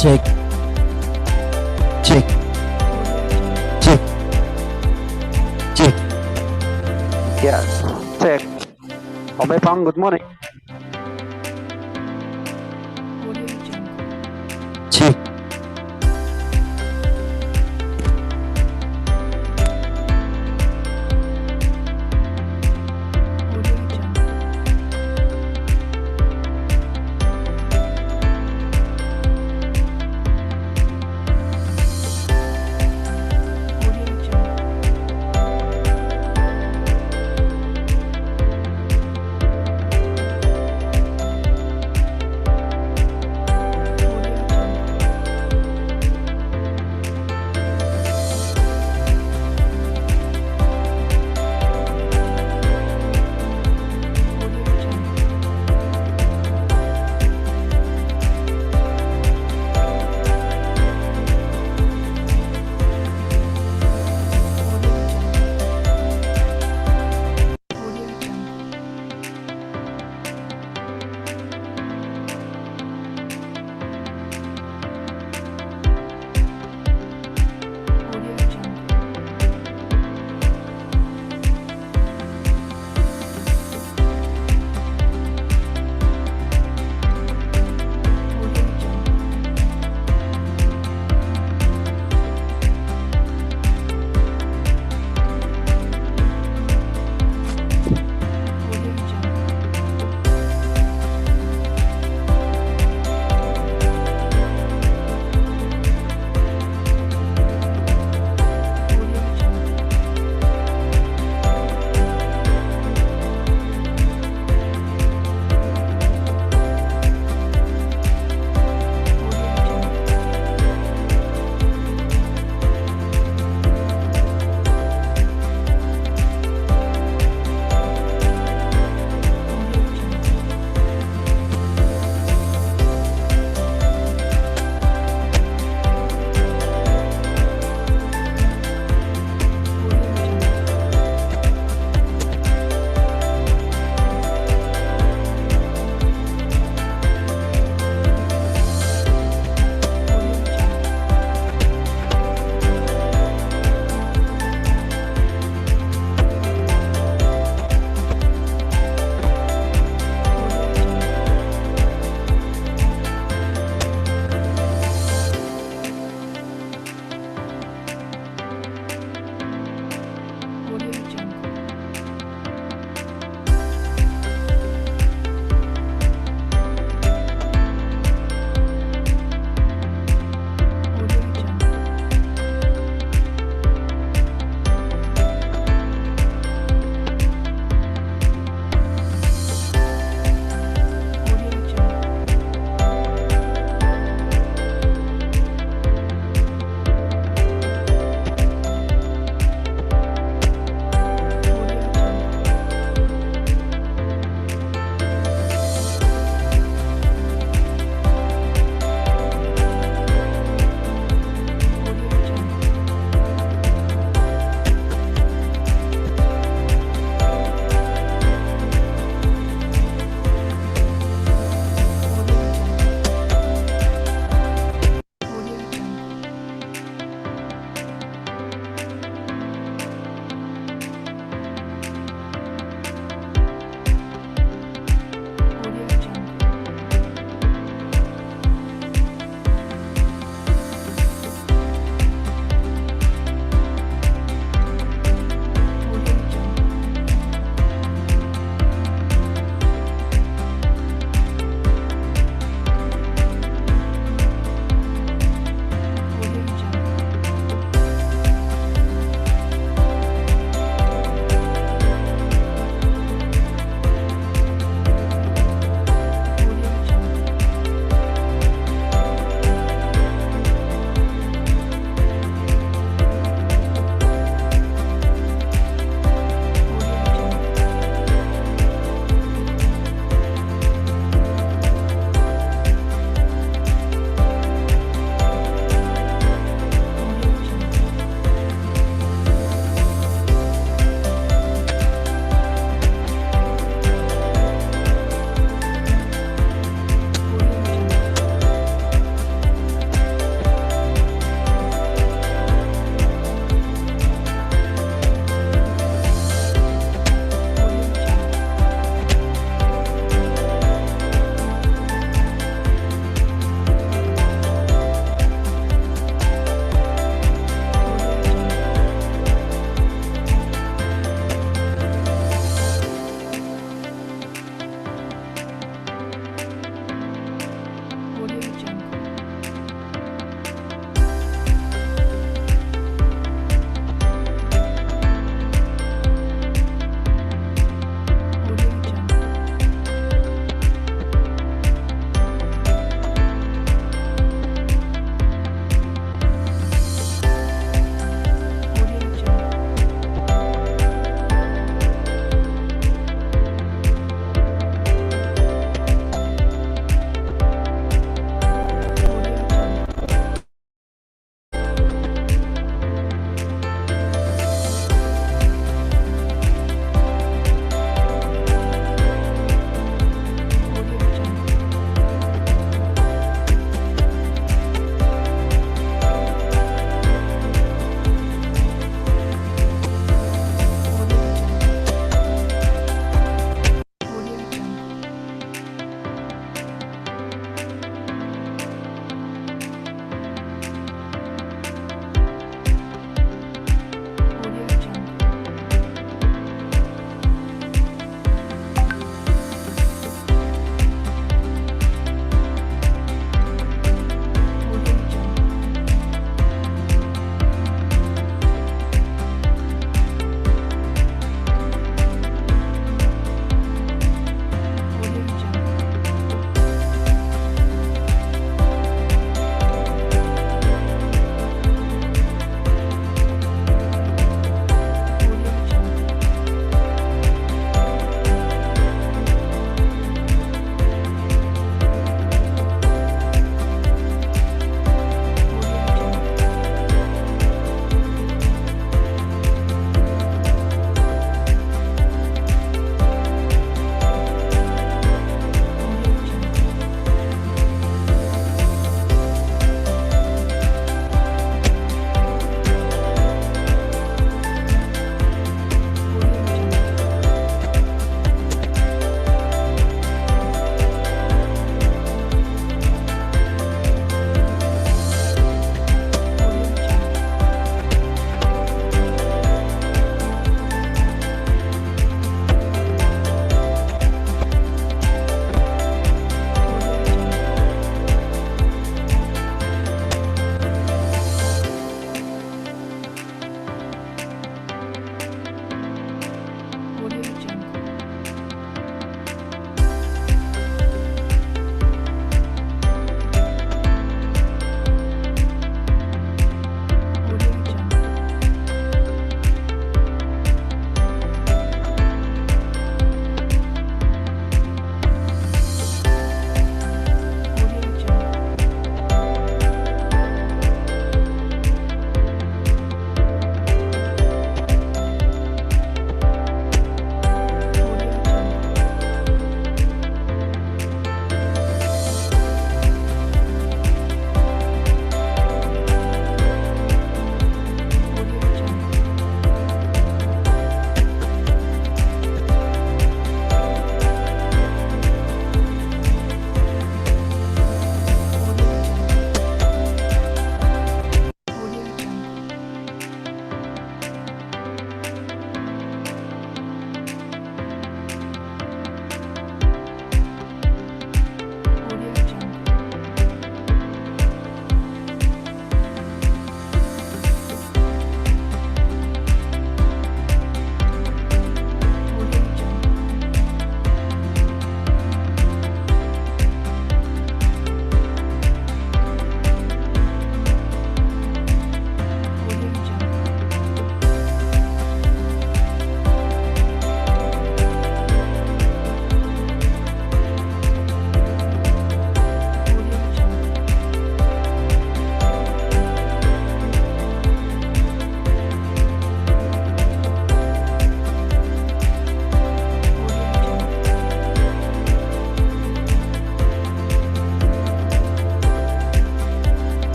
Cek. Cek. Cek. Cek. Yes, cek. Om Epang, good morning. Cek.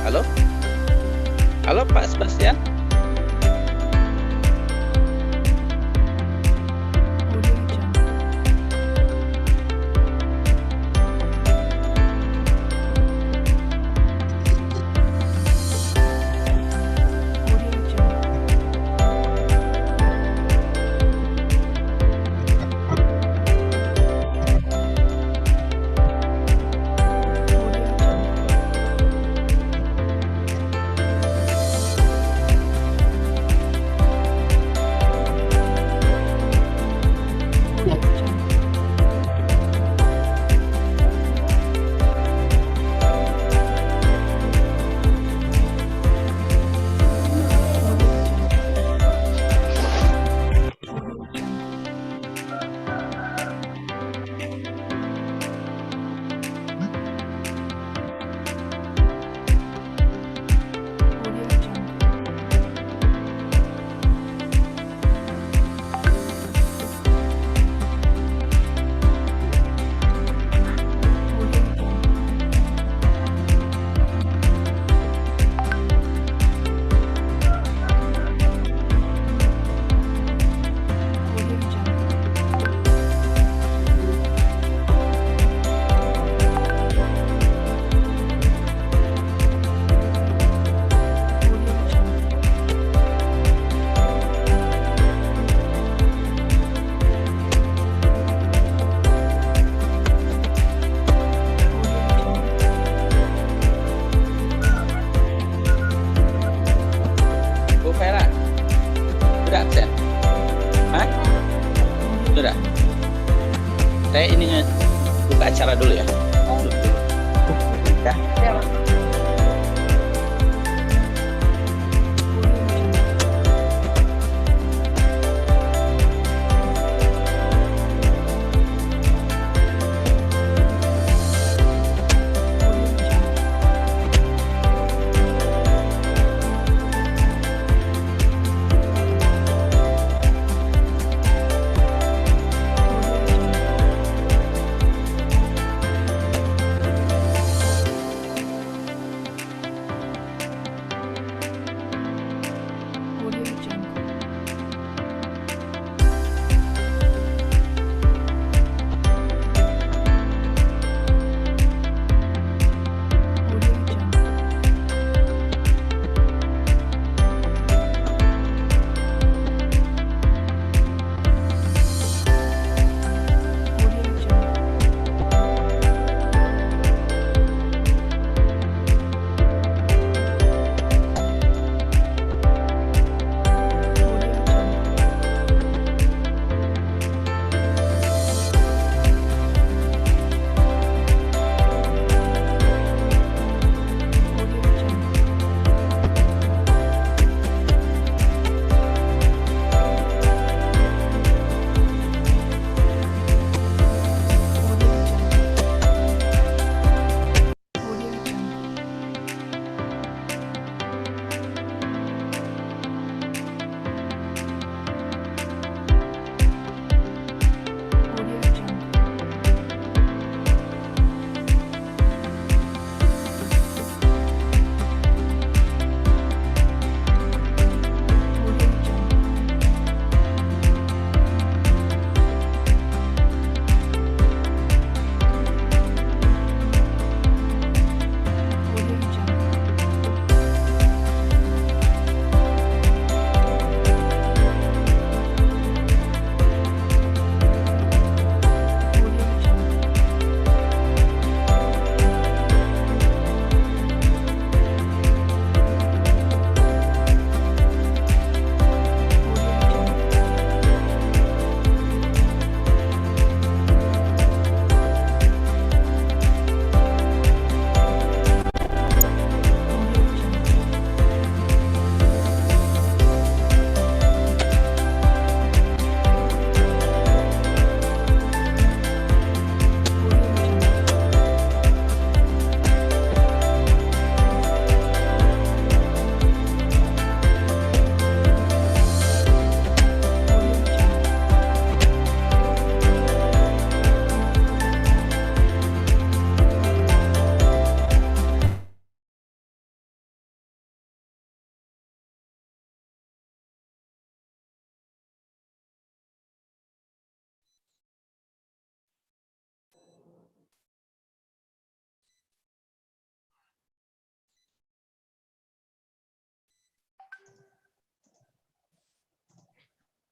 Halo? Halo Pak Sebastian? Saya ini buka acara dulu ya. Ya.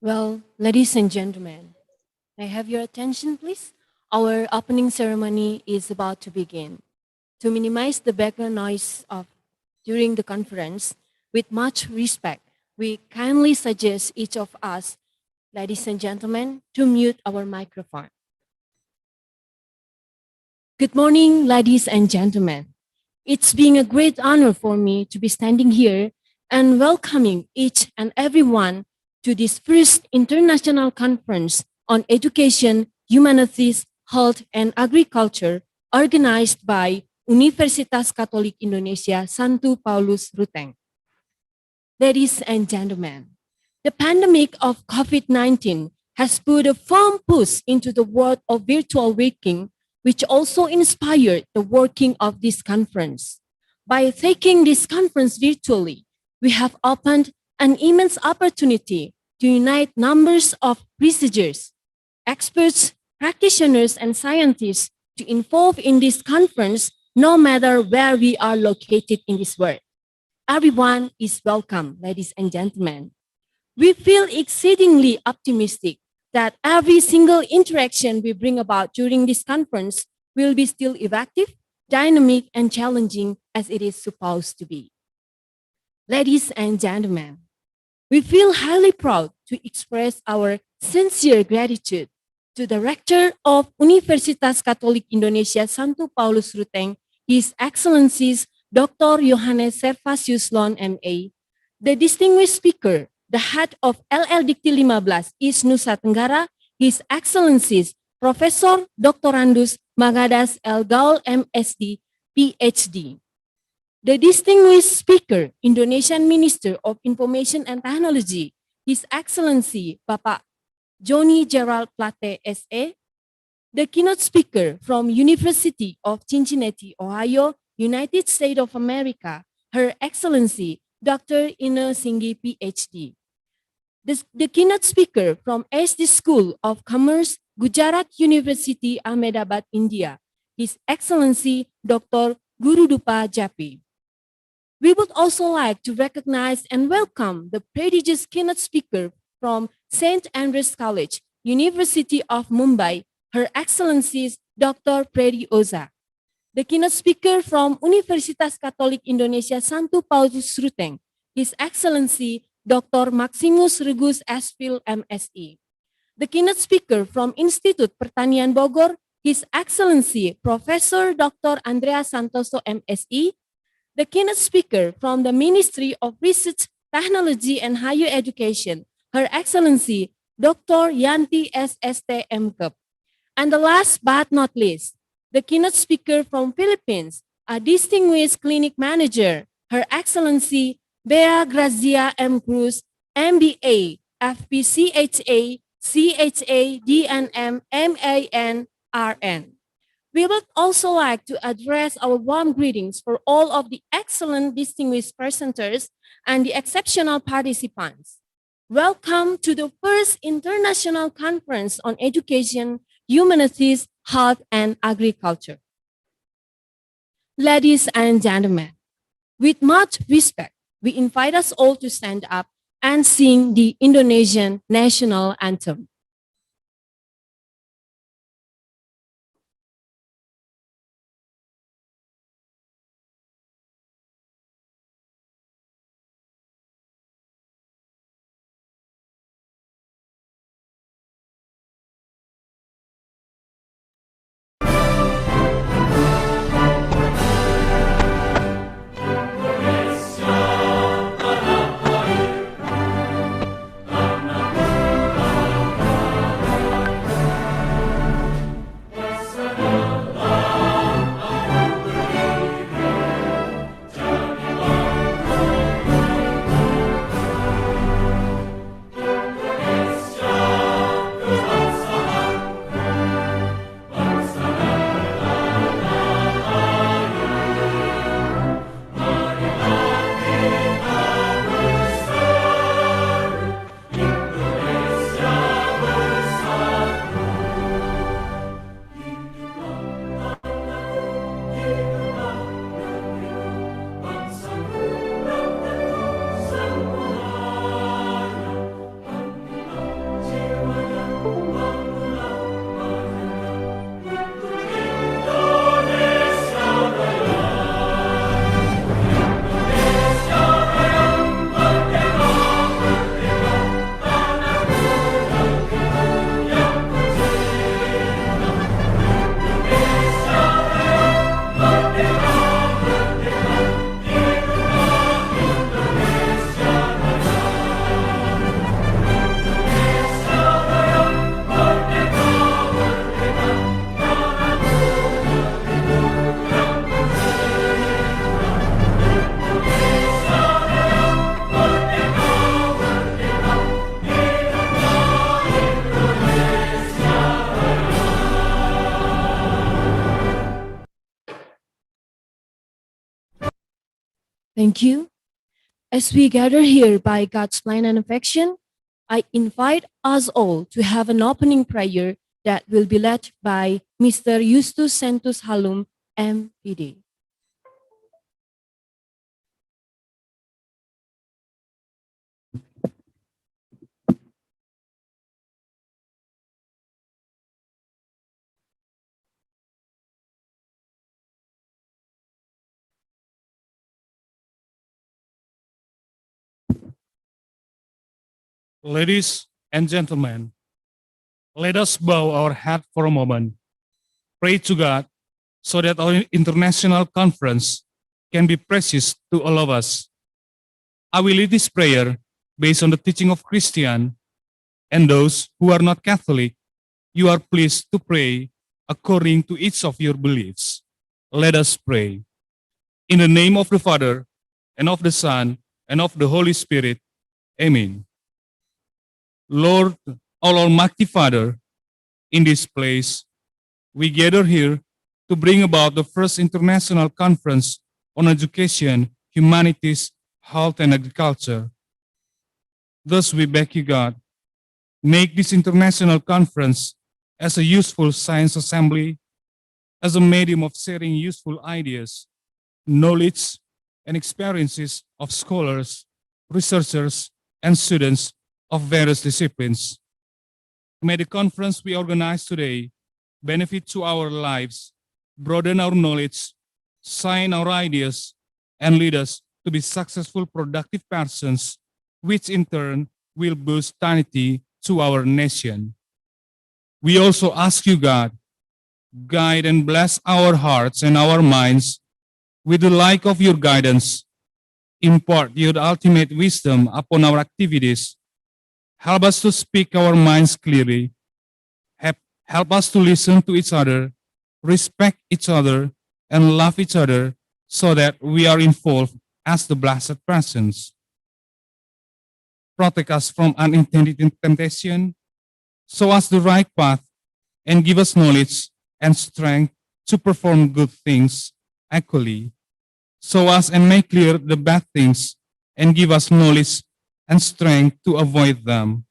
Well, ladies and gentlemen, may I have your attention, please? Our opening ceremony is about to begin. To minimize the background noise during the conference, with much respect, we kindly suggest each of us, ladies and gentlemen, to mute our microphone. Good morning, ladies and gentlemen. It's been a great honor for me to be standing here and welcoming each and everyone to this first international conference on education, humanities, health, and agriculture organized by Universitas Katolik Indonesia Santu Paulus Ruteng. Ladies and gentlemen, the pandemic of COVID-19 has put a firm push into the world of virtual working, which also inspired the working of this conference. By taking this conference virtually, we have opened an immense opportunity to unite numbers of researchers, experts, practitioners, and scientists to involve in this conference no matter where we are located in this world. Everyone is welcome, ladies and gentlemen. We feel exceedingly optimistic that every single interaction we bring about during this conference will be still effective, dynamic, and challenging as it is supposed to be. Ladies and gentlemen, we feel highly proud to express our sincere gratitude to the Rector of Universitas Katolik Indonesia Santu Paulus Ruteng, His Excellencies Dr. Johannes Servasius Lon MA, the distinguished speaker, the head of LL Dikti 15 East Nusa Tenggara, His Excellencies Professor Dr. Magadas L. Gaul MSD, PhD. The distinguished speaker, Indonesian Minister of Information and Technology, His Excellency Bapak Johnny Gerald Plate SA. The keynote speaker from University of Cincinnati, Ohio, United States of America, Her Excellency Dr. Ina Singhi, PhD. The keynote speaker from SD School of Commerce, Gujarat University, Ahmedabad, India, His Excellency Dr. Gurudupa Japi. We would also like to recognize and welcome the prestigious keynote speaker from St. Andrews College, University of Mumbai, Her Excellencies Dr. Predi Oza. The keynote speaker from Universitas Katolik Indonesia Santu Paulus Ruteng, His Excellency Dr. Maximus Regus Espil MSI. The keynote speaker from Institut Pertanian Bogor, His Excellency Professor Dr. Andrea Santoso MSI. The keynote speaker from the Ministry of Research, Technology and Higher Education, Her Excellency Dr. Yanti SST MKep. And the last but not least, the keynote speaker from Philippines, a distinguished clinic manager, Her Excellency Bea Grazia M. Cruz, MBA, FPCHA, CHA, DNM, MAN, RN. We would also like to address our warm greetings for all of the excellent distinguished presenters and the exceptional participants. Welcome to the first International Conference on Education, Humanities, Health, and Agriculture. Ladies and gentlemen, with much respect, we invite us all to stand up and sing the Indonesian national anthem. Thank you. As we gather here by God's plan and affection, I invite us all to have an opening prayer that will be led by Mr. Justus Santus Halum, MPD. Ladies and gentlemen, let us bow our head for a moment, pray to God so that our international conference can be precious to all of us. I will lead this prayer based on the teaching of Christian, and those who are not Catholic, you are pleased to pray according to each of your beliefs. Let us pray. In the name of the Father, and of the Son, and of the Holy Spirit. Amen. Lord, all Almighty Father, in this place, we gather here to bring about the first international conference on education, humanities, health, and agriculture. Thus, we beg you, God, make this international conference as a useful science assembly, as a medium of sharing useful ideas, knowledge, and experiences of scholars, researchers, and students of various disciplines. May the conference we organize today benefit to our lives, broaden our knowledge, shine our ideas, and lead us to be successful, productive persons, which in turn will boost sanity to our nation. We also ask you, God, guide and bless our hearts and our minds with the light of your guidance. Impart your ultimate wisdom upon our activities. Help us to speak our minds clearly. Help us to listen to each other, respect each other, and love each other so that we are involved as the blessed presence. Protect us from unintended temptation, show us the right path, and give us knowledge and strength to perform good things equally. Show us and make clear the bad things and give us knowledge and strength to avoid them.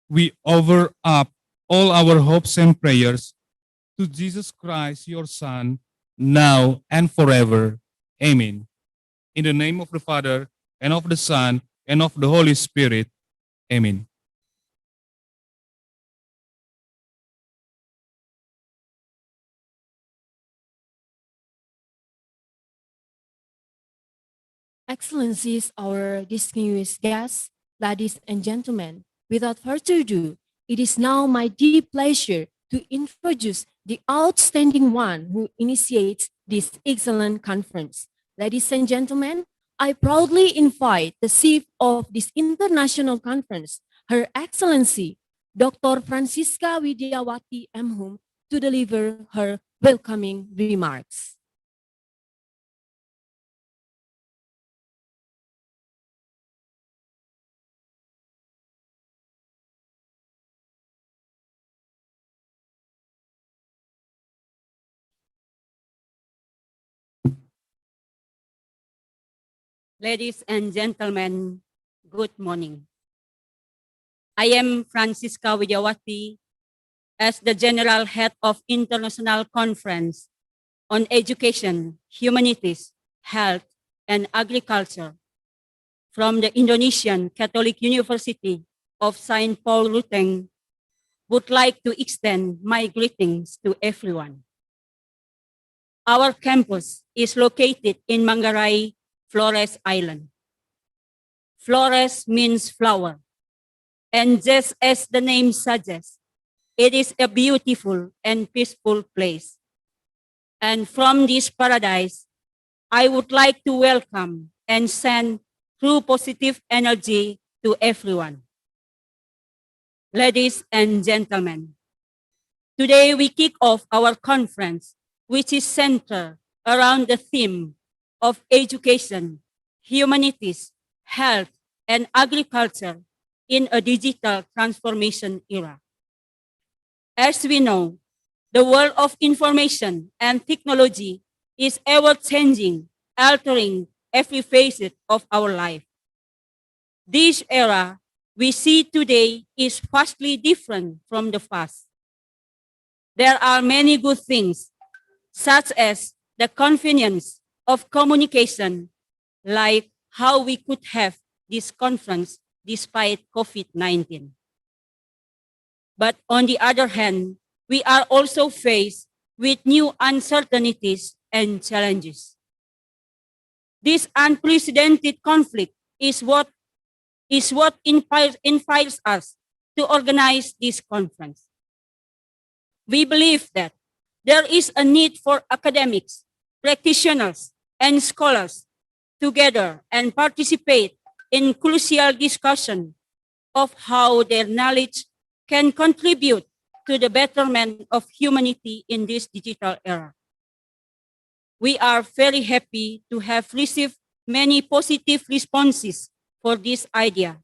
We offer up all our hopes and prayers to Jesus Christ, your Son, now and forever. Amen. In the name of the Father, and of the Son, and of the Holy Spirit. Amen. Excellencies, our distinguished guests, ladies and gentlemen, without further ado, it is now my deep pleasure to introduce the outstanding one who initiates this excellent conference. Ladies and gentlemen, I proudly invite the chief of this international conference, Her Excellency, Dr. Francisca Widiawati M. to deliver her welcoming remarks. Ladies and gentlemen, good morning. I am Francisca Widiawati as the General Head of International Conference on Education, Humanities, Health, and Agriculture from the Indonesian Catholic University of St. Paul Ruteng, would like to extend my greetings to everyone. Our campus is located in Manggarai, Flores Island. Flores means flower, and just as the name suggests, it is a beautiful and peaceful place. And from this paradise, I would like to welcome and send true positive energy to everyone. Ladies and gentlemen, today we kick off our conference, which is centered around the theme of education, humanities, health, and agriculture in a digital transformation era. As we know, the world of information and technology is ever-changing, altering every facet of our life. This era we see today is vastly different from the past. There are many good things, such as the convenience of communication, like how we could have this conference despite COVID-19. But on the other hand, we are also faced with new uncertainties and challenges. This unprecedented conflict is what inspires us to organize this conference. We believe that there is a need for academics, practitioners, and scholars together and participate in crucial discussion of how their knowledge can contribute to the betterment of humanity in this digital era. We are very happy to have received many positive responses for this idea.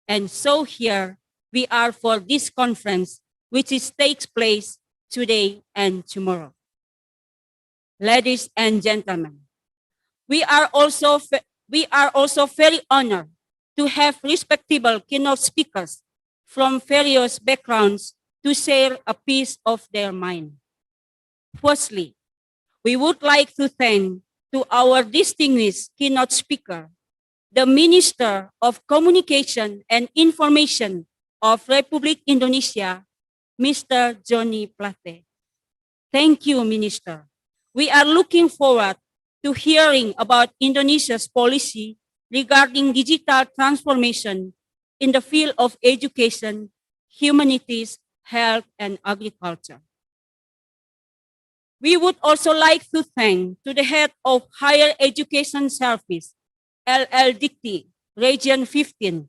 And so here we are for this conference, which takes place today and tomorrow. Ladies and gentlemen, we are also very honored to have respectable keynote speakers from various backgrounds to share a piece of their mind. Firstly, we would like to thank to our distinguished keynote speaker, the Minister of Communication and Information of Republic Indonesia, Mr. Johnny Plate. Thank you, Minister. We are looking forward to hearing about Indonesia's policy regarding digital transformation in the field of education, humanities, health, and agriculture. We would also like to thank to the head of Higher Education Service, LL Dikti, Region 15,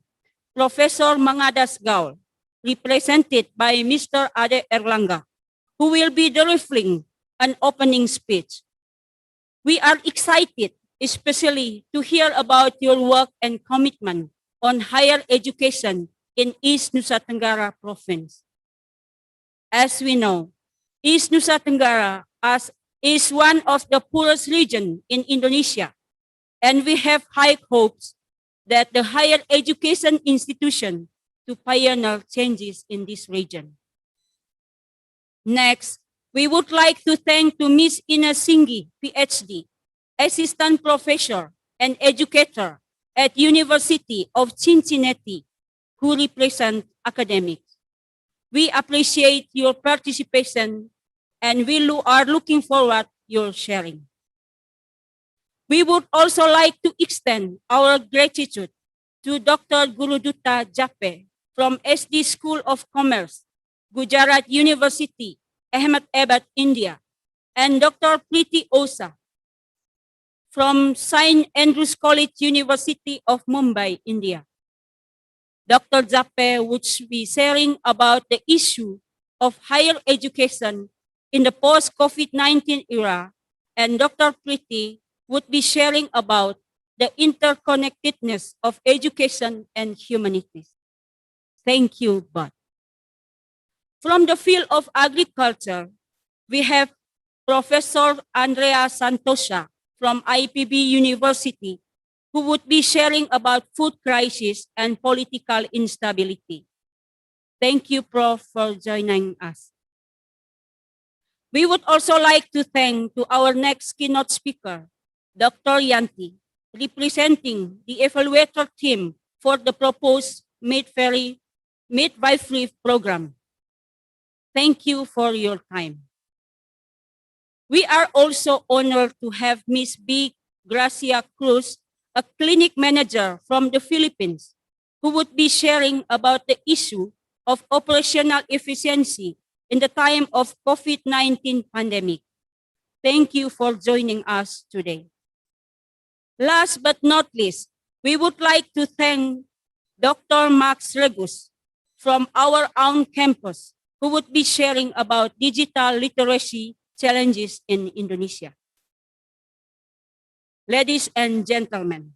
Professor Mangadas Gaul, represented by Mr. Ade Erlangga, who will be delivering an opening speech. We are excited, especially to hear about your work and commitment on higher education in East Nusa Tenggara Province. As we know, East Nusa Tenggara is one of the poorest regions in Indonesia, and we have high hopes that the higher education institution to pioneer changes in this region. Next, we would like to thank to Ms. Ina Singhi, PhD, Assistant Professor and Educator at University of Cincinnati, who represent academics. We appreciate your participation and we are looking forward your sharing. We would also like to extend our gratitude to Dr. Guruduta Jape from SD School of Commerce, Gujarat University, Ahmedabad, India, and Dr. Preeti Oza from St. Andrews College, University of Mumbai, India. Dr. Jape would be sharing about the issue of higher education in the post-COVID-19 era, and Dr. Preeti would be sharing about the interconnectedness of education and humanities. Thank you, both. From the field of agriculture, we have Professor Andrea Santosa from IPB University, who would be sharing about food crisis and political instability. Thank you, Prof, for joining us. We would also like to thank to our next keynote speaker, Dr. Yanti, representing the evaluator team for the proposed midwifery program. Thank you for your time. We are also honored to have Ms. B. Gracia Cruz, a clinic manager from the Philippines, who would be sharing about the issue of operational efficiency in the time of COVID-19 pandemic. Thank you for joining us today. Last but not least, we would like to thank Dr. Max Regus from our own campus, who would be sharing about digital literacy challenges in Indonesia. Ladies and gentlemen,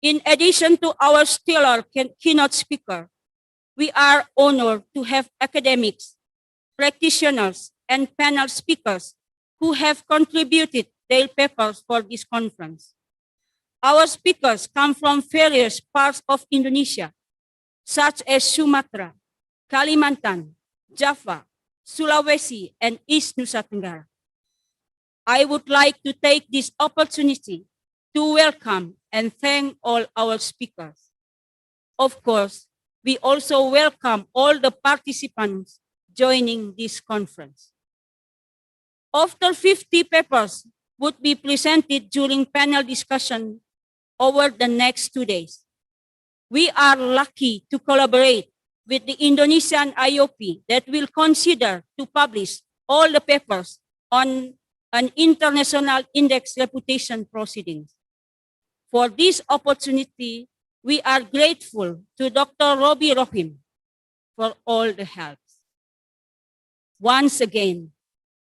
in addition to our stellar keynote speaker, we are honored to have academics, practitioners, and panel speakers who have contributed their papers for this conference. Our speakers come from various parts of Indonesia, such as Sumatra, Kalimantan, Java, Sulawesi, and East Nusa Tenggara. I would like to take this opportunity to welcome and thank all our speakers. Of course, we also welcome all the participants joining this conference. After 50 papers would be presented during panel discussion over the next 2 days. We are lucky to collaborate with the Indonesian IOP that will consider to publish all the papers on an international index reputation proceedings. For this opportunity, we are grateful to Dr. Robi Rohim for all the help. Once again,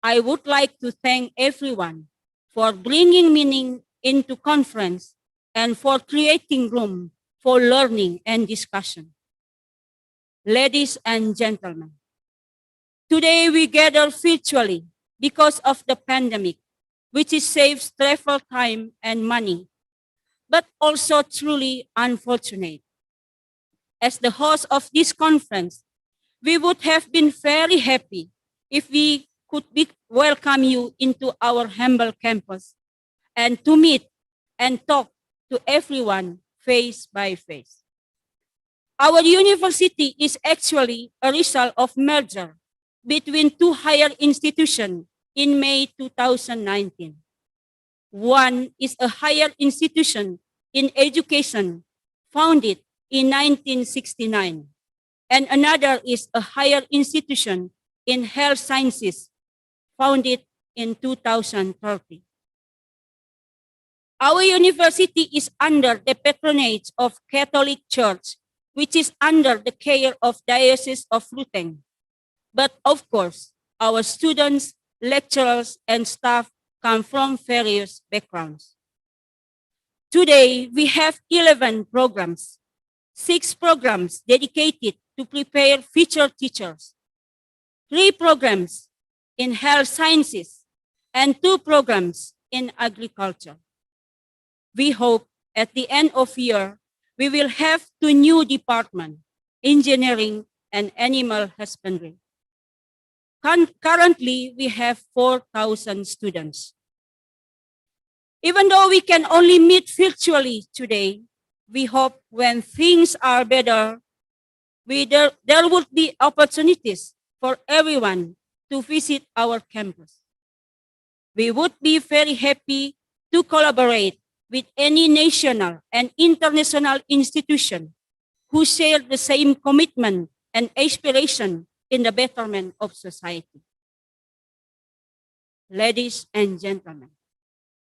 I would like to thank everyone for bringing meaning into conference and for creating room for learning and discussion. Ladies and gentlemen, today we gather virtually because of the pandemic, which saves travel time and money, but also truly unfortunate. As the host of this conference, we would have been very happy if we could welcome you into our humble campus and to meet and talk to everyone face by face. Our university is actually a result of merger between two higher institutions in May 2019. One is a higher institution in education founded in 1969, and another is a higher institution in health sciences founded in 2030. Our university is under the patronage of Catholic Church, which is under the care of Diocese of Ruteng. But of course, our students, lecturers, and staff come from various backgrounds. Today, we have 11 programs, 6 programs dedicated to prepare future teachers, 3 programs in health sciences, and 2 programs in agriculture. We hope at the end of year, we will have 2 new departments, engineering and animal husbandry. Currently, we have 4,000 students. Even though we can only meet virtually today, we hope when things are better, there would be opportunities for everyone to visit our campus. We would be very happy to collaborate with any national and international institution who share the same commitment and aspiration in the betterment of society. Ladies and gentlemen,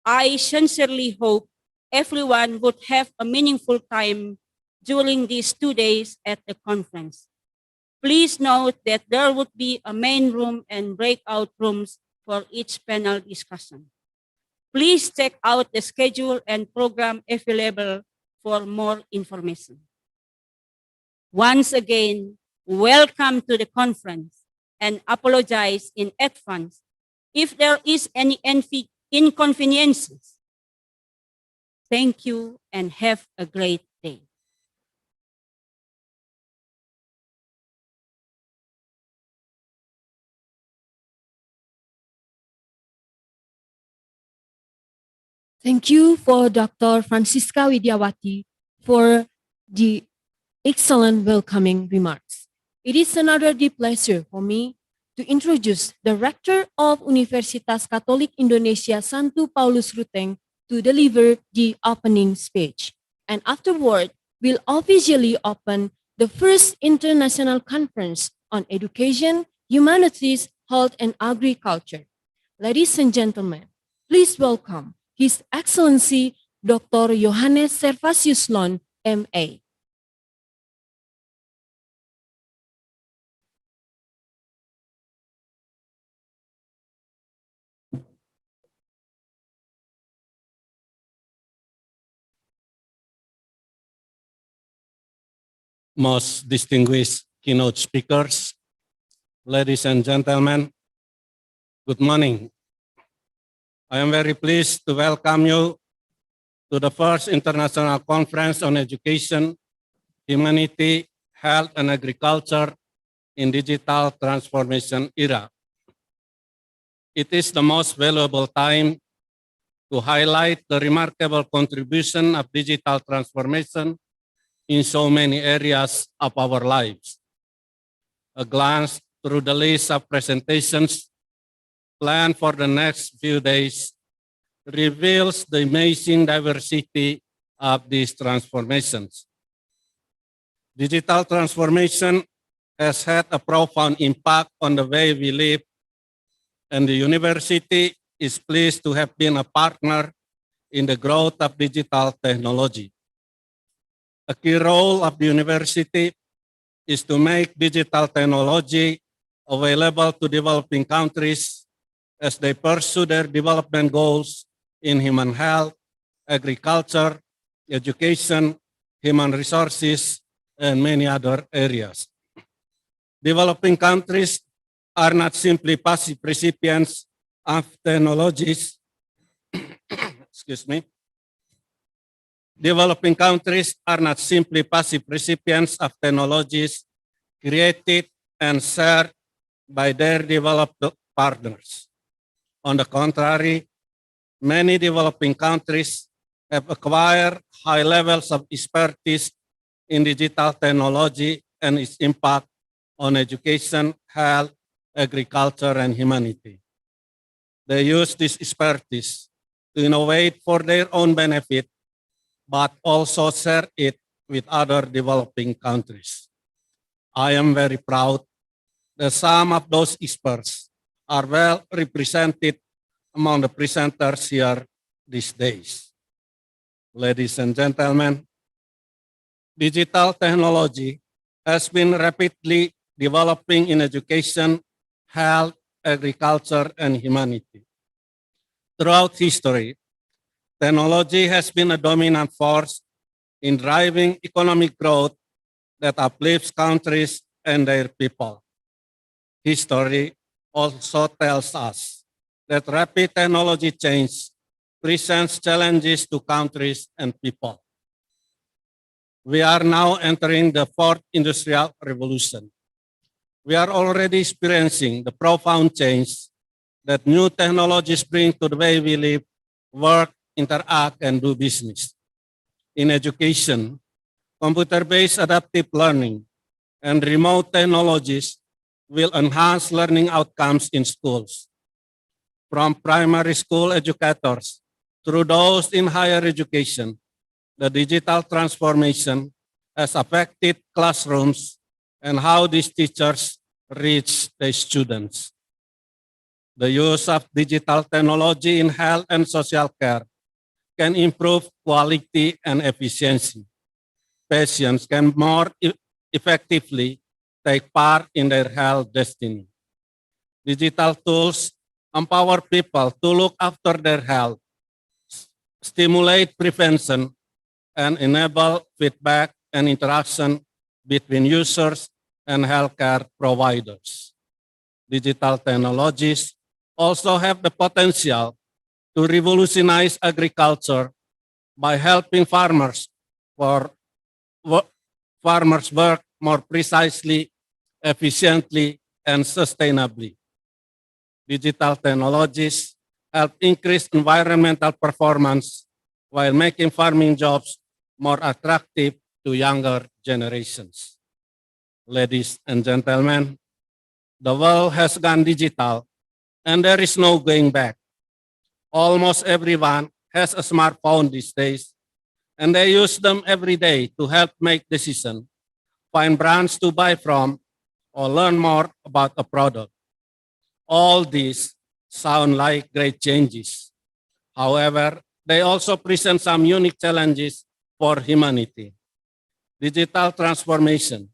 I sincerely hope everyone would have a meaningful time during these 2 days at the conference. Please note that there would be a main room and breakout rooms for each panel discussion. Please check out the schedule and program available for more information. Once again, welcome to the conference and apologize in advance if there is any inconveniences. Thank you and have a great day. Thank you for Dr. Francisca Widiawati for the excellent welcoming remarks. It is another deep pleasure for me to introduce the Rector of Universitas KATOLIK Indonesia, Santu Paulus Ruteng, to deliver the opening speech. And afterward, we'll officially open the first international conference on education, humanities, health, and agriculture. Ladies and gentlemen, please welcome His Excellency Dr. Johannes Servasius Lon, M.A. Most distinguished keynote speakers, ladies and gentlemen, good morning. I am very pleased to welcome you to the first International Conference on Education, Humanity, Health, and Agriculture in Digital Transformation Era. It is the most valuable time to highlight the remarkable contribution of digital transformation in so many areas of our lives. A glance through the list of presentations planned for the next few days reveals the amazing diversity of these transformations. Digital transformation has had a profound impact on the way we live, and the university is pleased to have been a partner in the growth of digital technology. A key role of the university is to make digital technology available to developing countries as they pursue their development goals in human health, agriculture, education, human resources, and many other areas. Developing countries are not simply passive recipients of technologies. Excuse me. Developing countries are not simply passive recipients of technologies created and shared by their developed partners. On the contrary, many developing countries have acquired high levels of expertise in digital technology and its impact on education, health, agriculture, and humanity. They use this expertise to innovate for their own benefit, but also share it with other developing countries. I am very proud that some of those experts are well represented among the presenters here these days. Ladies and gentlemen, digital technology has been rapidly developing in education, health, agriculture, and humanity. Throughout history, technology has been a dominant force in driving economic growth that uplifts countries and their people. History also tells us that rapid technology change presents challenges to countries and people. We are now entering the fourth industrial revolution. We are already experiencing the profound change that new technologies bring to the way we live, work, interact, and do business. In education, computer-based adaptive learning and remote technologies will enhance learning outcomes in schools. From primary school educators through those in higher education, the digital transformation has affected classrooms and how these teachers reach the students. The use of digital technology in health and social care can improve quality and efficiency. Patients can more effectively take part in their health destiny. Digital tools empower people to look after their health, stimulate prevention, and enable feedback and interaction between users and healthcare providers. Digital technologies also have the potential to revolutionize agriculture by helping farmers work more precisely, efficiently, and sustainably. Digital technologies help increase environmental performance while making farming jobs more attractive to younger generations. Ladies and gentlemen, the world has gone digital and there is no going back. Almost everyone has a smartphone these days, and they use them every day to help make decisions, find brands to buy from, or learn more about a product. All these sound like great changes. However, they also present some unique challenges for humanity. Digital transformation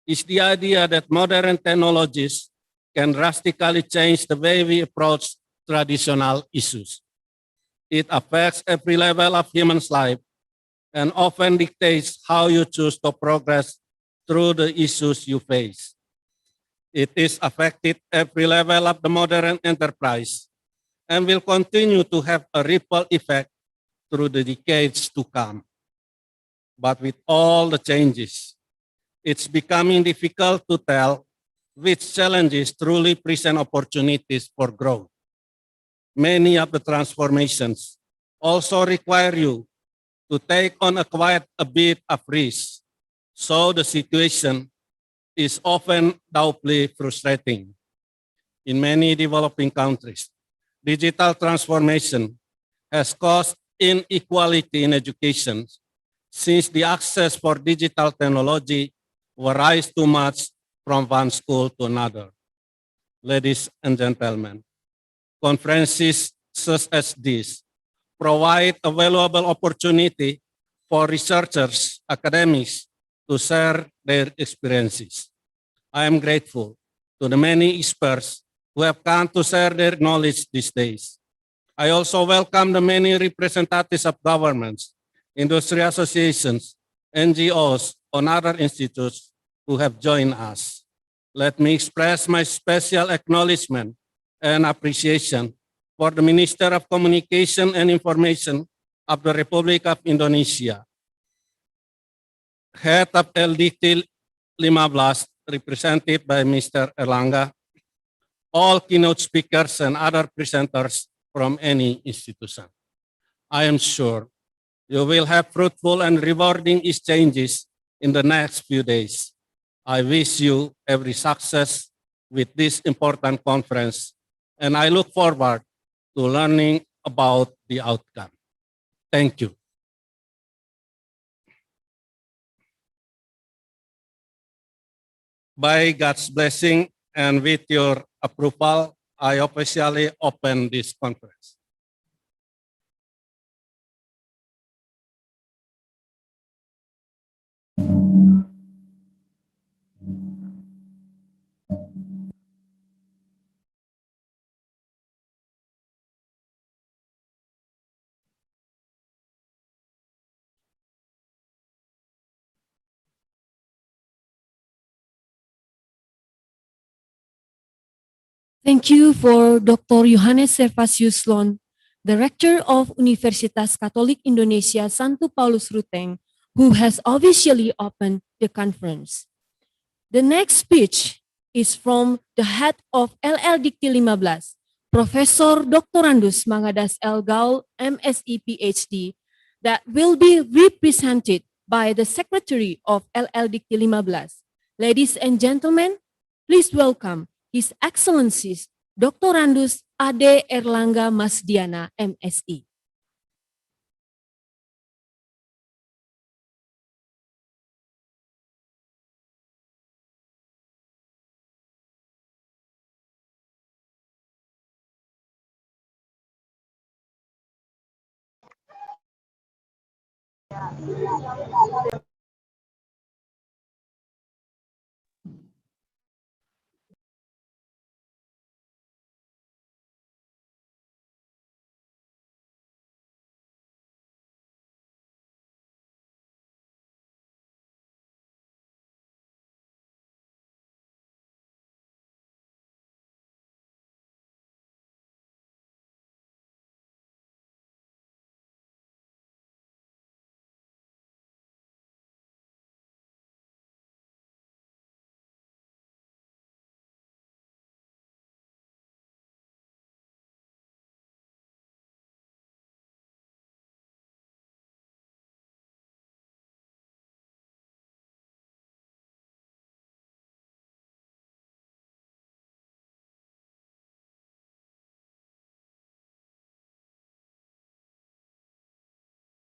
is the idea that modern technologies can drastically change the way we approach traditional issues. It affects every level of human's life and often dictates how you choose to progress through the issues you face. It is affected every level of the modern enterprise and will continue to have a ripple effect through the decades to come. But with all the changes, it's becoming difficult to tell which challenges truly present opportunities for growth. Many of the transformations also require you to take on quite a bit of risk, so the situation is often doubly frustrating. In many developing countries, digital transformation has caused inequality in education since the access for digital technology varies too much from one school to another. Ladies and gentlemen, conferences such as this provide a valuable opportunity for researchers, academics to share their experiences. I am grateful to the many experts who have come to share their knowledge these days. I also welcome the many representatives of governments, industry associations, NGOs, and other institutes who have joined us. Let me express my special acknowledgement and appreciation for the Minister of Communication and Information of the Republic of Indonesia, Head of LDT 15, represented by Mr. Erlangga, all keynote speakers and other presenters from any institution. I am sure you will have fruitful and rewarding exchanges in the next few days. I wish you every success with this important conference, and I look forward to learning about the outcome. Thank you. By God's blessing and with your approval, I officially open this conference. Thank you for Dr. Johannes Servasius Lon, Director of Universitas Katolik Indonesia Santu Paulus Ruteng, who has officially opened the conference. The next speech is from the head of LL Dikti 15, Professor Dr. Mangadas L. Gaul, MSc PhD, that will be represented by the Secretary of LL Dikti 15. Ladies and gentlemen, please welcome His Excellencies Dr. Ade Erlangga Masdiana, MSc.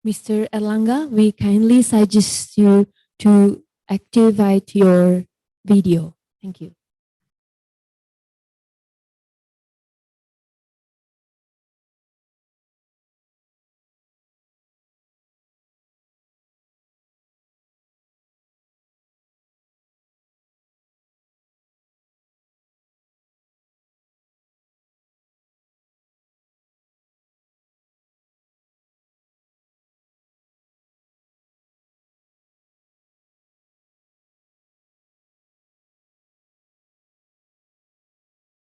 Mr. Erlangga, we kindly suggest you to activate your video. Thank you.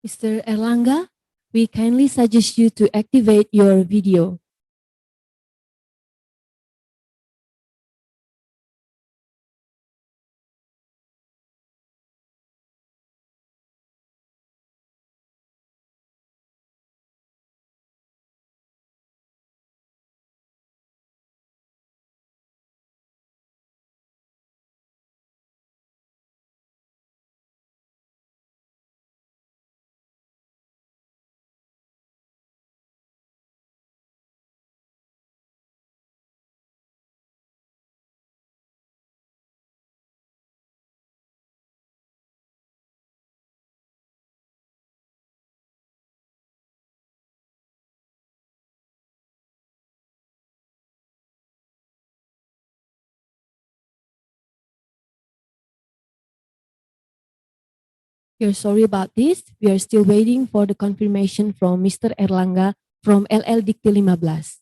Mr. Erlangga, we kindly suggest you to activate your video. We are sorry about this. We are still waiting for the confirmation from Mr. Erlangga from LL Dikti 15.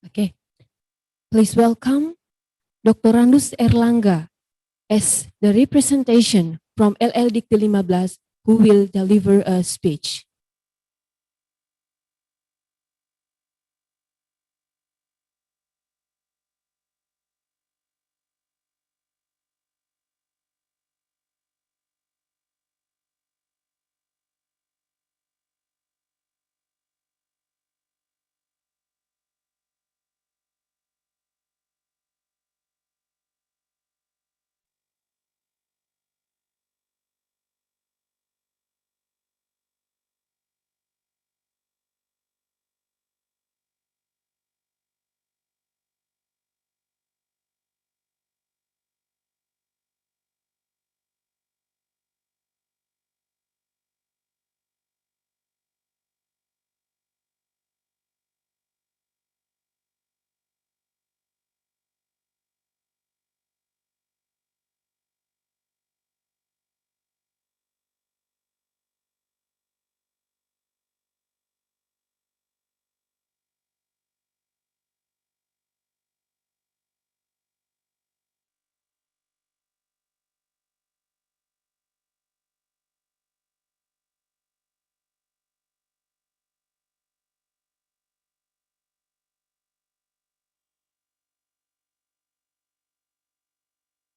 Okay, please welcome Dr. Randus Erlangga as the representation from LL Dikti 15 who will deliver a speech.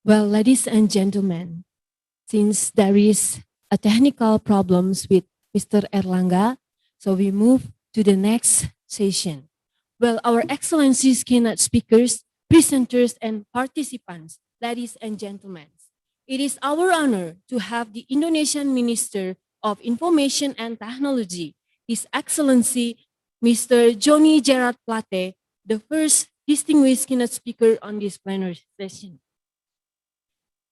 Well, ladies and gentlemen, since there is a technical problems with Mr. Erlangga, so we move to the next session. Well, our excellencies, keynote speakers, presenters, and participants, ladies and gentlemen, it is our honor to have the Indonesian Minister of Information and Technology, His Excellency Mr. Johnny Gerard Plate, the first distinguished keynote speaker on this plenary session.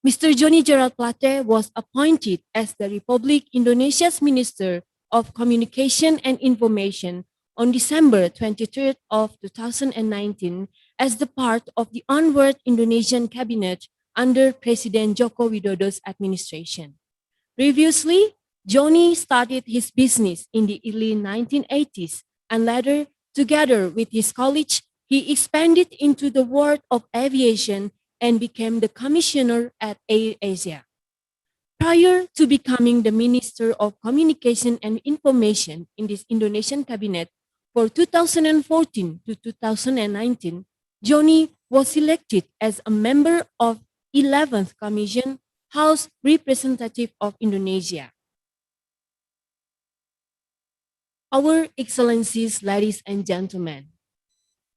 Mr. Johnny Gerard Plate was appointed as the Republic Indonesia's Minister of Communication and Information on December 23rd of 2019 as the part of the onward Indonesian cabinet under President Joko Widodo's administration. Previously, Johnny started his business in the early 1980s and later, together with his colleagues, he expanded into the world of aviation and became the commissioner at AirAsia. Prior to becoming the Minister of Communication and Information in this Indonesian cabinet for 2014 to 2019, Johnny was elected as a member of 11th Commission, House Representative of Indonesia. Our Excellencies, ladies and gentlemen,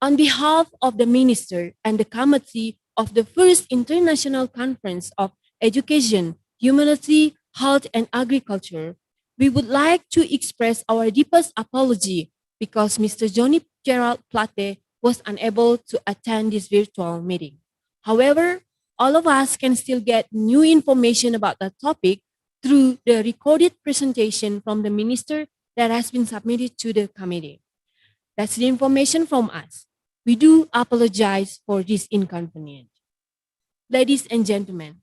On behalf of the Minister and the Committee of the First International Conference of Education, Humanity, Health and Agriculture, we would like to express our deepest apology because Mr. Johnny Gerald Plate was unable to attend this virtual meeting. However, all of us can still get new information about the topic through the recorded presentation from the Minister that has been submitted to the committee. That's the information from us. We do apologize for this inconvenience. Ladies and gentlemen,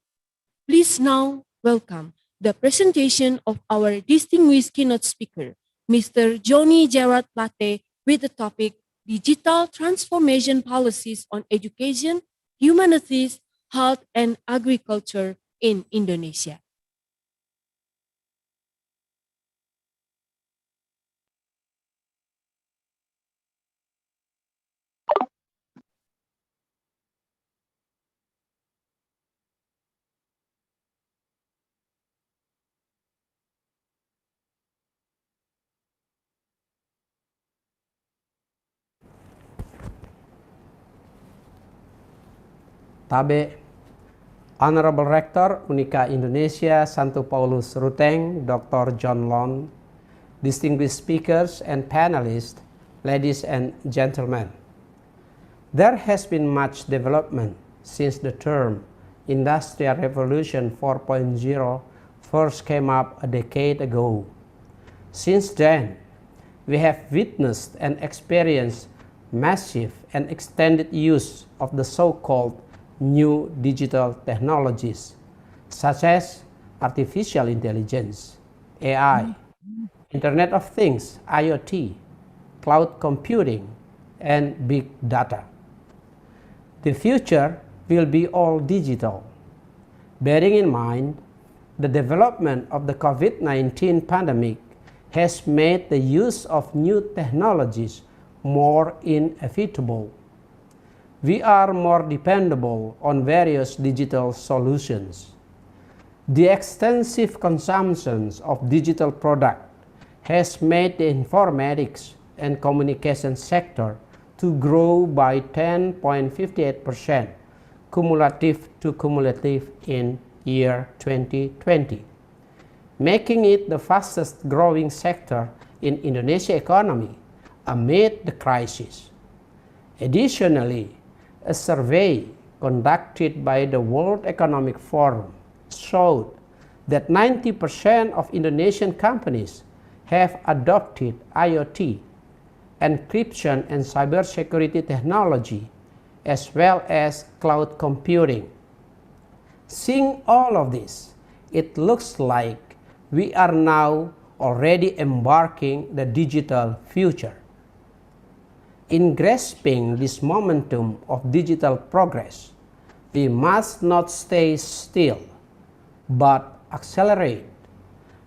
please now welcome the presentation of our distinguished keynote speaker, Mr. Johnny Gerard Plate, with the topic Digital Transformation Policies on Education, Humanities, Health and Agriculture in Indonesia. Tabe, Honorable Rector Unika Indonesia Santu Paulus Ruteng, Dr. John Lon, distinguished speakers and panelists, ladies and gentlemen. There has been much development since the term Industrial Revolution 4.0 first came up a decade ago. Since then, we have witnessed and experienced massive and extended use of the so-called new digital technologies such as artificial intelligence, AI, Internet of Things, IoT, cloud computing, and big data. The future will be all digital. Bearing in mind the development of the COVID-19 pandemic has made the use of new technologies more inevitable. We are more dependable on various digital solutions. The extensive consumption of digital products has made the informatics and communication sector to grow by 10.58% cumulative to cumulative in year 2020, making it the fastest growing sector in Indonesia economy amid the crisis. Additionally, a survey conducted by the World Economic Forum showed that 90% of Indonesian companies have adopted IoT, encryption and cybersecurity technology, as well as cloud computing. Seeing all of this, it looks like we are now already embarking the digital future. In grasping this momentum of digital progress, we must not stay still, but accelerate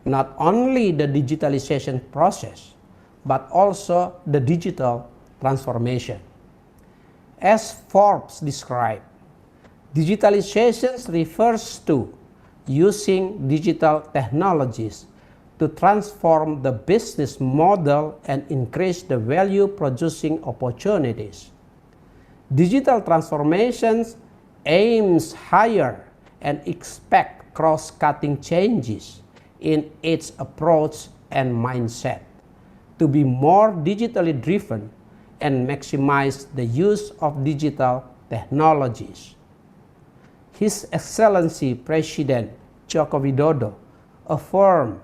not only the digitalization process, but also the digital transformation. As Forbes described, digitalization refers to using digital technologies to transform the business model and increase the value-producing opportunities. Digital transformations aims higher and expect cross-cutting changes in its approach and mindset to be more digitally driven and maximize the use of digital technologies. His Excellency President Joko Widodo affirmed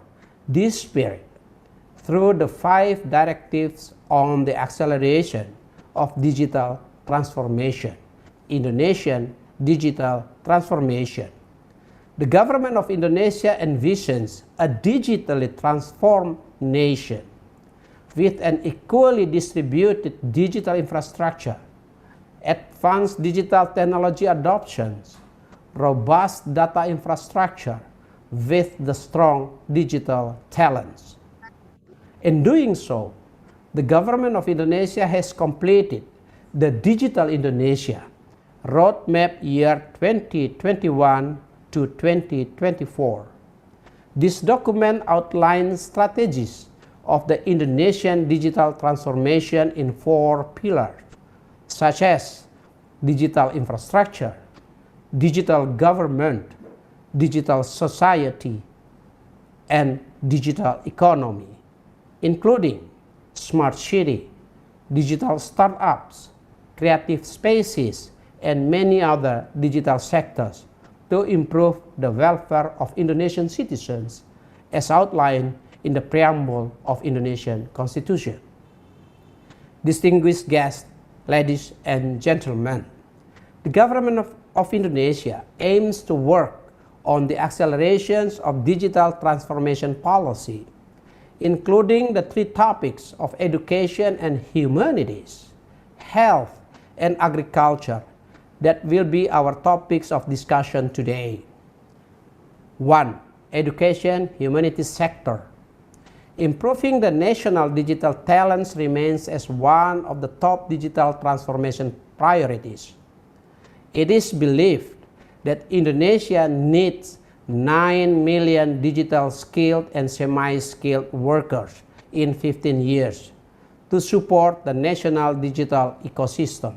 this spirit through the 5 directives on the acceleration of digital transformation, Indonesian digital transformation. The government of Indonesia envisions a digitally transformed nation with an equally distributed digital infrastructure, advanced digital technology adoptions, robust data infrastructure, with the strong digital talents. In doing so, the government of Indonesia has completed the Digital Indonesia Roadmap year 2021 to 2024. This document outlines strategies of the Indonesian digital transformation in 4 pillars: such as digital infrastructure, digital government, digital society, and digital economy, including smart city, digital startups, creative spaces, and many other digital sectors to improve the welfare of Indonesian citizens as outlined in the preamble of Indonesian Constitution. Distinguished guests, ladies and gentlemen, the government of Indonesia aims to work on the accelerations of digital transformation policy, including the three topics of education and humanities, health, and agriculture that will be our topics of discussion today. 1. Education, humanities sector. Improving the national digital talents remains as one of the top digital transformation priorities. It is believed that Indonesia needs 9 million digital skilled and semi-skilled workers in 15 years to support the national digital ecosystem.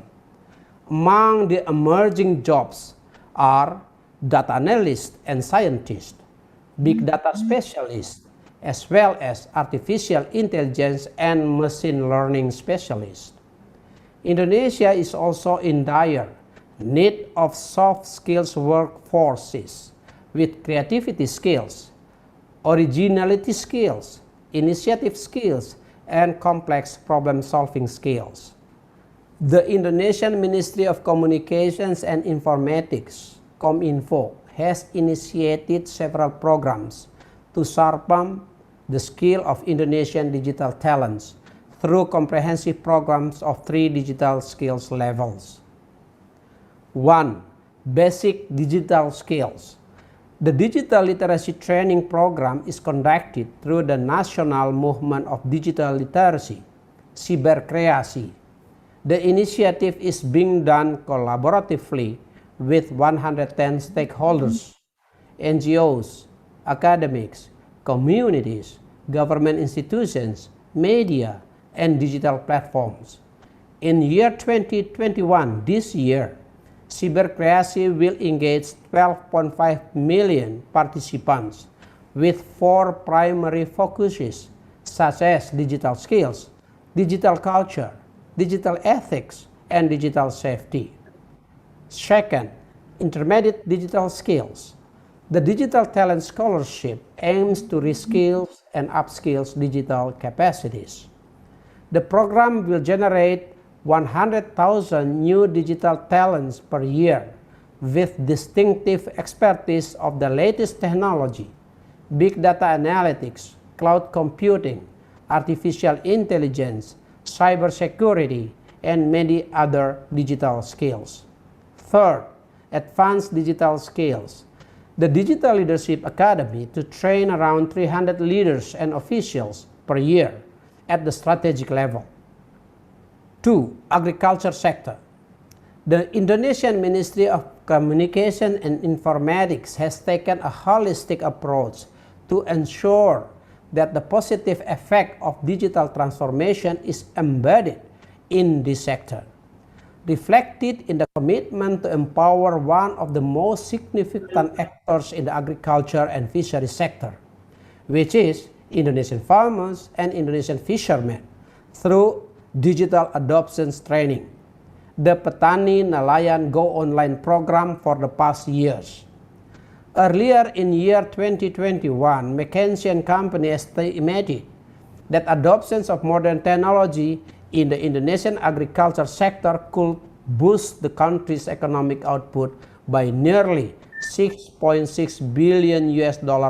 Among the emerging jobs are data analysts and scientists, big data specialists, as well as artificial intelligence and machine learning specialists. Indonesia is also in dire need of soft skills workforces with creativity skills, originality skills, initiative skills, and complex problem-solving skills. The Indonesian Ministry of Communications and Informatics, Kominfo, has initiated several programs to sharpen the skill of Indonesian digital talents through comprehensive programs of 3 digital skills levels. 1. Basic digital skills. The digital literacy training program is conducted through the National Movement of Digital Literacy, Cyberkreasi. The initiative is being done collaboratively with 110 stakeholders, NGOs, academics, communities, government institutions, media, and digital platforms. In year 2021, this year, Cyberkreasi will engage 12.5 million participants with 4 primary focuses such as digital skills, digital culture, digital ethics, and digital safety. Second, intermediate digital skills. The Digital Talent Scholarship aims to reskill and upskill digital capacities. The program will generate 100,000 new digital talents per year with distinctive expertise of the latest technology, big data analytics, cloud computing, artificial intelligence, cybersecurity, and many other digital skills. Third, advanced digital skills. The Digital Leadership Academy to train around 300 leaders and officials per year at the strategic level. 2. Agriculture sector. The Indonesian Ministry of Communication and Informatics has taken a holistic approach to ensure that the positive effect of digital transformation is embedded in this sector, reflected in the commitment to empower one of the most significant actors in the agriculture and fisheries sector, which is Indonesian farmers and Indonesian fishermen, through digital adoptions training, the Petani Nelayan Go Online program for the past years. Earlier in year 2021, McKinsey & Company estimated that adoptions of modern technology in the Indonesian agriculture sector could boost the country's economic output by nearly $6.6 billion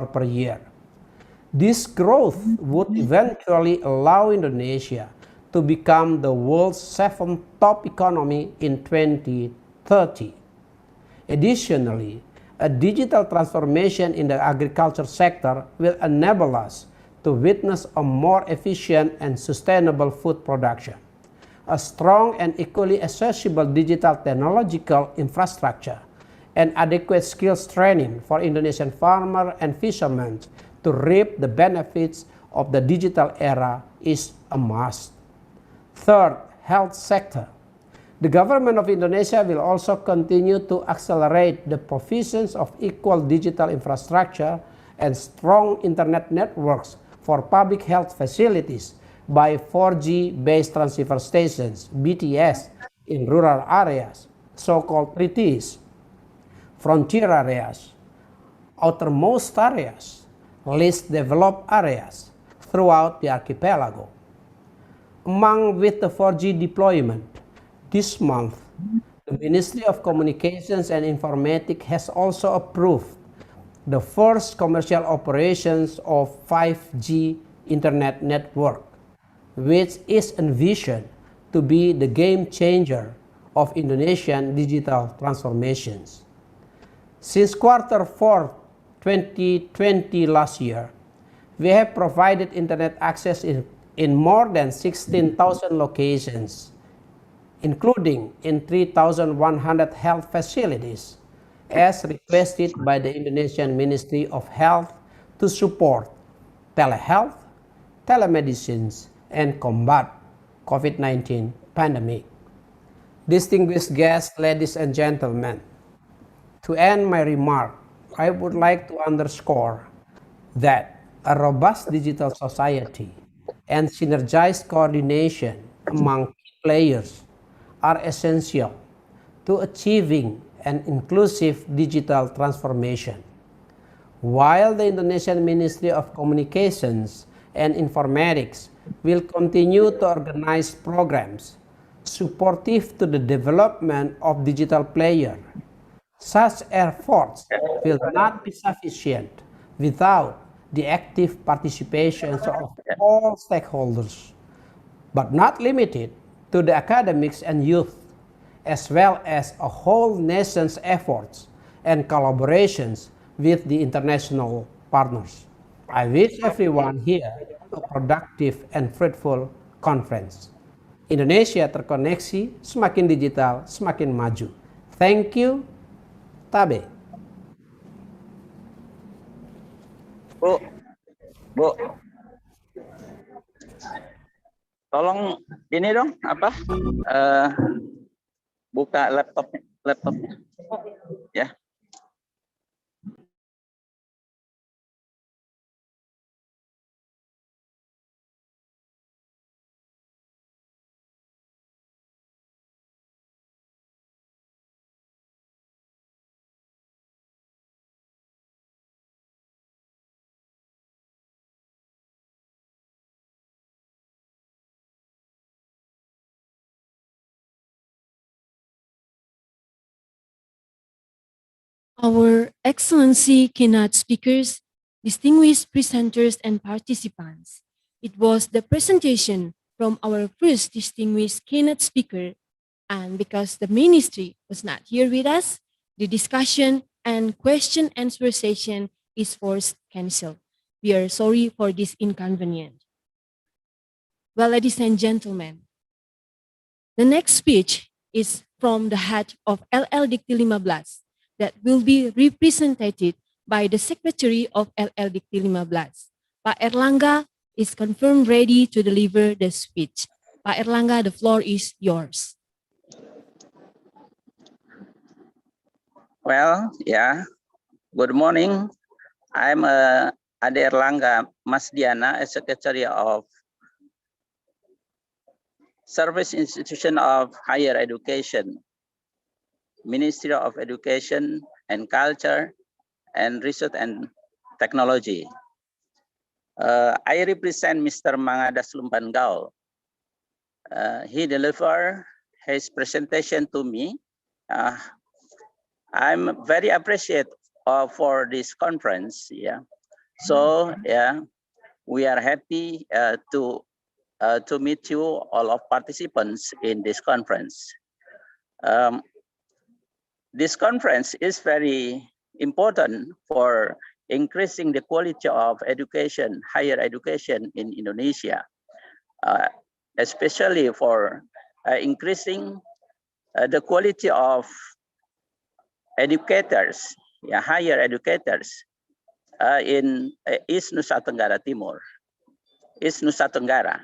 per year. This growth would eventually allow Indonesia to become the world's 7th top economy in 2030. Additionally, a digital transformation in the agriculture sector will enable us to witness a more efficient and sustainable food production, a strong and equally accessible digital technological infrastructure, and adequate skills training for Indonesian farmers and fishermen to reap the benefits of the digital era is a must. Third, health sector. The government of Indonesia will also continue to accelerate the provisions of equal digital infrastructure and strong internet networks for public health facilities by 4G-based transceiver stations, BTS, in rural areas, so-called 3Ts, frontier areas, outermost areas, least developed areas throughout the archipelago. Among with the 4G deployment, this month, the Ministry of Communications and Informatics has also approved the first commercial operations of 5G internet network, which is envisioned to be the game changer of Indonesian digital transformations. Since Q4 2020 last year, we have provided internet access in more than 16,000 locations, including in 3,100 health facilities, as requested by the Indonesian Ministry of Health to support telehealth, telemedicine, and combat COVID-19 pandemic. Distinguished guests, ladies and gentlemen, to end my remark, I would like to underscore that a robust digital society and synergized coordination among key players are essential to achieving an inclusive digital transformation. While the Indonesian Ministry of Communications and Informatics will continue to organize programs supportive to the development of digital players, such efforts will not be sufficient without the active participation of all stakeholders, but not limited to the academics and youth, as well as a whole nation's efforts and collaborations with the international partners. I wish everyone here a productive and fruitful conference. Indonesia terkoneksi, semakin digital, semakin maju. Thank you. Tabe. Bu, tolong ini dong apa? Buka laptopnya, ya. Our Excellency, keynote speakers, distinguished presenters, and participants. It was the presentation from our first distinguished keynote speaker, and because the ministry was not here with us, the discussion and question answer session is forced canceled. We are sorry for this inconvenience. Well, ladies and gentlemen, the next speech is from the head of LL Dikti 15 that will be represented by the Secretary of LL Dikti 15. Pak Erlangga is confirmed ready to deliver the speech. Pak Erlangga, the floor is yours. Well, yeah. Good morning. I'm Ade Erlangga Masdiana, as Secretary of Service Institution of Higher Education, Ministry of Education and Culture, and Research and Technology. I represent Mr. Mangadas Lumpanggao. He delivered his presentation to me. I'm very appreciative for this conference. Yeah. So yeah, we are happy to meet you, all of participants in this conference. This conference is very important for increasing the quality of education, higher education in Indonesia, especially for increasing the quality of educators, higher educators in East Nusa Tenggara Timur, East Nusa Tenggara.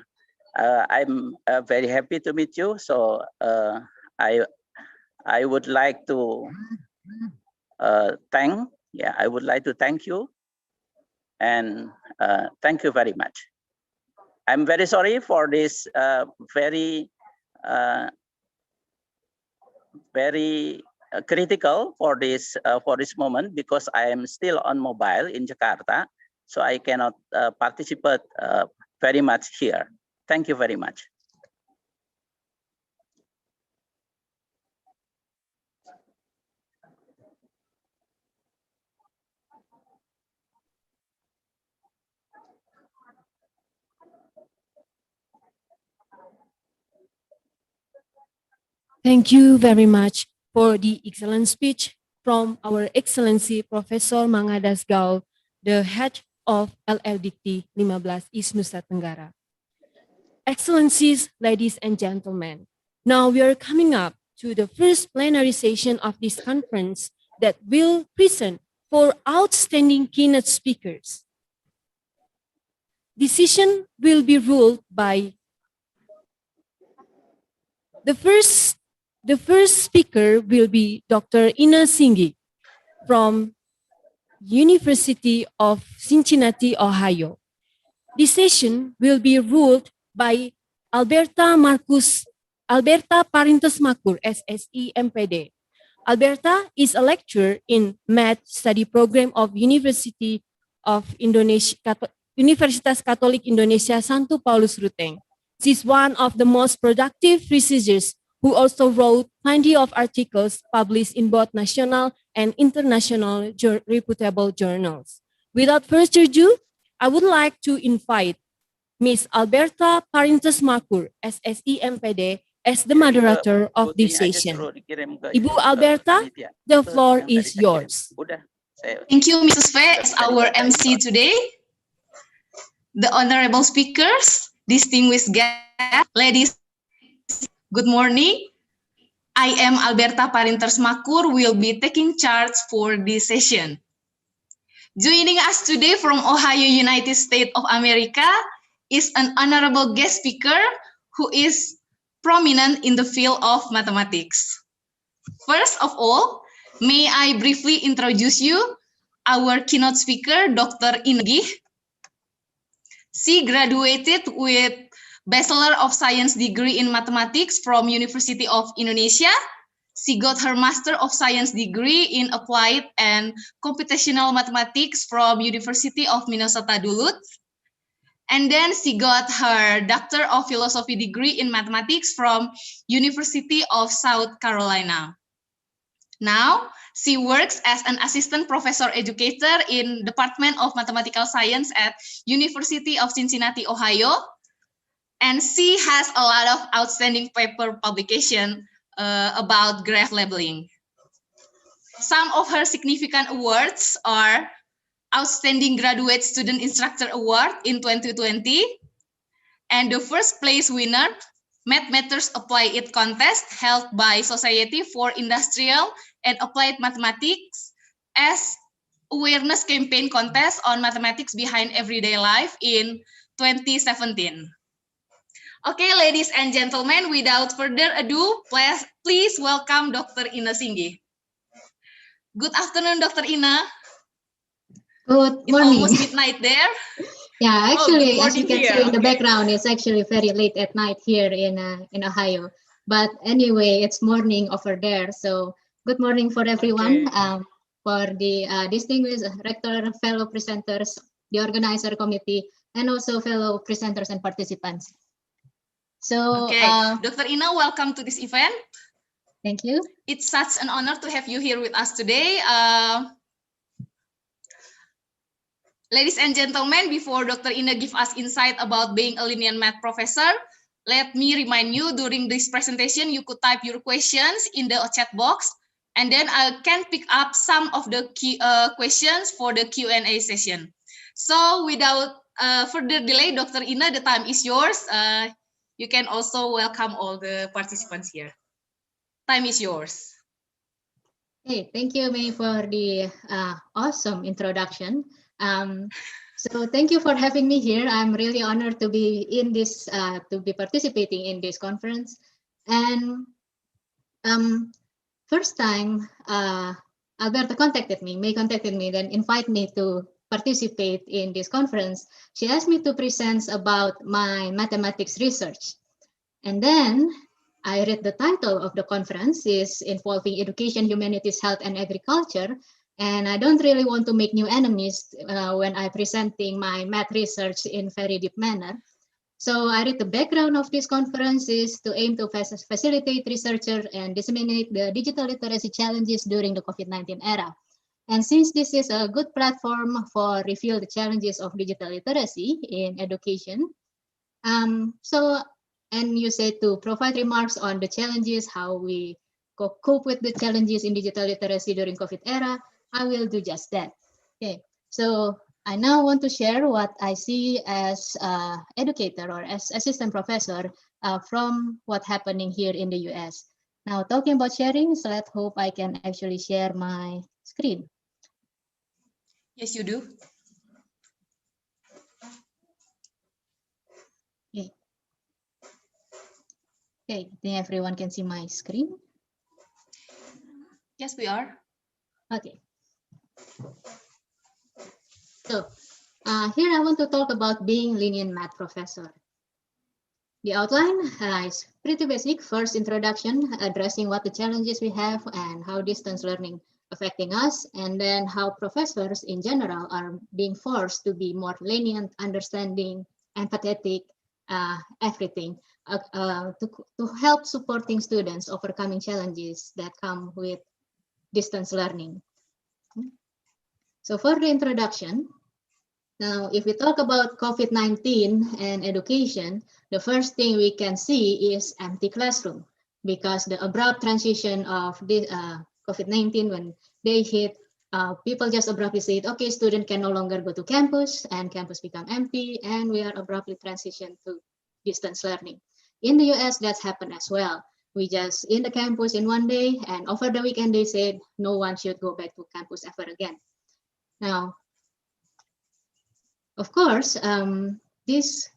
I'm very happy to meet you. So I would like to I would like to thank you, and thank you very much. I'm very sorry for this very critical for this moment, because I am still on mobile in Jakarta, so I cannot participate very much here. Thank you very much. Thank you very much for the excellent speech from our Excellency Professor Mangadas Gaul, the head of LLDT 15 East Nusa Tenggara. Excellencies, ladies and gentlemen, now we are coming up to the first plenary session of this conference that will present for outstanding keynote speakers. Decision will be ruled by the first speaker will be Dr. Ina Singhi from University of Cincinnati, Ohio. This session will be ruled by Alberta Parintes Makur, SSE MPD. Alberta is a lecturer in Math Study Program of University of Indonesia, Universitas KATOLIK Indonesia Santu Paulus Ruteng. She is one of the most productive researchers who also wrote plenty of articles published in both national and international reputable journals. Without further ado, I would like to invite Ms. Alberta Parintes Makur, SSE MPD, as the moderator of this session. Ibu Alberta, the floor is yours. Thank you, Mrs. Faye, as our MC today. The honorable speakers, distinguished guests, ladies, good morning. I am Alberta Parintes Makur, will be taking charge for this session. Joining us today from Ohio, United States of America is an honorable guest speaker who is prominent in the field of mathematics. First of all, may I briefly introduce you our keynote speaker, Dr. Ina Singhi. She graduated with Bachelor of Science degree in Mathematics from University of Indonesia. She got her Master of Science degree in Applied and Computational Mathematics from University of Minnesota Duluth. And then she got her Doctor of Philosophy degree in Mathematics from University of South Carolina. Now, she works as an assistant professor educator in Department of Mathematical Science at University of Cincinnati, Ohio. And she has a lot of outstanding paper publication about graph labeling. Some of her significant awards are Outstanding Graduate Student Instructor Award in 2020, and the first place winner, Math Matters Apply It contest held by Society for Industrial and Applied Mathematics as awareness campaign contest on mathematics behind everyday life in 2017. Okay, ladies and gentlemen, without further ado, please welcome Dr. Ina Singhi. Good afternoon, Dr. Ina. Good morning. It's almost midnight there. Yeah, actually, oh, as you can see in the background, it's actually very late at night here in Ohio. But anyway, it's morning over there. So good morning for everyone, for the distinguished rector, fellow presenters, the organizer committee, and also fellow presenters and participants. So, Dr. Ina, welcome to this event. Thank you. It's such an honor to have you here with us today. Ladies and gentlemen, before Dr. Ina gives us insight about being a linear math professor, let me remind you during this presentation, you could type your questions in the chat box, and then I can pick up some of the key questions for the Q&A session. So without further delay, Dr. Ina, the time is yours. You can also welcome all the participants here. Time is yours. Hey, thank you, May, for the awesome introduction. So thank you for having me here. I'm really honored to be in this, to be participating in this conference. And First time, Alberta contacted me, May contacted me, then invite me to participate in this conference. She asked me to present about my mathematics research. And then I read the title of the conference is involving education, humanities, health, and agriculture. And I don't really want to make new enemies when I presenting my math research in very deep manner. So I read the background of this conference is to aim to facilitate researcher and disseminate the digital literacy challenges during the COVID-19 era. And since this is a good platform for reveal the challenges of digital literacy in education, and you said to provide remarks on the challenges, how we cope with the challenges in digital literacy during COVID era, I will do just that. Okay, so I now want to share what I see as educator or as assistant professor from what's happening here in the US. Now talking about sharing, so let's hope I can actually share my screen. Yes, you do. Okay. Okay, I think everyone can see my screen. Yes, we are. Okay. So here I want to talk about being lenient math professor. The outline is pretty basic. First, introduction, addressing what the challenges we have and how distance learning affecting us, and then how professors in general are being forced to be more lenient, understanding, empathetic, everything to help supporting students overcoming challenges that come with distance learning. So for the introduction, now if we talk about COVID-19 and education, the first thing we can see is empty classroom, because the abrupt transition of the COVID-19, when they hit, people just abruptly said, okay, student can no longer go to campus and campus become empty, and we are abruptly transitioned to distance learning. In the US, that's happened as well. We just in the campus in one day, and over the weekend they said no one should go back to campus ever again. Now, of course, this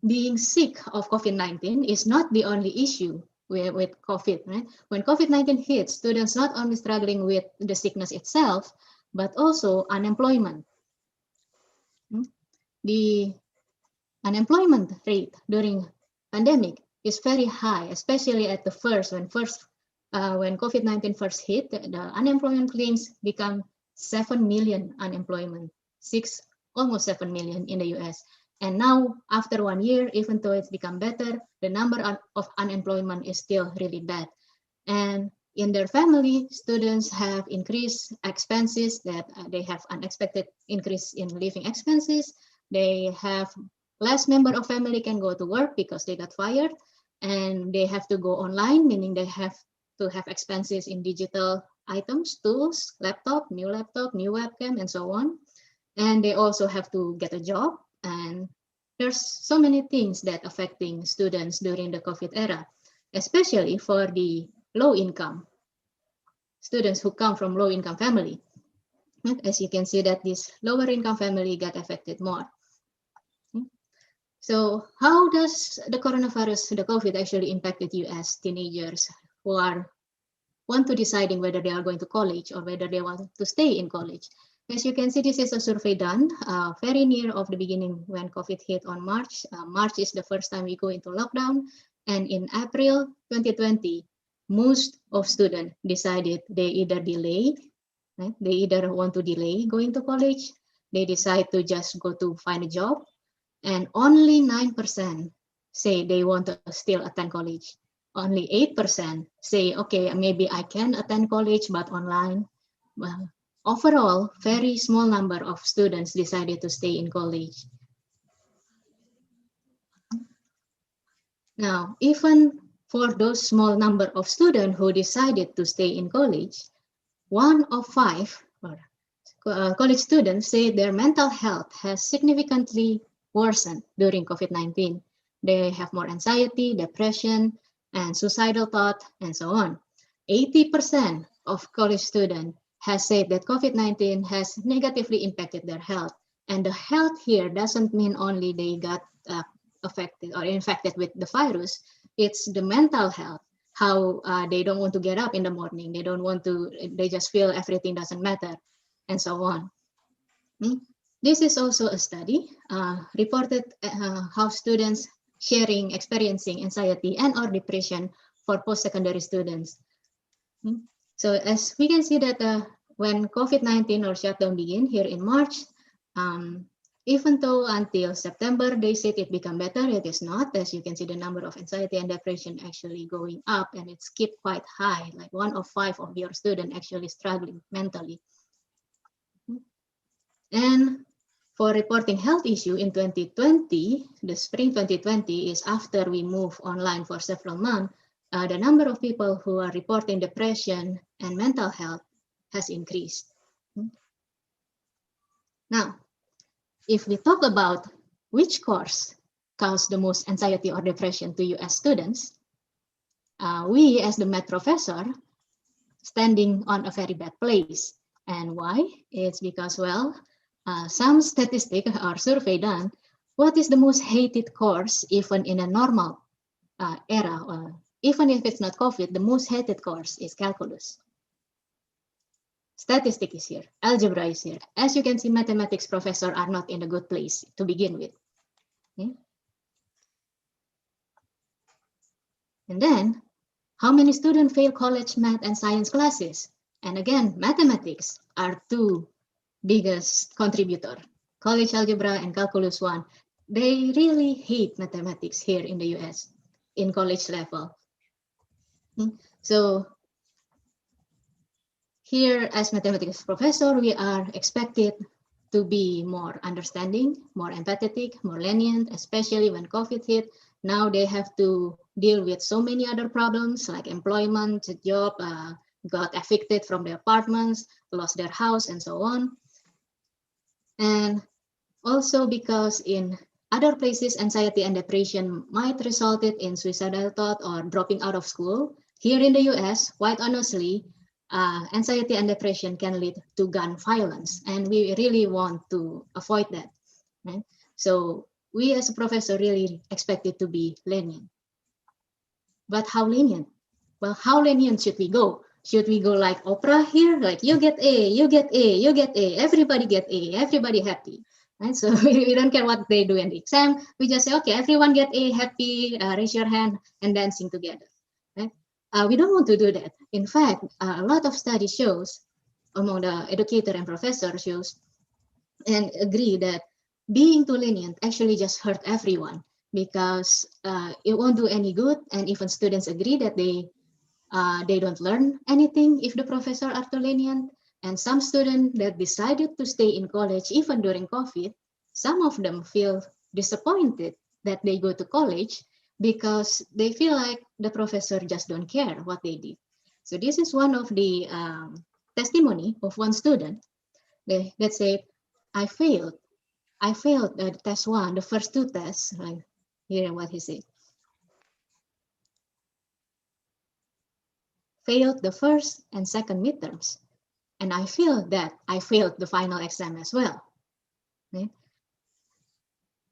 being sick of COVID-19 is not the only issue with COVID, right? When COVID-19 hits, students not only struggling with the sickness itself, but also unemployment. The unemployment rate during pandemic is very high, especially at the when COVID-19 first hit, the unemployment claims become 7 million unemployment, almost 7 million in the US. And now, after 1 year, even though it's become better, the number of unemployment is still really bad. And in their family, students have increased expenses, that they have unexpected increase in living expenses. They have less member of family can go to work because they got fired, and they have to go online, meaning they have to have expenses in digital items, tools, laptop, new webcam, and so on. And they also have to get a job. And there's so many things that affecting students during the COVID era, especially for the low income students who come from low income family. As you can see that this lower income family got affected more. So how does the coronavirus, the COVID actually impacted US teenagers who want to deciding whether they are going to college or whether they want to stay in college? As you can see, this is a survey done very near of the beginning when COVID hit on March. March is the first time we go into lockdown. And in April 2020, most of students decided they either delay, right? They either want to delay going to college, they decide to just go to find a job, and only 9% say they want to still attend college. Only 8% say, okay, maybe I can attend college, but online. Well, overall, very small number of students decided to stay in college. Now, even for those small number of students who decided to stay in college, 1 of 5 college students say their mental health has significantly worsened during COVID-19. They have more anxiety, depression, and suicidal thought, and so on. 80% of college students has said that COVID-19 has negatively impacted their health. And the health here doesn't mean only they got affected or infected with the virus, it's the mental health. how they don't want to get up in the morning. They don't want to, they just feel everything doesn't matter, and so on. This is also a study reported how students experiencing anxiety and or depression for post-secondary students. So as we can see that when COVID-19 or shutdown began here in March, even though until September they said it become better, it is not. As you can see, the number of anxiety and depression actually going up, and it's kept quite high. Like 1 of 5 of your students actually struggling mentally. And for reporting health issue in 2020, the spring 2020 is after we move online for several months. The number of people who are reporting depression and mental health has increased. Now, if we talk about which course cause the most anxiety or depression to US students, we as the math professor standing on a very bad place. And why? It's because, well, some statistic or survey done, what is the most hated course even in a normal era, even if it's not COVID, the most hated course is calculus. Statistic is here, algebra is here. As you can see, mathematics professors are not in a good place to begin with. Okay? And then, how many students fail college math and science classes? And again, mathematics are two biggest contributor. College algebra and calculus 1. They really hate mathematics here in the US in college level. So here as mathematics professor, we are expected to be more understanding, more empathetic, more lenient, especially when COVID hit. Now they have to deal with so many other problems like employment, job, got evicted from their apartments, lost their house, and so on. And also because in other places, anxiety and depression might result in suicidal thought or dropping out of school. Here in the US, quite honestly, anxiety and depression can lead to gun violence, and we really want to avoid that. Right? So we as a professor really expected to be lenient. But how lenient? Well, how lenient should we go? Should we go like Oprah here? Like you get A, you get A, you get A, everybody get A, everybody happy. Right? So we don't care what they do in the exam. We just say, okay, everyone get A, happy, raise your hand, and dancing together. Right? We don't want to do that. In fact, a lot of studies shows, among the educator and professor shows, and agree that being too lenient actually just hurt everyone because it won't do any good. And even students agree that they don't learn anything if the professor are too lenient. And some students that decided to stay in college even during COVID, some of them feel disappointed that they go to college because they feel like the professor just don't care what they did. So this is one of the testimony of one student that said, I failed test 1, the first 2 tests. Like, hear what he said. Failed the first and second midterms. And I feel that I failed the final exam as well. Okay?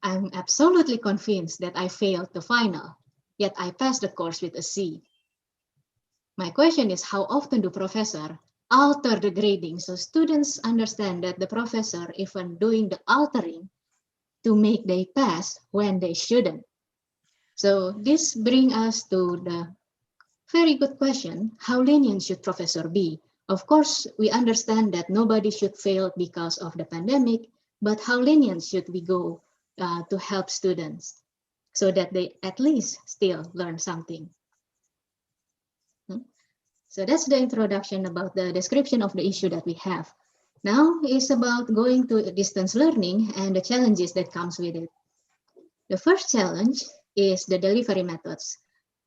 I'm absolutely convinced that I failed the final, yet I passed the course with a C. My question is, how often do professors alter the grading so students understand that the professor even doing the altering to make they pass when they shouldn't? So this brings us to the very good question, how lenient should professor be? Of course, we understand that nobody should fail because of the pandemic, but how lenient should we go to help students so that they at least still learn something? So that's the introduction about the description of the issue that we have. Now it's about going to distance learning and the challenges that comes with it. The first challenge is the delivery methods.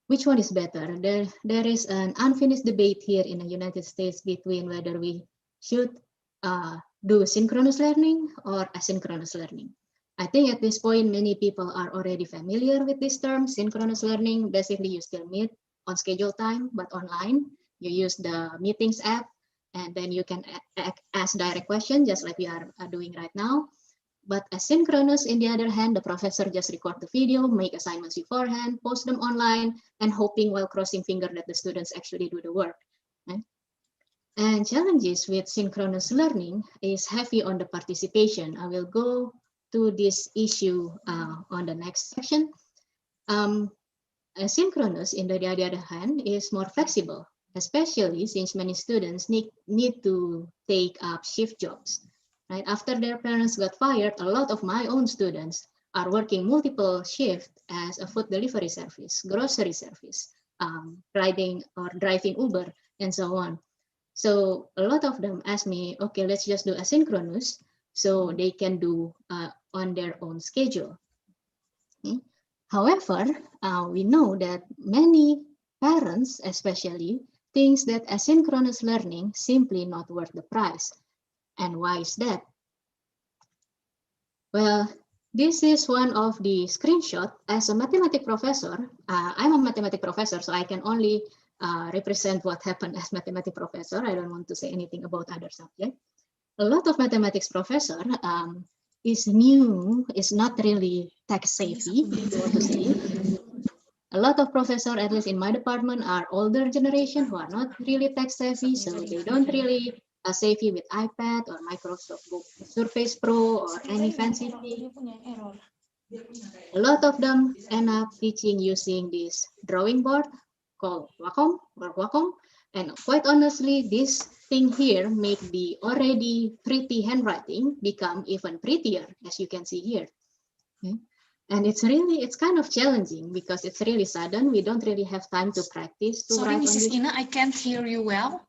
Which one is better? There is an unfinished debate here in the United States between whether we should do synchronous learning or asynchronous learning. I think at this point, many people are already familiar with this term, synchronous learning. Basically, you still meet on scheduled time, but online. You use the meetings app, and then you can ask direct questions, just like we are doing right now. But asynchronous, in the other hand, the professor just record the video, make assignments beforehand, post them online, and hoping while crossing finger that the students actually do the work. Right? And challenges with synchronous learning is heavy on the participation. I will go to this issue on the next section. Asynchronous, in the other hand, is more flexible, especially since many students need to take up shift jobs. Right? After their parents got fired, a lot of my own students are working multiple shifts as a food delivery service, grocery service, riding or driving Uber, and so on. So a lot of them ask me, okay, let's just do asynchronous so they can do on their own schedule. Okay. However, we know that many parents especially thinks that asynchronous learning simply not worth the price. And why is that? Well, this is one of the screenshot. As a mathematics professor, I'm a mathematics professor, so I can only represent what happened as mathematics professor. I don't want to say anything about other subjects. A lot of mathematics professor is new, is not really tech savvy, if you want to say. A lot of professors, at least in my department, are older generation who are not really tech savvy, so they don't really savvy with iPad or Microsoft Surface Pro or any fancy thing. A lot of them end up teaching using this drawing board called Wacom, and quite honestly, this thing here make the already pretty handwriting become even prettier, as you can see here. Okay. And it's kind of challenging because it's really sudden. We don't really have time to practice. Sorry, Mrs. Ina, I can't hear you well.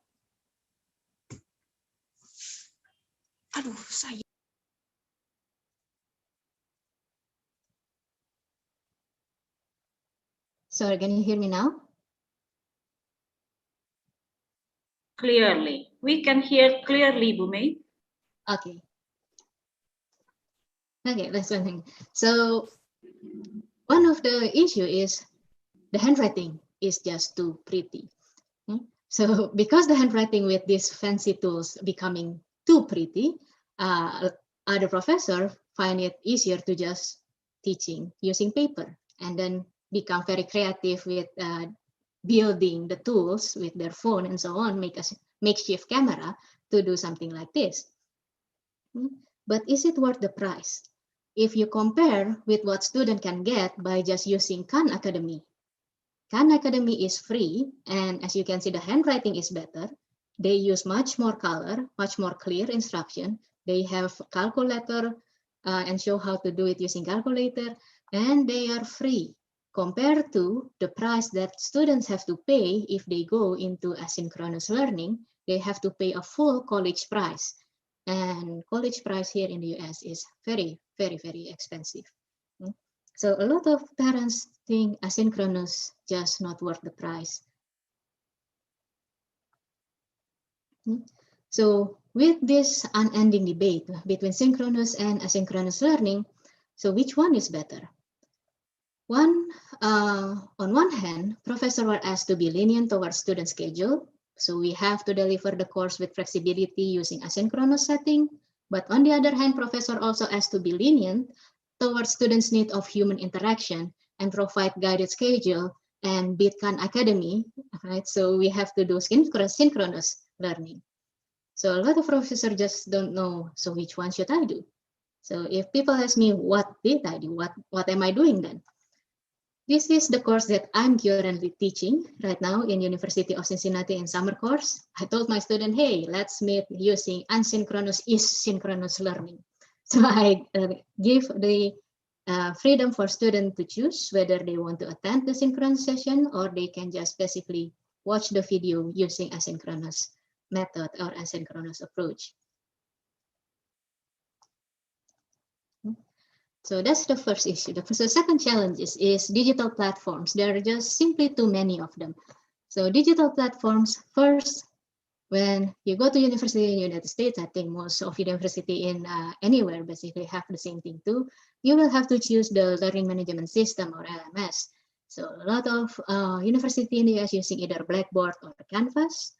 Aduh, saya. Sorry, can you hear me now? Clearly. We can hear clearly, Bu Mei. Okay. Okay, that's one thing. So one of the issue is the handwriting is just too pretty. So because the handwriting with these fancy tools becoming too pretty, other professor find it easier to just teaching using paper and then become very creative with building the tools with their phone and so on, make a makeshift camera to do something like this. But is it worth the price? If you compare with what student can get by just using Khan Academy. Khan Academy is free, and as you can see, the handwriting is better. They use much more color, much more clear instruction. They have calculator and show how to do it using calculator, and they are free compared to the price that students have to pay if they go into asynchronous learning. They have to pay a full college price, and college price here in the US is very, very, very expensive. So a lot of parents think asynchronous just not worth the price. So with this unending debate between synchronous and asynchronous learning, so which one is better? On one hand, professors were asked to be lenient towards student schedule. So we have to deliver the course with flexibility using asynchronous setting. But on the other hand, professor also asked to be lenient towards students' need of human interaction and provide guided schedule and beat Khan Academy, right? So we have to do synchronous learning. So a lot of professors just don't know, so which one should I do? So if people ask me, what did I do? What am I doing then? This is the course that I'm currently teaching right now in University of Cincinnati in summer course. I told my student, hey, let's meet using asynchronous is synchronous learning. So I give the freedom for students to choose whether they want to attend the synchronous session or they can just basically watch the video using asynchronous method or asynchronous approach. So that's the first issue. The second challenge is digital platforms. There are just simply too many of them. So digital platforms, first, when you go to university in the United States, I think most of university in anywhere basically have the same thing too. You will have to choose the learning management system or LMS. So a lot of university in the US using either Blackboard or Canvas.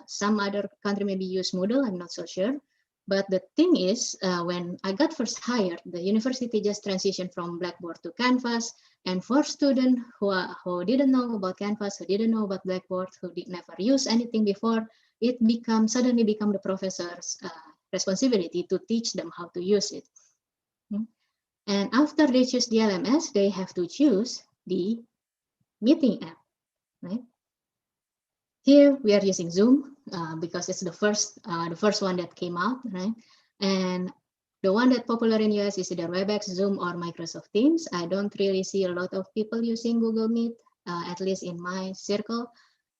Some other country maybe use Moodle, I'm not so sure. But the thing is, when I got first hired, the university just transitioned from Blackboard to Canvas. And for students who didn't know about Canvas, who didn't know about Blackboard, who did never use anything before, it suddenly become the professor's responsibility to teach them how to use it. And after they choose the LMS, they have to choose the meeting app, right? Here we are using Zoom because it's the first one that came out, right? And the one that popular in US is either WebEx, Zoom, or Microsoft Teams. I don't really see a lot of people using Google Meet, at least in my circle.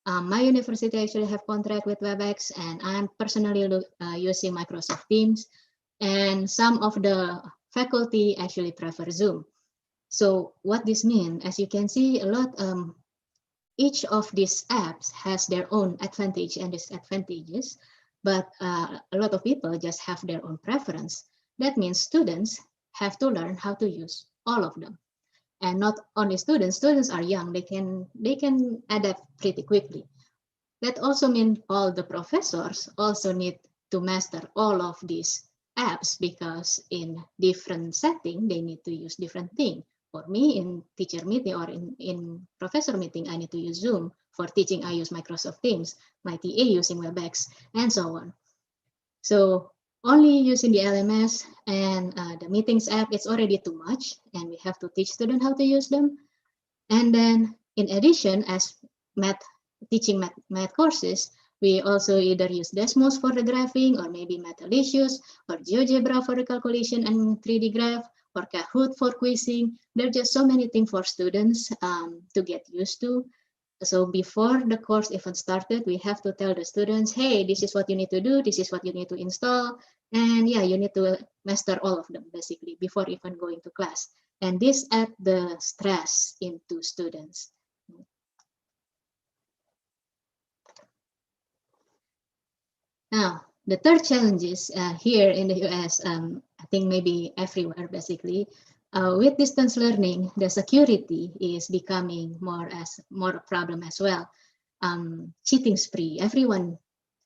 My university actually have contract with WebEx, and I'm personally using Microsoft Teams. And some of the faculty actually prefer Zoom. So what this means, as you can see, each of these apps has their own advantage and disadvantages, but a lot of people just have their own preference. That means students have to learn how to use all of them. And not only students are young, they can adapt pretty quickly. That also means all the professors also need to master all of these apps, because in different setting, they need to use different things. For me, in teacher meeting or in professor meeting, I need to use Zoom. For teaching, I use Microsoft Teams, my TA using WebEx, and so on. So only using the LMS and the meetings app, it's already too much, and we have to teach students how to use them. And then in addition, as teaching math courses, we also either use Desmos for the graphing, or maybe Math-Alicious, or GeoGebra for the calculation and 3D graph, or Kahoot for quizzing. There are just so many things for students to get used to. So before the course even started, we have to tell the students, hey, this is what you need to do, this is what you need to install, and yeah, you need to master all of them basically before even going to class. And this adds the stress into students. Now, the third challenge is here in the US, I think maybe everywhere basically, with distance learning, the security is becoming more a problem as well. Cheating spree, everyone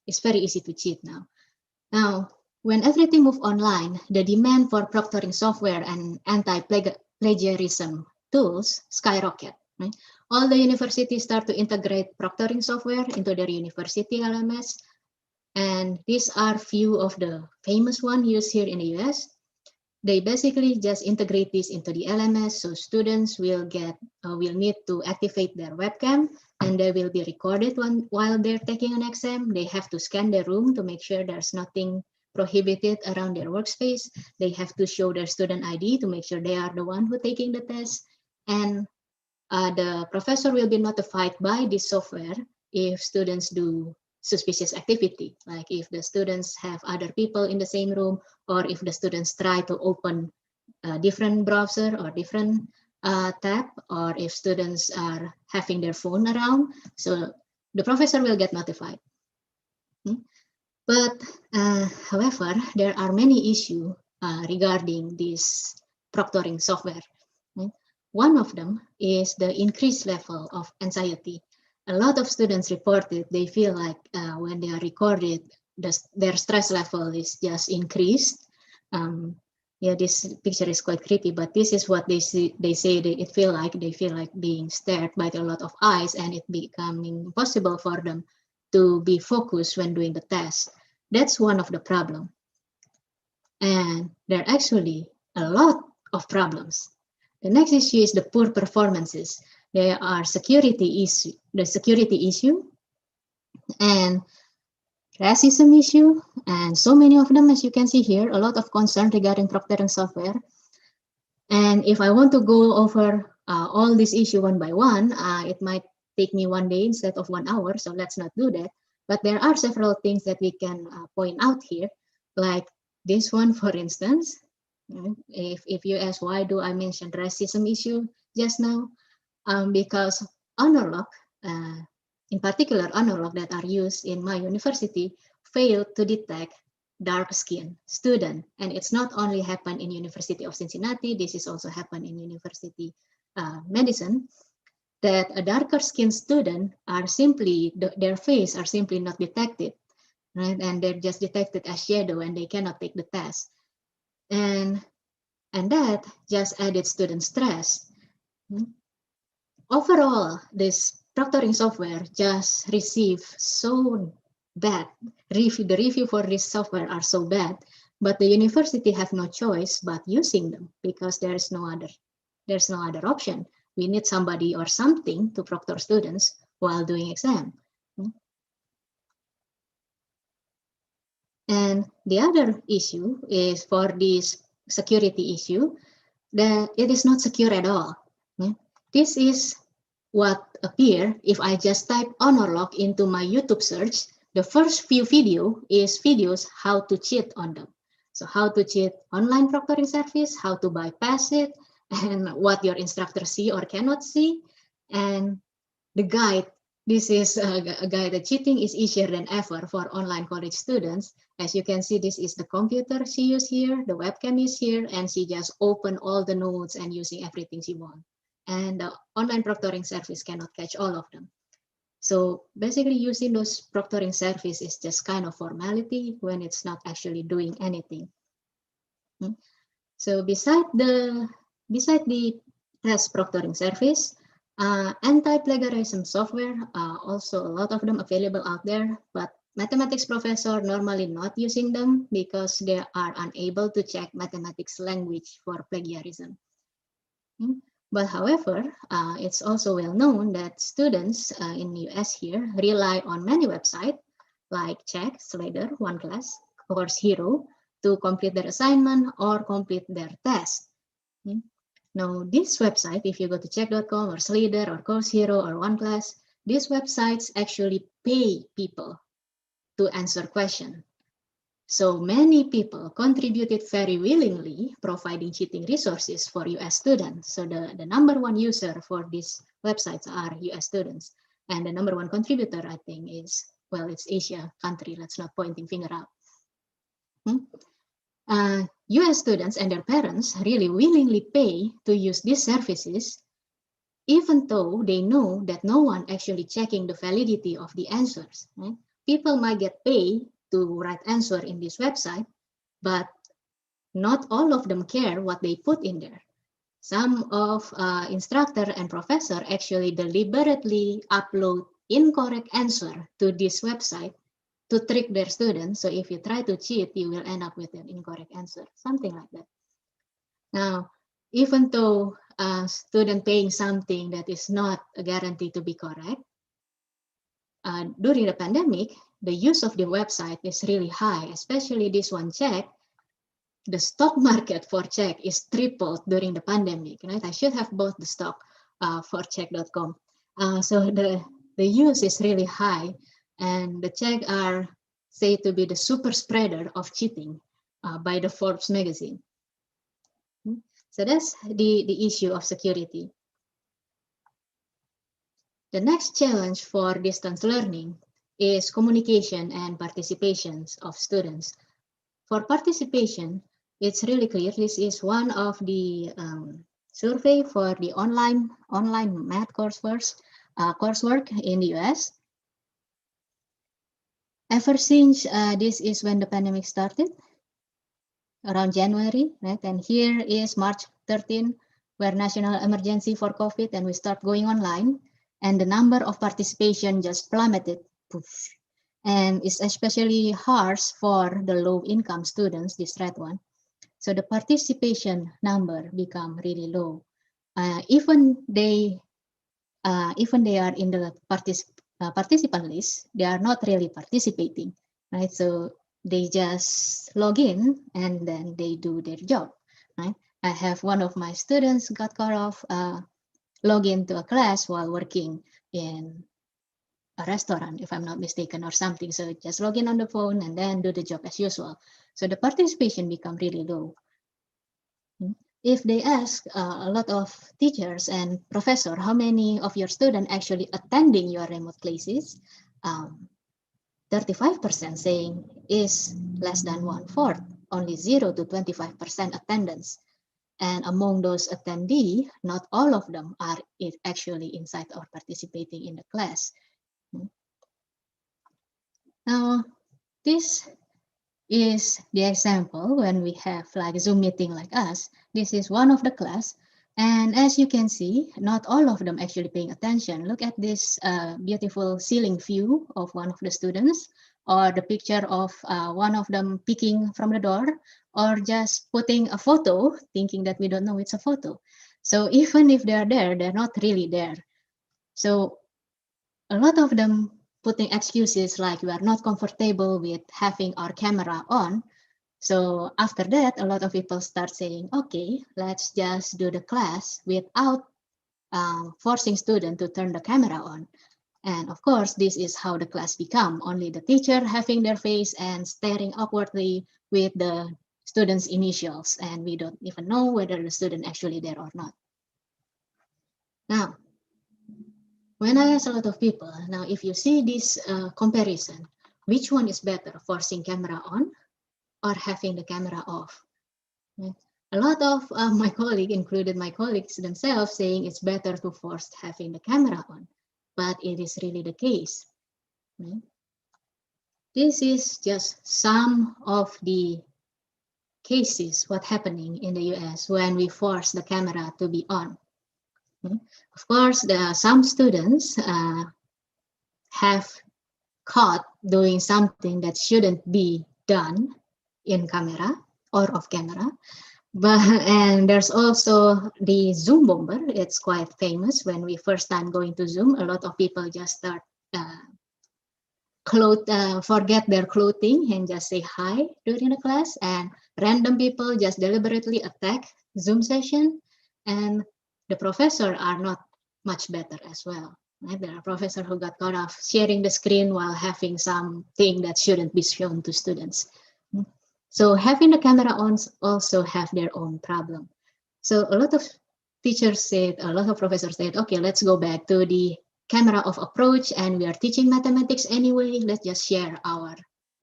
is very easy to cheat now. Now, when everything moves online, the demand for proctoring software and anti-plagiarism tools skyrocket. Right? All the universities start to integrate proctoring software into their university LMS. And these are few of the famous ones used here in the US. They basically just integrate this into the LMS, so students will need to activate their webcam, and they will be recorded while they're taking an exam. They have to scan their room to make sure there's nothing prohibited around their workspace. They have to show their student ID to make sure they are the one who taking the test. And the professor will be notified by this software if students do suspicious activity, like if the students have other people in the same room, or if the students try to open a different browser or different tab, or if students are having their phone around. So the professor will get notified. But however, there are many issues regarding this proctoring software. One of them is the increased level of anxiety. A lot of students reported they feel like when they are recorded, their stress level is just increased. Yeah, this picture is quite creepy, but this is what they say. They feel like being stared by a lot of eyes, and it becoming impossible for them to be focused when doing the test. That's one of the problems. And there are actually a lot of problems. The next issue is the poor performances. There are the security issue, and racism issue, and so many of them, as you can see here, a lot of concern regarding proctoring software. And if I want to go over all these issues one by one, it might take me one day instead of 1 hour, so let's not do that. But there are several things that we can point out here, like this one, for instance. If you ask why do I mention racism issue just now, because honor lock, in particular honor lock that are used in my university, failed to detect dark skin student, and it's not only happened in University of Cincinnati, this is also happened in University Medicine, that a darker skinned student are simply, their face are simply not detected. right? And they're just detected as shadow and they cannot take the test. And that just added student stress. Overall, this proctoring software just received so bad review. The review for this software are so bad, but the university have no choice but using them because there's no other option. We need somebody or something to proctor students while doing exam. And the other issue is for this security issue, that it is not secure at all. This is what appear if I just type honor log into my YouTube search. The first few videos how to cheat on them. So how to cheat online proctoring service, how to bypass it, and what your instructor see or cannot see, and the guide. This is a guide that cheating is easier than ever for online college students. As you can see, this is the computer she used here, the webcam is here, and she just opened all the notes and using everything she wants. And the online proctoring service cannot catch all of them. So basically using those proctoring service is just kind of formality when it's not actually doing anything. So beside the test proctoring service, anti-plagiarism software, also a lot of them available out there, but mathematics professor normally not using them because they are unable to check mathematics language for plagiarism. But however, it's also well known that students in the US here rely on many websites like Check, Slider, OneClass, Course Hero to complete their assignment or complete their test. Now, this website, if you go to check.com or Slider or Course Hero or OneClass, these websites actually pay people to answer questions. So many people contributed very willingly, providing cheating resources for US students. So the number one user for these websites are US students. And the number one contributor, I think, is, well, it's Asia country. Let's not pointing finger out. US students and their parents really willingly pay to use these services, even though they know that no one actually checking the validity of the answers. Right? People might get paid to write answer in this website, but not all of them care what they put in there. Some of instructor and professor actually deliberately upload incorrect answer to this website to trick their students. So if you try to cheat, you will end up with an incorrect answer, something like that. Now, even though a student paying something that is not a guarantee to be correct, during the pandemic, the use of the website is really high, especially this one Check. The stock market for Check is tripled during the pandemic, right? I should have bought the stock for check.com. So the use is really high, and the Check are said to be the super spreader of cheating by the Forbes magazine. So that's the issue of security. The next challenge for distance learning is communication and participations of students. For participation, it's really clear this is one of the survey for the online math coursework in the US. Ever since this is when the pandemic started, around January, right? And here is March 13, where national emergency for COVID, and we start going online, and the number of participation just plummeted. Poof. And it's especially harsh for the low-income students, this red one. So the participation number become really low. Even they are in the participant list, they are not really participating, right? So they just log in and then they do their job, right? I have one of my students got caught off log into a class while working in a restaurant, if I'm not mistaken, or something. So just log in on the phone and then do the job as usual. So the participation become really low. If they ask a lot of teachers and professor, how many of your students actually attending your remote classes, 35% saying is less than 1/4, only 0 to 25% attendance. And among those attendees, not all of them are actually inside or participating in the class. Now, This is the example when we have like Zoom meeting like us. This is one of the class. And as you can see, not all of them actually paying attention. Look at this beautiful ceiling view of one of the students, or the picture of one of them peeking from the door, or just putting a photo, thinking that we don't know it's a photo. So even if they're there, they're not really there. So a lot of them putting excuses like we are not comfortable with having our camera on. So after that, a lot of people start saying, okay, let's just do the class without forcing students to turn the camera on. And of course, this is how the class become, only the teacher having their face and staring awkwardly with the students' initials. And we don't even know whether the student actually there or not. Now, when I ask a lot of people, now if you see this comparison, which one is better, forcing camera on or having the camera off? Right? A lot of my colleagues, included my colleagues themselves, saying it's better to force having the camera on, but it is really the case. Right? This is just some of the cases what happening in the US when we force the camera to be on. Of course, some students have caught doing something that shouldn't be done in camera or off camera. And there's also the Zoom bomber. It's quite famous. When we first time going to Zoom, a lot of people just start forget their clothing and just say hi during the class, and random people just deliberately attack Zoom session, and the professor are not much better as well. Right? There are professors who got caught off sharing the screen while having something that shouldn't be shown to students. So having the camera on also have their own problem. So a lot of teachers said, a lot of professors said, okay, let's go back to the camera off approach, and we are teaching mathematics anyway. Let's just share our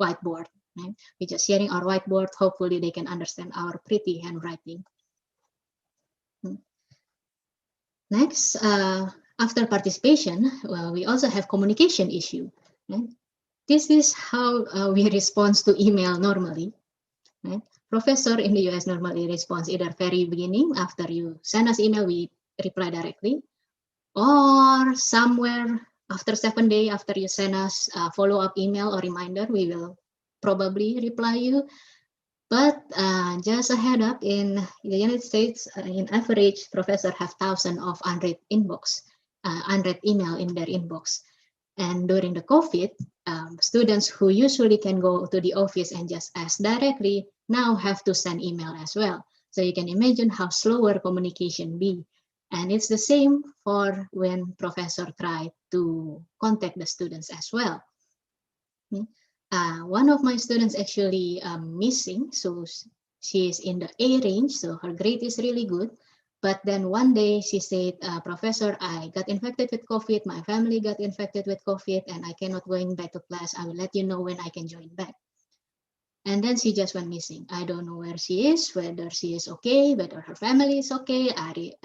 whiteboard. Right? We're just sharing our whiteboard. Hopefully they can understand our pretty handwriting. Next, after participation, well, we also have communication issue. Right? This is how we respond to email normally. Right? Professor in the US normally responds either very beginning, after you send us email, we reply directly, or somewhere after 7 days after you send us a follow-up email or reminder, we will probably reply you. But just a head up, in the United States, in average, professors have thousands of unread email in their inbox. And during the COVID, students who usually can go to the office and just ask directly now have to send email as well. So you can imagine how slower communication be. And it's the same for when professor try to contact the students as well. One of my students actually missing, so she is in the A range, so her grade is really good. But then one day she said, Professor, I got infected with COVID, my family got infected with COVID, and I cannot going back to class. I will let you know when I can join back. And then she just went missing. I don't know where she is, whether she is okay, whether her family is okay. I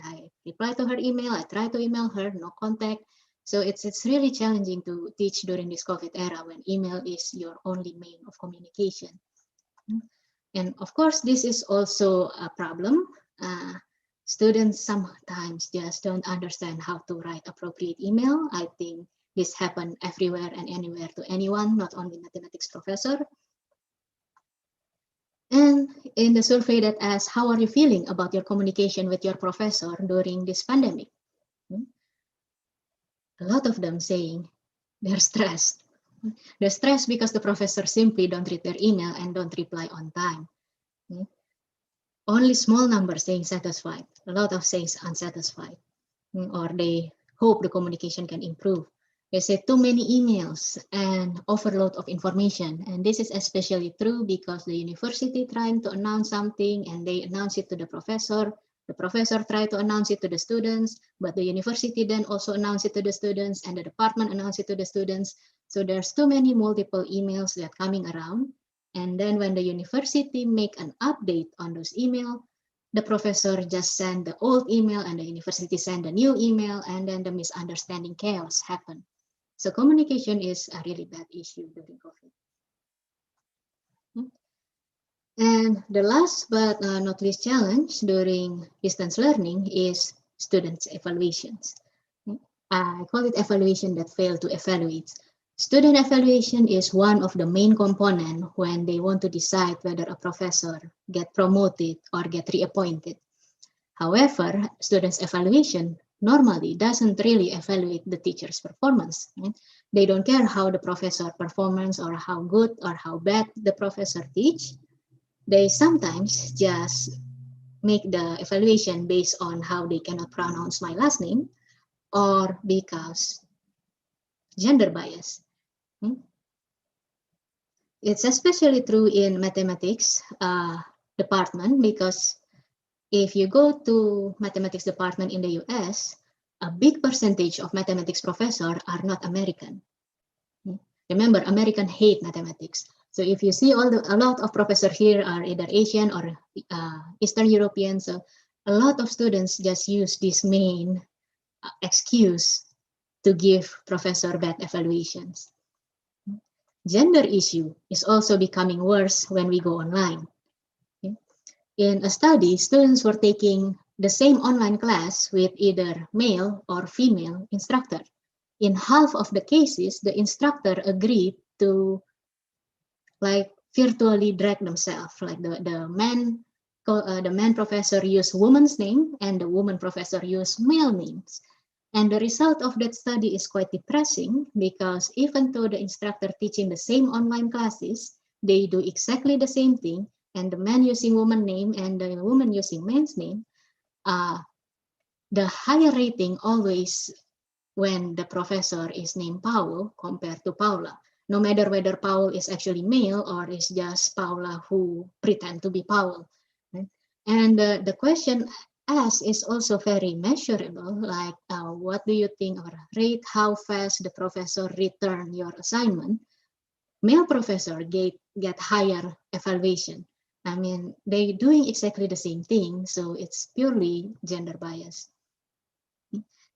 replied to her email, I tried to email her, no contact. So it's really challenging to teach during this COVID era when email is your only mean of communication. And of course, this is also a problem. Students sometimes just don't understand how to write appropriate email. I think this happens everywhere and anywhere to anyone, not only mathematics professor. And in the survey that asks, how are you feeling about your communication with your professor during this pandemic? A lot of them saying they're stressed. They're stressed because the professor simply don't read their email and don't reply on time. Only small numbers saying satisfied, a lot of saying unsatisfied, or they hope the communication can improve. They say too many emails and overload of information. And this is especially true because the university trying to announce something and they announce it to the professor. The professor tried to announce it to the students, but the university then also announced it to the students and the department announced it to the students. So there's too many multiple emails that are coming around. And then when the university make an update on those emails, the professor just send the old email and the university send a new email, and then the misunderstanding chaos happen. So communication is a really bad issue during COVID. And the last but not least challenge during distance learning is students' evaluations. I call it evaluation that fail to evaluate. Student evaluation is one of the main components when they want to decide whether a professor get promoted or get reappointed. However, students' evaluation normally doesn't really evaluate the teacher's performance. Right? They don't care how the professor performance or how good or how bad the professor teach. They sometimes just make the evaluation based on how they cannot pronounce my last name or because gender bias. It's especially true in mathematics department because if you go to mathematics department in the US, a big percentage of mathematics professors are not American. Remember, Americans hate mathematics. So if you see a lot of professors here are either Asian or Eastern European, so a lot of students just use this main excuse to give professor bad evaluations. Gender issue is also becoming worse when we go online. In a study, students were taking the same online class with either male or female instructor. In half of the cases, the instructor agreed to virtually drag themselves. Like the man professor used woman's name and the woman professor used male names. And the result of that study is quite depressing because even though the instructor teaching the same online classes, they do exactly the same thing, and the man using woman name and the woman using man's name, the higher rating always when the professor is named Paul compared to Paula, no matter whether Paul is actually male or is just Paula who pretend to be Paul. Right? And the question asked is also very measurable, like what do you think or rate how fast the professor return your assignment? Male professor get higher evaluation. I mean, they doing exactly the same thing, so it's purely gender bias.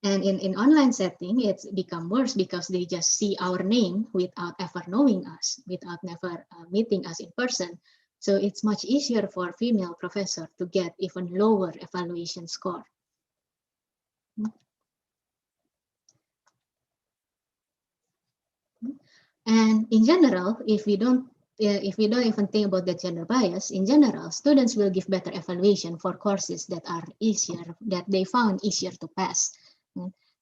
And in online setting, it's become worse because they just see our name without ever knowing us, without never meeting us in person. So it's much easier for female professor to get even lower evaluation score. And in general, if we don't even think about the gender bias, in general, students will give better evaluation for courses that are easier, that they found easier to pass.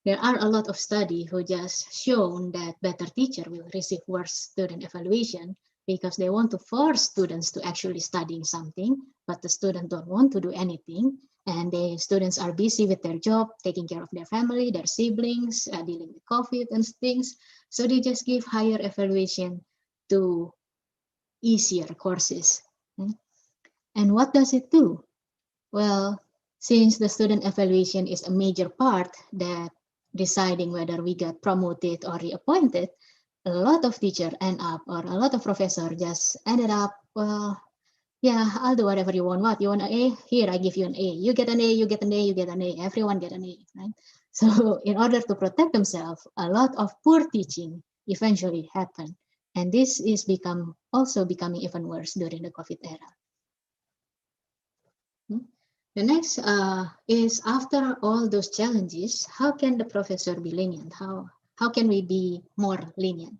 There are a lot of studies who just shown that better teacher will receive worse student evaluation because they want to force students to actually studying something, but the students don't want to do anything. And the students are busy with their job, taking care of their family, their siblings, dealing with COVID and things. So they just give higher evaluation to easier courses. And what does it do? Well, since the student evaluation is a major part that deciding whether we get promoted or reappointed, a lot of teachers end up, or a lot of professors just ended up, well, yeah, I'll do whatever you want. What, you want an A? Here, I give you an A. You get an A, you get an A, you get an A. Everyone get an A, right? So in order to protect themselves, a lot of poor teaching eventually happen. And this is also becoming even worse during the COVID era. The next is after all those challenges, how can the professor be lenient? How can we be more lenient?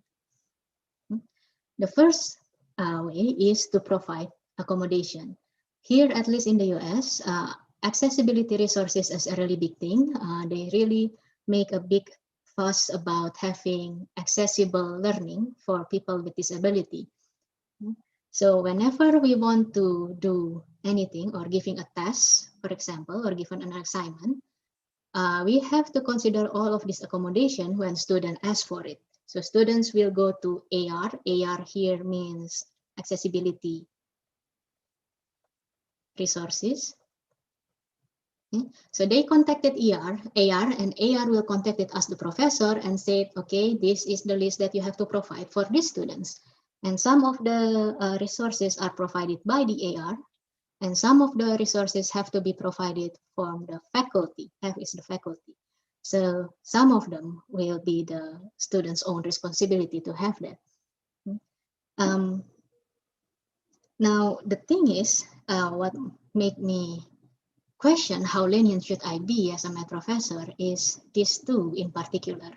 The first way is to provide accommodation. Here, at least in the US, accessibility resources is a really big thing. They really make a big fuss about having accessible learning for people with disability. So whenever we want to do anything or giving a test, for example, or given an assignment, we have to consider all of this accommodation when students ask for it. So students will go to AR. AR here means accessibility resources. So they contacted AR, and AR will contact us, the professor, and say, okay, this is the list that you have to provide for these students. And some of the resources are provided by the AR, and some of the resources have to be provided from the faculty. F is the faculty. So some of them will be the student's own responsibility to have that. Now, the thing is, what made me question how lenient should I be as a math professor is these two in particular.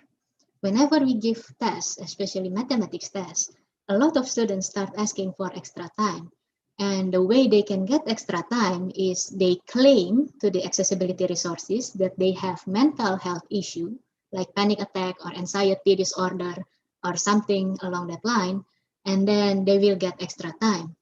Whenever we give tests, especially mathematics tests, a lot of students start asking for extra time. And the way they can get extra time is they claim to the accessibility resources that they have mental health issue, like panic attack or anxiety disorder or something along that line, and then they will get extra time.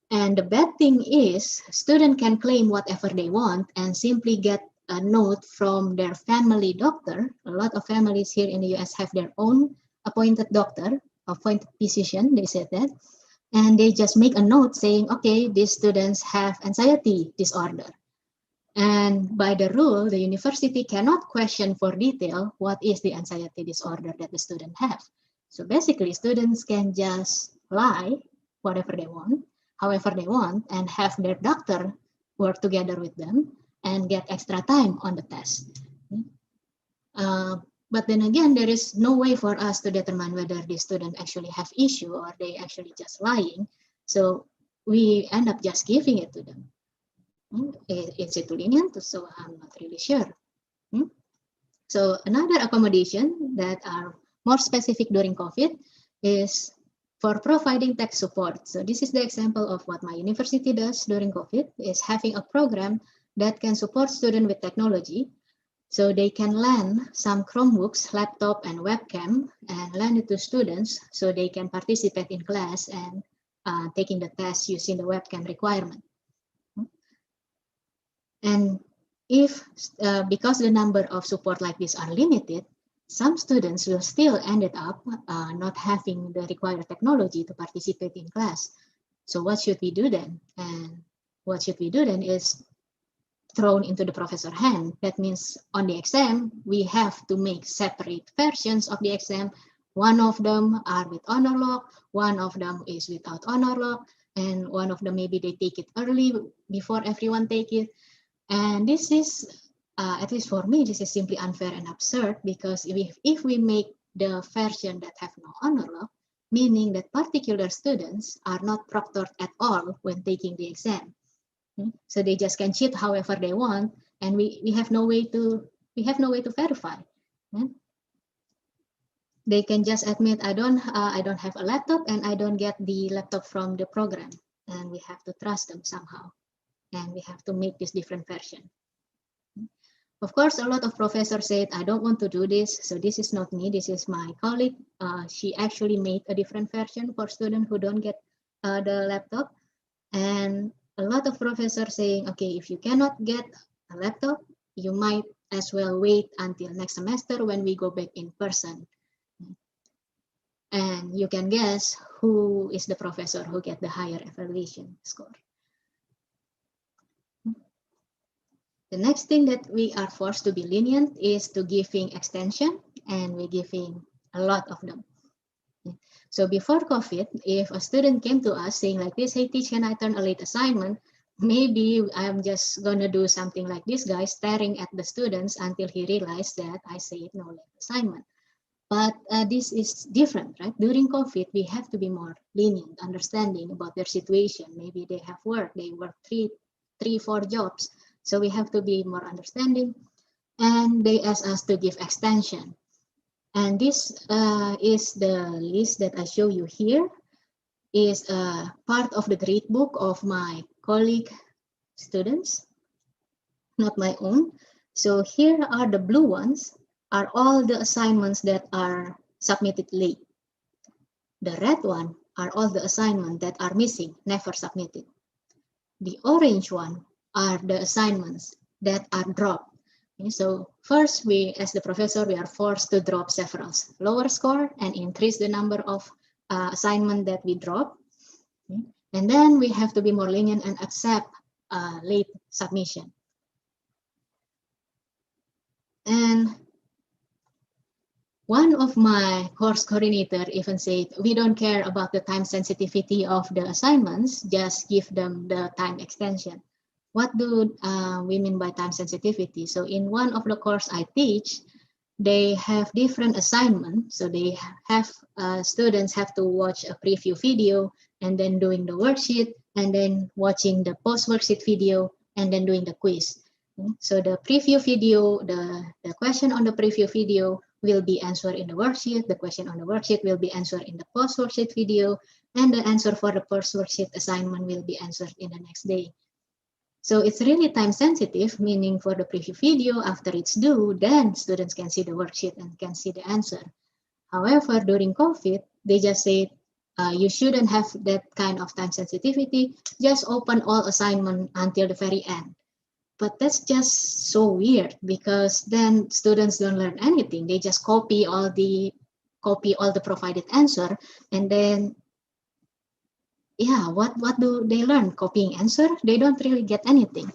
And the bad thing is, student can claim whatever they want and simply get a note from their family doctor. A lot of families here in the US have their own appointed doctor, appointed physician, they said that. And they just make a note saying, okay, these students have anxiety disorder. And by the rule, the university cannot question for detail what is the anxiety disorder that the student have. So basically, students can just lie whatever they want, however they want, and have their doctor work together with them and get extra time on the test. But then again, there is no way for us to determine whether the student actually have issue or they actually just lying. So we end up just giving it to them. Is it too lenient? So I'm not really sure. So another accommodation that are more specific during COVID is for providing tech support. So this is the example of what my university does during COVID, is having a program that can support students with technology. So they can lend some Chromebooks, laptop, and webcam and lend it to students so they can participate in class and taking the test using the webcam requirement. And if, because the number of support like this are limited, some students will still end up not having the required technology to participate in class. So what should we do then? And what should we do then is thrown into the professor's hand. That means on the exam, we have to make separate versions of the exam. One of them are with honor lock, one of them is without honor lock, and one of them maybe they take it early before everyone take it. And this is, at least for me, this is simply unfair and absurd, because if we make the version that have no honor lock, meaning that particular students are not proctored at all when taking the exam. So they just can cheat however they want, and we have no way to verify. They can just admit, I don't have a laptop and I don't get the laptop from the program, and we have to trust them somehow, and we have to make this different version. Of course, a lot of professors said, I don't want to do this. So this is not me, this is my colleague. She actually made a different version for students who don't get the laptop. And a lot of professors saying, okay, if you cannot get a laptop, you might as well wait until next semester when we go back in person. And you can guess who is the professor who get the higher evaluation score. The next thing that we are forced to be lenient is to giving extension, and we're giving a lot of them. So before COVID, if a student came to us saying like this, hey, teach, can I turn a late assignment? Maybe I'm just gonna do something like this guy, staring at the students until he realized that I said no late assignment. But this is different, right? During COVID, we have to be more lenient, understanding about their situation. Maybe they have work, they work three, 4 jobs. So we have to be more understanding, and they ask us to give extension. And this is the list that I show you here, is part of the grade book of my colleague students, not my own. So here are the blue ones, are all the assignments that are submitted late. The red one are all the assignments that are missing, never submitted. The orange one are the assignments that are dropped. Okay, so first, we, as the professor, we are forced to drop several lower score and increase the number of assignments that we drop. Okay, and then we have to be more lenient and accept late submission. And one of my course coordinator even said, we don't care about the time sensitivity of the assignments, just give them the time extension. What do we mean by time sensitivity? So in one of the course I teach, they have different assignments. So they have students have to watch a preview video and then doing the worksheet and then watching the post worksheet video and then doing the quiz. So the preview video, the question on the preview video will be answered in the worksheet. The question on the worksheet will be answered in the post worksheet video, and the answer for the post worksheet assignment will be answered in the next day. So it's really time sensitive, meaning for the preview video, after it's due, then students can see the worksheet and can see the answer. However, during COVID, they just say you shouldn't have that kind of time sensitivity, just open all assignment until the very end. But that's just so weird, because then students don't learn anything. They just copy all the provided answer, and then yeah, what do they learn? Copying answer? They don't really get anything.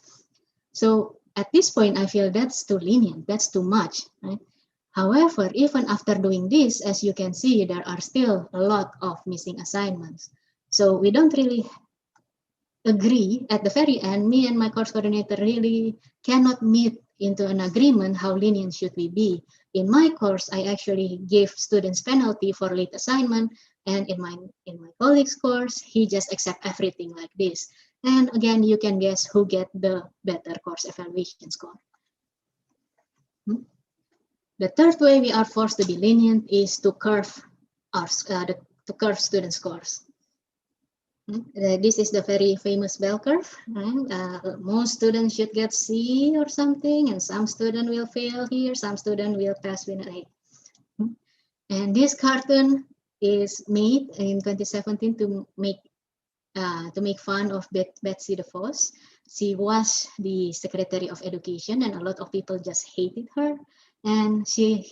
So at this point, I feel that's too lenient. That's too much, right? However, even after doing this, as you can see, there are still a lot of missing assignments. So we don't really agree at the very end. Me and my course coordinator really cannot meet into an agreement how lenient should we be. In my course, I actually gave students penalty for late assignment, and in my colleague's course, he just accept everything like this. And again, you can guess who get the better course evaluation score. The third way we are forced to be lenient is to curve student scores. This is the very famous bell curve. Right? Most students should get C or something, and some student will fail here, some student will pass with an A. And this cartoon is made in 2017 to make fun of Betsy DeVos. She was the Secretary of Education, and a lot of people just hated her. And she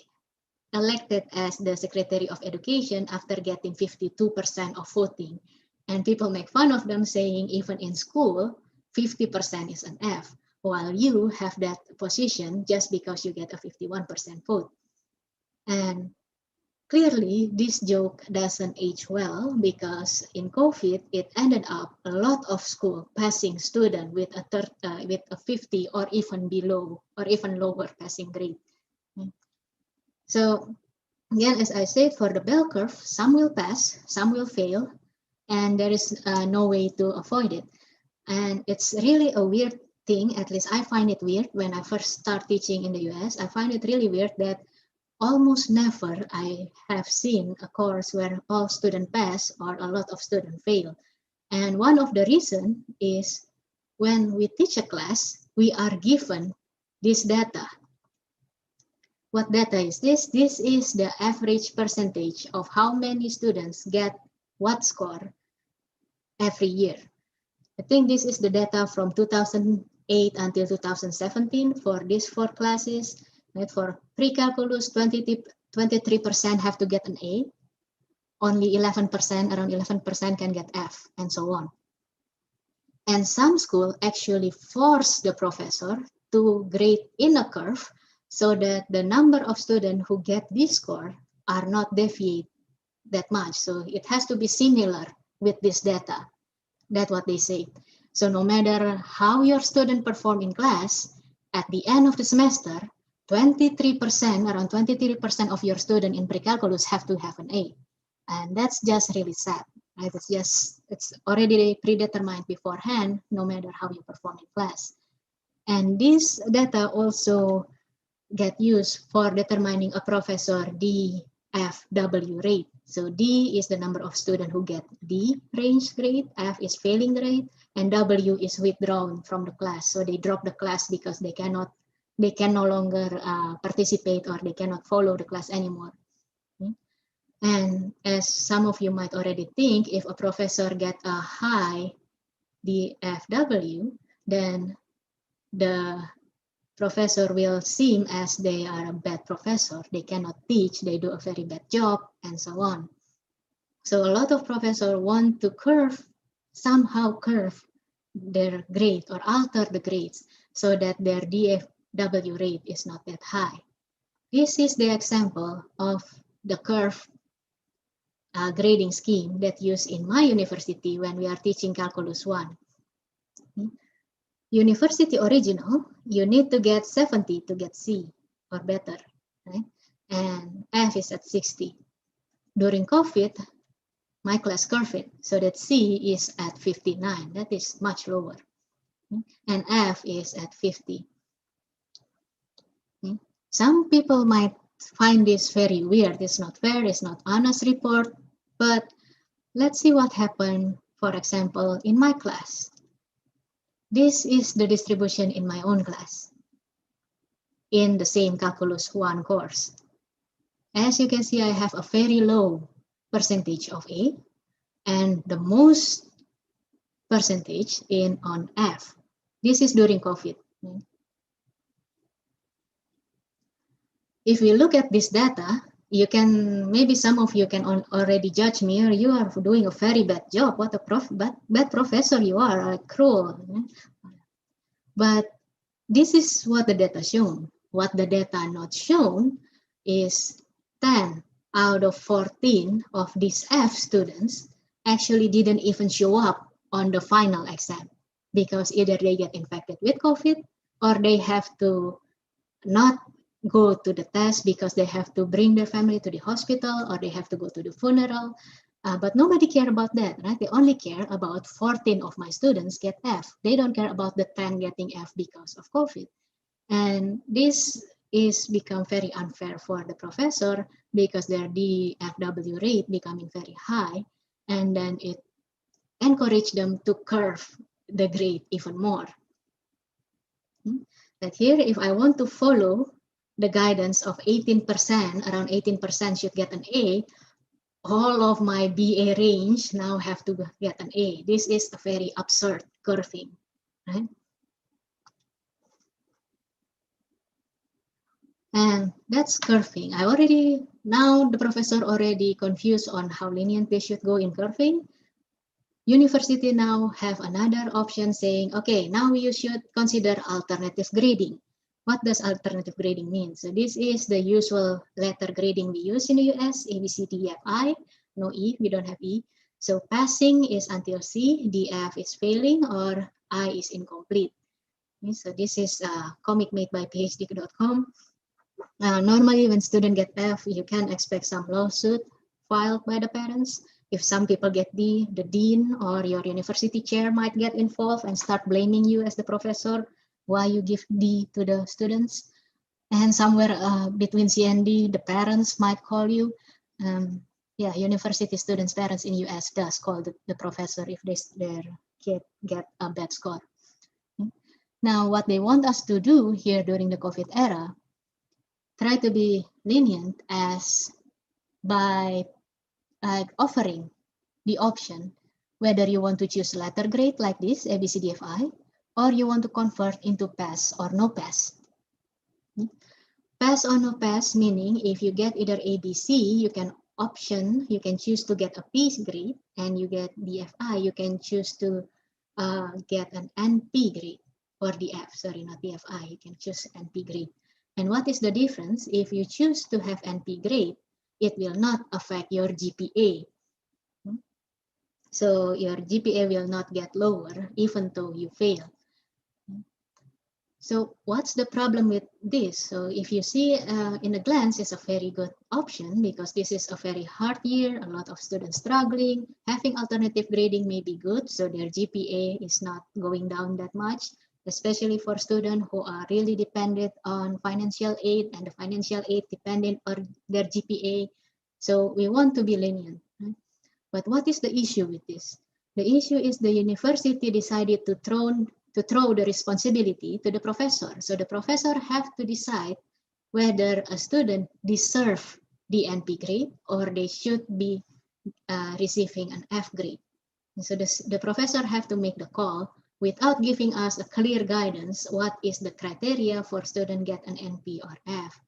elected as the Secretary of Education after getting 52% of voting. And people make fun of them, saying even in school, 50% is an F, while you have that position just because you get a 51% vote. And clearly, this joke doesn't age well, because in COVID, it ended up a lot of school passing student with a 50 or even below or even lower passing grade. So again, as I said, for the bell curve, some will pass, some will fail, and there is no way to avoid it. And it's really a weird thing, at least I find it weird when I first start teaching in the US. I find it really weird that almost never I have seen a course where all students pass or a lot of students fail. And one of the reasons is when we teach a class, we are given this data. What data is this? This is the average percentage of how many students get what score every year. I think this is the data from 2008 until 2017 for these 4 classes. Right? For pre-calculus, 23% have to get an A. Only 11%, around 11% can get F, and so on. And some schools actually force the professor to grade in a curve so that the number of students who get this score are not deviate that much. So it has to be similar with this data. That's what they say. So no matter how your student perform in class, at the end of the semester, 23%, around 23% of your student in pre-calculus have to have an A. And that's just really sad. Right? It's already predetermined beforehand, no matter how you perform in class. And this data also get used for determining a professor DFW rate. So D is the number of students who get D range grade, F is failing grade, and W is withdrawn from the class. So they drop the class because they can no longer participate, or they cannot follow the class anymore. And as some of you might already think, if a professor get a high DFW, then the professor will seem as they are a bad professor. They cannot teach, they do a very bad job, and so on. So a lot of professors want to somehow curve their grade or alter the grades so that their DFW rate is not that high. This is the example of the curve grading scheme that used in my university when we are teaching Calculus 1. University original, you need to get 70 to get C or better. Right? and F is at 60. During COVID, my class curved, so that C is at 59. That is much lower. And F is at 50. Some people might find this very weird. It's not fair, it's not honest report, but let's see what happened, for example, in my class. This is the distribution in my own class in the same Calculus 1 course. As you can see, I have a very low percentage of A and the most percentage on F. This is during COVID. If we look at this data, you can, maybe some of you can already judge me, or you are doing a very bad job. What a bad professor you are, cruel. But this is what the data shown. What the data not shown is 10 out of 14 of these F students actually didn't even show up on the final exam because either they get infected with COVID or they have to not go to the test because they have to bring their family to the hospital or they have to go to the funeral. But nobody care about that, right? They only care about 14 of my students get F. They don't care about the 10 getting F because of COVID. And this is become very unfair for the professor because their DFW rate becoming very high, and then it encourage them to curve the grade even more. But here, if I want to follow the guidance of 18%, around 18% should get an A, all of my BA range now have to get an A. This is a very absurd curving, right? And that's curving. Now the professor already confused on how lenient they should go in curving. University now have another option saying, okay, now you should consider alternative grading. What does alternative grading mean? So this is the usual letter grading we use in the US, A, B, C, D, F, I, no E, we don't have E. So passing is until C, D, F is failing, or I is incomplete. Okay, so this is a comic made by phd.com. Normally when students get F, you can expect some lawsuit filed by the parents. If some people get D, the dean or your university chair might get involved and start blaming you as the professor why you give D to the students. And somewhere between C and D, the parents might call you. Yeah, university students' parents in US does call the professor if their kid get a bad score. Now, what they want us to do here during the COVID era, try to be lenient as by offering the option whether you want to choose letter grade like this, A, B, C, D, F, I, or you want to convert into pass or no pass. Pass or no pass, meaning if you get either A, B, C, you can choose to get a P grade, and you get DFI, you can choose to get an NP grade, or DF, sorry, not DFI, you can choose NP grade. And what is the difference? If you choose to have NP grade, it will not affect your GPA. So your GPA will not get lower even though you fail. So what's the problem with this? So if you see in a glance, it's a very good option because this is a very hard year, a lot of students struggling. Having alternative grading may be good, so their GPA is not going down that much, especially for students who are really dependent on financial aid and the financial aid dependent on their GPA. So we want to be lenient. Right? But what is the issue with this? The issue is the university decided to throw the responsibility to the professor. So the professor have to decide whether a student deserve the NP grade or they should be receiving an F grade. And so the professor have to make the call without giving us a clear guidance what is the criteria for student get an NP or F.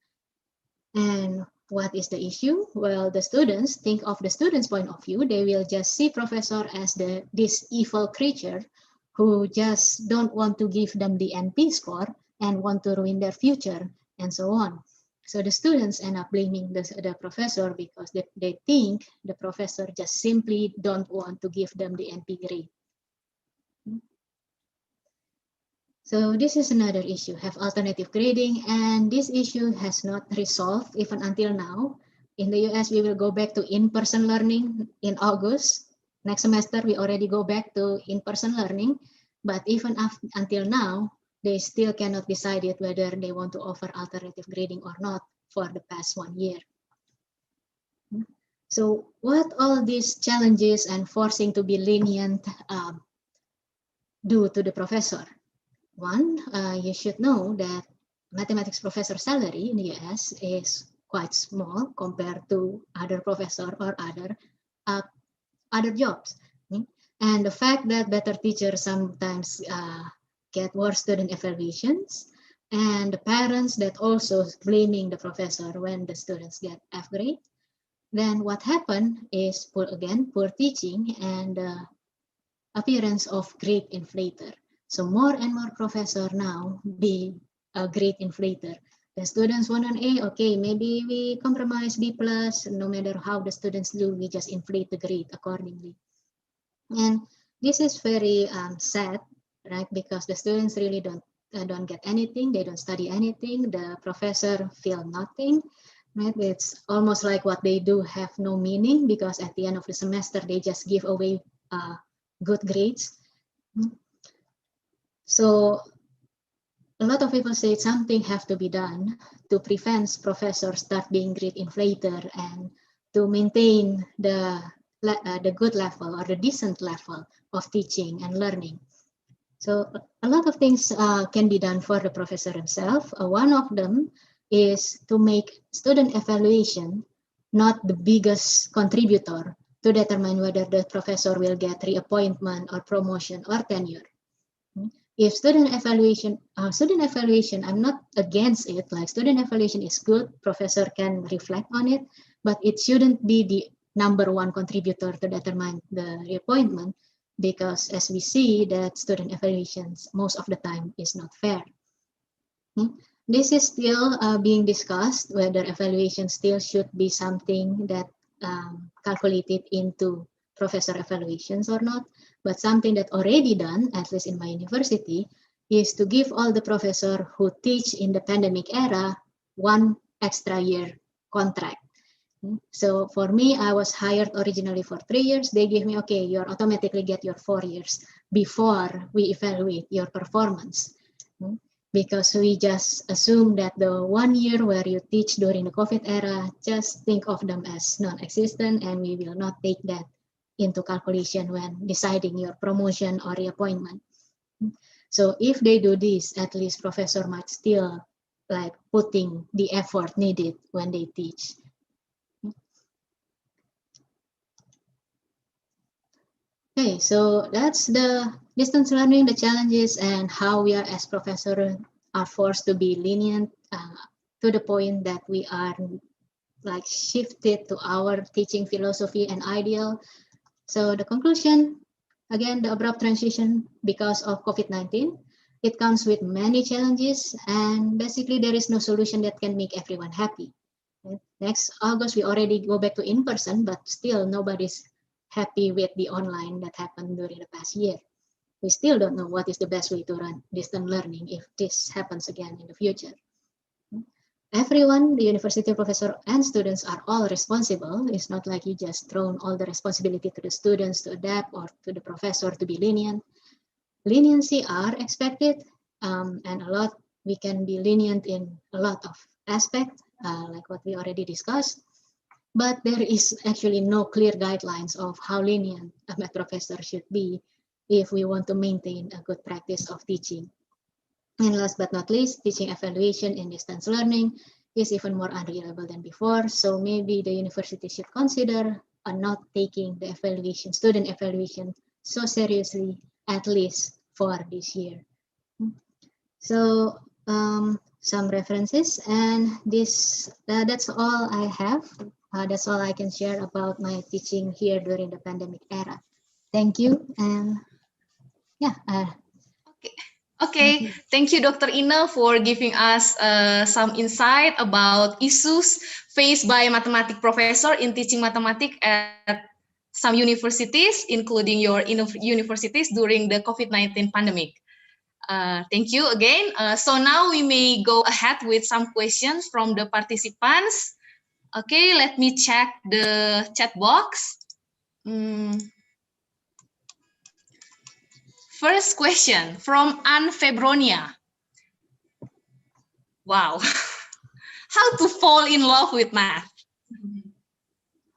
And what is the issue? Well, the students think of the students' point of view. They will just see professor as this evil creature who just don't want to give them the NP score and want to ruin their future and so on. So the students end up blaming the professor because they think the professor just simply don't want to give them the NP grade. So this is another issue, have alternative grading, and this issue has not resolved even until now. In the US, we will go back to in-person learning in August. Next semester, we already go back to in-person learning, but even until now, they still cannot decide yet whether they want to offer alternative grading or not for the past 1 year. So what all these challenges and forcing to be lenient do to the professor? One, you should know that mathematics professor salary in the US is quite small compared to other professor or other jobs. And the fact that better teachers sometimes get worse student evaluations, and the parents that also blaming the professor when the students get F grade, then what happened is poor teaching and appearance of grade inflator. So more and more professor now be a grade inflator. The students want an A, okay, maybe we compromise B plus, no matter how the students do, we just inflate the grade accordingly. And this is very sad, right? Because the students really don't get anything, they don't study anything, the professor feel nothing, right? It's almost like what they do have no meaning, because at the end of the semester, they just give away good grades. So a lot of people say something have to be done to prevent professors start being grade inflator and to maintain the good level or the decent level of teaching and learning. So a lot of things can be done for the professor himself. One of them is to make student evaluation not the biggest contributor to determine whether the professor will get reappointment or promotion or tenure. If student evaluation, I'm not against it, like student evaluation is good, professor can reflect on it, but it shouldn't be the #1 contributor to determine the reappointment, because as we see that student evaluations most of the time is not fair. This is still being discussed, whether evaluation still should be something that calculated into professor evaluations or not. But something that already done, at least in my university, is to give all the professors who teach in the pandemic era 1 extra year contract. So for me, I was hired originally for 3 years. They give me, okay, you automatically get your 4 years before we evaluate your performance. Because we just assume that the 1 year where you teach during the COVID era, just think of them as non-existent, and we will not take that into calculation when deciding your promotion or reappointment. So if they do this, at least professor might still like putting the effort needed when they teach. Okay, so that's the distance learning, the challenges, and how we are as professors are forced to be lenient to the point that we are like shifted to our teaching philosophy and ideal. So the conclusion, again, the abrupt transition because of COVID-19, it comes with many challenges, and basically there is no solution that can make everyone happy. Next August, we already go back to in-person, but still nobody's happy with the online that happened during the past year. We still don't know what is the best way to run distant learning if this happens again in the future. Everyone, the university professor and students are all responsible. It's not like you just thrown all the responsibility to the students to adapt or to the professor to be lenient. Leniency are expected, and a lot, we can be lenient in a lot of aspects, like what we already discussed. But there is actually no clear guidelines of how lenient a math professor should be if we want to maintain a good practice of teaching. And last but not least, teaching evaluation in distance learning is even more unreliable than before. So maybe the university should consider not taking the evaluation, student evaluation, so seriously, at least for this year. So some references, and that's all I have. That's all I can share about my teaching here during the pandemic era. Thank you, and yeah. Okay, thank you, Dr. Ina, for giving us some insight about issues faced by mathematics professor in teaching mathematics at some universities, including your universities during the COVID-19 pandemic. Thank you again. So now we may go ahead with some questions from the participants. Okay, let me check the chat box. First question from Anne Febronia. Wow. How to fall in love with math?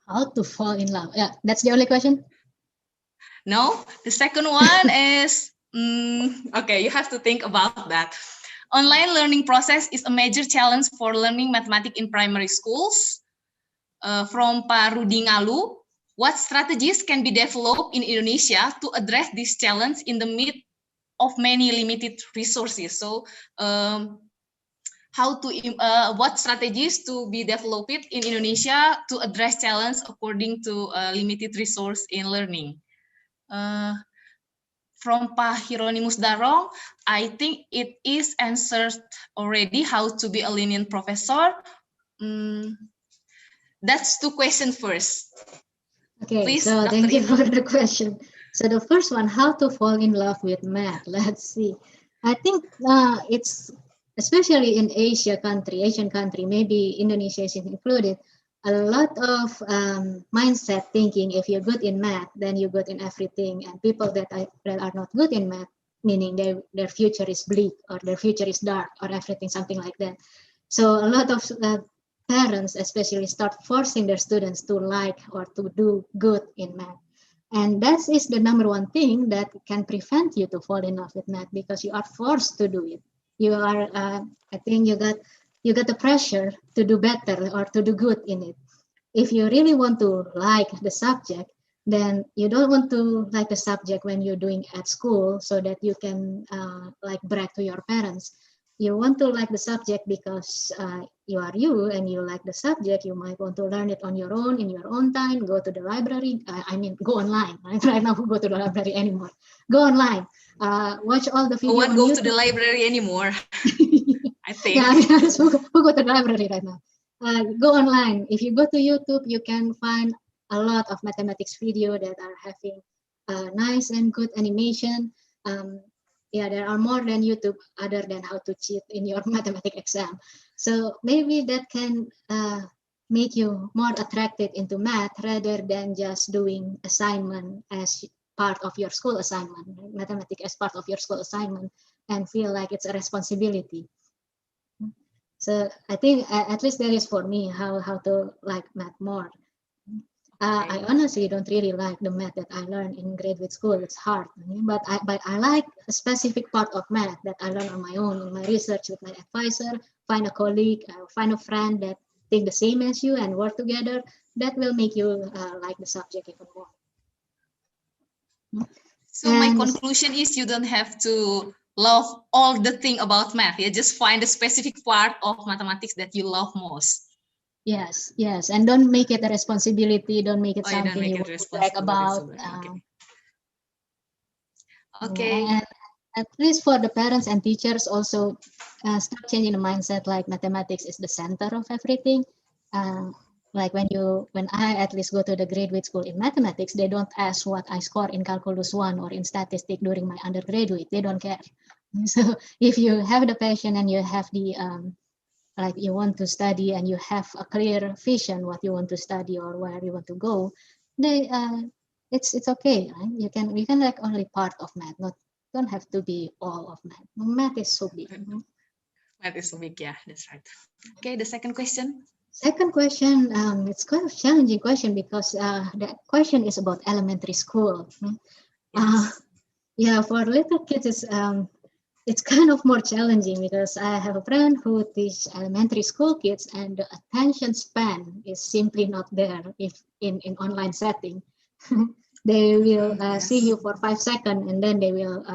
How to fall in love? Yeah, that's the only question. No, the second one is, okay, you have to think about that. Online learning process is a major challenge for learning mathematics in primary schools. From Pak Rudi Ngalu, what strategies can be developed in Indonesia to address this challenge in the midst of many limited resources? So, what strategies to be developed in Indonesia to address challenge according to limited resource in learning? From Pak Hieronymus Darong, I think it is answered already, how to be a lenient professor. That's two questions first. Okay, Please, so Dr. thank you Indra. for the question. So the first one, how to fall in love with math? Let's see. I think it's especially in Asian country, maybe Indonesia is included, a lot of mindset thinking. If you're good in math, then you're good in everything. And people that are not good in math, meaning their future is bleak or their future is dark or everything, something like that. So a lot of parents especially start forcing their students to like or to do good in math. And that is the number one thing that can prevent you to fall in love with math, because you are forced to do it. You are, I think you got the pressure to do better or to do good in it. If you really want to like the subject, then you don't want to like the subject when you're doing at school so that you can like brag to your parents. You want to like the subject because you are you and you like the subject. You might want to learn it on your own, in your own time, go to the library. I mean, go online. Right now, who go to the library anymore? Go online, watch all the videos. No one goes to the library anymore, I think. Yeah, who go to the library right now? Go online. If you go to YouTube, you can find a lot of mathematics video that are having nice and good animation. Yeah, there are more than YouTube other than how to cheat in your mathematics exam. So maybe that can make you more attracted into math rather than just doing assignment as part of your school assignment, mathematics as part of your school assignment, and feel like it's a responsibility. So I think at least that is for me how to like math more. I honestly don't really like the math that I learned in graduate school. It's hard, but I like a specific part of math that I learned on my own in my research with my advisor. Find a colleague, find a friend that think the same as you and work together. That will make you like the subject even more. So my conclusion is you don't have to love all the thing about math. You just find a specific part of mathematics that you love most. Yes, and don't make it a responsibility. Don't make it something you want to brag about. Okay. And at least for the parents and teachers also start changing the mindset, like mathematics is the center of everything. Like when I at least go to the graduate school in mathematics, they don't ask what I score in calculus 1 or in statistics during my undergraduate. They don't care. So if you have the passion and you have the like you want to study and you have a clear vision what you want to study or where you want to go, it's okay. Right? You can like only part of math, don't have to be all of math. Math is so big. Math is so big, yeah, that's right. Okay, the second question. Second question, it's kind of challenging question because the question is about elementary school. Yes. Yeah, for little kids, it's kind of more challenging because I have a friend who teaches elementary school kids and the attention span is simply not there if in online setting. They will see you for 5 seconds and then they will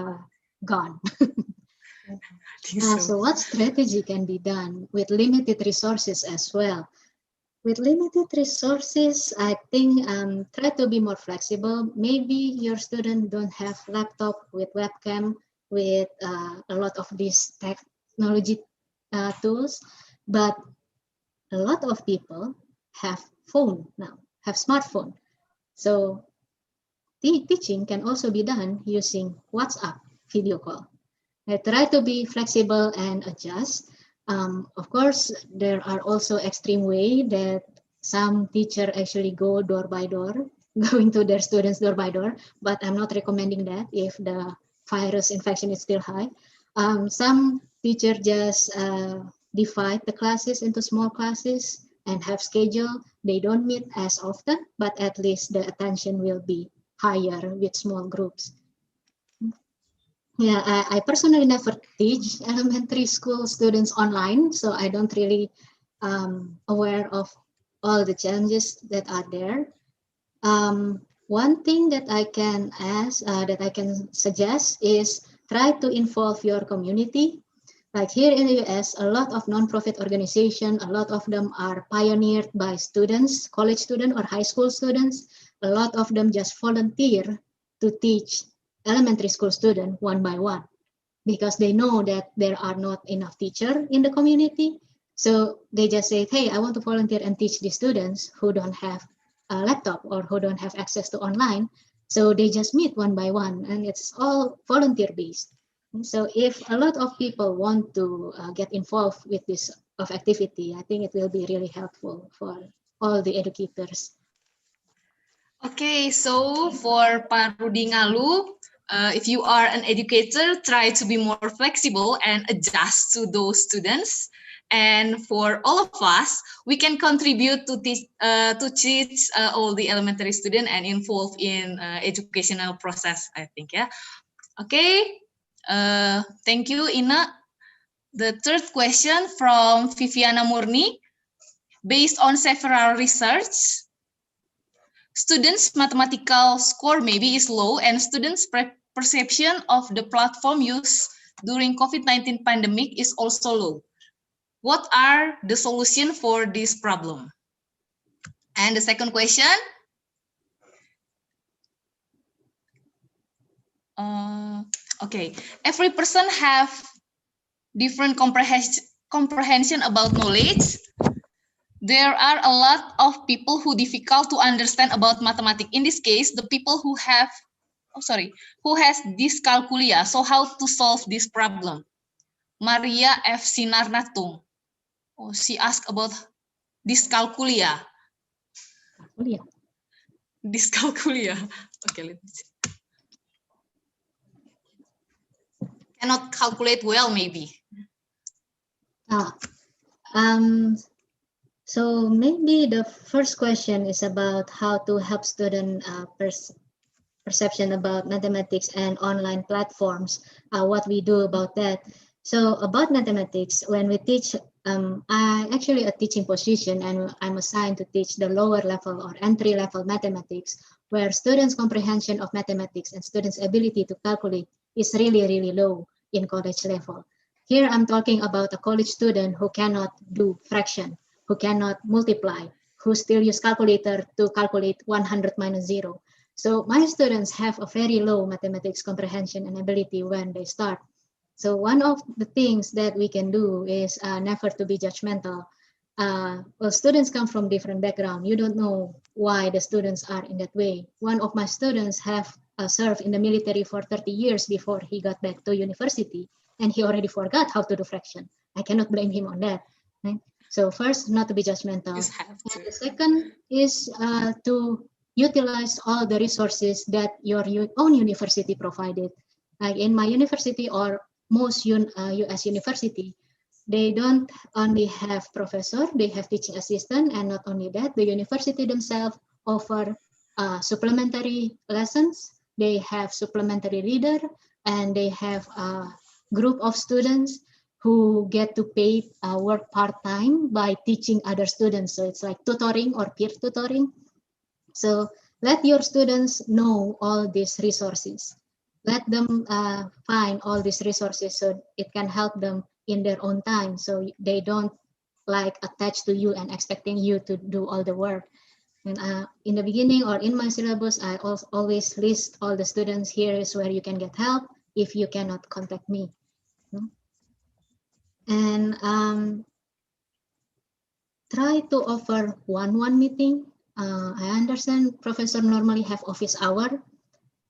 gone. So what strategy can be done with limited resources as well? With limited resources, I think try to be more flexible. Maybe your student don't have laptop with webcam, with a lot of these technology tools, but a lot of people have phone now, have smartphone. So teaching can also be done using WhatsApp video call. I try to be flexible and adjust. Of course, there are also extreme way that some teacher actually go door by door, going to their students door by door, but I'm not recommending that if the virus infection is still high. Some teacher just divide the classes into small classes and have schedule. They don't meet as often, but at least the attention will be higher with small groups. Yeah, I personally never teach elementary school students online, so I don't really aware of all the challenges that are there. One thing that I can ask, that I can suggest is try to involve your community. Like here in the US, a lot of nonprofit organizations, a lot of them are pioneered by students, college students or high school students. A lot of them just volunteer to teach elementary school students one by one because they know that there are not enough teachers in the community. So they just say, hey, I want to volunteer and teach these students who don't have a laptop or who don't have access to online. So they just meet one by one and it's all volunteer based. So if a lot of people want to get involved with this of activity, I think it will be really helpful for all the educators. Okay, so for Pak Rudi Ngalu, if you are an educator, try to be more flexible and adjust to those students. And for all of us, we can contribute to teach all the elementary students and involve in educational process, I think, yeah. Okay, thank you, Ina. The third question from Viviana Murni. Based on several research, students' mathematical score maybe is low and students' perception of the platform used during COVID-19 pandemic is also low. What are the solutions for this problem? And the second question, okay, every person have different comprehension about knowledge. There are a lot of people who difficult to understand about mathematics. In this case, the people who have, who has dyscalculia. So how to solve this problem? Maria F. Sinarnatung. Oh, she asked about dyscalculia. Dyscalculia. Okay, let me see. Cannot calculate well, maybe. So maybe the first question is about how to help student perception about mathematics and online platforms, what we do about that. So about mathematics, when we teach, I actually a teaching position and I'm assigned to teach the lower level or entry level mathematics, where students' comprehension of mathematics and students' ability to calculate is really, really low in college level. Here I'm talking about a college student who cannot do fraction, who cannot multiply, who still use calculator to calculate 100 minus 0. So my students have a very low mathematics comprehension and ability when they start. So one of the things that we can do is never to be judgmental. Well, students come from different background. You don't know why the students are in that way. One of my students have served in the military for 30 years before he got back to university, and he already forgot how to do fraction. I cannot blame him on that. Right? So first, not to be judgmental. And the second is to utilize all the resources that your own university provided. Like in my university or most US university, they don't only have professor, they have teaching assistant, and not only that, the university themselves offer supplementary lessons. They have supplementary reader, and they have a group of students who get to pay work part-time by teaching other students. So it's like tutoring or peer tutoring. So let your students know all these resources. Let them find all these resources so it can help them in their own time. So they don't like attach to you and expecting you to do all the work. And in the beginning or in my syllabus, I always list all the students. Here is where you can get help if you cannot contact me. And try to offer one-on-one meeting. I understand professor normally have office hour,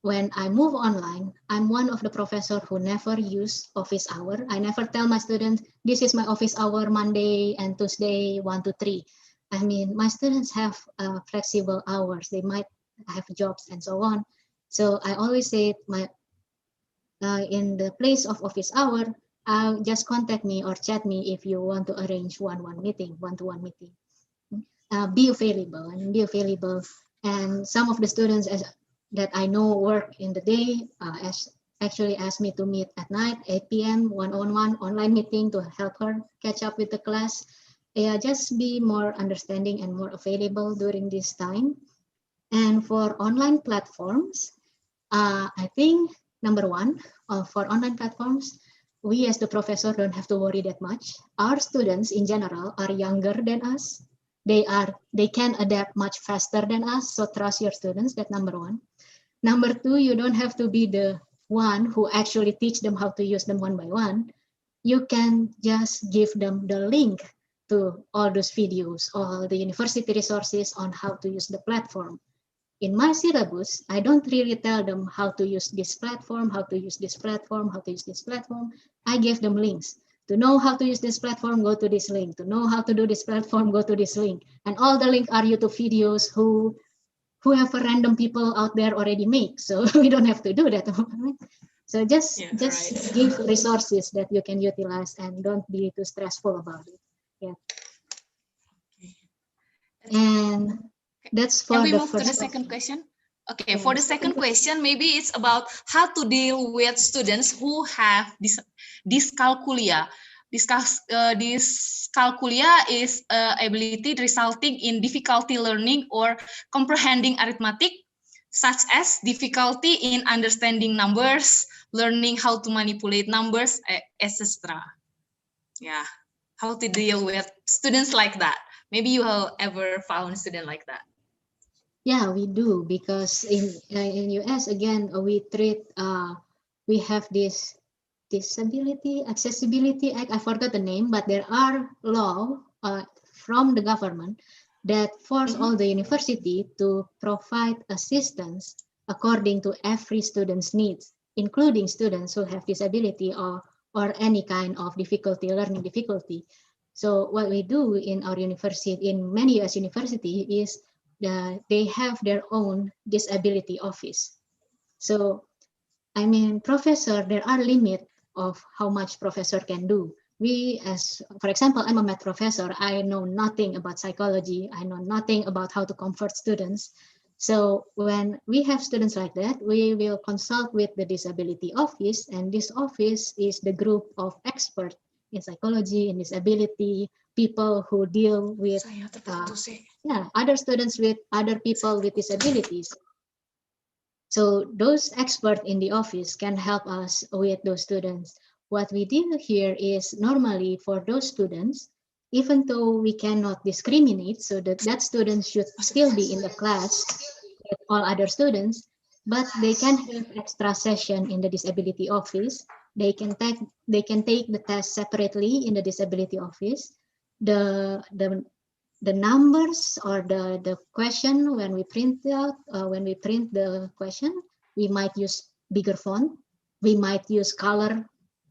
when I move online, I'm one of the professor who never use office hour. I never tell my students, this is my office hour Monday and Tuesday, 1 to 3. I mean, my students have flexible hours. They might have jobs and so on. So I always say in the place of office hour, just contact me or chat me if you want to arrange one-to-one meeting. Be available and be available. And some of the students that I know work in the day actually asked me to meet at night, 8 p.m., one-on-one online meeting to help her catch up with the class. Yeah, just be more understanding and more available during this time. And for online platforms, I think number one, for online platforms, we as the professor don't have to worry that much. Our students in general are younger than us. They can adapt much faster than us. So trust your students, that's number one. Number two, you don't have to be the one who actually teach them how to use them one by one. You can just give them the link to all those videos, all the university resources on how to use the platform. In my syllabus, I don't really tell them how to use this platform, how to use this platform, how to use this platform. I give them links. To know how to use this platform, go to this link. To know how to do this platform, go to this link. And all the links are YouTube videos who have a random people out there already make. So we don't have to do that. So just give resources that you can utilize and don't be too stressful about it. Yeah. And that's for Can we the move to the first second question? Okay, Yeah, for the second question, maybe it's about how to deal with students who have dyscalculia. Dyscalculia is ability resulting in difficulty learning or comprehending arithmetic, such as difficulty in understanding numbers, learning how to manipulate numbers, etc. Yeah, how to deal with students like that. Maybe you have ever found a student like that. Yeah, we do, because in US again we treat we have this disability accessibility act. I forgot the name, but there are law from the government that force all the university to provide assistance according to every student's needs, including students who have disability or any kind of learning difficulty. So what we do in our university, in many US university, is they have their own disability office. So, I mean, professor, there are limits of how much professor can do. We, as for example, I'm a math professor. I know nothing about psychology. I know nothing about how to comfort students. So when we have students like that, we will consult with the disability office, and this office is the group of experts in psychology and disability, people who deal with other students with other people with disabilities. So those experts in the office can help us with those students. What we do here is normally for those students, even though we cannot discriminate, so that student should still be in the class with all other students, but they can have extra session in the disability office. They can take the test separately in the disability office. The numbers or the question, when we print the question, we might use bigger font. We might use color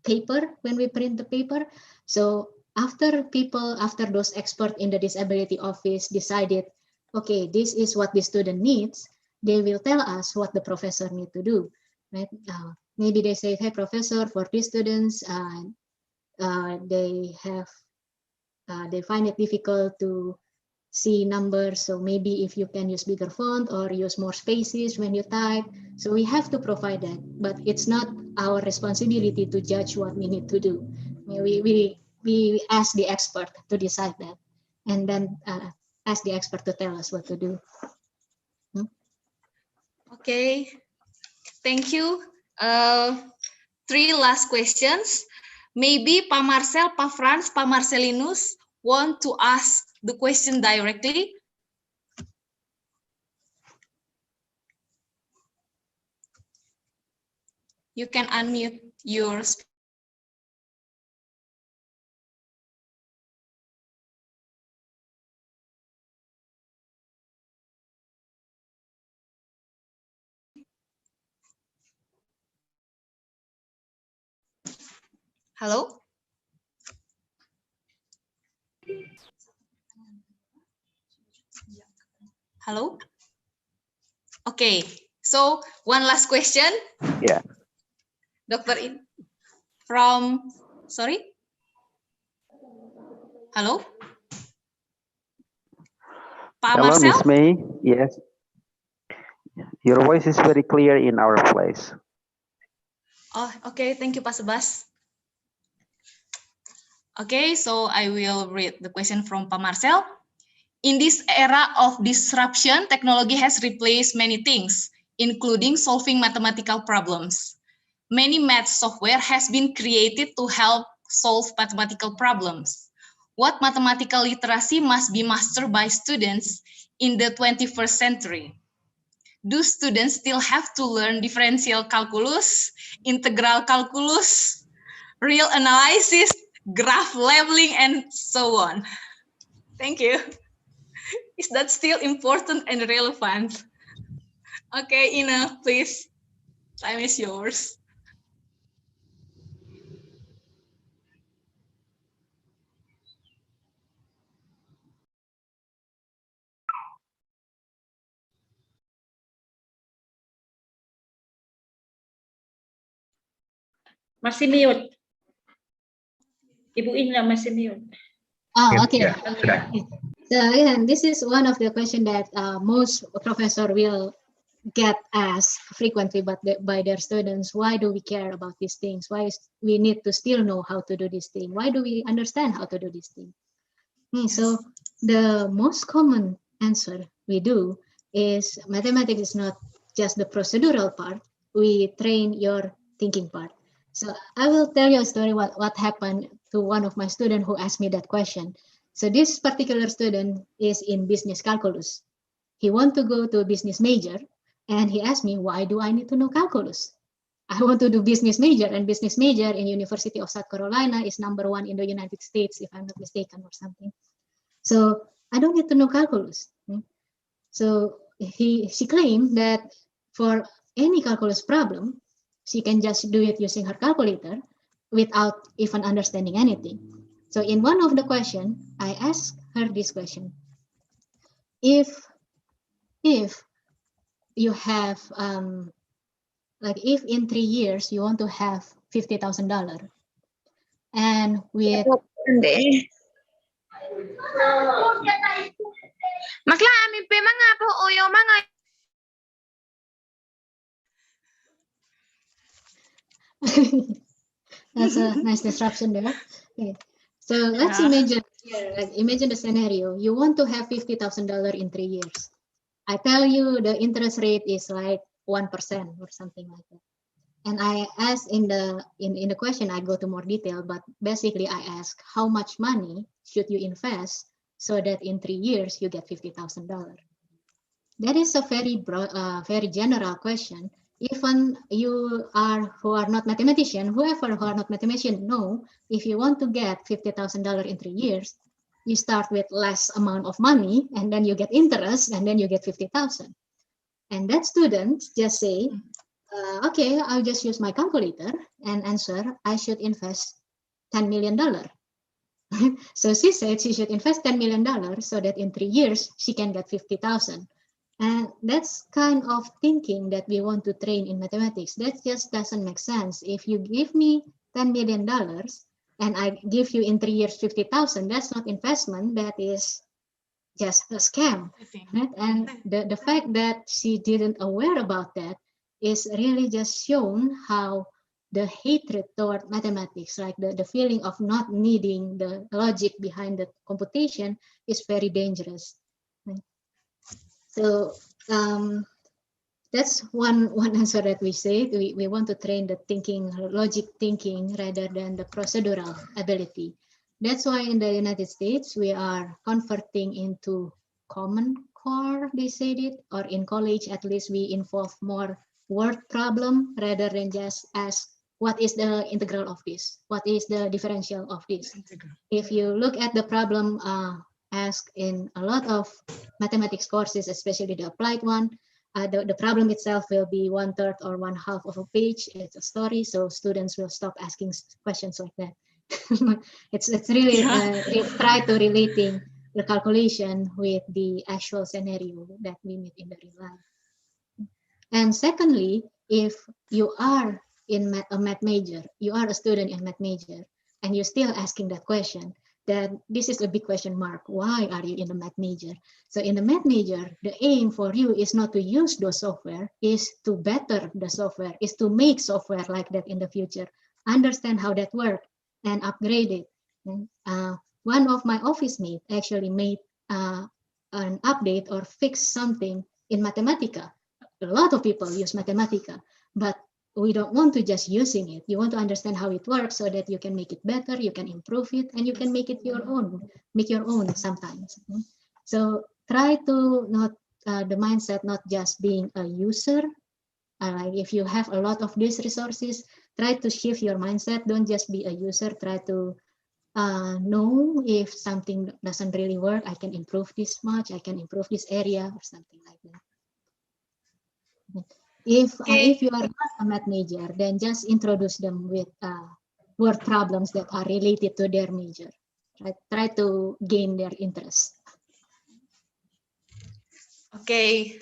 paper when we print the paper. So after those experts in the disability office decided, okay, this is what the student needs, they will tell us what the professor need to do. Right? Maybe they say, hey, professor, for these students, they find it difficult to see numbers. So maybe if you can use bigger font or use more spaces when you type. So we have to provide that, but it's not our responsibility to judge what we need to do. We ask the expert to decide that, and then ask the expert to tell us what to do. Okay, thank you. Three last questions. Maybe Pa Marcel, Pa Franz, Pa Marcelinus want to ask the question directly. You can unmute your speaker. Hello? Hello? Okay, so one last question. Yeah. Dr. From, sorry? Hello? Pak Hello, Marcel? Miss May. Yes. Your voice is very clear in our place. Oh, okay. Thank you, Pak Sebas. Okay, so I will read the question from Pak Marcel. In this era of disruption, technology has replaced many things, including solving mathematical problems. Many math software has been created to help solve mathematical problems. What mathematical literacy must be mastered by students in the 21st century? Do students still have to learn differential calculus, integral calculus, real analysis, graph labeling, and so on? Thank you. Is that still important and relevant? Okay, Ina, please. Time is yours. Masih mute. Ibu Ina masih mute. Oh, okay. Ya, sudah. So again, this is one of the questions that most professor will get asked frequently by their students. Why do we care about these things? Why we need to still know how to do this thing? Why do we understand how to do this thing? So the most common answer we do is mathematics is not just the procedural part. We train your thinking part. So I will tell you a story what happened to one of my students who asked me that question. So this particular student is in business calculus. He want to go to a business major, and he asked me, why do I need to know calculus? I want to do business major, and business major in University of South Carolina is #1 in the United States, if I'm not mistaken, or something. So I don't need to know calculus. So she claimed that for any calculus problem, she can just do it using her calculator without even understanding anything. So in one of the questions, I asked her this question: if you have like if in 3 years you want to have $50,000, and with Maklah mimpi mga po uyo mga. That's a nice disruption there. Okay. So let's imagine here, imagine the scenario. You want to have $50,000 in 3 years. I tell you the interest rate is like 1% or something like that. And I ask in the question, I go to more detail, but basically I ask how much money should you invest so that in 3 years you get $50,000. That is a very broad, very general question. Even you who are not mathematician, whoever who are not mathematician know, if you want to get $50,000 in 3 years, you start with less amount of money, and then you get interest, and then you get 50,000. And that student just say, okay, I'll just use my calculator and answer, I should invest $10 million. So she said she should invest $10 million so that in 3 years she can get 50,000. And that's kind of thinking that we want to train in mathematics. That just doesn't make sense. If you give me $10 million and I give you in 3 years 50,000, that's not investment, that is just a scam. Right? And the fact that she didn't aware about that is really just shown how the hatred toward mathematics, like the feeling of not needing the logic behind the computation, is very dangerous. Right? So that's one answer that we say. We want to train the thinking, logic thinking, rather than the procedural ability. That's why in the United States, we are converting into Common Core, they said it, or in college, at least we involve more word problem rather than just ask, what is the integral of this? What is the differential of this? If you look at the problem asked in a lot of mathematics courses, especially the applied one, the problem itself will be 1/3 or 1/2 of a page. It's a story, so students will stop asking questions like that. it's really try to relating the calculation with the actual scenario that we meet in the real life. And secondly, if you are in a math major, you are a student in math major, and you're still asking that question, then this is a big question mark. Why are you in the math major? So in the math major, the aim for you is not to use those software, is to better the software, is to make software like that in the future, understand how that works, and upgrade it. One of my office mates actually made an update or fix something in Mathematica. A lot of people use Mathematica, but we don't want to just using it. You want to understand how it works so that you can make it better, you can improve it, and you can make it your own, make your own sometimes. So try to not, the mindset not just being a user. Like if you have a lot of these resources, try to shift your mindset. Don't just be a user. Try to know if something doesn't really work, I can improve this much, I can improve this area or something like that. If you are not a math major, then just introduce them with word problems that are related to their major. Right? Try to gain their interest. Okay.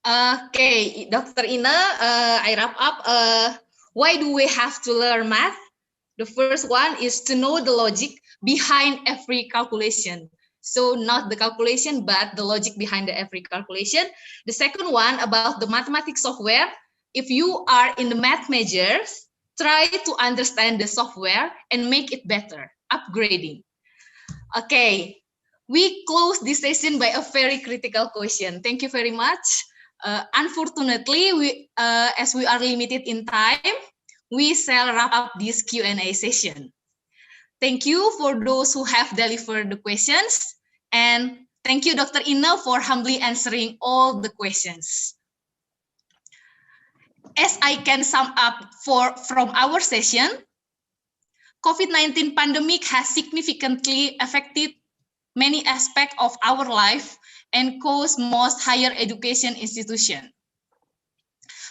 Okay, Dr. Ina, I wrap up. Why do we have to learn math? The first one is to know the logic behind every calculation. So not the calculation, but the logic behind every calculation. The second one about the mathematics software. If you are in the math majors, try to understand the software and make it better, upgrading. Okay, we close this session by a very critical question. Thank you very much. Unfortunately, as we are limited in time, we shall wrap up this Q&A session. Thank you for those who have delivered the questions. And thank you, Dr. Ina, for humbly answering all the questions. As I can sum up from our session, COVID-19 pandemic has significantly affected many aspects of our life and caused most higher education institutions.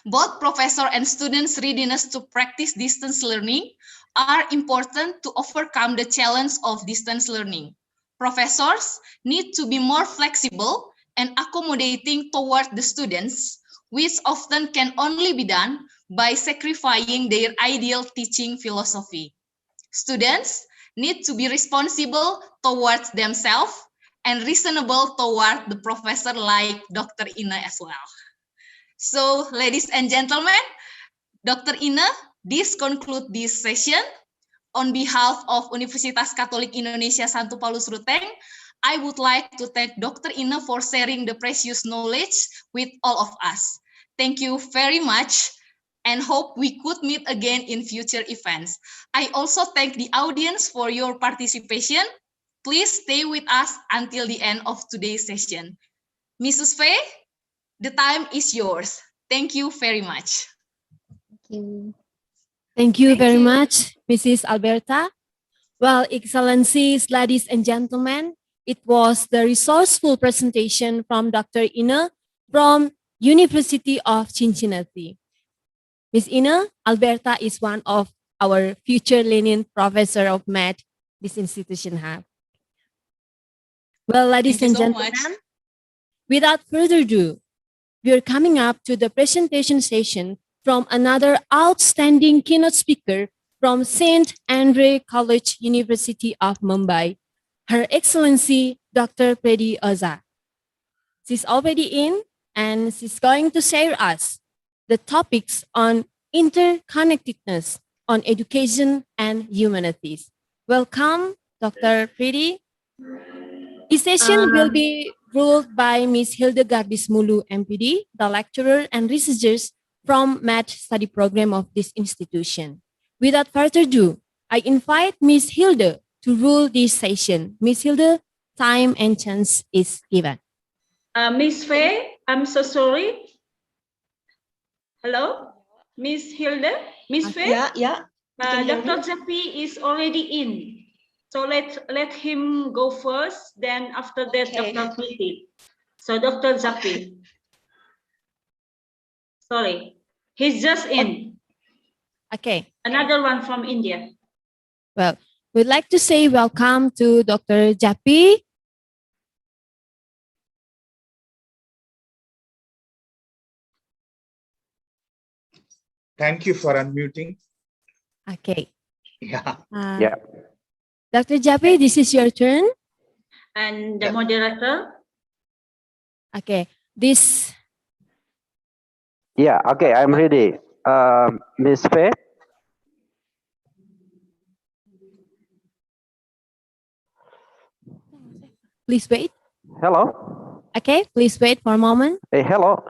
Both professor and students' readiness to practice distance learning are important to overcome the challenge of distance learning. Professors need to be more flexible and accommodating toward the students, which often can only be done by sacrificing their ideal teaching philosophy. Students need to be responsible towards themselves and reasonable toward the professor like Dr. Ina as well. So, ladies and gentlemen, Dr. Ina, this concludes this session. On behalf of Universitas Katolik Indonesia Santu Paulus Ruteng, I would like to thank Dr. Ina for sharing the precious knowledge with all of us. Thank you very much and hope we could meet again in future events. I also thank the audience for your participation. Please stay with us until the end of today's session. Mrs. Faye, the time is yours. Thank you very much. Thank you. Thank you very much, Mrs. Alberta. Well, Excellencies, ladies and gentlemen, it was the resourceful presentation from Dr. Ina from University of Cincinnati. Ms. Ina, Alberta is one of our future Lenin Professor of Math this institution have. Well, ladies and gentlemen, without further ado, we are coming up to the presentation session from another outstanding keynote speaker from St. Andre College, University of Mumbai, Her Excellency Dr. Predi Oza. She's already in and she's going to share us the topics on interconnectedness on education and humanities. Welcome, Dr. Predi. This session will be ruled by Ms. Hildegardis Mulu, MPD, the lecturer and researchers from Math Study Program of this institution. Without further ado, I invite Ms. Hilde to rule this session. Ms. Hilde, time and chance is given. Miss Faye, I'm so sorry. Hello, Miss Hilde, Miss Faye. Yeah. Dr. Zappi is already in. So let him go first, then after that, Dr. Priti. So Dr. Zappi. Sorry, he's just in. Okay. Another one from India. Well, we'd like to say welcome to Dr. Japi. Thank you for unmuting. Okay. Yeah. Yeah. Dr. Japi, this is your turn. And the moderator. Okay. This. Yeah. Okay. I'm ready. Miss Faye. Please wait. Hello. Okay. Please wait for a moment. Hey, hello.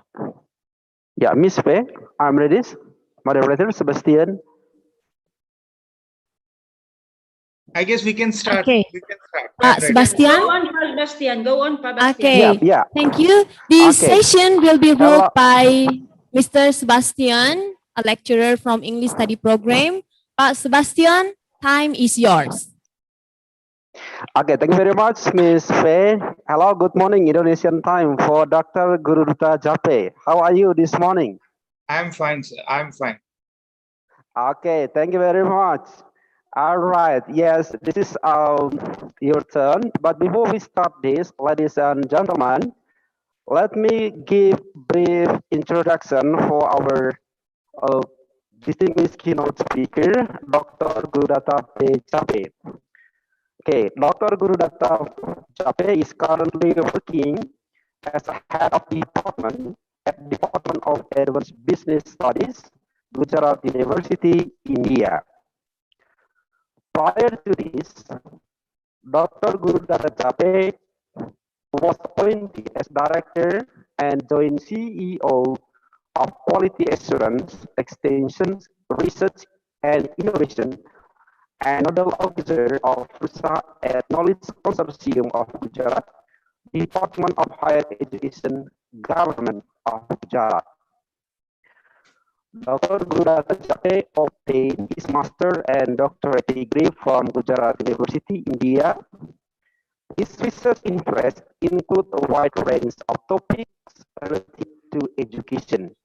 Yeah, Miss Faye. I'm ready. Moderator Sebastian. I guess we can start. Okay. We can start. I'm ready. Sebastian. Go on, Sebastian. Go on, Sebastian. Okay. Yeah, yeah. Thank you. This Okay. session will be Hello. ruled by Mr. Sebastian, a lecturer from English Study Program. Sebastian, time is yours. Okay, thank you very much, Miss Faye. Hello, good morning, Indonesian time for Dr. Guruduta Jape. How are you this morning? I'm fine, sir. I'm fine. Okay, thank you very much. All right, yes, this is your turn. But before we start this, ladies and gentlemen, let me give brief introduction for our distinguished keynote speaker, Dr. Gurudata Jape. Okay, Dr. Gurudata Jape is currently working as a head of department at Department of Advanced Business Studies, Gujarat University, India. Prior to this, Dr. Gurudata Jape was appointed as director and joint CEO of Quality Assurance, Extensions, Research and Innovation, and Nodal Officer of RUSA at Knowledge Consortium of Gujarat, Department of Higher Education, Government of Gujarat. Dr. Gurudata Jape obtained his master and doctorate degree from Gujarat University, India. His research interests include a wide range of topics related to education.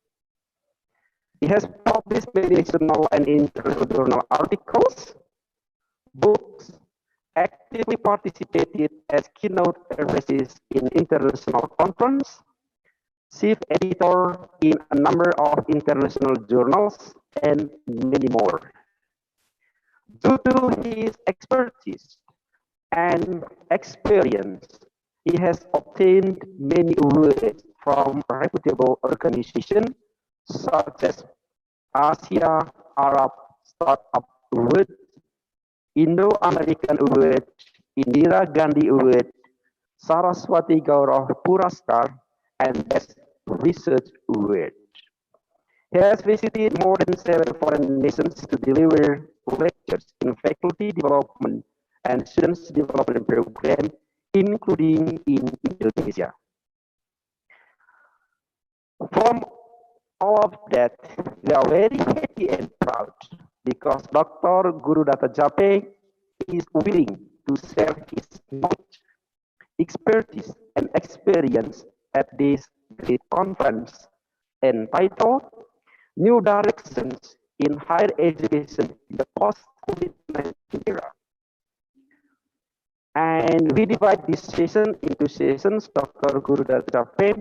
He has published many national and international journal articles, books, actively participated as keynote addresses in international conference, chief editor in a number of international journals, and many more. Due to his expertise and experience, he has obtained many awards from reputable organizations such as Asia Arab Startup Award, Indo-American Award, Indira Gandhi Award, Saraswati Gaurav Puraskar, and Best Research Award. He has visited more than 7 foreign nations to deliver lectures in faculty development and students development program, including in Indonesia. From all of that, we are very happy and proud because Dr. Gurudata Jape is willing to share his knowledge, expertise, and experience at this great conference entitled New Directions in Higher Education in the Post-COVID-19 Era. And we divide this session into sessions. Dr. Gurudata Jape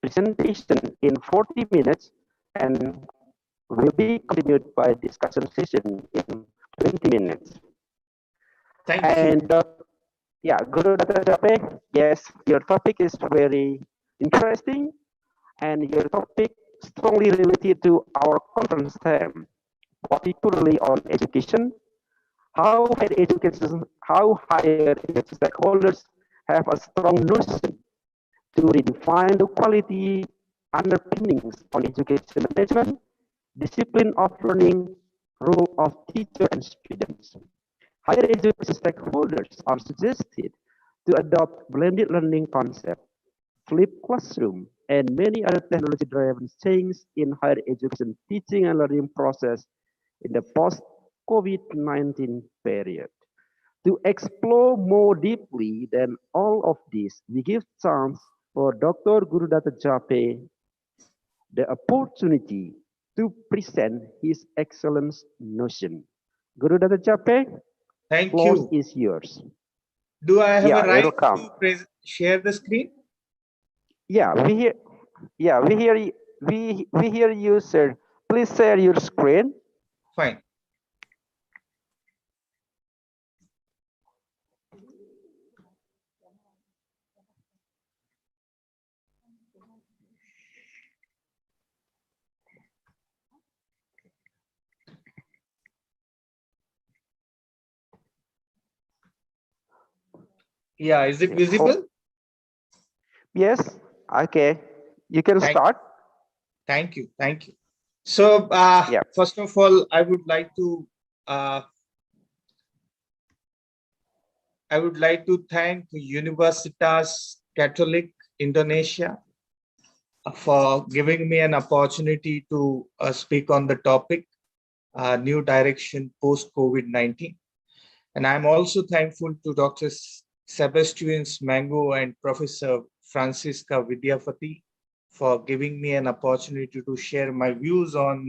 presentation in 40 minutes and will be continued by discussion session in 20 minutes. Thank you. And yeah, Gurudata Jape, yes, your topic is very interesting and your topic strongly related to our conference theme, particularly on education, how higher education stakeholders have a strong notion to redefine the quality underpinnings on education management, discipline of learning, role of teacher and students. Higher education stakeholders are suggested to adopt blended learning concept, flipped classroom, and many other technology-driven changes in higher education teaching and learning process in the post-COVID-19 period. To explore more deeply than all of this, we give chance for Dr. Gurudata Jape, the opportunity to present his excellence notion. Guru Dada Chape, Thank floor you. is yours. Do I have Yeah, a right welcome. to share the screen? Yeah, we hear. Yeah, we hear. We hear you, sir. Please share your screen. Fine. Yeah, is it visible? Yes. Okay. You can start. Thank you. Thank you. So, Yeah. first of all, I would like to thank Universitas Catholic Indonesia for giving me an opportunity to speak on the topic, new direction post-COVID-19. And I'm also thankful to Dr. Sebastian Mango and Professor Francisca Vidyapati for giving me an opportunity to share my views on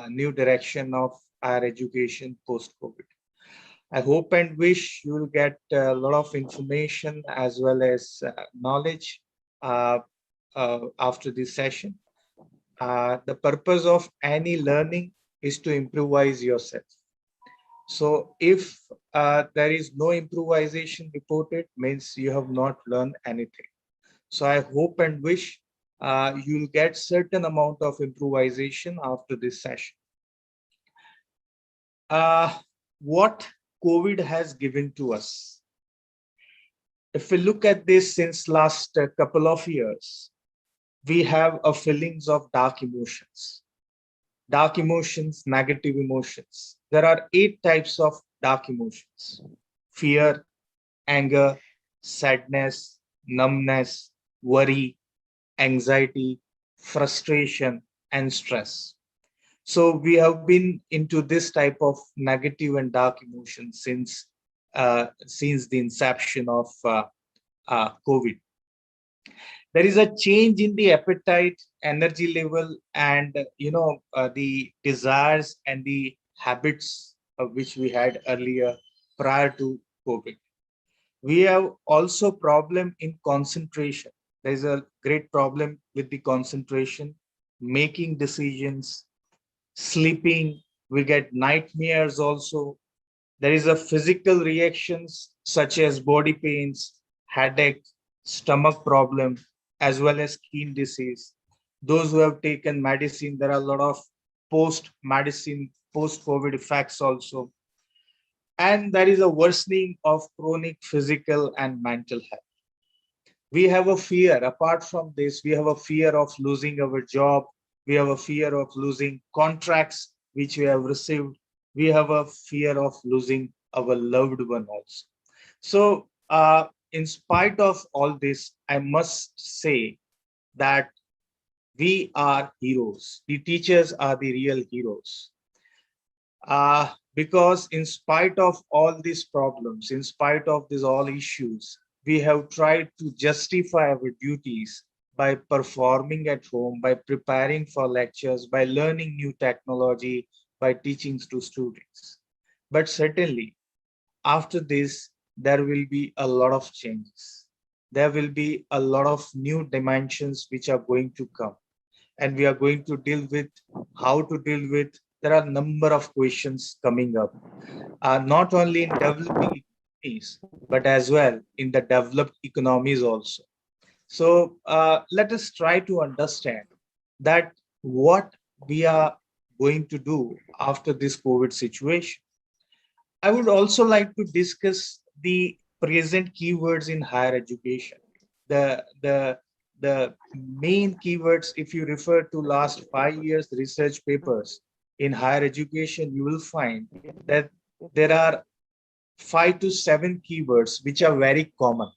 new direction of higher education post-COVID. I hope and wish you will get a lot of information as well as knowledge after this session. The purpose of any learning is to improvise yourself. So if there is no improvisation reported, means you have not learned anything. So I hope and wish you'll get certain amount of improvisation after this session. What COVID has given to us. If we look at this since last couple of years, we have a feelings of dark emotions. Dark emotions, negative emotions. There are 8 types of dark emotions: fear, anger, sadness, numbness, worry, anxiety, frustration, and stress. So we have been into this type of negative and dark emotions since the inception of COVID. There is a change in the appetite, energy level, and the desires and the habits of which we had earlier prior to COVID. We have also problem in concentration. There is a great problem with the concentration, making decisions, sleeping. We get nightmares also. There is a physical reactions such as body pains, headache, stomach problem, as well as skin disease. Those who have taken medicine, there are a lot of post-medicine, post-COVID effects also. And there is a worsening of chronic physical and mental health. We have a fear. Apart from this, we have a fear of losing our job. We have a fear of losing contracts which we have received. We have a fear of losing our loved one also. So in spite of all this, I must say that we are heroes. The teachers are the real heroes. Because in spite of all these problems, in spite of these all issues, we have tried to justify our duties by performing at home, by preparing for lectures, by learning new technology, by teaching to students. But certainly, after this, there will be a lot of changes. There will be a lot of new dimensions which are going to come. And we are going to deal with how to deal with. There are a number of questions coming up, not only in developing economies, but as well in the developed economies also. So let us try to understand that what we are going to do after this COVID situation. I would also like to discuss the present keywords in higher education. The main keywords, if you refer to last 5 years research papers in higher education, you will find that there are 5 to 7 keywords which are very common.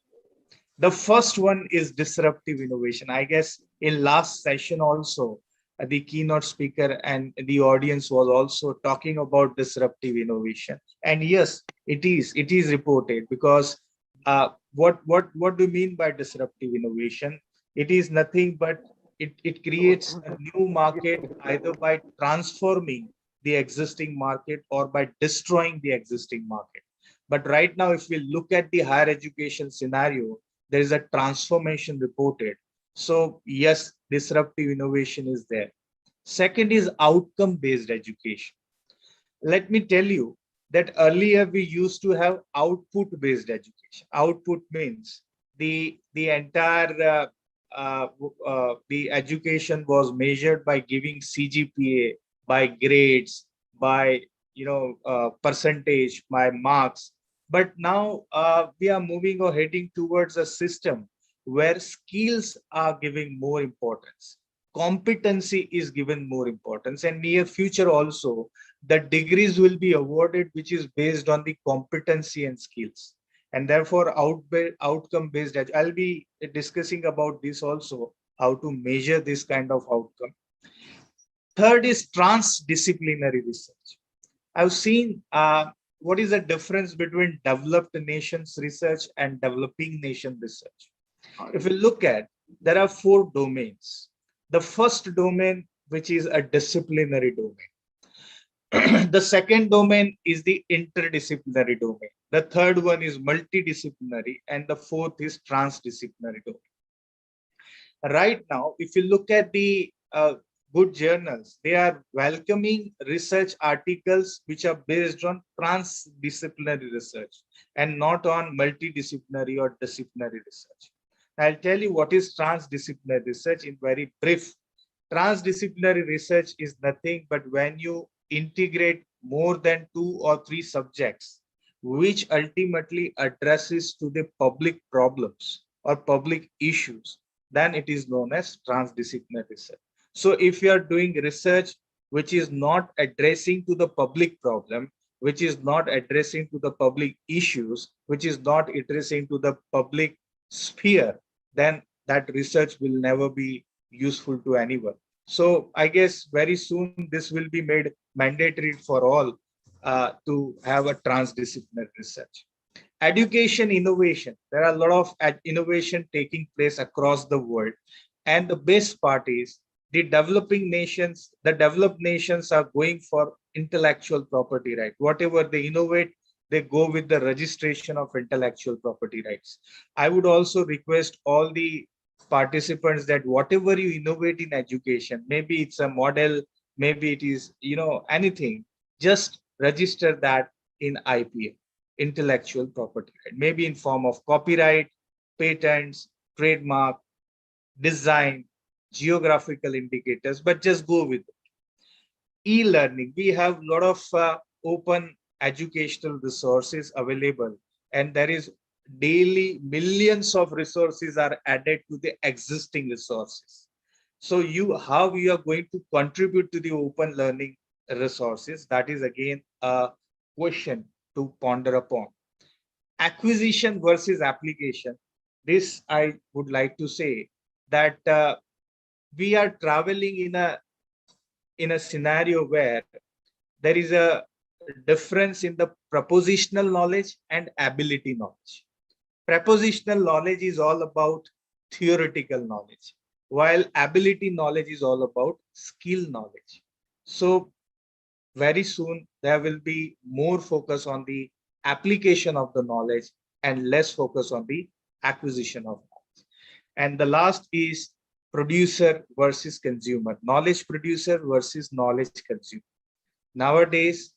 The first one is disruptive innovation. I guess in last session also, the keynote speaker and the audience was also talking about disruptive innovation. And yes, it is reported, because what do you mean by disruptive innovation? It is nothing but it creates a new market either by transforming the existing market or by destroying the existing market. But right now, if we look at the higher education scenario, there is a transformation reported. So yes, disruptive innovation is there. Second is outcome-based education. Let me tell you that earlier we used to have output-based education. Output means the entire the education was measured by giving CGPA, by grades, by percentage, by marks. But now we are moving or heading towards a system where skills are giving more importance. Competency is given more importance, and near future also the degrees will be awarded which is based on the competency and skills. And therefore outcome based, I'll be discussing about this also, how to measure this kind of outcome. Third is transdisciplinary research. I've seen what is the difference between developed nations research and developing nation research. If we look at, there are 4 domains. The first domain, which is a disciplinary domain. The second domain is the interdisciplinary domain. The third one is multidisciplinary, and the fourth is transdisciplinary domain. Right now, if you look at the good journals, they are welcoming research articles which are based on transdisciplinary research and not on multidisciplinary or disciplinary research. I'll tell you what is transdisciplinary research in very brief. Transdisciplinary research is nothing but when you integrate more than 2 or 3 subjects which ultimately addresses to the public problems or public issues, then it is known as transdisciplinary research. So if you are doing research which is not addressing to the public problem, which is not addressing to the public issues, which is not addressing to the public sphere, then that research will never be useful to anyone. So I guess very soon this will be made mandatory for all to have a transdisciplinary research. Education innovation. There are a lot of innovation taking place across the world. And the best part is the developed nations are going for intellectual property right. Whatever they innovate, they go with the registration of intellectual property rights. I would also request all the participants that whatever you innovate in education, maybe it's a model, maybe it is anything, just register that in IPM, intellectual property right, maybe in form of copyright, patents, trademark, design, geographical indicators, but just go with it. E-learning, we have a lot of open educational resources available, and there is daily millions of resources are added to the existing resources. So how you are going to contribute to the open learning resources, that is again a question to ponder upon. Acquisition versus application. This I would like to say that we are traveling in a scenario where there is a difference in the propositional knowledge and ability knowledge. Propositional knowledge is all about theoretical knowledge, while ability knowledge is all about skill knowledge. So very soon there will be more focus on the application of the knowledge and less focus on the acquisition of knowledge. And the last is producer versus consumer, knowledge producer versus knowledge consumer. Nowadays,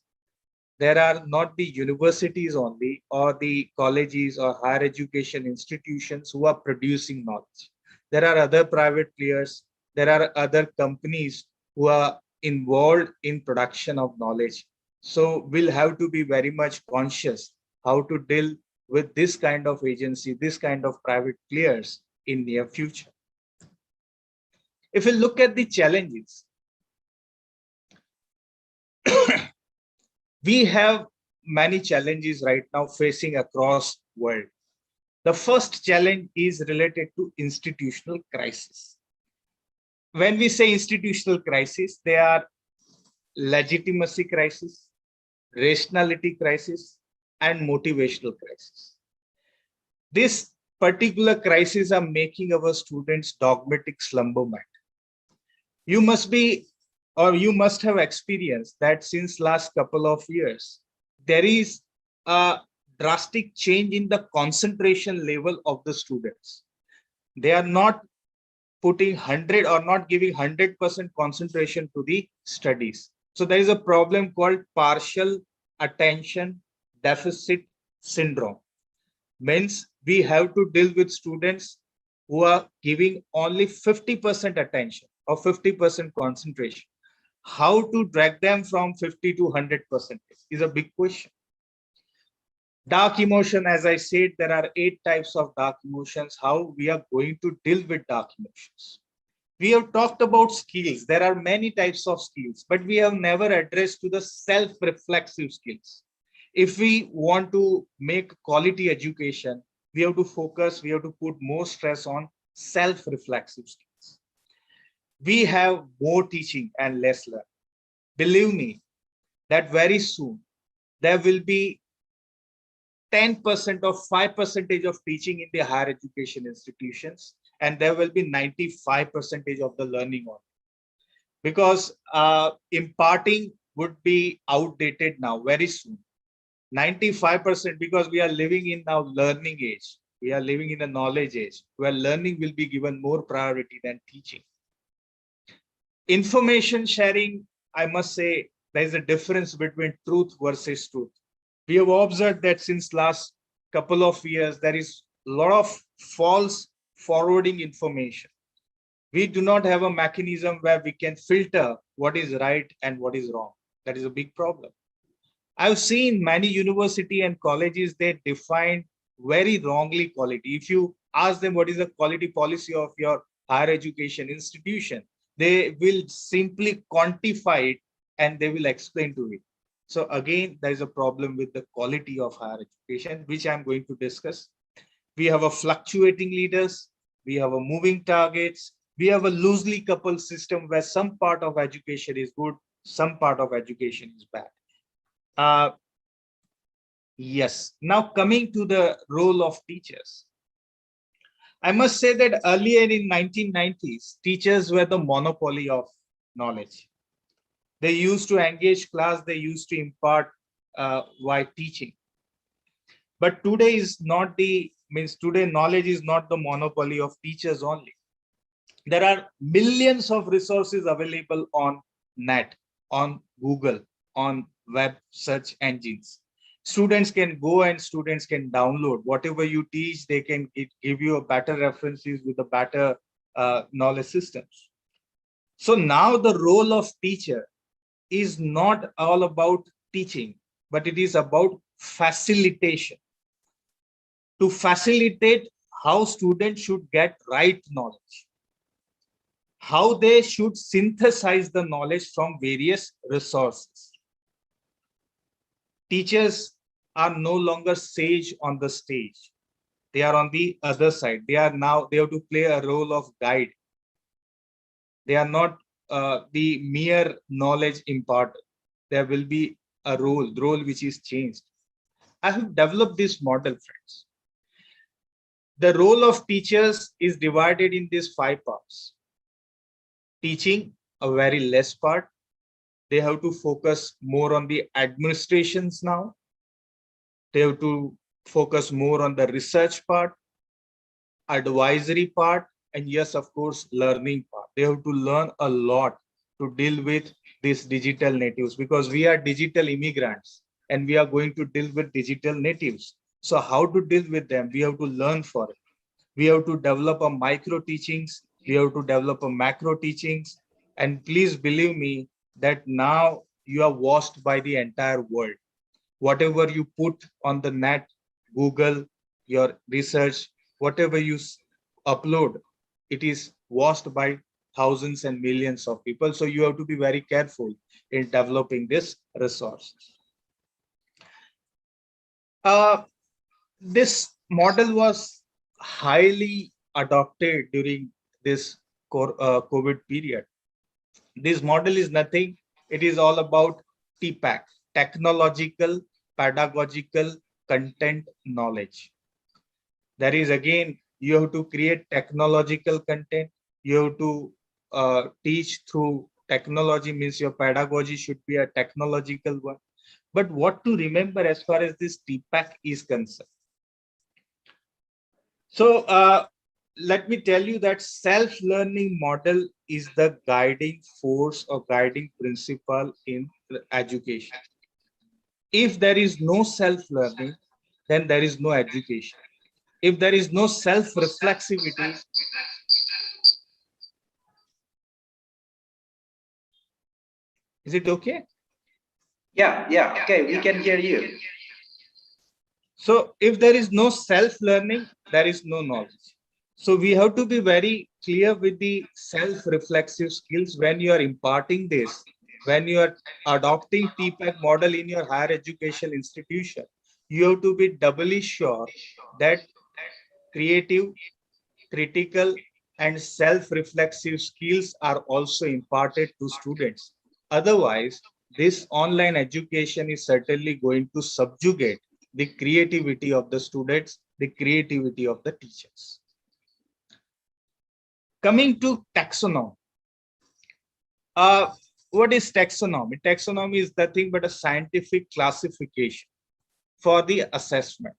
there are not the universities only or the colleges or higher education institutions who are producing knowledge. There are other private players, there are other companies who are involved in production of knowledge. So we'll have to be very much conscious how to deal with this kind of agency, this kind of private players in near future. If you look at the challenges, we have many challenges right now facing across world. The first challenge is related to institutional crisis. When we say institutional crisis, they are legitimacy crisis, rationality crisis, and motivational crisis. This particular crisis are making our students dogmatic slumber mind. You must be, or you must have experienced that since last couple of years, there is a drastic change in the concentration level of the students. They are not putting 100 or not giving 100% concentration to the studies. So there is a problem called partial attention deficit syndrome. Means we have to deal with students who are giving only 50% attention or 50% concentration. How to drag them from 50 to 100% is a big question. Dark emotion, as I said, there are 8 types of dark emotions. How we are going to deal with dark emotions? We have talked about skills. There are many types of skills, but we have never addressed to the self-reflexive skills. If we want to make quality education, we have to focus, we have to put more stress on self-reflexive skills. We have more teaching and less learning. Believe me that very soon there will be 10% or 5% of teaching in the higher education institutions, and there will be 95% of the learning on it. Because imparting would be outdated now very soon. 95%, because we are living in now learning age. We are living in a knowledge age where learning will be given more priority than teaching. Information sharing, I must say, there is a difference between truth versus truth. We have observed that since last couple of years, there is a lot of false forwarding information. We do not have a mechanism where we can filter what is right and what is wrong. That is a big problem. I've seen many universities and colleges, they define very wrongly quality. If you ask them what is the quality policy of your higher education institution, they will simply quantify it and they will explain to it. So again, there is a problem with the quality of higher education, which I'm going to discuss. We have a fluctuating leaders, we have a moving targets, we have a loosely coupled system where some part of education is good, some part of education is bad. Yes, now coming to the role of teachers. I must say that earlier in 1990s, teachers were the monopoly of knowledge. They used to engage class, they used to impart while teaching. But today is not the, today knowledge is not the monopoly of teachers only. There are millions of resources available on net, on Google, on web search engines. Students can go and students can download whatever you teach. They can give you a better references with a better knowledge systems. So now the role of teacher is not all about teaching, but it is about facilitation. To facilitate how students should get right knowledge, how they should synthesize the knowledge from various resources. Teachers are no longer sage on the stage. They are on the other side. They are now, they have to play a role of guide. They are not the mere knowledge imparter. There will be a role which is changed. I have developed this model, friends. The role of teachers is divided in these 5 parts. Teaching, a very less part. They have to focus more on the administrations now. They have to focus more on the research part, advisory part, and yes, of course, learning part. They have to learn a lot to deal with these digital natives, because we are digital immigrants and we are going to deal with digital natives. So how to deal with them? We have to learn for it. We have to develop a micro teachings. We have to develop a macro teachings. And please believe me that now you are watched by the entire world. Whatever you put on the net, Google, your research, whatever you upload, it is watched by thousands and millions of people. So you have to be very careful in developing this resource. This model was highly adopted during this COVID period. This model is nothing. It is all about TPAC, technological, pedagogical, content, knowledge. There is again, you have to create technological content. You have to teach through technology, means your pedagogy should be a technological one. But what to remember as far as this TPAC is concerned? So let me tell you that self-learning model is the guiding force or guiding principle in education. If there is no self-learning, then there is no education. If there is no self-reflexivity, is it okay? Yeah, okay, we can hear you. So if there is no self-learning, there is no knowledge. So we have to be very clear with the self-reflexive skills when you are imparting this, when you are adopting TPAC model in your higher education institution. You have to be doubly sure that creative, critical, and self-reflexive skills are also imparted to students. Otherwise, this online education is certainly going to subjugate the creativity of the students, the creativity of the teachers. Coming to taxonomy. What is taxonomy? Taxonomy is nothing but a scientific classification for the assessment.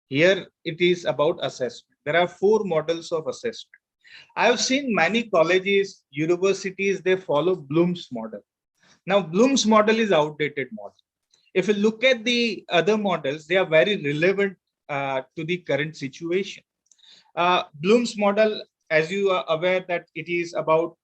Here it is about assessment. There are 4 models of assessment. I have seen many colleges, universities, they follow Bloom's model. Now, Bloom's model is outdated model. If you look at the other models, they are very relevant to the current situation. Bloom's model, as you are aware, that it is about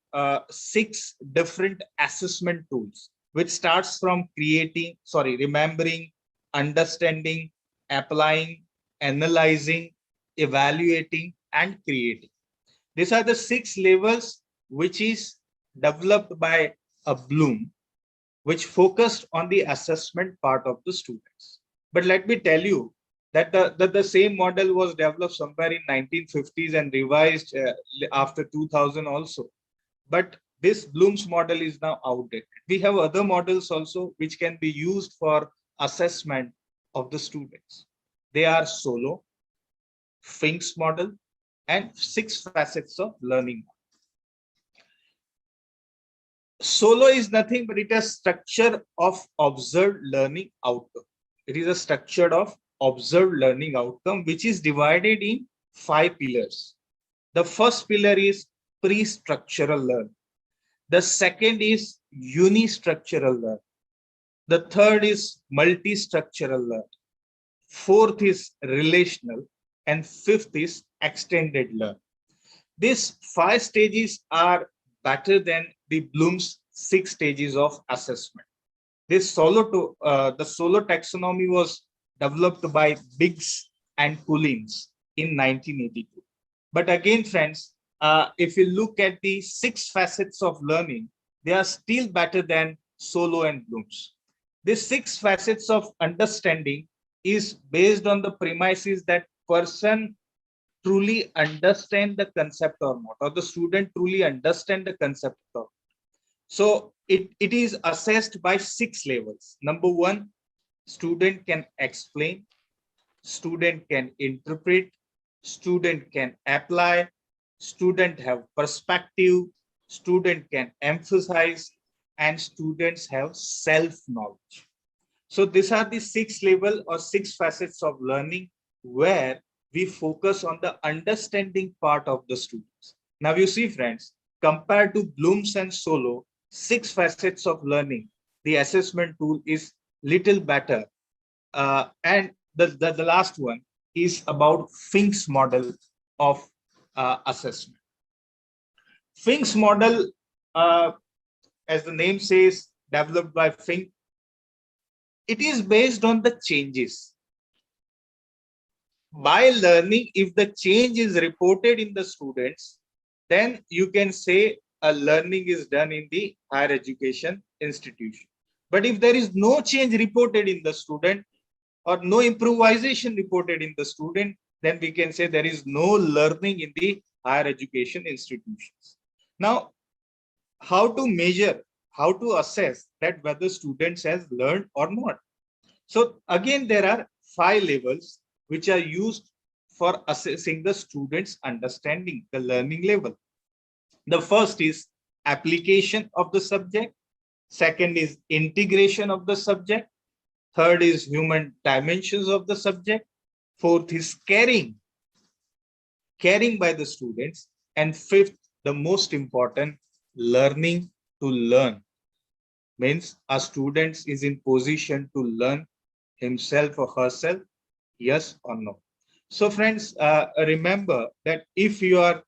6 different assessment tools, which starts from remembering, understanding, applying, analyzing, evaluating, and creating. These are the 6 levels which is developed by a Bloom, which focused on the assessment part of the students. But let me tell you that the same model was developed somewhere in 1950s and revised after 2000 also. But this Bloom's model is now outdated. We have other models also which can be used for assessment of the students. They are Solo, Fink's model, and 6 facets of learning. Solo is nothing but it is a structure of observed learning outcome. It is a structure of observed learning outcome which is divided in 5 pillars. The first pillar is pre-structural learning. The second is unistructural learning. The third is multi-structural learning. Fourth is relational, and fifth is extended learning. These 5 stages are better than the Bloom's 6 stages of assessment. This the Solo taxonomy was developed by Biggs and Collins in 1982. But again, friends, if you look at the 6 facets of learning, they are still better than Solo and Bloom's. These 6 facets of understanding is based on the premises that person truly understand the concept or not, or the student truly understand the concept or not. So it is assessed by 6 levels. Number 1, student can explain, student can interpret, student can apply, student have perspective, student can emphasize, and students have self-knowledge. So these are the 6 levels or 6 facets of learning where we focus on the understanding part of the students. Now you see, friends, compared to Bloom's and Solo, 6 facets of learning, the assessment tool is little better. And the last one is about Fink's model of assessment. Fink's model, as the name says, developed by Fink, it is based on the changes. By learning, if the change is reported in the students, then you can say a learning is done in the higher education institution. But if there is no change reported in the student or no improvisation reported in the student, then we can say there is no learning in the higher education institutions. Now, how to measure, how to assess that whether students has learned or not? So again, there are 5 levels which are used for assessing the students' understanding, the learning level. The first is application of the subject. Second is integration of the subject. Third is human dimensions of the subject. Fourth is caring by the students. And fifth, the most important, learning to learn. Means a student is in position to learn himself or herself, yes or no. So friends, remember that if you are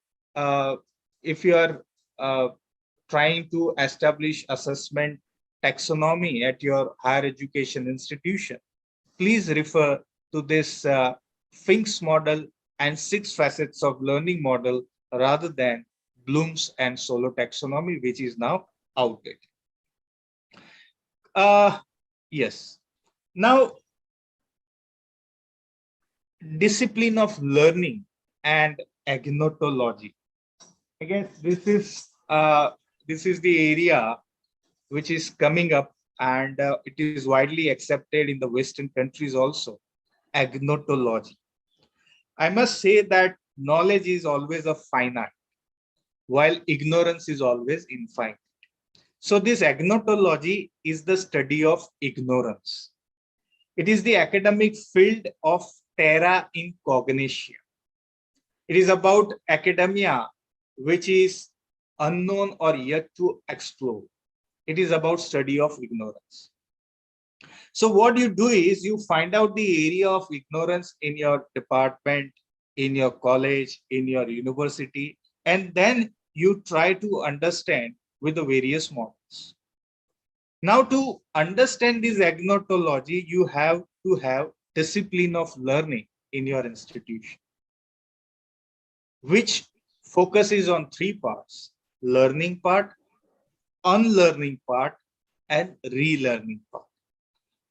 trying to establish assessment taxonomy at your higher education institution, please refer to this Fink's model and 6 facets of learning model rather than Bloom's and Solo taxonomy, which is now outdated. Yes. Now, discipline of learning and agnotology. I guess this is the area which is coming up, and it is widely accepted in the Western countries also. Agnotology. I must say that knowledge is always a finite, while ignorance is always infinite. So this agnotology is the study of ignorance. It is the academic field of terra incognitia. It is about academia which is unknown or yet to explore. It is about study of ignorance. So what you do is you find out the area of ignorance in your department, in your college, in your university, and then you try to understand with the various models. Now, to understand this agnotology, you have to have discipline of learning in your institution, which focuses on 3 parts: learning part, unlearning part, and relearning part.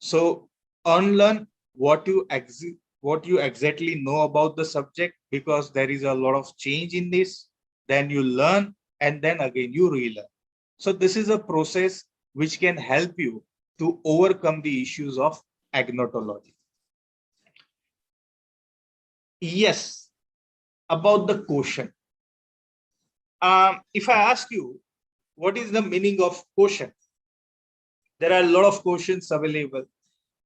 So unlearn what you exactly know about the subject, because there is a lot of change in this. Then you learn, and then again you relearn. So this is a process which can help you to overcome the issues of agnotology. Yes, about the quotient. If I ask you, what is the meaning of quotient? There are a lot of quotients available.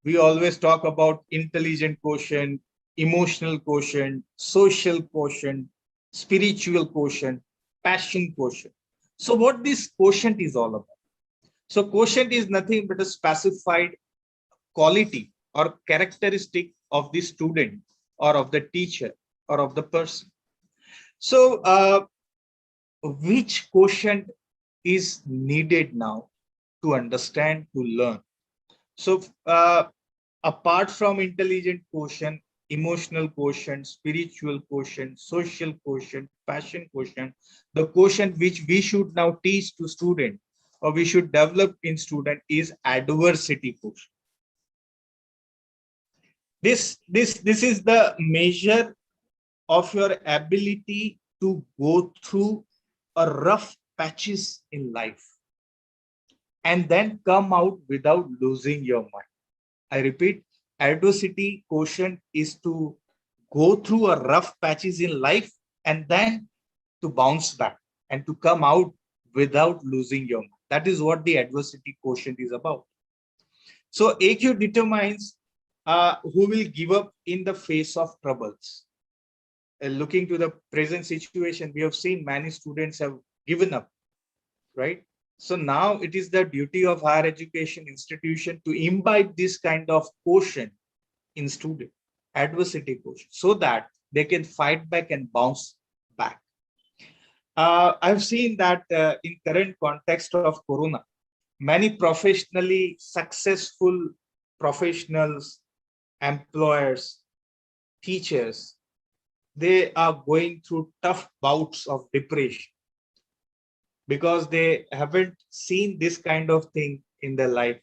We always talk about intelligent quotient, emotional quotient, social quotient, spiritual quotient, passion quotient. So what this quotient is all about? So quotient is nothing but a specified quality or characteristic of the student or of the teacher or of the person. So which quotient is needed now to understand, to learn? So apart from intelligent quotient, emotional quotient, spiritual quotient, social quotient, passion quotient, the quotient which we should now teach to student, or we should develop in student, is adversity quotient. This is the measure of your ability to go through a rough patches in life and then come out without losing your mind. I repeat, adversity quotient is to go through a rough patches in life and then to bounce back and to come out without losing your mind. That is what the adversity quotient is about. So AQ determines who will give up in the face of troubles. Looking to the present situation, we have seen many students have given up, right? So now it is the duty of higher education institution to imbibe this kind of quotient in student, adversity quotient, so that they can fight back and bounce back. I've seen that in current context of Corona, many professionally successful professionals, employers, teachers, they are going through tough bouts of depression because they haven't seen this kind of thing in their life,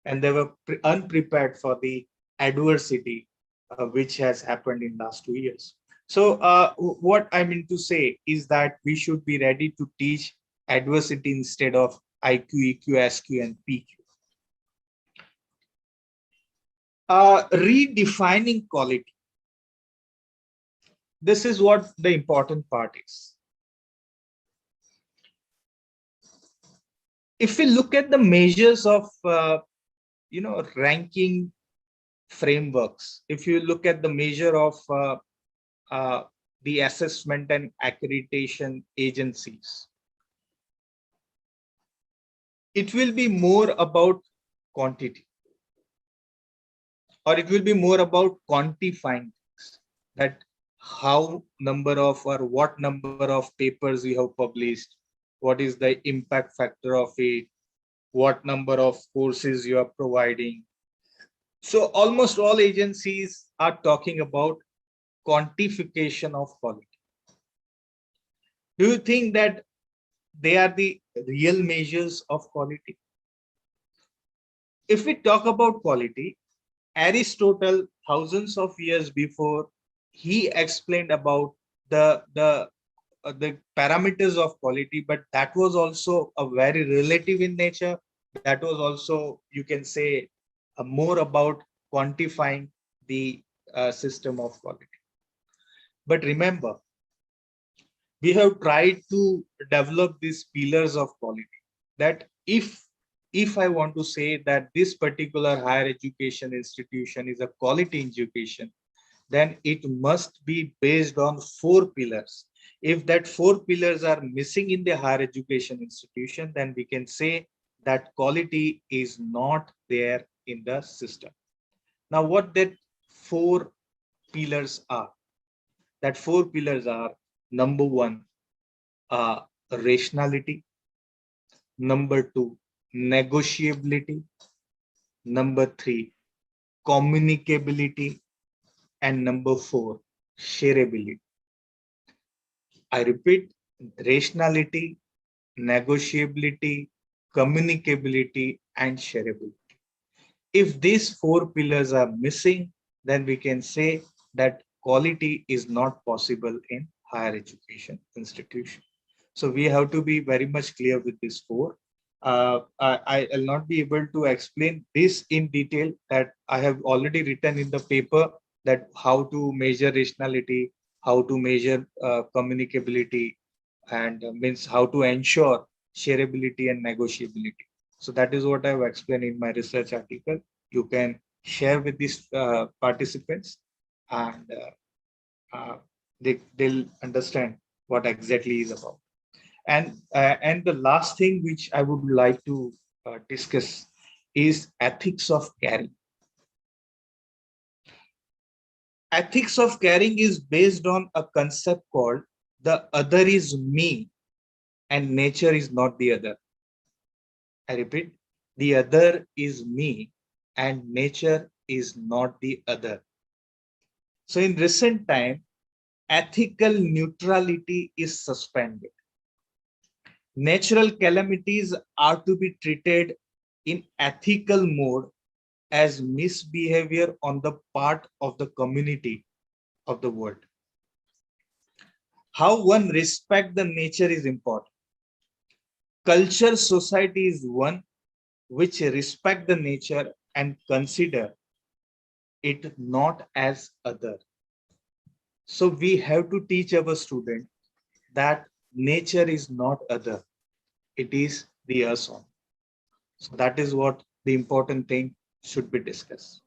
and they were unprepared for the adversity which has happened in last 2 years. So what I mean to say is that we should be ready to teach adversity instead of IQ, EQ, SQ, and PQ. Redefining quality. This is what the important part is. if we look at the measures of ranking frameworks, if you look at the measure of the assessment and accreditation agencies, it will be more about quantity, or it will be more about quantifying things, that how number of or what number of papers you have published, what is the impact factor of it, what number of courses you are providing. So almost all agencies are talking about quantification of quality. Do you think that they are the real measures of quality? If we talk about quality, Aristotle, thousands of years before, he explained about the parameters of quality, but that was also a very relative in nature. That was also, you can say, more about quantifying the system of quality. But remember, we have tried to develop these pillars of quality, that if I want to say that this particular higher education institution is a quality education, then it must be based on 4 pillars. If that 4 pillars are missing in the higher education institution, then we can say that quality is not there in the system. Now, what that 4 pillars are? That 4 pillars are: number 1, rationality; number 2, negotiability; number 3, communicability; and number 4, shareability. I repeat: rationality, negotiability, communicability, and shareability. If these 4 pillars are missing, then we can say that quality is not possible in higher education institution. So we have to be very much clear with these 4. I will not be able to explain this in detail, that I have already written in the paper, that how to measure rationality, how to measure communicability, and means how to ensure shareability and negotiability. So that is what I have explained in my research article. You can share with these participants, and they'll understand what exactly is about. And the last thing which I would like to discuss is ethics of caring. Ethics of caring is based on a concept called the other is me and nature is not the other. I repeat, the other is me and nature is not the other. So in recent time, ethical neutrality is suspended. Natural calamities are to be treated in ethical mode as misbehavior on the part of the community of the world. How one respects the nature is important. Culture society is one which respect the nature and consider it not as other. So we have to teach our student that nature is not other, it is the us on. So that is what the important thing should be discussed.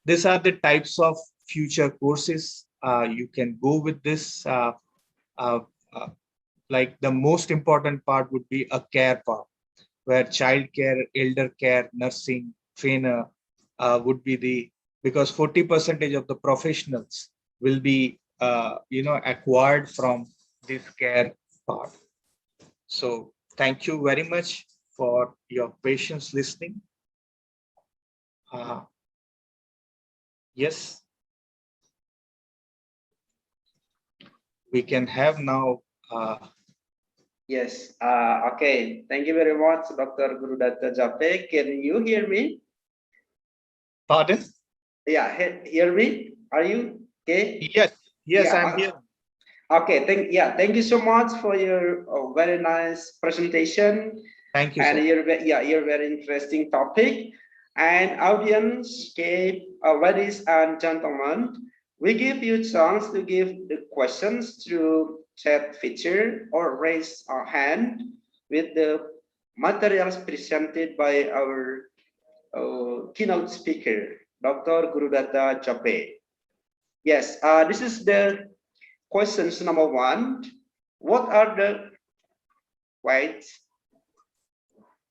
These are the types of future courses. You can go with this. Like the most important part would be a care part, where child care, elder care, nursing, trainer would be the, because 40% of the professionals will be acquired from this care part. So thank you very much for your patience listening. Yes, we can have now. Yes. Okay. Thank you very much, Dr. Gurudata Jape. Can you hear me? Pardon? Yeah, hear me? Are you okay? Yes. Yes, yeah, I'm here. Okay. Thank you so much for your very nice presentation. Thank you, and sir. your very interesting topic. And audience, okay, ladies and gentlemen, we give you a chance to give the questions through chat feature or raise our hand with the materials presented by our keynote speaker, Dr. Gurudata Chape. Yes, this is the questions number 1. What are the, wait,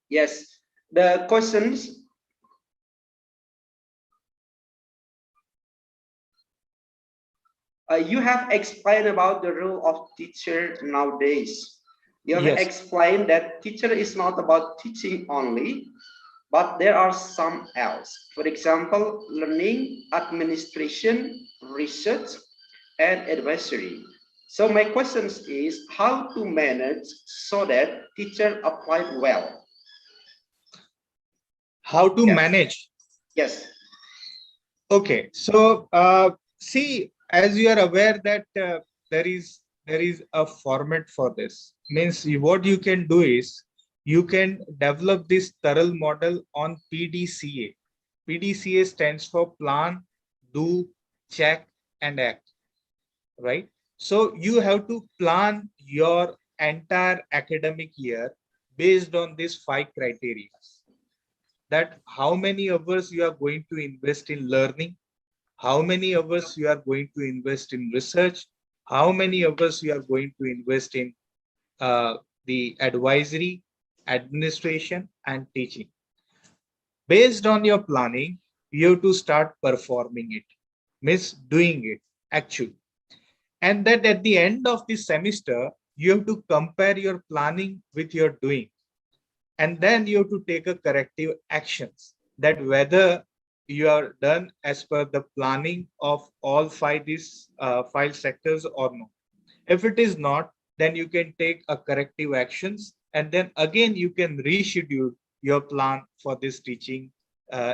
yes, the questions. You have explained about the role of teacher nowadays. You have Yes. explained that teacher is not about teaching only, but there are some else. For example, learning, administration, research, and advisory. So my question is how to manage so that teacher applied well. How to Yes. manage? Yes. Okay, so see, as you are aware that there is a format for this. Means what you can do is you can develop this thorough model on PDCA. PDCA stands for plan, do, check, and act. Right? So you have to plan your entire academic year based on these 5 criteria. That how many hours you are going to invest in learning, how many hours you are going to invest in research, how many hours you are going to invest in the advisory, administration, and teaching. Based on your planning, you have to start performing it, means doing it actually. And that at the end of the semester, you have to compare your planning with your doing. And then you have to take a corrective actions that whether you are done as per the planning of all 5 sectors or not. If it is not, then you can take a corrective actions, and then again you can reschedule your plan for this teaching,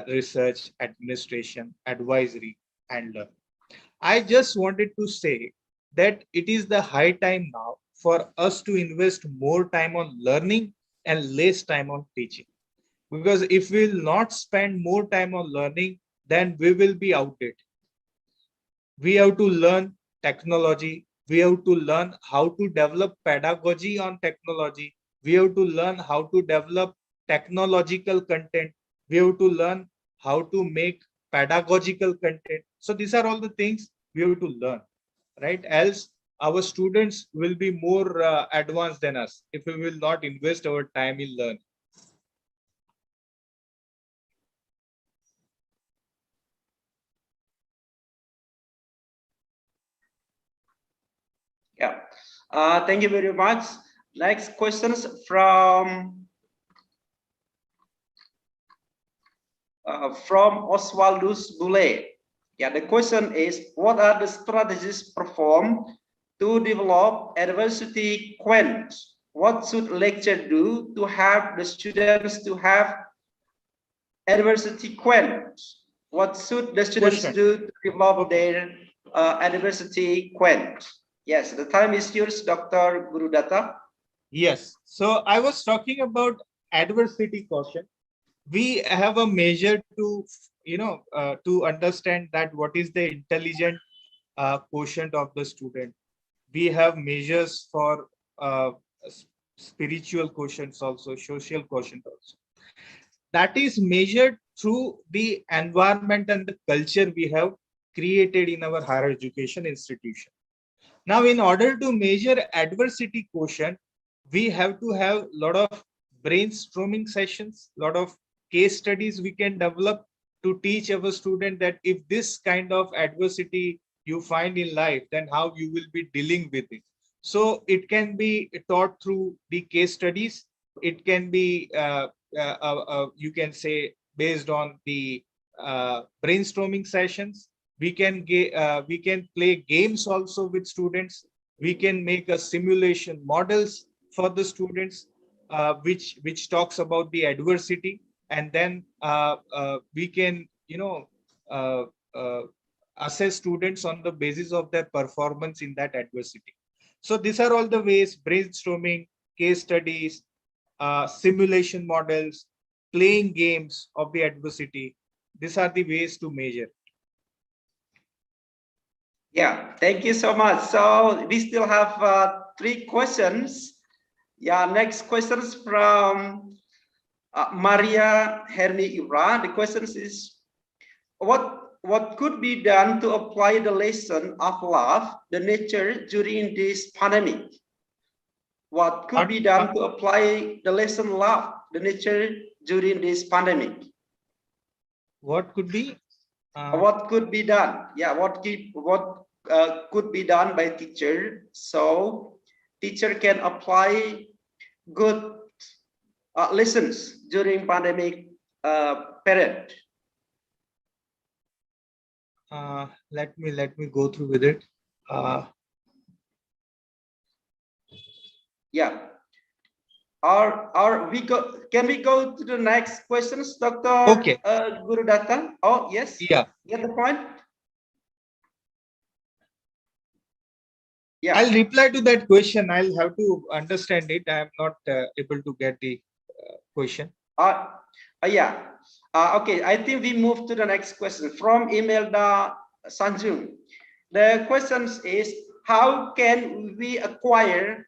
research, administration, advisory, and learning. I just wanted to say that it is the high time now for us to invest more time on learning and less time on teaching. Because if we will not spend more time on learning, then we will be outdated. We have to learn technology. We have to learn how to develop pedagogy on technology. We have to learn how to develop technological content. We have to learn how to make pedagogical content. So these are all the things we have to learn, right? Else our students will be more advanced than us if we will not invest our time in learning. Yeah. Thank you very much. Next questions from Oswaldus Bule. Yeah, the question is, what are the strategies performed to develop adversity quench? What should lecture do to help the students to have adversity quench? What should the students do to develop their adversity quench? Yes, the time is yours, Dr. Gurudata. Yes. So I was talking about adversity quotient. We have a measure to, to understand that what is the intelligent quotient of the student. We have measures for spiritual quotients also, social quotient also. That is measured through the environment and the culture we have created in our higher education institution. Now, in order to measure adversity quotient, we have to have a lot of brainstorming sessions, a lot of case studies we can develop to teach our student that if this kind of adversity you find in life, then how you will be dealing with it. So it can be taught through the case studies. It can be, you can say, based on the brainstorming sessions. We can play games also with students. We can make a simulation models for the students, which talks about the adversity, and then we can assess students on the basis of their performance in that adversity. So these are all the ways: brainstorming, case studies, simulation models, playing games of the adversity. These are the ways to measure. Yeah, thank you so much. So we still have 3 questions. Yeah, next questions from Maria Herni Ibra, the question is, what could be done to apply the lesson of love, the nature during this pandemic? What could be done to apply the lesson love, the nature during this pandemic? What could be? What could be done? Yeah, what could be done by teacher so teacher can apply good lessons during pandemic period. Let me go through with it. Yeah. Or can we go to the next questions, Dr. Okay. Guru Datta? Oh, yes. Yeah. Get the point? Yeah. I'll reply to that question. I'll have to understand it. I am not able to get the question. Yeah. Okay, I think we move to the next question from Imelda Sanju. The question is, how can we acquire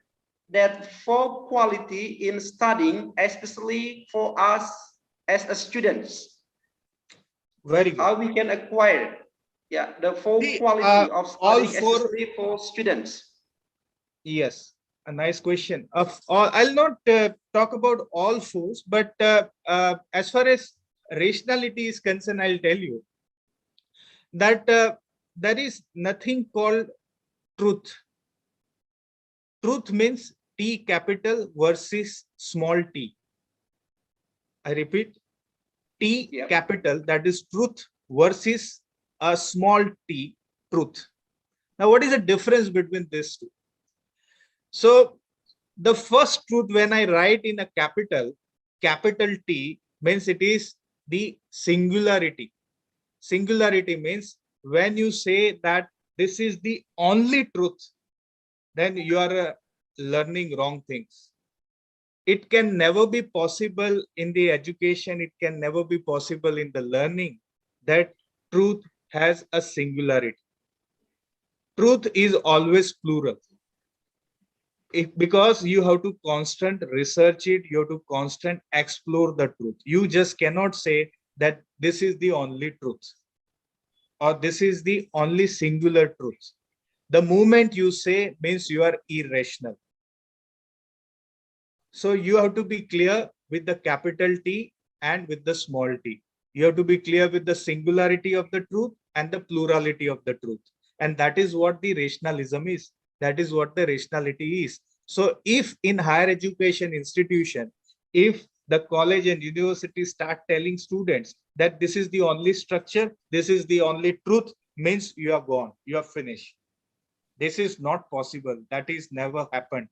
that for quality in studying, especially for us as a students? Very good. How we can acquire, yeah, the full quality of studying, especially for students? Yes, a nice question. I'll not talk about all fours, but as far as rationality is concerned, I'll tell you that there is nothing called truth. Truth means T capital versus small t. I repeat, T capital, that is truth, versus a small t, truth. Now, what is the difference between these two? So the first truth, when I write in a capital T, means it is the singularity. Singularity means when you say that this is the only truth, then you are learning wrong things. It can never be possible in the education. It can never be possible in the learning that truth has a singularity. Truth is always plural. Because you have to constant research it, you have to constant explore the truth. You just cannot say that this is the only truth or this is the only singular truth. The moment you say means you are irrational. So you have to be clear with the capital T and with the small t. You have to be clear with the singularity of the truth and the plurality of the truth. And that is what the rationalism is. That is what the rationality is. So if in higher education institution, if the college and university start telling students that this is the only structure, this is the only truth, means you are gone, you are finished. This is not possible. That is never happened.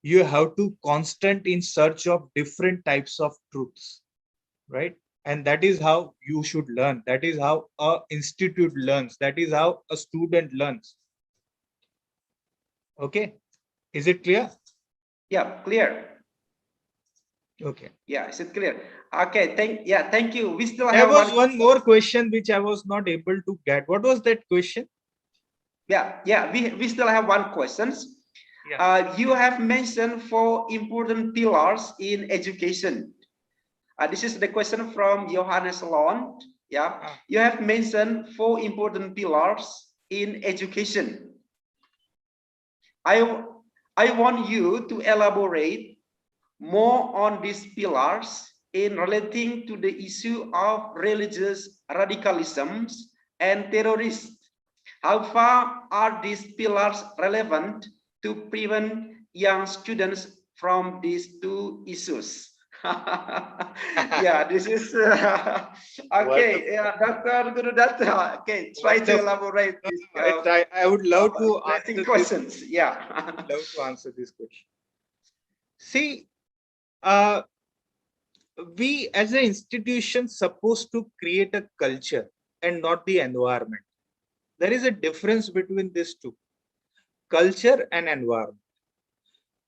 You have to constant in search of different types of truths, right? And that is how you should learn. That is how a institute learns. That is how a student learns. Okay, is it clear? Yeah, clear. Okay. Yeah, is it clear? Okay, thank you. We still There have was one more question which I was not able to get. What was that question? Yeah, we still have one question. Yeah. You have mentioned 4 important pillars in education. This is the question from Johannes Lond. Yeah, you have mentioned 4 important pillars in education. I want you to elaborate more on these pillars in relating to the issue of religious radicalisms and terrorism. How far are these pillars relevant to prevent young students from these 2 issues? Yeah, this is okay. Yeah, Dr. Guru Datta. Okay, try to elaborate. I would love to answer questions. This. Yeah, love to answer this question. See, we as an institution supposed to create a culture and not the environment. There is a difference between these two, culture and environment.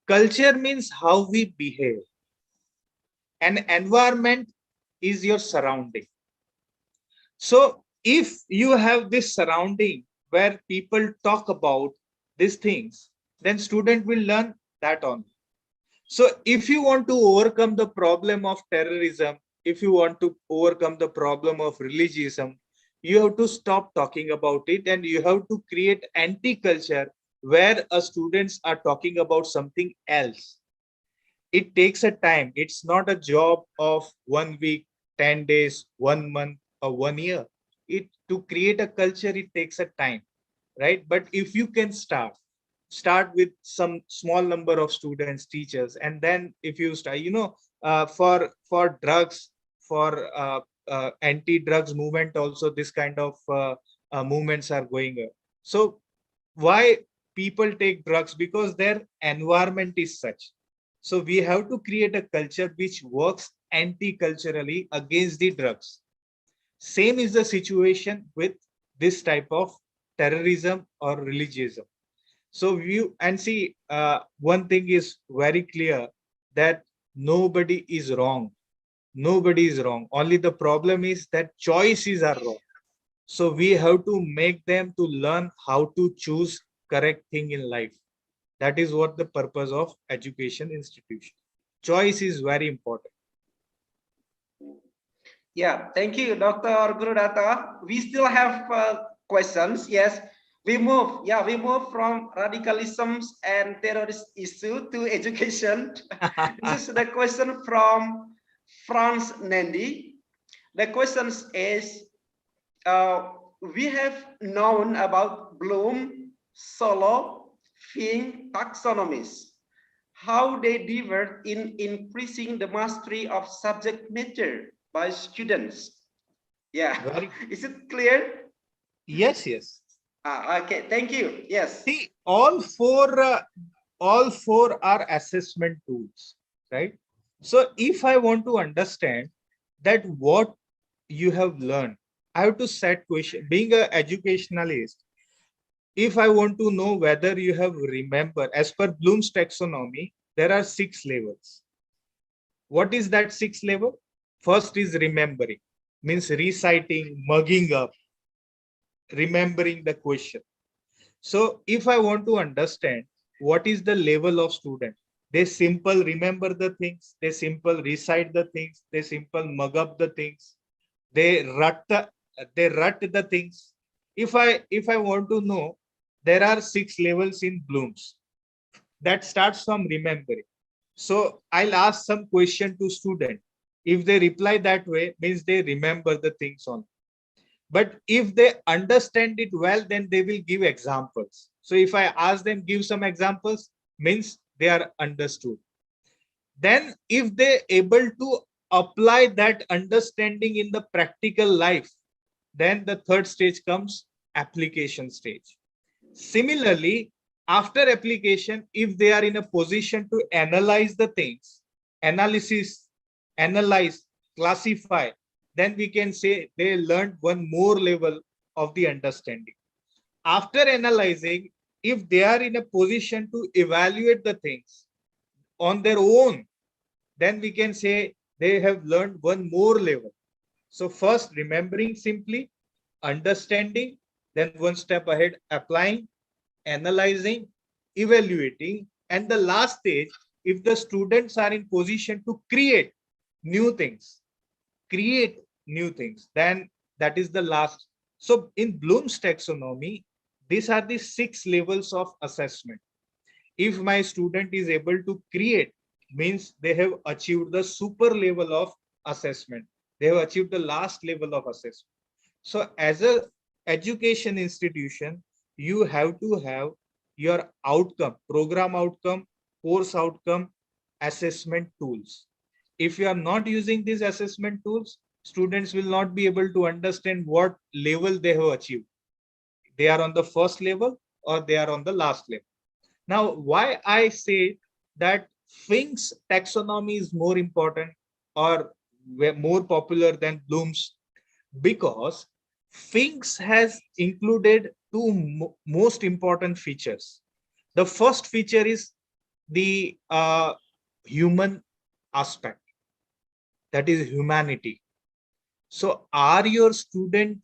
Culture means how we behave. And environment is your surrounding. So if you have this surrounding where people talk about these things, then student will learn that only. So if you want to overcome the problem of terrorism, if you want to overcome the problem of religiosism, you have to stop talking about it and you have to create anti-culture where students are talking about something else. It takes a time. It's not a job of 1 week, 10 days, 1 month, or 1 year. To create a culture, it takes a time, right? But if you can start with some small number of students, teachers, and then if you start, for drugs, for anti-drugs movement also, this kind of movements are going on. So why people take drugs? Because their environment is such. So we have to create a culture which works anti-culturally against the drugs. Same is the situation with this type of terrorism or religiosism. So one thing is very clear, that nobody is wrong. Nobody is wrong. Only the problem is that choices are wrong. So we have to make them to learn how to choose correct thing in life. That is what the purpose of education institution. Choice is very important. Yeah, thank you, Dr. Gurudata. We still have questions. Yes, we move. Yeah, we move from radicalisms and terrorist issue to education. This is the question from Franz Nandy. The question is, we have known about Bloom, Solo, Fink taxonomies, how they differ in increasing the mastery of subject matter by students. Yeah, is it clear? Yes, yes. Okay, thank you. Yes. See, all four are assessment tools, right? So if I want to understand that what you have learned, I have to set question. Being an educationalist, if I want to know whether you have remembered, as per Bloom's taxonomy, there are 6 levels. What is that 6th level? First is remembering, means reciting, mugging up, remembering the question. So if I want to understand what is the level of student, they simple remember the things, they simple recite the things, they simple mug up the things, they rut the things. If I want to know, there are 6 levels in Bloom's. That starts from remembering. So I'll ask some question to student. If they reply that way, means they remember the things on. But if they understand it well, then they will give examples. So if I ask them give some examples, means they are understood. Then if they able to apply that understanding in the practical life, then the 3rd stage comes, application stage. Similarly, after application, if they are in a position to analyze the things, analyze, classify, then we can say they learned one more level of the understanding. After analyzing, if they are in a position to evaluate the things on their own, then we can say they have learned one more level. So first, remembering simply, understanding, then one step ahead, applying, analyzing, evaluating, and the last stage, if the students are in position to create new things, then that is the last. So in Bloom's taxonomy, these are the 6 levels of assessment. If my student is able to create, means they have achieved the super level of assessment. They have achieved the last level of assessment. So as a education institution, you have to have your outcome, program outcome, course outcome, assessment tools. If you are not using these assessment tools, students will not be able to understand what level they have achieved. They are on the first level or they are on the last level. Now, why I say that Fink's taxonomy is more important or more popular than Bloom's? Because Fink's has included 2 most important features. The first feature is the human aspect, that is humanity. So are your student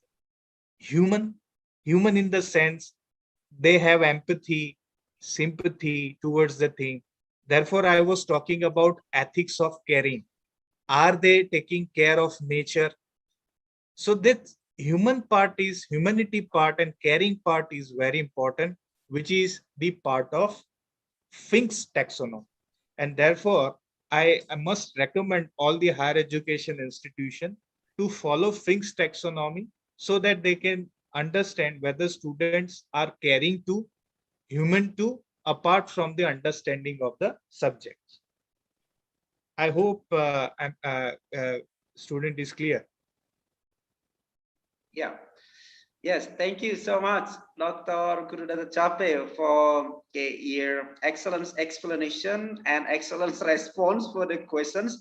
human? Human in the sense they have empathy, sympathy towards the thing. Therefore, I was talking about ethics of caring. Are they taking care of nature? So that humanity part and caring part is very important, which is the part of Fink's taxonomy. And therefore, I must recommend all the higher education institution to follow Fink's taxonomy so that they can understand whether students are caring to, human to, apart from the understanding of the subjects. I hope student is clear. Yeah. Yes, thank you so much, Dr. Gurudata Chape, for your excellent explanation and excellent response for the questions.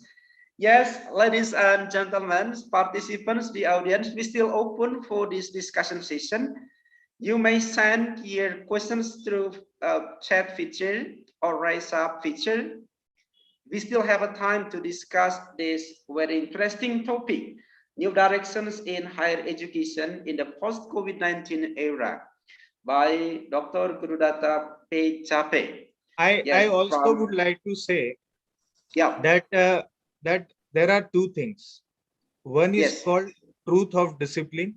Yes, ladies and gentlemen, participants, the audience, we still open for this discussion session. You may send your questions through chat feature or raise up feature. We still have a time to discuss this very interesting topic, new directions in higher education in the post-COVID-19 era, by Dr. Gurudata P. Chape. I also would like to say that that there are two things. One is called truth of discipline,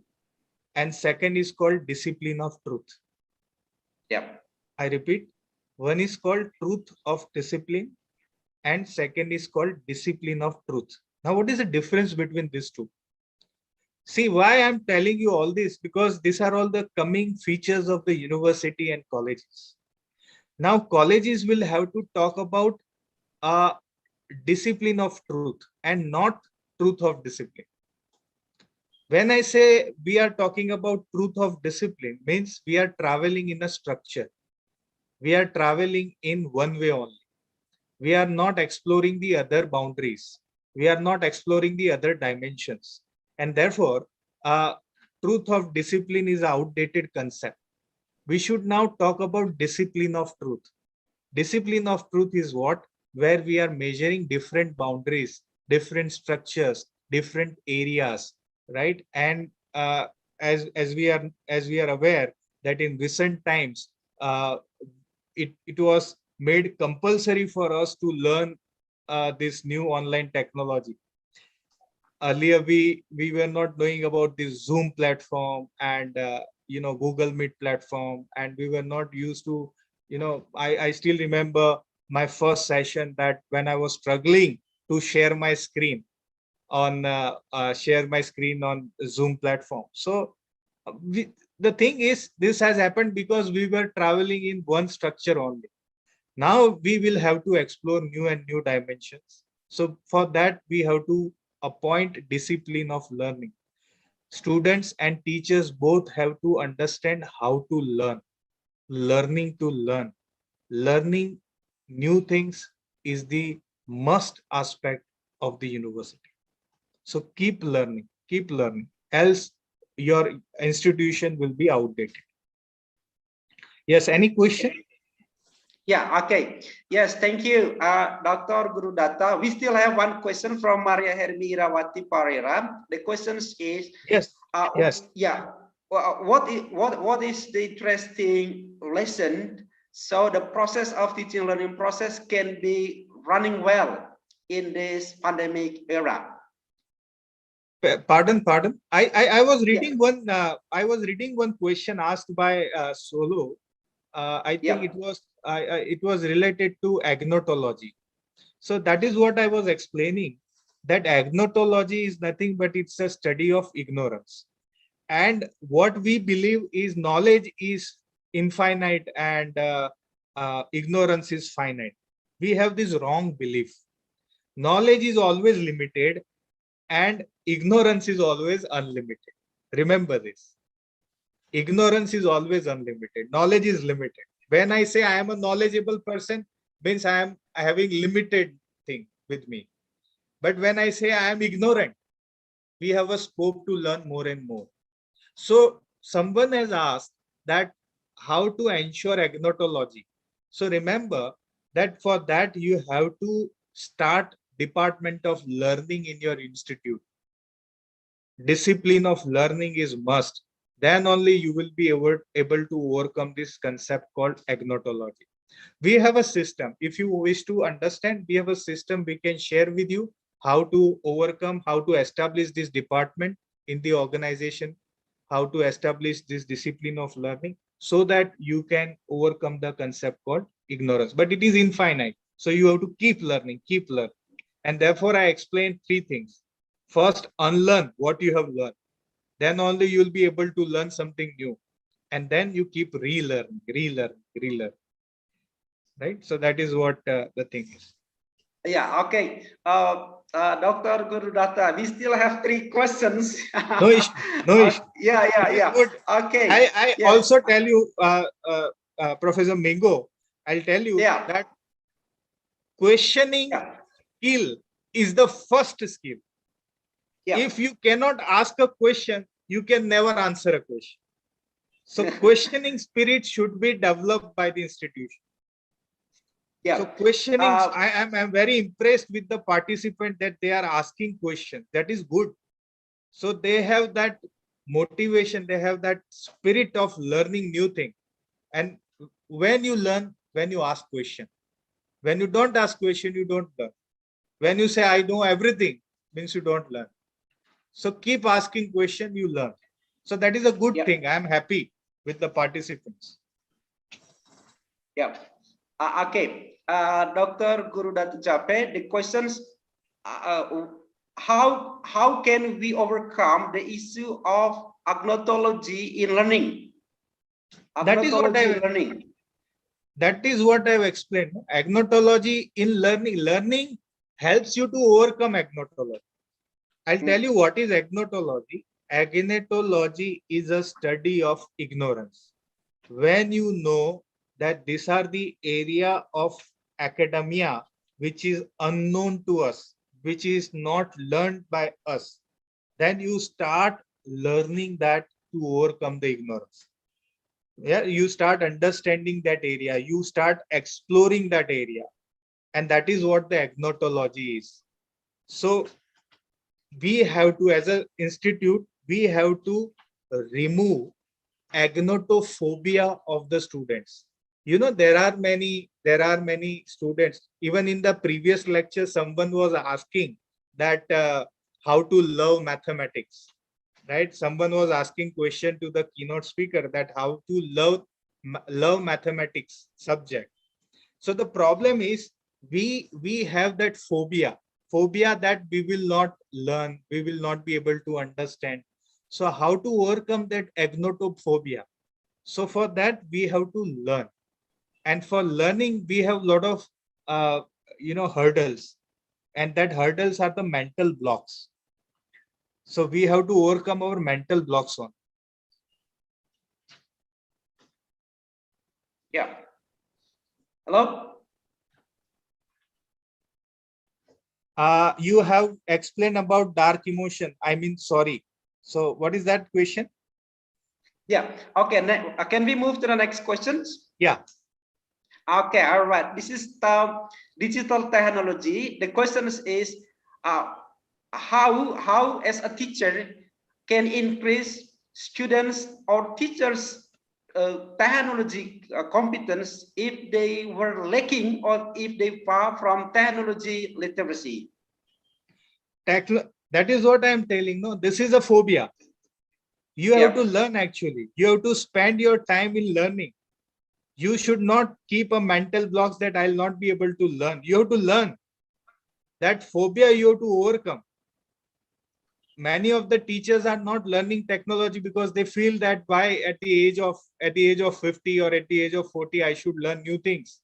and second is called discipline of truth. I repeat, one is called truth of discipline, and second is called discipline of truth. Now, what is the difference between these two? See, why I'm telling you all this, because these are all the coming features of the university and colleges. Now, colleges will have to talk about discipline of truth and not truth of discipline. When I say we are talking about truth of discipline, means we are traveling in a structure. We are traveling in one way only. We are not exploring the other boundaries. We are not exploring the other dimensions. And therefore, truth of discipline is an outdated concept. We should now talk about discipline of truth. Discipline of truth is what? Where we are measuring different boundaries, different structures, different areas, right? And as we are aware that in recent times, it was made compulsory for us to learn this new online technology. Earlier, we were not knowing about this Zoom platform and Google Meet platform, and we were not used to, I still remember my first session, that when I was struggling to share my screen on Zoom platform. So the thing is, this has happened because we were traveling in one structure only. Now we will have to explore new and new dimensions. So for that, we have to appoint discipline of learning. Students and teachers both have to understand how to learn, learning to learn. Learning new things is the must aspect of the university. So keep learning, else your institution will be outdated. Yes, any question? Yeah, okay. Yes, thank you, Dr. Gurudata. We still have one question from Maria Hermi Irawati Parera. The question is, yes. Yeah, what is the interesting lesson so the process of teaching learning process can be running well in this pandemic era? Pardon. I was reading one. I was reading one question asked by Solo. I think it was related to agnotology. So that is what I was explaining. That agnotology is nothing but it's a study of ignorance. And what we believe is knowledge is infinite and ignorance is finite. We have this wrong belief. Knowledge is always limited and ignorance is always unlimited. Remember this. Ignorance is always unlimited. Knowledge is limited. When I say I am a knowledgeable person, means I am having limited thing with me. But when I say I am ignorant, we have a scope to learn more and more. So someone has asked that how to ensure agnotology. So remember that for that you have to start Department of Learning in your institute. Discipline of learning is must. Then only you will be able to overcome this concept called agnotology. We have a system. If you wish to understand, we have a system we can share with you how to overcome, how to establish this department in the organization, how to establish this discipline of learning so that you can overcome the concept called ignorance. But it is infinite. So you have to keep learning, keep learning. And therefore, I explained three things. First, unlearn what you have learned. Then only you will be able to learn something new. And then you keep relearning, relearning. Right? So that is what the thing is. Yeah, okay. Dr. Gurudata, we still have 3 questions. No issue. No issue. Yeah. Good. Okay. I yes. also tell you, Professor Mingo, I'll tell you that questioning skill is the first skill. If you cannot ask a question, you can never answer a question. So questioning spirit should be developed by the institution. So questioning, I'm very impressed with the participant that they are asking questions. That is good. So they have that motivation, they have that spirit of learning new thing. And when you learn, when you ask question, when you don't ask question, you don't learn. When you say I know everything, means you don't learn. So keep asking question, you learn. So that is a good thing. I am happy with the participants. Yeah. Okay. Dr. Gurudata Jape, the questions, how can we overcome the issue of agnotology in learning? That is what That is what I've explained. Agnotology in learning. Learning helps you to overcome agnotology. I'll tell you what is agnotology. Agnotology is a study of ignorance. When you know that these are the area of academia which is unknown to us, which is not learned by us, then you start learning that to overcome the ignorance. Yeah, you start understanding that area, you start exploring that area, and that is what the agnotology is. So we have to, as an institute, we have to remove agnotophobia of the students. You know, there are many students. Even in the previous lecture, someone was asking that how to love mathematics, right? Someone was asking question to the keynote speaker that how to love mathematics subject. So the problem is we have that phobia that we will not learn, we will not be able to understand. So how to overcome that agnotophobia? So for that we have to learn, and for learning we have a lot of hurdles, and that hurdles are the mental blocks. So we have to overcome our mental blocks on. Yeah. Hello? You have explained about dark emotion. I mean, sorry. So what is that question? Yeah. Okay. Can we move to the next questions? Yeah. Okay. All right. This is the digital technology. The question is how as a teacher can increase students or teachers technology competence if they were lacking or if they far from technology literacy? That is what I am telling. No, this is a phobia. You have to learn actually. You have to spend your time in learning. You should not keep a mental blocks that I'll not be able to learn. You have to learn. That phobia you have to overcome. Many of the teachers are not learning technology because they feel that by at the age of 50 or at the age of 40 I should learn new things.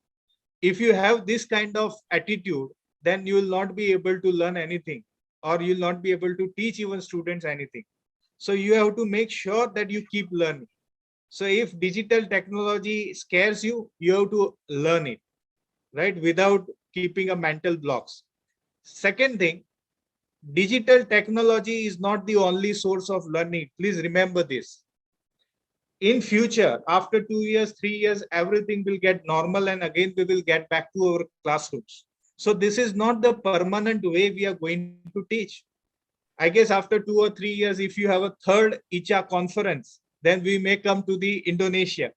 If you have this kind of attitude, then you will not be able to learn anything, or you will not be able to teach even students anything. So you have to make sure that you keep learning. So if digital technology scares you, you have to learn it, right? Without keeping a mental blocks. Second thing, digital technology is not the only source of learning. Please remember this. In future, after 2 years, 3 years, everything will get normal and again we will get back to our classrooms. So this is not the permanent way we are going to teach. I guess after 2 or 3 years, if you have a third ICHA conference, then we may come to the Indonesia,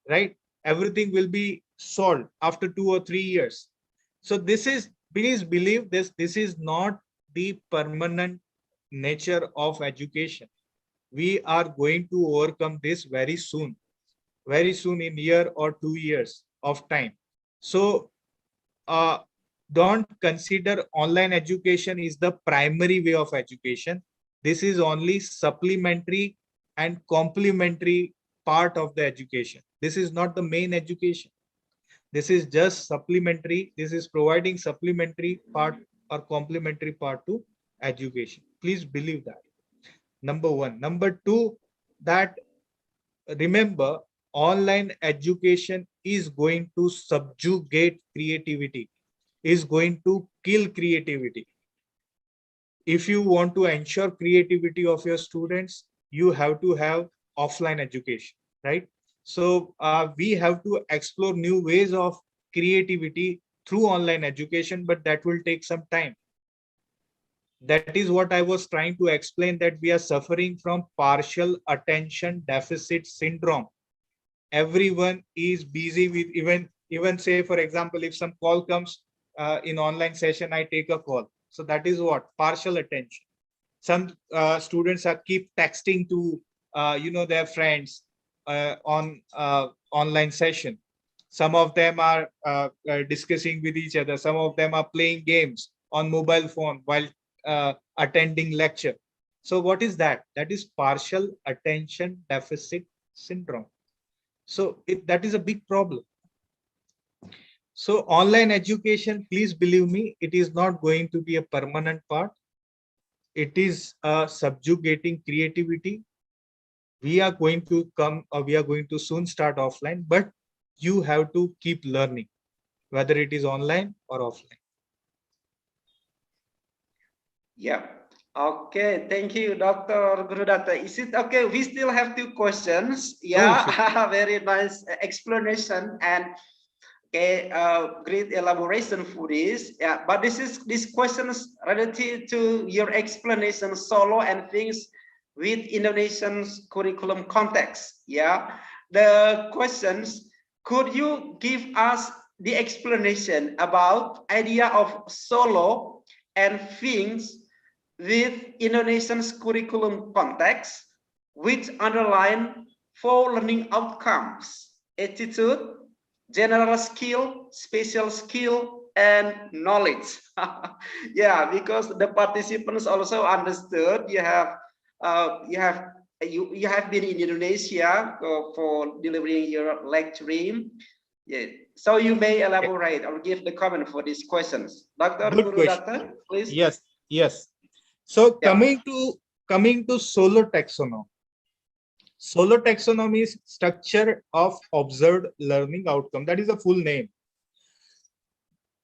right? Everything will be solved after 2 or 3 years. So this is, please believe this, this is not the permanent nature of education. We are going to overcome this very soon in year or 2 years of time. So don't consider online education is the primary way of education. This is only supplementary and complementary part of the education. This is not the main education. This is just supplementary. This is providing supplementary part or complementary part to education. Please believe that. Number one. Number two, that remember, online education is going to subjugate creativity, is going to kill creativity. If you want to ensure creativity of your students, you have to have offline education, right? So we have to explore new ways of creativity through online education, but that will take some time. That is what I was trying to explain, that we are suffering from partial attention deficit syndrome. Everyone is busy with, even say, for example, if some call comes in online session, I take a call. So that is what partial attention. Some students are keep texting to their friends on online session. Some of them are discussing with each other. Some of them are playing games on mobile phone while attending lecture. So what is that? That is partial attention deficit syndrome. So that is a big problem. So online education, please believe me, it is not going to be a permanent part. It is subjugating creativity. We are going to soon start offline, but you have to keep learning, whether it is online or offline. Yeah. Okay. Thank you, Dr. Gurudata. Is it okay? We still have 2 questions. Yeah. Oh, very nice explanation and great elaboration for this. Yeah. But this questions related to your explanation solo and things with Indonesian's curriculum context. Yeah. The questions, could you give us the explanation about idea of solo and things with Indonesian's curriculum context, which underline 4 learning outcomes: attitude, general skill, special skill, and knowledge. Yeah, because the participants also understood you have been in Indonesia for delivering your lecturing. Yeah. So you may elaborate or give the comment for these questions. Dr. Gurudata, please. Yes. So coming to solo taxonomy. Solo taxonomy is structure of observed learning outcome. That is the full name.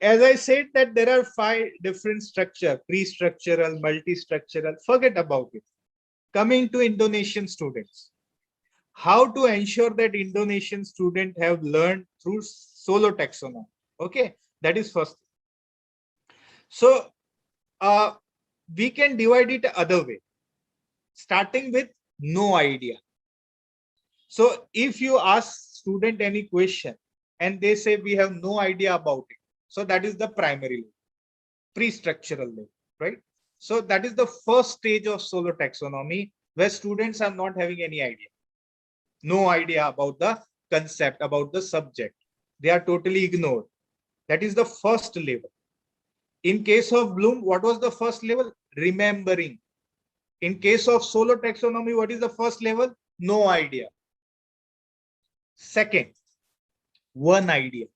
As I said that there are 5 different structure: pre-structural, multi-structural. Forget about it. Coming to Indonesian students, how to ensure that Indonesian students have learned through solo taxonomy? Okay, that is first. So we can divide it other way, starting with no idea. So if you ask student any question and they say we have no idea about it, so that is the primary level, pre-structural level, right? So that is the first stage of solo taxonomy, where students are not having any idea, no idea about the concept, about the subject. They are totally ignored. That is the first level. In case of Bloom, what was the first level? Remembering. In case of solo taxonomy, what is the first level? No idea. Second, one idea.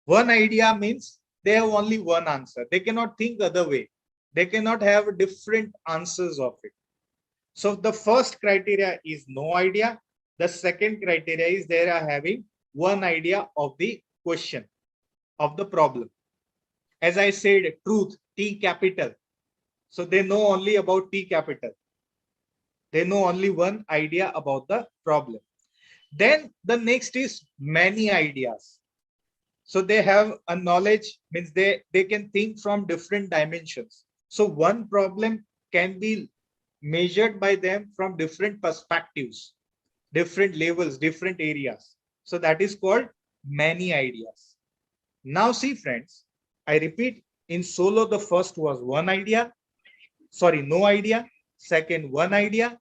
One idea means they have only one answer. They cannot think the other way. They cannot have different answers of it. So the first criteria is no idea. The second criteria is they are having one idea of the question, of the problem. As I said, truth, T capital. So they know only about T capital. They know only one idea about the problem. Then the next is many ideas. So they have a knowledge, means they can think from different dimensions. So one problem can be measured by them from different perspectives, different levels, different areas. So that is called many ideas. Now see friends, I repeat, in solo the first was one idea, sorry, no idea. Second, one idea.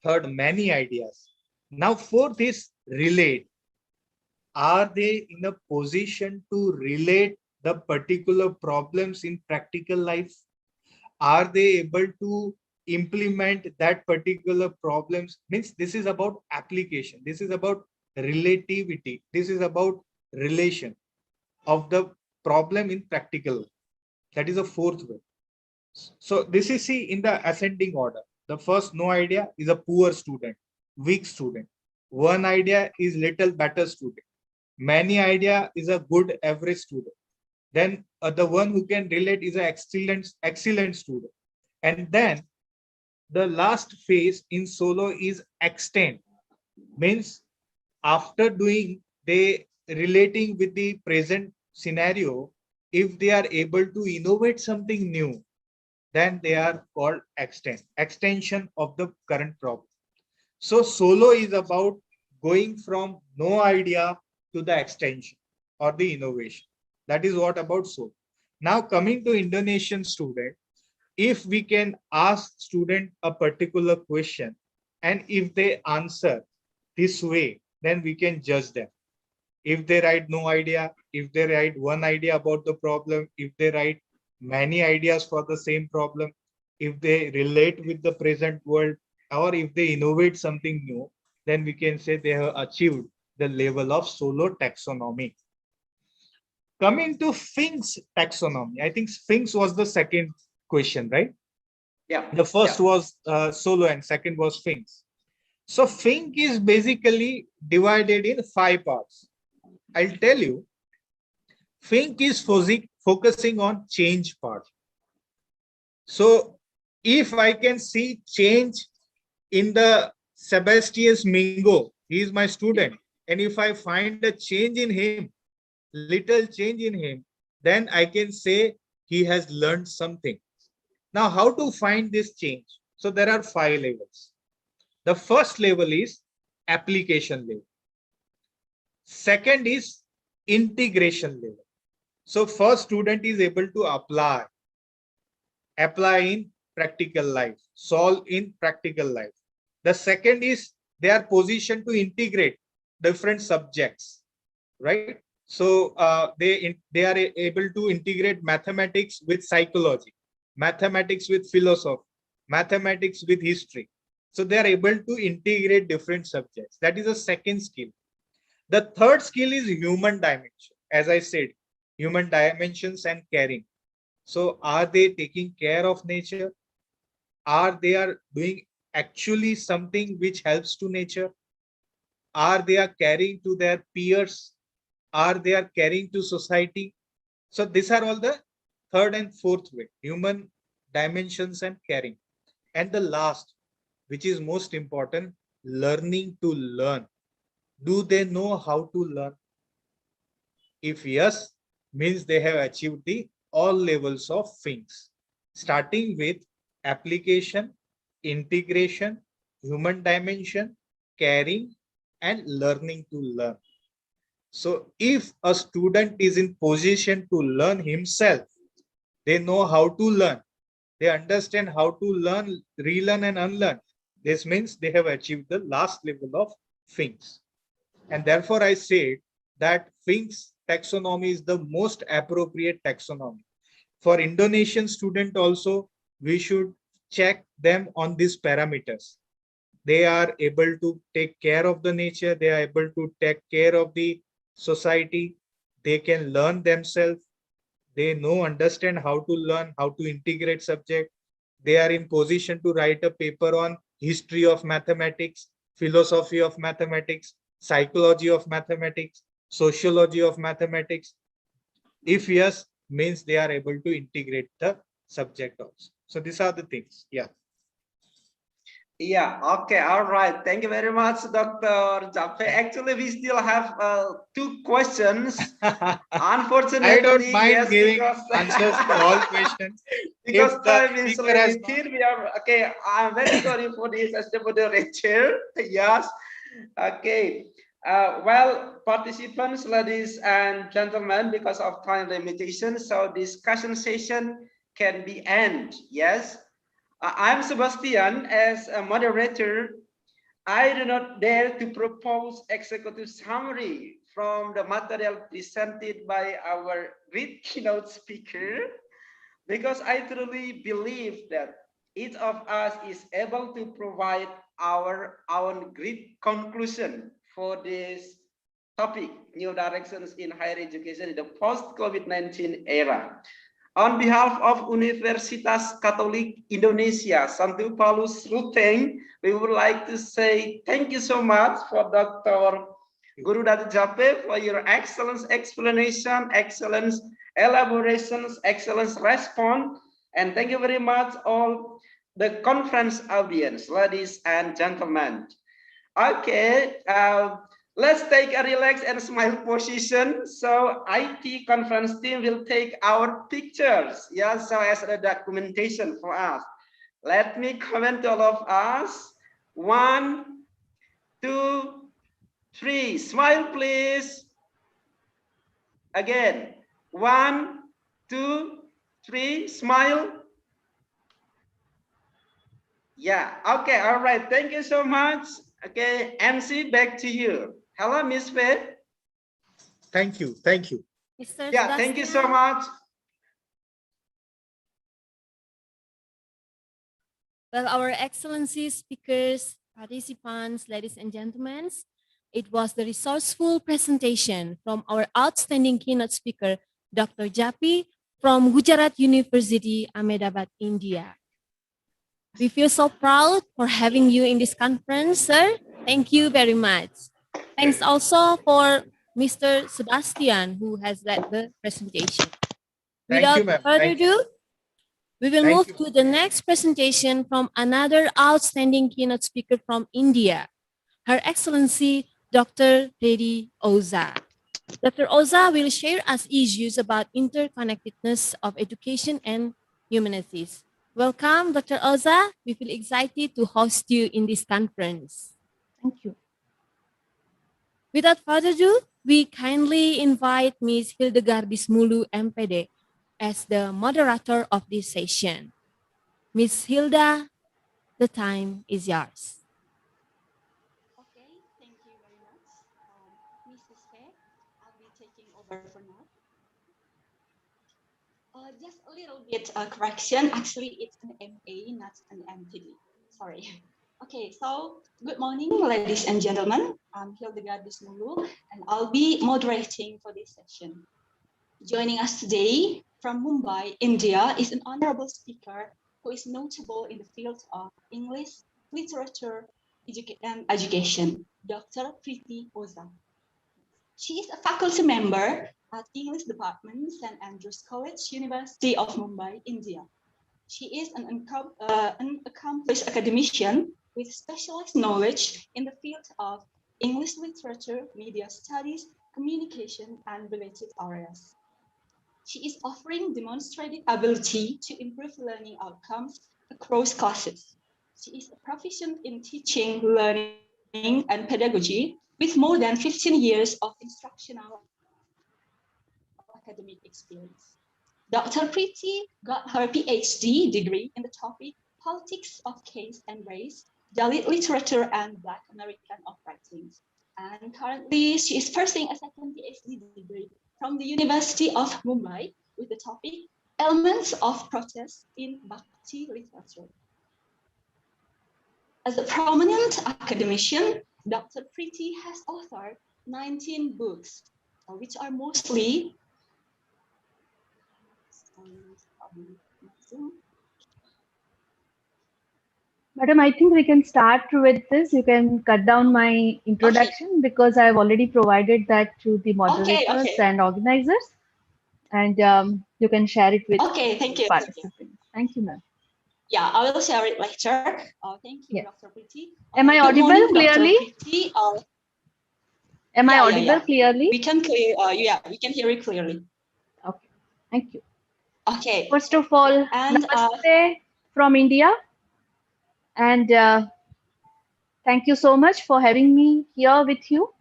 Third, many ideas. Now fourth is relate. Are they in a position to relate the particular problems in practical life? Are they able to implement that particular problems? Means this is about application. This is about relativity. This is about relation of the problem in practical life. That is a fourth way. So this is see in the ascending order. The first no idea is a poor student, weak student. One idea is little better student. Many idea is a good average student. Then the one who can relate is an excellent student. And then the last phase in solo is extend. Means after doing they relating with the present scenario, if they are able to innovate something new, then they are called extension of the current problem. So solo is about going from no idea to the extension or the innovation. That is what about solo. Now coming to Indonesian student, if we can ask student a particular question and if they answer this way, then we can judge them. If they write no idea, if they write one idea about the problem, if they write many ideas for the same problem, if they relate with the present world, or if they innovate something new, then we can say they have achieved the level of solo taxonomy. Coming to Fink's taxonomy, I think Fink's was the second question, right? Yeah. The first was solo and second was Fink's. So Fink is basically divided in 5 parts. I'll tell you, Fink is focusing on change part. So if I can see change in the Sebastius Mingo, he is my student, and if I find a change in him, little change in him, then I can say he has learned something. Now, how to find this change? So there are 5 levels. The first level is application level. Second is integration level. So first student is able to apply in practical life, solve in practical life. The second is they are positioned to integrate different subjects, right? So they are able to integrate mathematics with psychology, mathematics with philosophy, mathematics with history. So they are able to integrate different subjects. That is a second skill. The third skill is human dimension. As I said, human dimensions and caring. So are they taking care of nature? Are they are doing actually something which helps to nature? Are they are caring to their peers? Are they are caring to society? So these are all the third and fourth way, human dimensions and caring. And the last, which is most important, learning to learn. Do they know how to learn? If yes, means they have achieved the all levels of things, starting with application, integration, human dimension, caring, and learning to learn. So if a student is in position to learn himself, they know how to learn, they understand how to learn, relearn and unlearn. This means they have achieved the last level of things. And therefore I say that Fink's taxonomy is the most appropriate taxonomy. For Indonesian student also, we should check them on these parameters. They are able to take care of the nature, they are able to take care of the society, they can learn themselves, they know, understand how to learn, how to integrate subject, they are in position to write a paper on history of mathematics, philosophy of mathematics, psychology of mathematics, sociology of mathematics. If yes, means they are able to integrate the subject also. So these are the things. Yeah. Yeah, okay, all right. Thank you very much, Dr. Jape. Actually, we still have 2 questions. Unfortunately, I don't mind yes, giving because answers to all questions. because If the time is speaker has limited, we are okay. I'm very sorry for this as the moderator. Yes, okay. Well, participants, ladies and gentlemen, because of time limitation, so discussion session can be end. Yes, I'm Sebastian as a moderator. I do not dare to propose executive summary from the material presented by our great keynote speaker, because I truly believe that each of us is able to provide our own great conclusion for this topic, new directions in higher education in the post-COVID-19 era. On behalf of Universitas KATOLIK Indonesia, Santu Paulus Ruteng, we would like to say thank you so much for Dr. Guru Datu Jape for your excellent explanation, excellent elaborations, excellent response, and thank you very much all the conference audience, ladies and gentlemen. Okay, let's take a relax and smile position. So IT conference team will take our pictures, yeah, so as a documentation for us. Let me comment to all of us. 1, 2, 3, smile please. Again, 1, 2, 3, smile. Yeah, okay, all right, thank you so much. Okay, MC, back to you. Hello, Miss Faith. Thank you. Thank you. Mr. Yeah, thank you so much. Well, our excellency speakers, participants, ladies and gentlemen, it was the resourceful presentation from our outstanding keynote speaker, Dr. Japi from Gujarat University, Ahmedabad, India. We feel so proud for having you in this conference, sir. Thank you very much. Thanks also for Mr. Sebastian, who has led the presentation. Without further ado, we will move to the next presentation from another outstanding keynote speaker from India, Her Excellency Dr. Reddy Oza. Dr. Oza will share us issues about interconnectedness of education and humanities. Welcome, Dr. Oza. We feel excited to host you in this conference. Thank you. Without further ado, we kindly invite Ms. Hildegardis Mulu, MPD, as the moderator of this session. Ms. Hilda, the time is yours. Okay, thank you very much. Mrs. Faye, I'll be taking over for now. Just a little bit correction. Actually, it's an MA, not an MPD. Sorry. Okay, so good morning, ladies and gentlemen. I'm Hildegardis Mulu, and I'll be moderating for this session. Joining us today from Mumbai, India, is an honorable speaker who is notable in the field of English, literature, and education, Dr. Preeti Oza. She is a faculty member at English Department, St. Andrews College, University of Mumbai, India. She is an accomplished academician with specialized knowledge in the field of English literature, media studies, communication, and related areas. She is offering demonstrated ability to improve learning outcomes across classes. She is proficient in teaching, learning, and pedagogy with more than 15 years of instructional academic experience. Dr. Preeti got her PhD degree in the topic Politics of Caste and Race, Dalit Literature, and Black American Uprisings. And currently, she is pursuing a second PhD degree from the University of Mumbai with the topic Elements of Protest in Bhakti Literature. As a prominent academician, Dr. Preeti has authored 19 books, which are mostly Madam, I think we can start with this. You can cut down my introduction because I've already provided that to the moderators and organizers. And you can share it with thank you. participants. Thank you, ma'am. Yeah, I will share it later. Thank you, Dr. Preeti. Am I audible clearly? Am I audible clearly? We can we can hear it clearly. Okay, thank you. Okay. First of all, namaste from India. And thank you so much for having me here with you.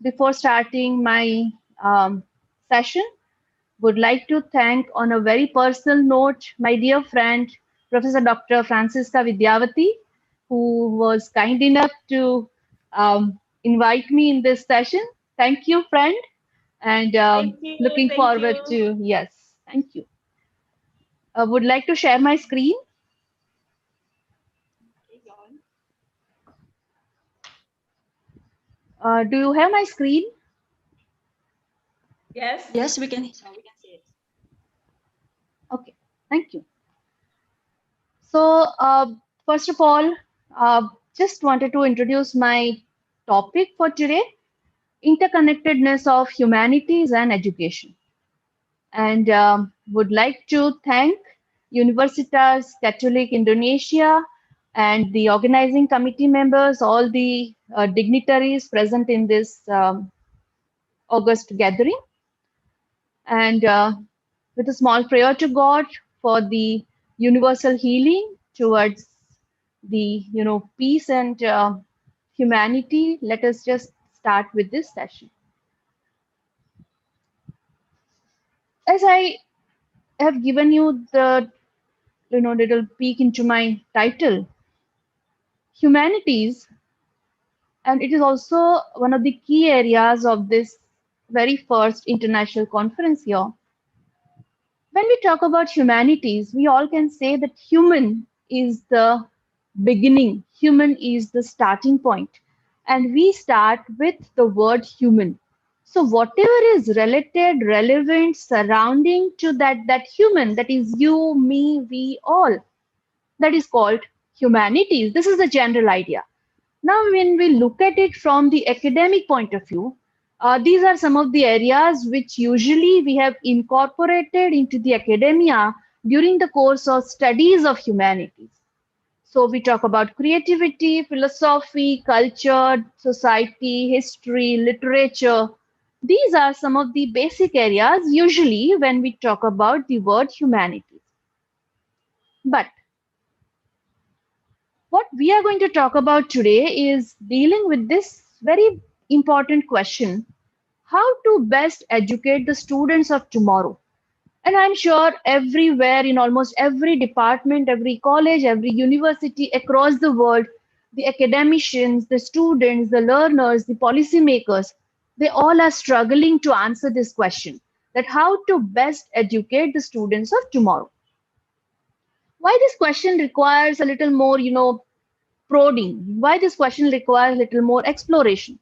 before starting my session, would like to thank on a very personal note my dear friend, Professor Dr. Francisca Vidyavati, who was kind enough to invite me in this session. Thank you, friend, and looking thank forward you. to, yes, thank you. I would like to share my screen. Do you have my screen? Yes. Yes, we can see it. Okay, thank you. So, first of all, just wanted to introduce my topic for today, interconnectedness of humanities and education. And would like to thank Universitas KATOLIK Indonesia and the organizing committee members, all the dignitaries present in this August gathering. And with a small prayer to God for the universal healing towards the peace and humanity, let us just start with this session. As I have given you the little peek into my title, humanities, and it is also one of the key areas of this very first international conference here. When we talk about humanities, we all can say that human is the beginning, human is the starting point, and we start with the word human. So whatever is related, relevant, surrounding to that human, that is you, me, we all, that is called humanities. This is the general idea. Now, when we look at it from the academic point of view, these are some of the areas which usually we have incorporated into the academia during the course of studies of humanities. So we talk about creativity, philosophy, culture, society, history, literature. These are some of the basic areas usually when we talk about the word humanities. But what we are going to talk about today is dealing with this very important question: how to best educate the students of tomorrow. And I'm sure everywhere, in almost every department, every college, every university across the world, the academicians, the students, the learners, the policymakers, they all are struggling to answer this question, that how to best educate the students of tomorrow. Why this question requires a little more, prodding, why this question requires a little more exploration.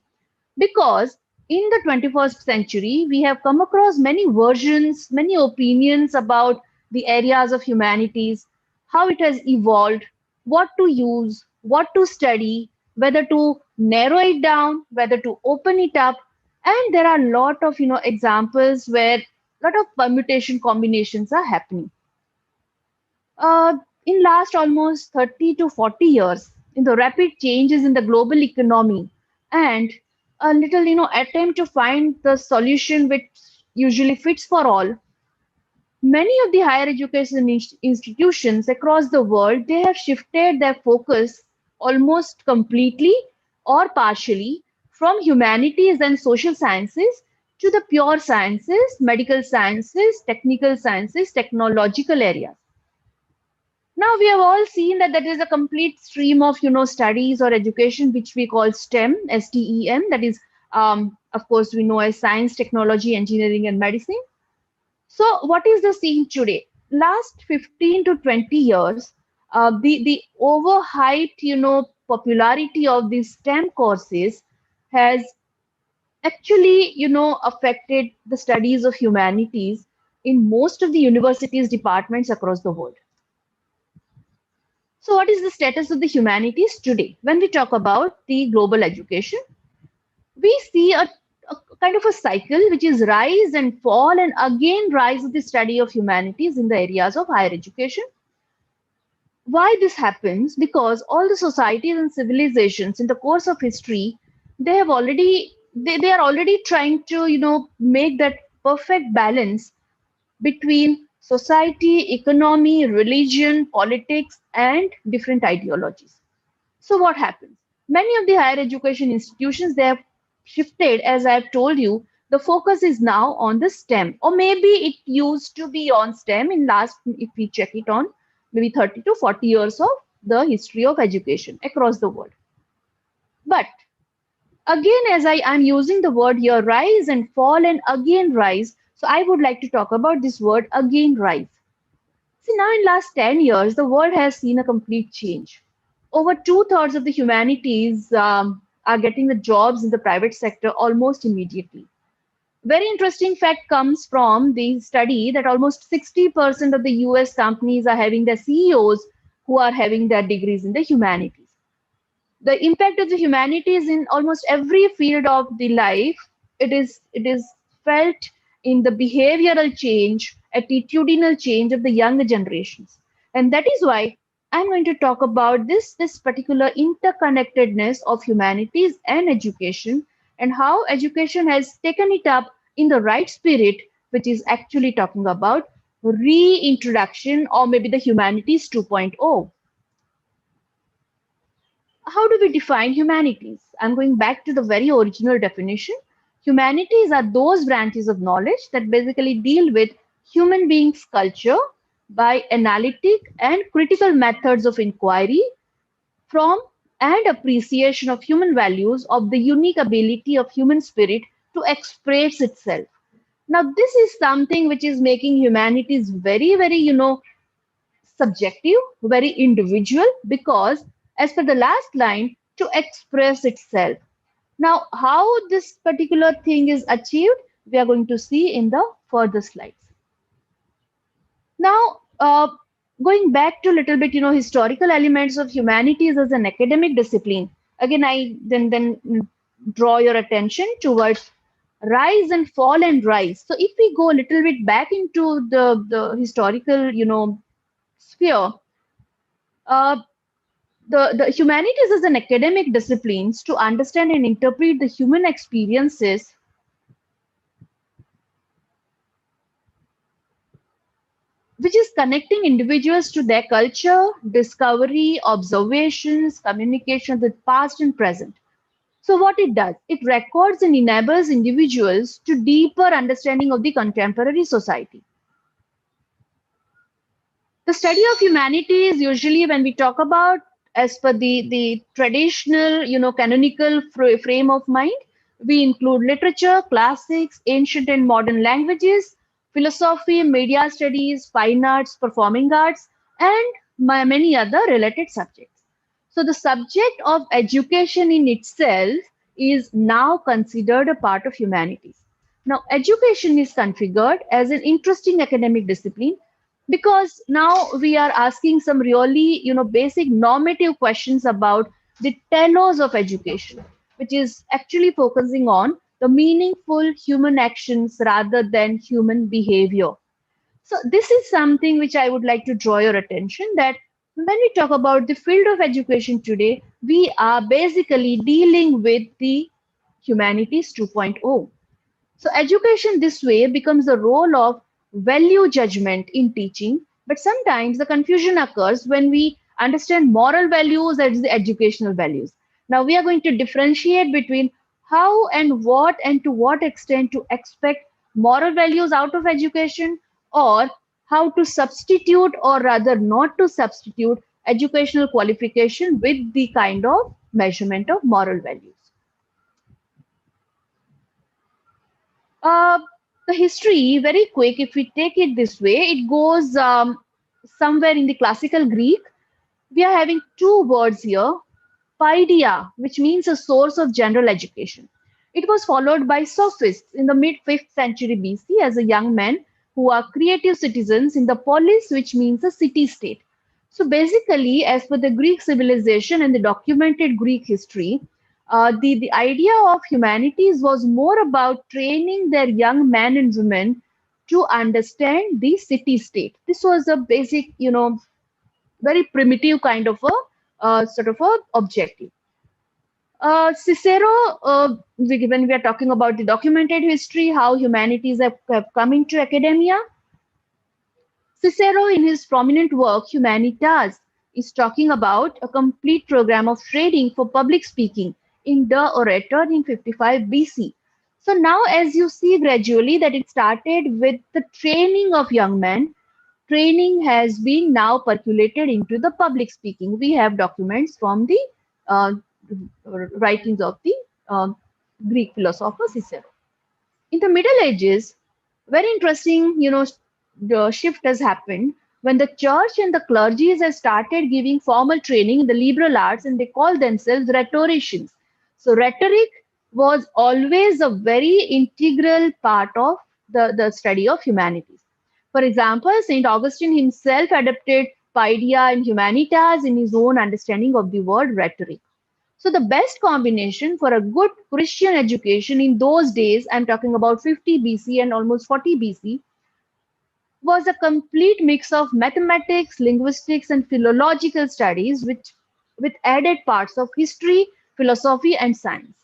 Because in the 21st century, we have come across many versions, many opinions about the areas of humanities, how it has evolved, what to use, what to study, whether to narrow it down, whether to open it up. And there are a lot of examples where a lot of permutation combinations are happening. In last almost 30 to 40 years, in the rapid changes in the global economy and a little attempt to find the solution which usually fits for all, many of the higher education institutions across the world, they have shifted their focus almost completely or partially from humanities and social sciences to the pure sciences, medical sciences, technical sciences, technological areas. Now we have all seen that there is a complete stream of studies or education which we call STEM, STEM. That is, of course, we know as science, technology, engineering, and medicine. So what is the scene today? Last 15 to 20 years, the overhyped popularity of these STEM courses has actually affected the studies of humanities in most of the universities departments across the world. So what is the status of the humanities today? When we talk about the global education, we see a kind of a cycle which is rise and fall and again rise of the study of humanities in the areas of higher education. Why this happens? Because all the societies and civilizations in the course of history, they have already they are already trying to make that perfect balance between society, economy, religion, politics, and different ideologies. So what happens? Many of the higher education institutions, they have shifted, as I've told you. The focus is now on the STEM, or maybe it used to be on STEM in last, if we check it on maybe 30 to 40 years of the history of education across the world. But again, as I'm using the word here, rise and fall and again rise. So I would like to talk about this word again rise. See, now in last 10 years, the world has seen a complete change. Over two-thirds of the humanities are getting the jobs in the private sector almost immediately. Very interesting fact comes from the study that almost 60% of the US companies are having their CEOs who are having their degrees in the humanities. The impact of the humanities in almost every field of the life, it is felt in the behavioral change, attitudinal change of the younger generations. And that is why I'm going to talk about this particular interconnectedness of humanities and education, and how education has taken it up in the right spirit, which is actually talking about reintroduction, or maybe the humanities 2.0. How do we define humanities? I'm going back to the very original definition. Humanities are those branches of knowledge that basically deal with human beings' culture by analytic and critical methods of inquiry from and appreciation of human values, of the unique ability of human spirit to express itself. Now, this is something which is making humanities very, very, subjective, very individual, because as per the last line, to express itself. Now, how this particular thing is achieved, we are going to see in the further slides. Now, going back to a little bit, historical elements of humanities as an academic discipline. Again, I then draw your attention towards rise and fall and rise. So if we go a little bit back into the historical, sphere, the humanities as an academic disciplines to understand and interpret the human experiences which is connecting individuals to their culture, discovery, observations, communication with past and present. So what it does, it records and enables individuals to deeper understanding of the contemporary society. The study of humanity is usually, when we talk about, as per the traditional, canonical frame of mind, we include literature, classics, ancient and modern languages, philosophy, media studies, fine arts, performing arts, and many other related subjects. So the subject of education in itself is now considered a part of humanities. Now, education is configured as an interesting academic discipline because now we are asking some really, basic normative questions about the tenors of education, which is actually focusing on the meaningful human actions rather than human behavior. So this is something which I would like to draw your attention, that when we talk about the field of education today, we are basically dealing with the humanities 2.0. So education this way becomes the role of value judgment in teaching, but sometimes the confusion occurs when we understand moral values as the educational values. Now we are going to differentiate between how and to what extent to expect moral values out of education, or how to substitute, or rather not to substitute, educational qualification with the kind of measurement of moral values. Uh, the history, very quick, if we take it this way, it goes somewhere in the classical Greek. We are having two words here, paideia, which means a source of general education. It was followed by sophists in the mid-5th century BC as a young men who are creative citizens in the polis, which means a city-state. So basically, as per the Greek civilization and the documented Greek history, the idea of humanities was more about training their young men and women to understand the city-state. This was a basic, very primitive kind of a sort of a objective. Cicero, when we are talking about the documented history, how humanities have come into academia, Cicero, in his prominent work Humanitas, is talking about a complete program of training for public speaking in the orator in 55 BC. So now as you see gradually that it started with the training of young men, training has been now percolated into the public speaking. We have documents from the uh, writings of the Greek philosopher Cicero. In the Middle Ages, very interesting, the shift has happened when the church and the clergy has started giving formal training in the liberal arts and they call themselves rhetoricians. So rhetoric was always a very integral part of the study of humanities. For example, St. Augustine himself adapted Paideia and Humanitas in his own understanding of the word rhetoric. So the best combination for a good Christian education in those days, I'm talking about 50 BC and almost 40 BC, was a complete mix of mathematics, linguistics, and philological studies, which with added parts of history, philosophy, and science.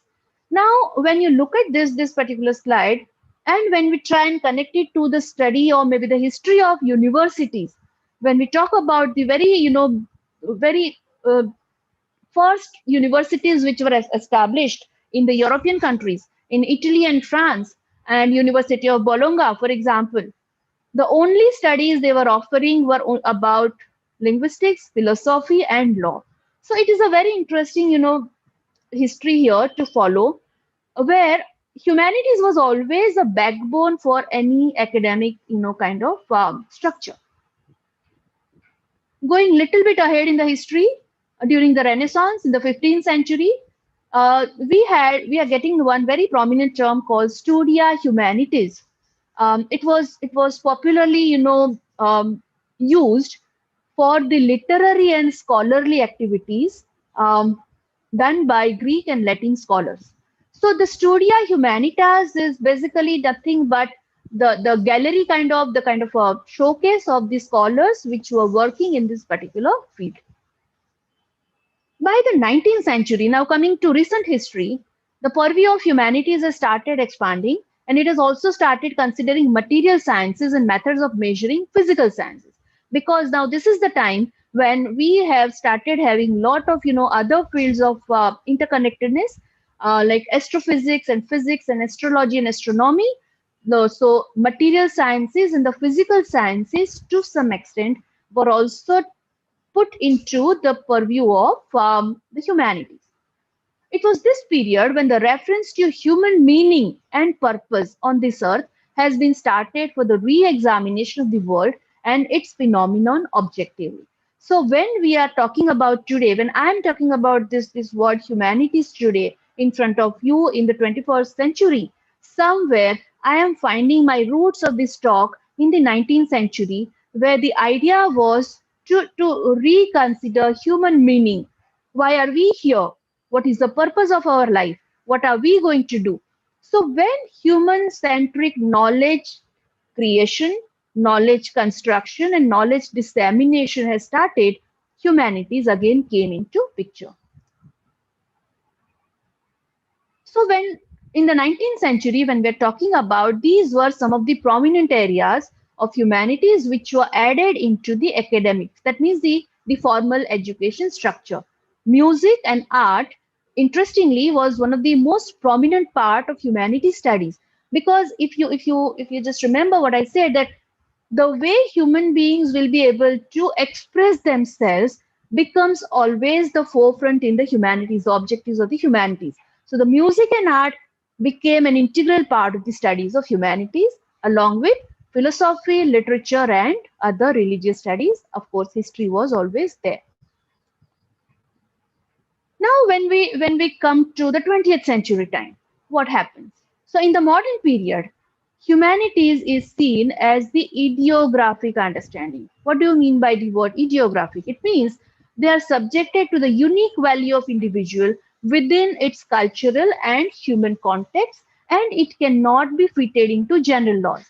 Now, when you look at this particular slide, and when we try and connect it to the study or maybe the history of universities, when we talk about the very, very first universities which were established in the European countries, in Italy and France, and University of Bologna, for example, the only studies they were offering were about linguistics, philosophy, and law. So it is a very interesting, history here to follow, where humanities was always a backbone for any academic, kind of structure. Going little bit ahead in the history, during the Renaissance in the 15th century, we are getting one very prominent term called Studia Humanitis. It was popularly used for the literary and scholarly activities done by Greek and Latin scholars. So the Studia Humanitas is basically nothing but the gallery kind of a showcase of the scholars which were working in this particular field. By the 19th century, now coming to recent history, the purview of humanities has started expanding and it has also started considering material sciences and methods of measuring physical sciences. Because now this is the time when we have started having lot of other fields of interconnectedness, like astrophysics and physics and astrology and astronomy. So material sciences and the physical sciences to some extent were also put into the purview of the humanities. It was this period when the reference to human meaning and purpose on this earth has been started for the re-examination of the world and its phenomenon objectively. So when we are talking about today, when I am talking about this word humanities today in front of you in the 21st century, somewhere I am finding my roots of this talk in the 19th century, where the idea was to reconsider human meaning. Why are we here? What is the purpose of our life? What are we going to do? So when human-centric knowledge creation, knowledge construction, and knowledge dissemination has started, humanities again came into picture. So when in the 19th century, when we're talking about, these were some of the prominent areas of humanities which were added into the academics. That means the formal education structure. Music and art, interestingly, was one of the most prominent part of humanities studies. Because if you just remember what I said, that the way human beings will be able to express themselves becomes always the forefront in the humanities, the objectives of the humanities. So the music and art became an integral part of the studies of humanities, along with philosophy, literature, and other religious studies. Of course, history was always there. Now, when we come to the 20th century time, what happens? So in the modern period, humanities is seen as the idiographic understanding. What do you mean by the word idiographic? It means they are subjected to the unique value of individual within its cultural and human context, and it cannot be fitted into general laws.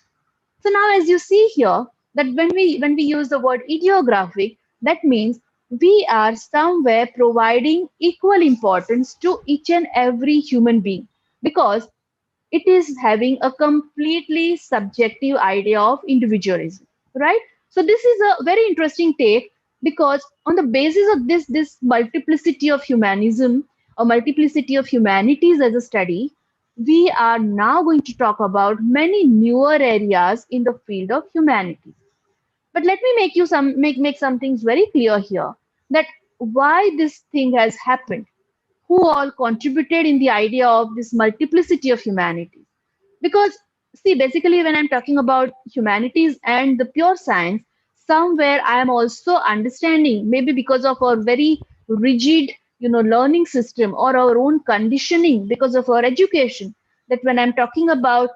So now as you see here, that when we use the word idiographic, that means we are somewhere providing equal importance to each and every human being, because it is having a completely subjective idea of individualism, right? So this is a very interesting take, because on the basis of this multiplicity of humanism, a multiplicity of humanities as a study, we are now going to talk about many newer areas in the field of humanities. But let me make some things very clear here, that why this thing has happened, who all contributed in the idea of this multiplicity of humanities. Because, see, basically, when I'm talking about humanities and the pure science, somewhere I am also understanding, maybe because of our very rigid, learning system or our own conditioning because of our education, that when I'm talking about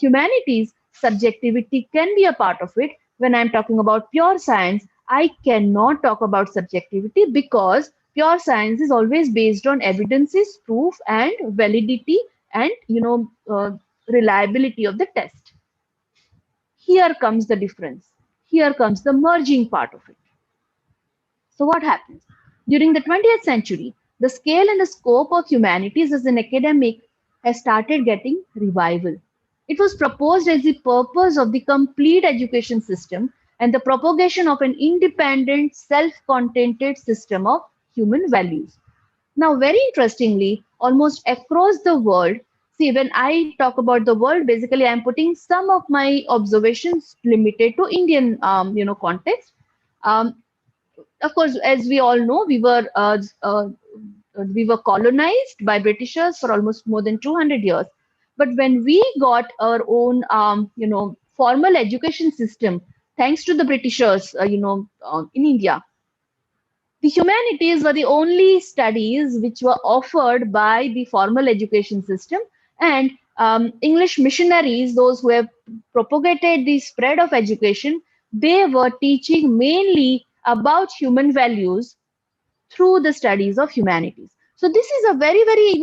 humanities, subjectivity can be a part of it. When I'm talking about pure science, I cannot talk about subjectivity because pure science is always based on evidences, proof, and validity, and reliability of the test. Here comes the difference. Here comes the merging part of it. So what happens? During the 20th century, the scale and the scope of humanities as an academic has started getting revival. It was proposed as the purpose of the complete education system and the propagation of an independent, self-contented system of human values. Now, very interestingly, almost across the world, see, when I talk about the world, basically I'm putting some of my observations limited to Indian, context. Um, of course, as we all know, we were colonized by Britishers for almost more than 200 years. But when we got our own, formal education system, thanks to the Britishers, in India, the humanities were the only studies which were offered by the formal education system, and English missionaries, those who have propagated the spread of education, they were teaching mainly about human values through the studies of humanities. So this is a very, very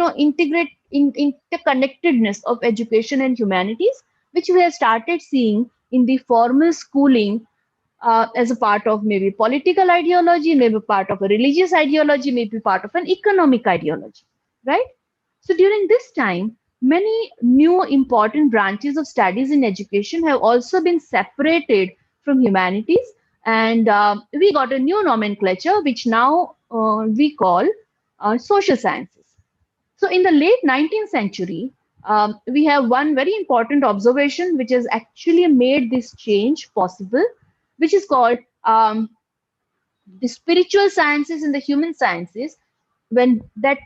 interconnectedness of education and humanities, which we have started seeing in the formal schooling as a part of maybe political ideology, maybe part of a religious ideology, maybe part of an economic ideology, right? So during this time, many new important branches of studies in education have also been separated from humanities, and we got a new nomenclature which now we call social sciences. So in the late 19th century, we have one very important observation which has actually made this change possible, which is called the spiritual sciences and the human sciences. When that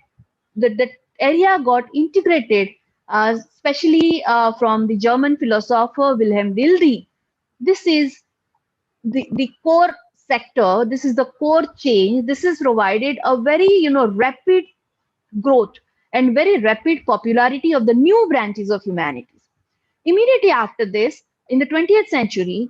area got integrated, especially from the German philosopher Wilhelm Dilthey, this is the core sector. This is the core change. This has provided a very rapid growth and very rapid popularity of the new branches of humanities. Immediately after this, in the 20th century,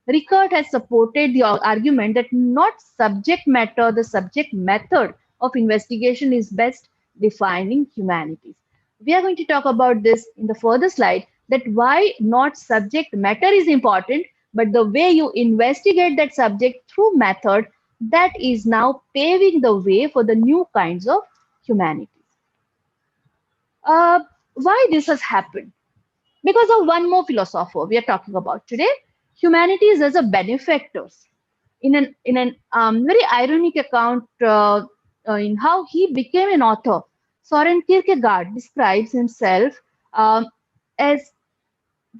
Rickert has supported the argument that not subject matter, the subject method of investigation is best defined in humanities. We are going to talk about this in the further slide, that why not subject matter is important, but the way you investigate that subject through method, that is now paving the way for the new kinds of humanities. Why this has happened? Because of one more philosopher we are talking about today, humanities as a benefactors. In an very ironic account in how he became an author, Soren Kierkegaard describes himself as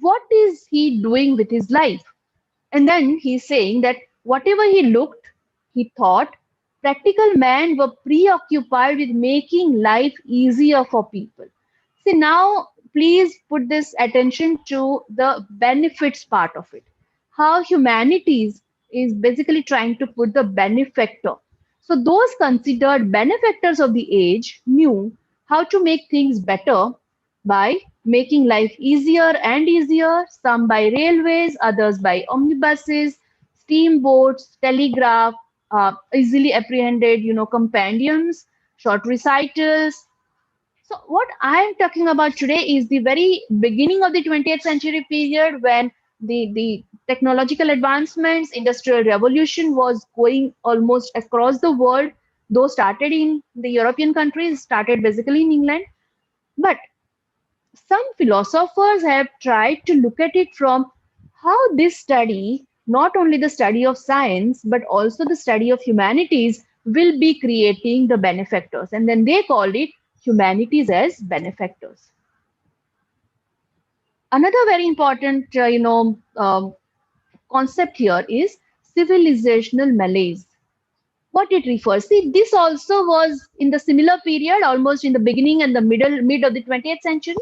what is he doing with his life? And then he's saying that whatever he looked, he thought, practical men were preoccupied with making life easier for people. See, now please put this attention to the benefits part of it. How humanities is basically trying to put the benefactor. So those considered benefactors of the age knew how to make things better by making life easier and easier, some by railways, others by omnibuses, steamboats, telegraph, easily apprehended, compendiums, short recitals. So what I'm talking about today is the very beginning of the 20th century period, when the technological advancements, industrial revolution was going almost across the world, though started in the European countries, started basically in England. But some philosophers have tried to look at it from how this study, not only the study of science, but also the study of humanities, will be creating the benefactors, and then they called it humanities as benefactors. Another very important, concept here is civilizational malaise. What it refers, see, this also was in the similar period, almost in the beginning and the mid of the 20th century.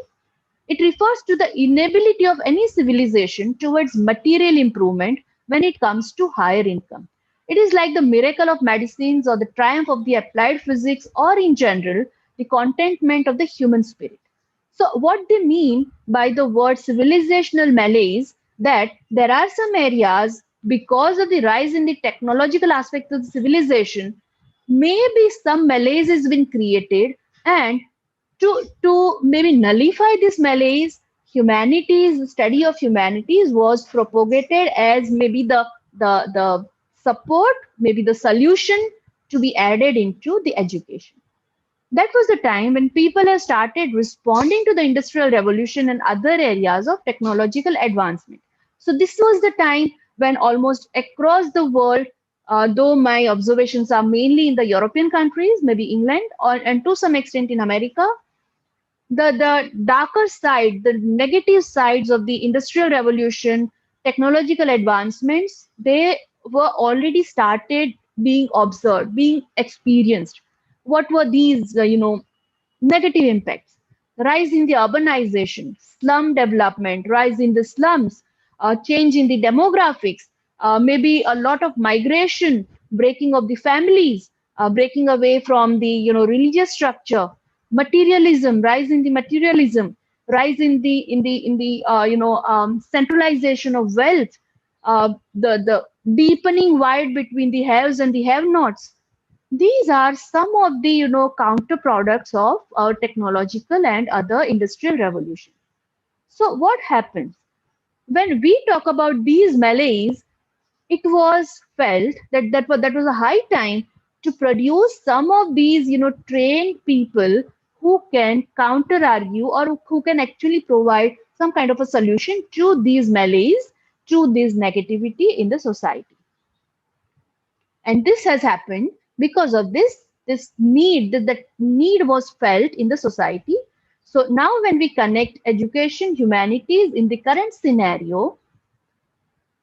It refers to the inability of any civilization towards material improvement when it comes to higher income. It is like the miracle of medicines or the triumph of the applied physics, or in general, the contentment of the human spirit. So what they mean by the word civilizational malaise, that there are some areas, because of the rise in the technological aspect of the civilization, maybe some malaise has been created, and to maybe nullify this malaise, humanities, the study of humanities was propagated as maybe the support, maybe the solution to be added into the education. That was the time when people have started responding to the industrial revolution and other areas of technological advancement. So this was the time when almost across the world, though my observations are mainly in the European countries, maybe England, and to some extent in America, the darker side, the negative sides of the industrial revolution, technological advancements, they were already started being observed, being experienced. What were these, negative impacts? Rise in the urbanization, slum development, rise in the slums, change in the demographics, maybe a lot of migration, breaking of the families, breaking away from the religious structure, materialism, rise in the materialism, rise in the centralization of wealth, the deepening wide between the haves and the have-nots. These are some of the counter products of our technological and other industrial revolution. So what happens when we talk about these malaise? It was felt that that was a high time to produce some of these trained people who can counter argue, or who can actually provide some kind of a solution to these malaise, to this negativity in the society. And this has happened because of this need, that need was felt in the society. So now when we connect education, humanities in the current scenario,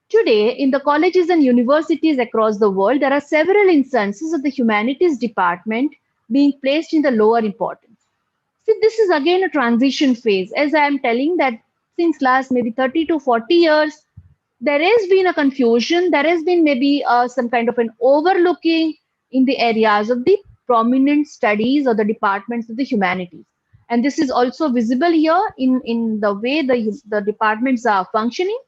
today in the colleges and universities across the world, there are several instances of the humanities department being placed in the lower importance. See, this is again a transition phase, as I am telling that since last maybe 30 to 40 years, there has been a confusion, there has been maybe some kind of an overlooking in the areas of the prominent studies or the departments of the humanities. And this is also visible here in the way the departments are functioning.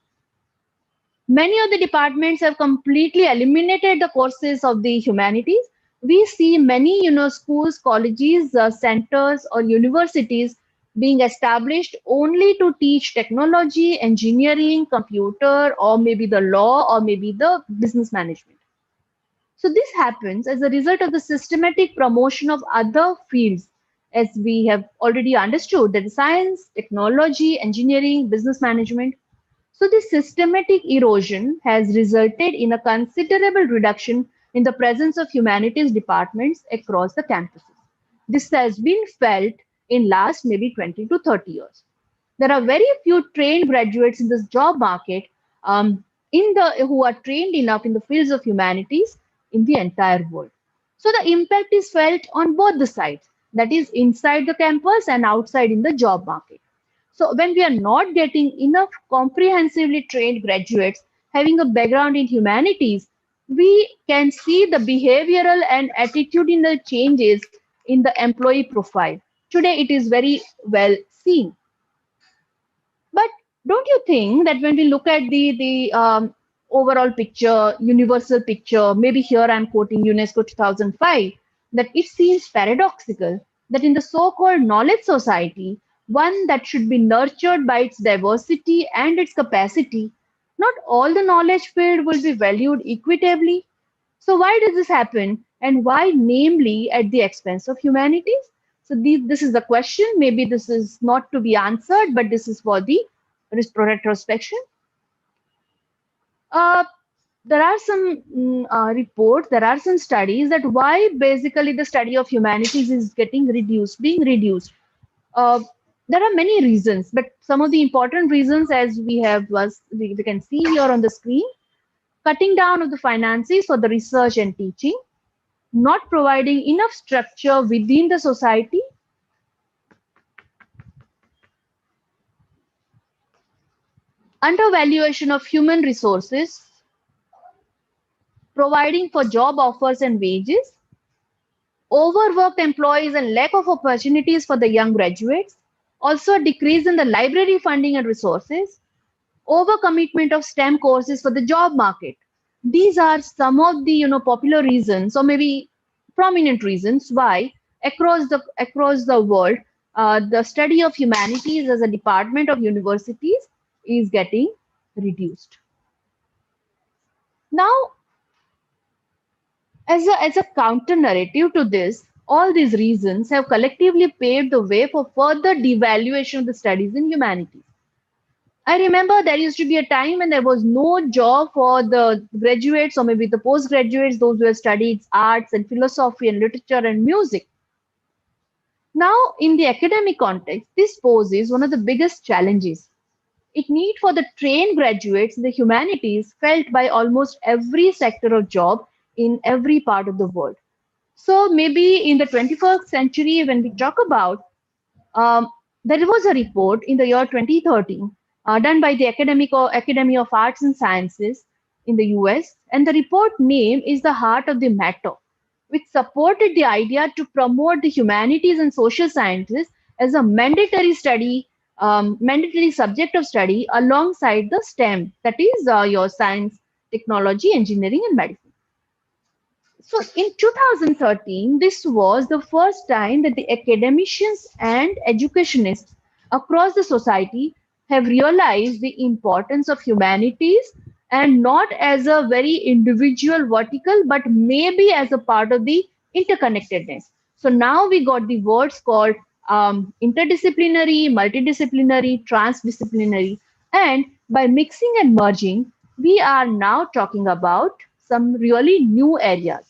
Many of the departments have completely eliminated the courses of the humanities. We see many, schools, colleges, centers, or universities being established only to teach technology, engineering, computer, or maybe the law, or maybe the business management. So this happens as a result of the systematic promotion of other fields, as we have already understood, that science, technology, engineering, business management. So this systematic erosion has resulted in a considerable reduction in the presence of humanities departments across the campuses. This has been felt in last maybe 20 to 30 years. There are very few trained graduates in this job market, who are trained enough in the fields of humanities in the entire world. So the impact is felt on both the sides, that is inside the campus and outside in the job market. So when we are not getting enough comprehensively trained graduates having a background in humanities, we can see the behavioral and attitudinal changes in the employee profile. Today it is very well seen. But don't you think that when we look at the overall picture, universal picture, maybe here I'm quoting UNESCO 2005, that it seems paradoxical that in the so-called knowledge society, one that should be nurtured by its diversity and its capacity, not all the knowledge field will be valued equitably. So why does this happen, and why namely at the expense of humanities? So this is the question. Maybe this is not to be answered, but this is for the retrospection. Uh, there are some reports, there are some studies that why basically the study of humanities is being reduced. Uh, there are many reasons, but some of the important reasons, as we can see here on the screen, cutting down of the finances for the research and teaching, not providing enough structure within the society, undervaluation of human resources, providing for job offers and wages, overworked employees and lack of opportunities for the young graduates, also a decrease in the library funding and resources, overcommitment of STEM courses for the job market. These are some of the popular reasons, or maybe prominent reasons, why across the world the study of humanities as a department of universities is getting reduced. Now, as a counter narrative to this, all these reasons have collectively paved the way for further devaluation of the studies in humanities. I remember there used to be a time when there was no job for the graduates or maybe the postgraduates, those who have studied arts and philosophy and literature and music. Now, in the academic context, this poses one of the biggest challenges. It need for the trained graduates in the humanities felt by almost every sector of job in every part of the world. So maybe in the 21st century, when we talk about, there was a report in the year 2013 done by the Academy of Arts and Sciences in the US, and the report name is The Heart of the Matter, which supported the idea to promote the humanities and social sciences as a mandatory subject of study alongside the STEM, that is your science, technology, engineering, and medicine. So in 2013, this was the first time that the academicians and educationists across the society have realized the importance of humanities, and not as a very individual vertical, but maybe as a part of the interconnectedness. So now we got the words called interdisciplinary, multidisciplinary, transdisciplinary, and by mixing and merging, we are now talking about some really new areas.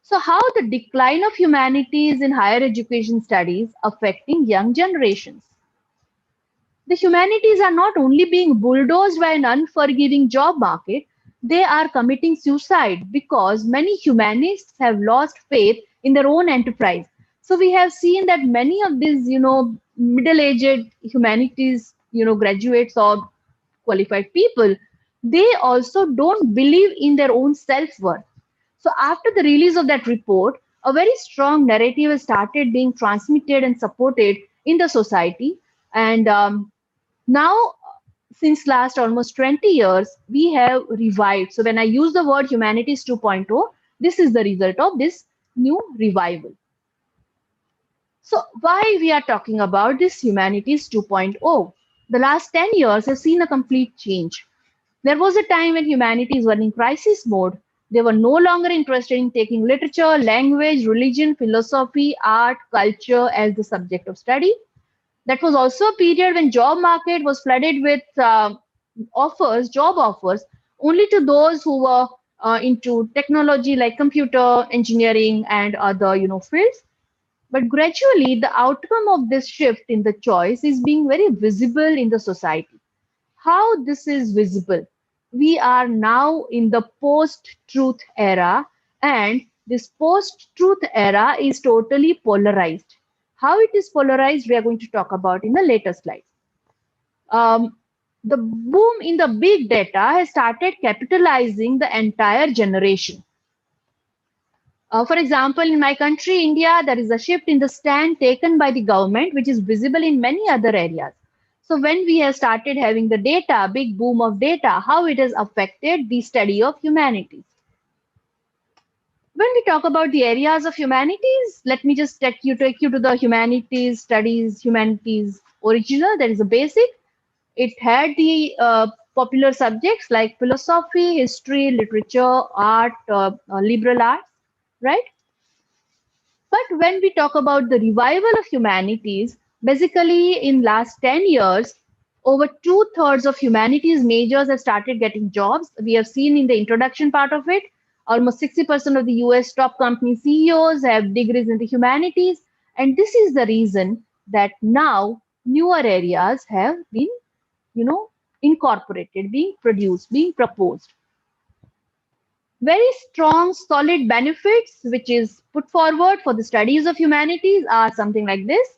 So, how the decline of humanities in higher education studies affecting young generations? The humanities are not only being bulldozed by an unforgiving job market, they are committing suicide because many humanists have lost faith in their own enterprise. So we have seen that many of these, middle-aged humanities, graduates or qualified people, they also don't believe in their own self-worth. So after the release of that report, a very strong narrative has started being transmitted and supported in the society. And now, since last almost 20 years, we have revived. So when I use the word humanities 2.0, this is the result of this new revival. So why we are talking about this humanities 2.0? The last 10 years have seen a complete change. There was a time when humanities were in crisis mode. They were no longer interested in taking literature, language, religion, philosophy, art, culture as the subject of study. That was also a period when job market was flooded with job offers, only to those who were into technology like computer, engineering, and other fields. But gradually, the outcome of this shift in the choice is being very visible in the society. How this is visible? We are now in the post-truth era, and this post-truth era is totally polarized. How it is polarized, we are going to talk about in the later slides. The boom in the big data has started capitalizing the entire generation. For example, in my country, India, there is a shift in the stand taken by the government, which is visible in many other areas. So when we have started having the data, big boom of data, how it has affected the study of humanities. When we talk about the areas of humanities, let me just take you to the humanities studies, humanities original. There is a basic. It had the popular subjects like philosophy, history, literature, art, liberal arts, right? But when we talk about the revival of humanities, basically in last 10 years, Over 2/3 of humanities majors have started getting jobs. We have seen in the introduction part of it, almost 60% of the US top company CEOs have degrees in the humanities. And this is the reason that now newer areas have been, incorporated, being produced, being proposed. Very strong, solid benefits which is put forward for the studies of humanities are something like this.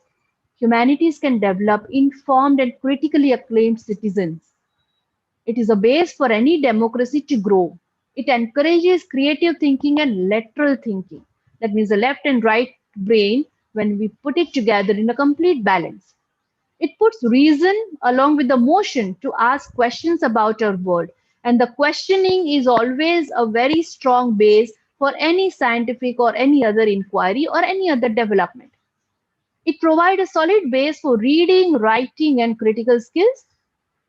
Humanities can develop informed and critically acclaimed citizens. It is a base for any democracy to grow. It encourages creative thinking and lateral thinking. That means the left and right brain, when we put it together in a complete balance. It puts reason along with the motion to ask questions about our world. And the questioning is always a very strong base for any scientific or any other inquiry or any other development. It provides a solid base for reading, writing, and critical skills.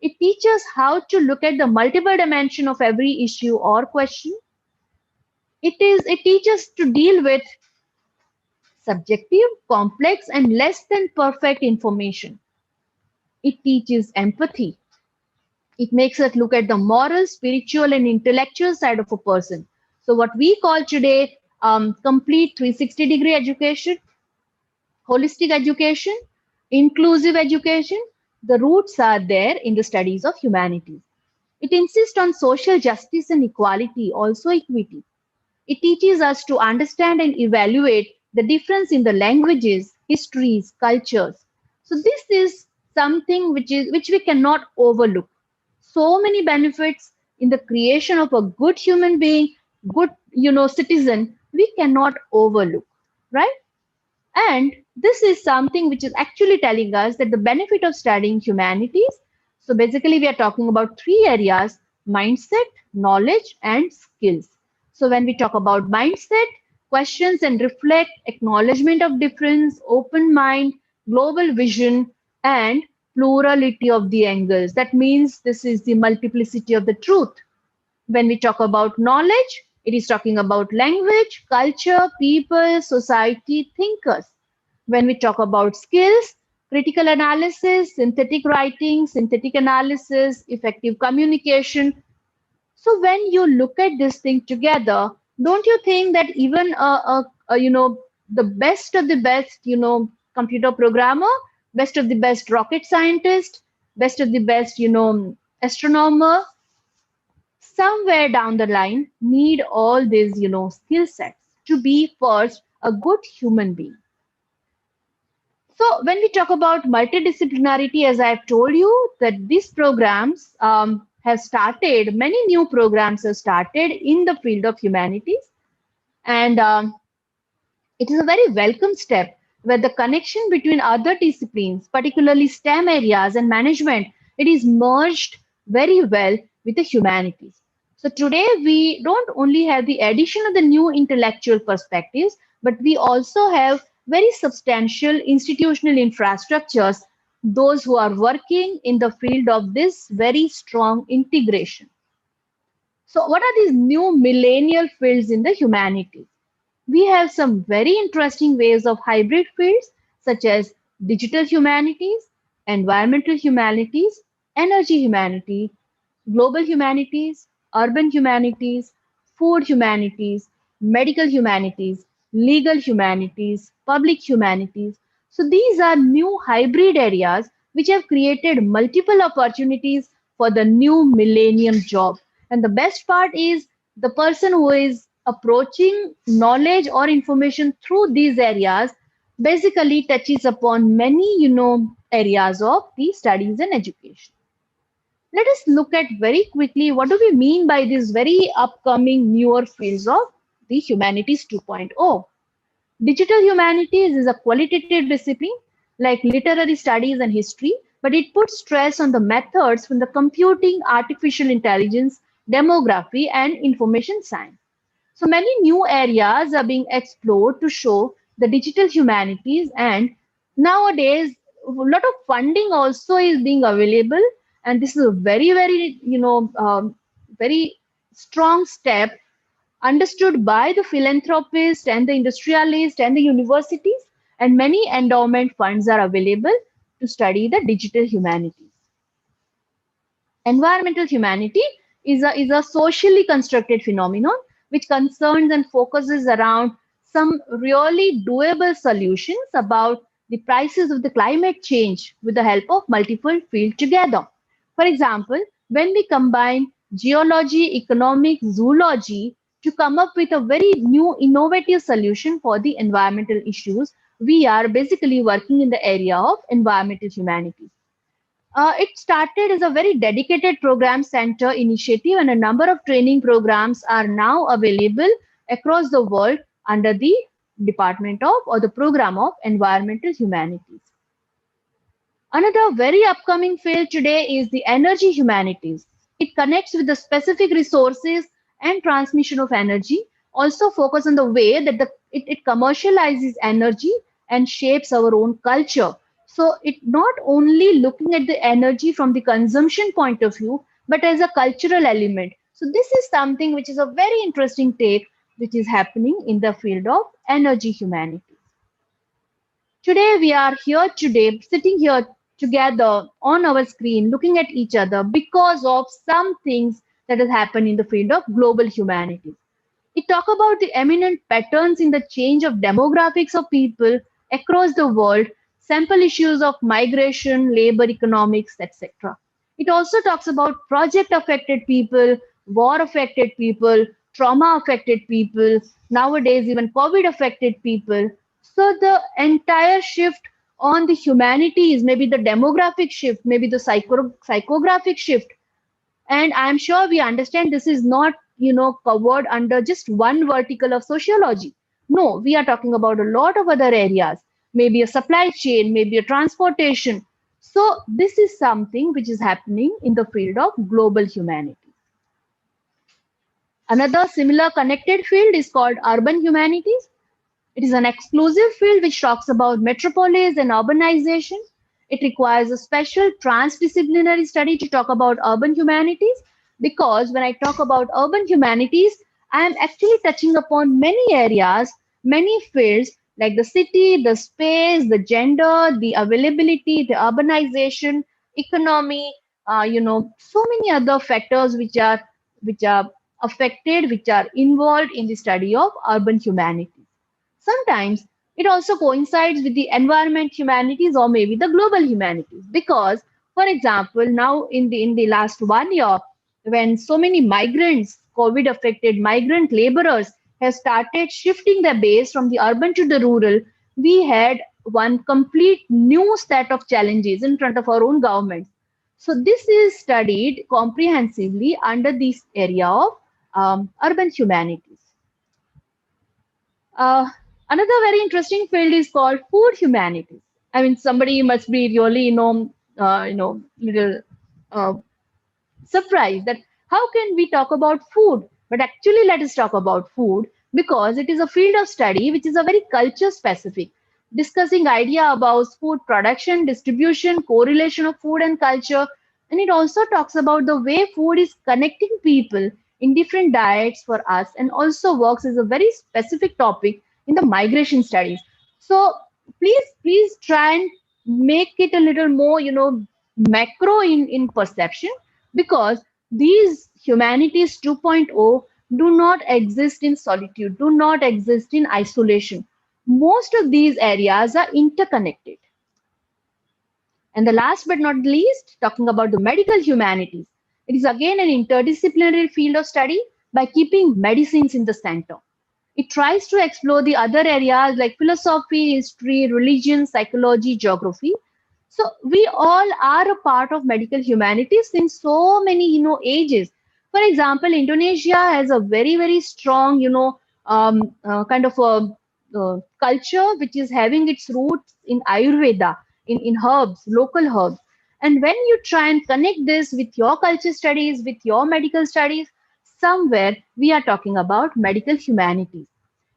It teaches how to look at the multiple dimension of every issue or question. It teaches to deal with subjective, complex, and less than perfect information. It teaches empathy. It makes us look at the moral, spiritual, and intellectual side of a person. So what we call today complete 360-degree education, holistic education, inclusive education, the roots are there in the studies of humanities. It insists on social justice and equality, also equity. It teaches us to understand and evaluate the difference in the languages, histories, cultures. So this is something which we cannot overlook. So many benefits in the creation of a good human being, good citizen, we cannot overlook, right? And this is something which is actually telling us that the benefit of studying humanities. So basically, we are talking about three areas: mindset, knowledge, and skills. So when we talk about mindset, questions and reflect, acknowledgement of difference, open mind, global vision, and plurality of the angles. That means this is the multiplicity of the truth. When we talk about knowledge, it is talking about language, culture, people, society, thinkers. When we talk about skills, critical analysis, synthetic writing, synthetic analysis, effective communication. So when you look at this thing together, don't you think that even the best of the best, computer programmer, best of the best rocket scientist, best of the best, astronomer, somewhere down the line need all these skill sets to be first a good human being. So when we talk about multidisciplinarity, as I've told you, that these programs have started, many new programs have started in the field of humanities, and it is a very welcome step where the connection between other disciplines, particularly STEM areas and management, it is merged very well with the humanities. So today we don't only have the addition of the new intellectual perspectives, but we also have very substantial institutional infrastructures, those who are working in the field of this very strong integration. So what are these new millennial fields in the humanities? We have some very interesting ways of hybrid fields such as digital humanities, environmental humanities, energy humanity, global humanities, urban humanities, food humanities, medical humanities, legal humanities, public humanities. So these are new hybrid areas which have created multiple opportunities for the new millennium job. And the best part is the person who is approaching knowledge or information through these areas basically touches upon many, areas of the studies and education. Let us look at very quickly what do we mean by these very upcoming newer fields of the humanities 2.0. Digital humanities is a qualitative discipline like literary studies and history, but it puts stress on the methods from the computing, artificial intelligence, demography, and information science. So many new areas are being explored to show the digital humanities, and nowadays a lot of funding also is being available, and this is a very very strong step understood by the philanthropists and the industrialists and the universities, and many endowment funds are available to study the digital humanities. Environmental humanity is a socially constructed phenomenon which concerns and focuses around some really doable solutions about the prices of the climate change with the help of multiple fields together. For example, when we combine geology, economics, zoology to come up with a very new innovative solution for the environmental issues, we are basically working in the area of environmental humanities. It started as a very dedicated program center initiative, and a number of training programs are now available across the world under the Department of or the Program of Environmental Humanities. Another very upcoming field today is the energy humanities. It connects with the specific resources and transmission of energy, also focus on the way that it commercializes energy and shapes our own culture. So it not only looking at the energy from the consumption point of view, but as a cultural element. So this is something which is a very interesting take which is happening in the field of energy humanities. Today we are here today, sitting here together on our screen, looking at each other because of some things that has happened in the field of global humanities. It talk about the eminent patterns in the change of demographics of people across the world, sample issues of migration, labor economics, etc. It also talks about project affected people, war affected people, trauma affected people, nowadays even COVID affected people. So the entire shift on the humanities, maybe the demographic shift, maybe the psychographic shift, and I'm sure we understand this is not, covered under just one vertical of sociology. No, we are talking about a lot of other areas, maybe a supply chain, maybe a transportation. So this is something which is happening in the field of global humanity. Another similar connected field is called urban humanities. It is an exclusive field which talks about metropolis and urbanization. It requires a special transdisciplinary study to talk about urban humanities, because when I talk about urban humanities, I am actually touching upon many areas, many fields like the city, the space, the gender, the availability, the urbanization, economy, so many other factors which are affected, which are involved in the study of urban humanities. Sometimes it also coincides with the environment humanities or maybe the global humanities, because, for example, now in the last 1 year, when so many migrants, COVID affected migrant laborers have started shifting their base from the urban to the rural, we had one complete new set of challenges in front of our own government. So this is studied comprehensively under this area of urban humanities. Uh, Another very interesting field is called food humanities. I mean, somebody must be really, little uh, surprised that how can we talk about food? But actually, let us talk about food because it is a field of study which is a very culture specific, discussing idea about food production, distribution, correlation of food and culture. And it also talks about the way food is connecting people in different diets for us, and also works as a very specific topic in the migration studies. So please try and make it a little more, macro in perception, because these humanities 2.0 do not exist in solitude, do not exist in isolation. Most of these areas are interconnected. And the last but not least, talking about the medical humanities, it is again an interdisciplinary field of study by keeping medicines in the center. It tries to explore the other areas like philosophy, history, religion, psychology, geography. So we all are a part of medical humanities since so many, ages. For example, Indonesia has a very, very strong, kind of a culture which is having its roots in Ayurveda, in herbs, local herbs. And when you try and connect this with your culture studies, with your medical studies, somewhere we are talking about medical humanities.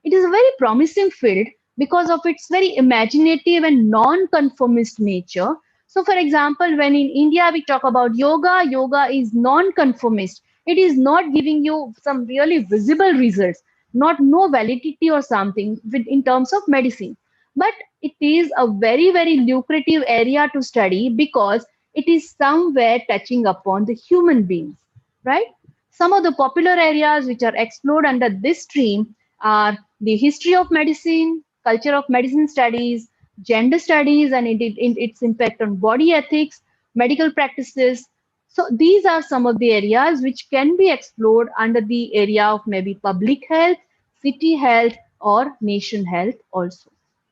It is a very promising field because of its very imaginative and non-conformist nature. So, for example, when in India we talk about yoga, yoga is non-conformist. It is not giving you some really visible results, not no validity or something in terms of medicine. But it is a very, very lucrative area to study because it is somewhere touching upon the human beings, right? Some of the popular areas which are explored under this stream are the history of medicine, culture of medicine studies, gender studies, and its impact on body ethics, medical practices. So these are some of the areas which can be explored under the area of maybe public health, city health, or nation health also.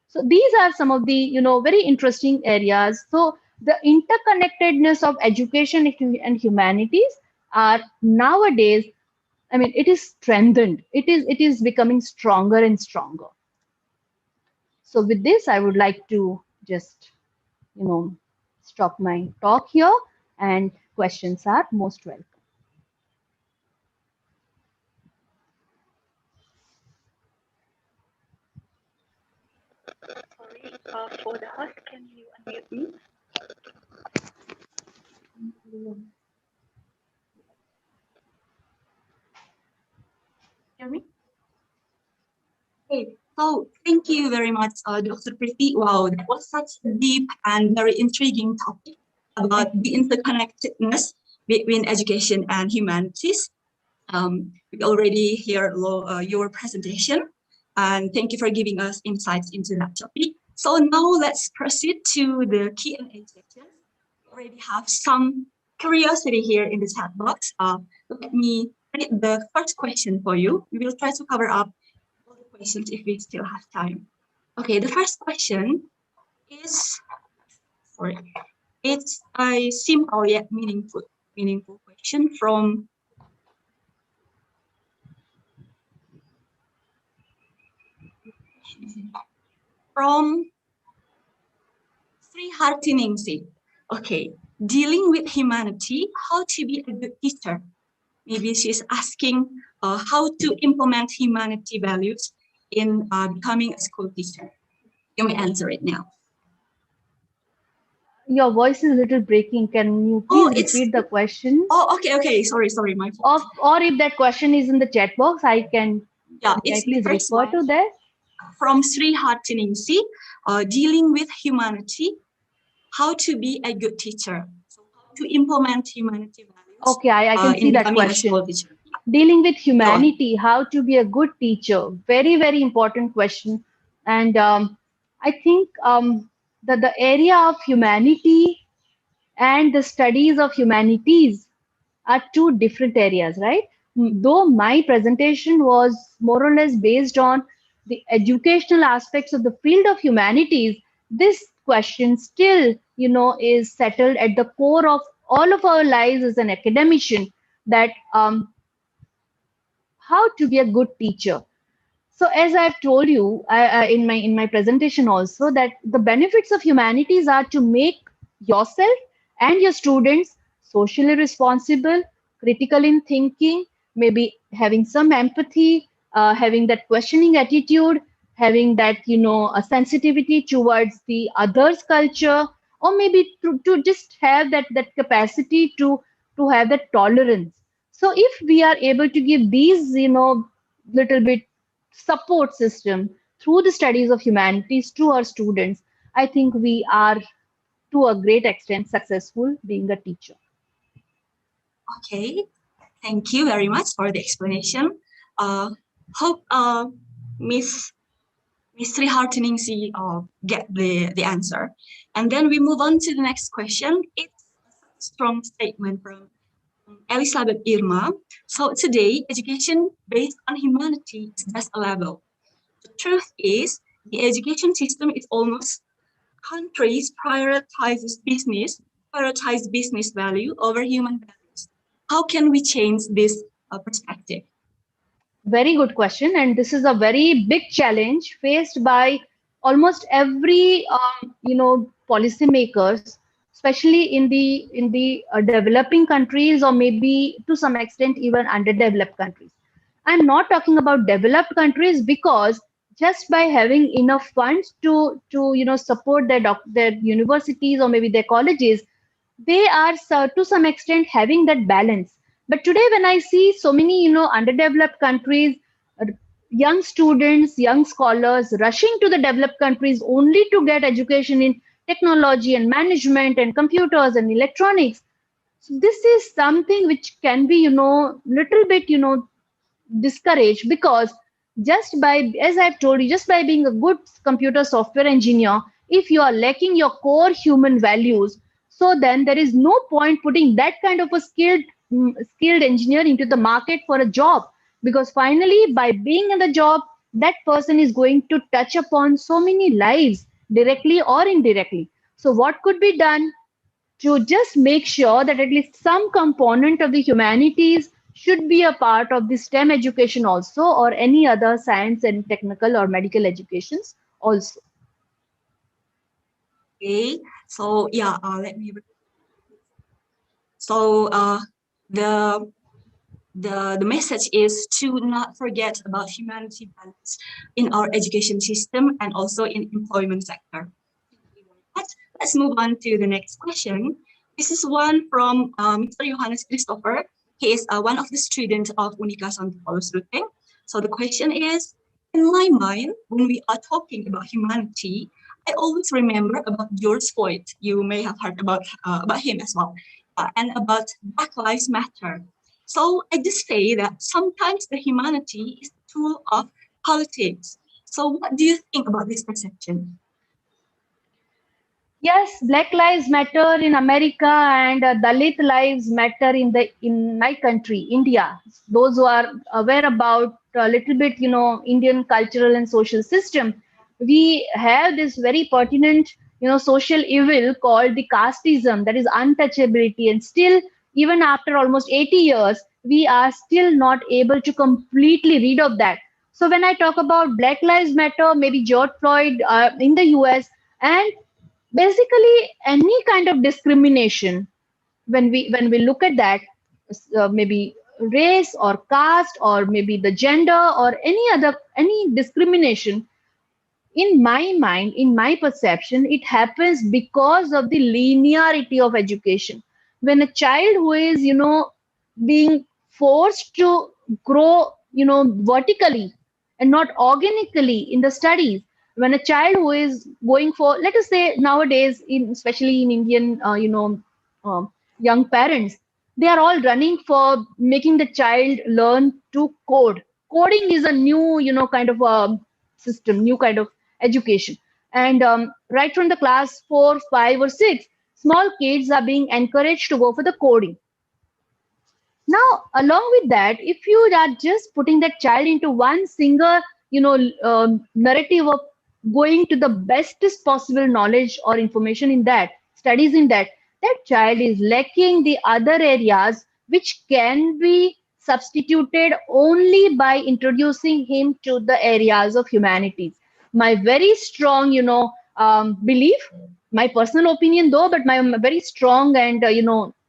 So these are some of the very interesting areas. So the interconnectedness of education and humanities are nowadays, I mean, it is strengthened. It is becoming stronger and stronger. So with this, I would like to just stop my talk here, and questions are most welcome. Sorry, for the host, can you unmute me? Hear me? Okay, so thank you very much, Dr. Priti. Wow, that was such a deep and very intriguing topic about the interconnectedness between education and humanities. We already heard your presentation, and thank you for giving us insights into that topic. So now let's proceed to the Q&A section. We already have some curiosity here in the chat box. Let me read the first question for you. We will try to cover up all the questions if we still have time. Okay, the first question is, sorry, it's a simple yet meaningful question from Sri Hartiningsi. Okay, dealing with humanity, how to be a good teacher. Maybe she's asking how to implement humanity values in becoming a school teacher. You may answer it now. Your voice is a little breaking. Can you please repeat the question? Oh, okay. Sorry, my fault. Or if that question is in the chat box, I can. Yeah, it's please refer to that. From Sri Hartiningsi, dealing with humanity, how to be a good teacher. So how to implement humanity values. Okay, I can see that question. Dealing with humanity, how to be a good teacher. Very, very important question. And I think that the area of humanity and the studies of humanities are two different areas, right? Though my presentation was more or less based on the educational aspects of the field of humanities, this question still, is settled at the core of all of our lives as an academician, that how to be a good teacher. So as I've told you in my presentation also, that the benefits of humanities are to make yourself and your students socially responsible, critical in thinking, maybe having some empathy, having that questioning attitude, having that a sensitivity towards the other's culture, or maybe to just have that capacity to have that tolerance. So if we are able to give these little bit support system through the studies of humanities to our students, I think we are to a great extent successful being a teacher. Okay, thank you very much for the explanation. Hope Miss Sri Hartiningsi get the answer. And then we move on to the next question. It's a strong statement from Elizabeth Irma. So today, education based on humanity is just a level. The truth is, the education system is almost countries prioritize business value over human values. How can we change this perspective? Very good question, and this is a very big challenge faced by almost every policymakers, especially in the developing countries, or maybe to some extent even underdeveloped countries. I'm not talking about developed countries, because just by having enough funds to support their universities or maybe their colleges, they are to some extent having that balance. But today, when I see so many underdeveloped countries, young students, young scholars rushing to the developed countries only to get education in technology and management and computers and electronics. So this is something which can be, little bit, discouraged, because just by, as I've told you, just by being a good computer software engineer, if you are lacking your core human values, so then there is no point putting that kind of a skilled engineer into the market for a job, because finally by being in the job, that person is going to touch upon so many lives directly or indirectly. So what could be done to just make sure that at least some component of the humanities should be a part of the STEM education also, or any other science and technical or medical educations also. Okay, so yeah, let me. So the message is to not forget about humanity values in our education system and also in employment sector. Let's move on to the next question. This is one from Mr. Johannes Christopher. He is one of the students of Unika Santu Paulus Ruteng. So the question is, in my mind, when we are talking about humanity, I always remember about George Floyd. You may have heard about him as well, and about Black Lives Matter. So I just say that sometimes the humanity is a tool of politics. So what do you think about this perception? Yes, Black Lives Matter in America, and Dalit lives matter in my country, India. Those who are aware about a little bit, Indian cultural and social system, we have this very pertinent, social evil called the casteism, that is untouchability, and still, even after almost 80 years, we are still not able to completely rid of that. So when I talk about Black Lives Matter, maybe George Floyd in the US, and basically any kind of discrimination, when we look at that, maybe race or caste or maybe the gender or any discrimination, in my mind, in my perception, it happens because of the linearity of education. When a child who is, being forced to grow, vertically and not organically in the studies, when a child who is going for, let us say nowadays, especially in Indian, young parents, they are all running for making the child learn to code. Coding is a new, kind of system, new kind of education. And right from the class 4, 5, or 6, small kids are being encouraged to go for the coding. Now, along with that, if you are just putting that child into one single, narrative of going to the bestest possible knowledge or information in that, studies in that, that child is lacking the other areas which can be substituted only by introducing him to the areas of humanities. My very strong, belief, my personal opinion though, but my very strong and,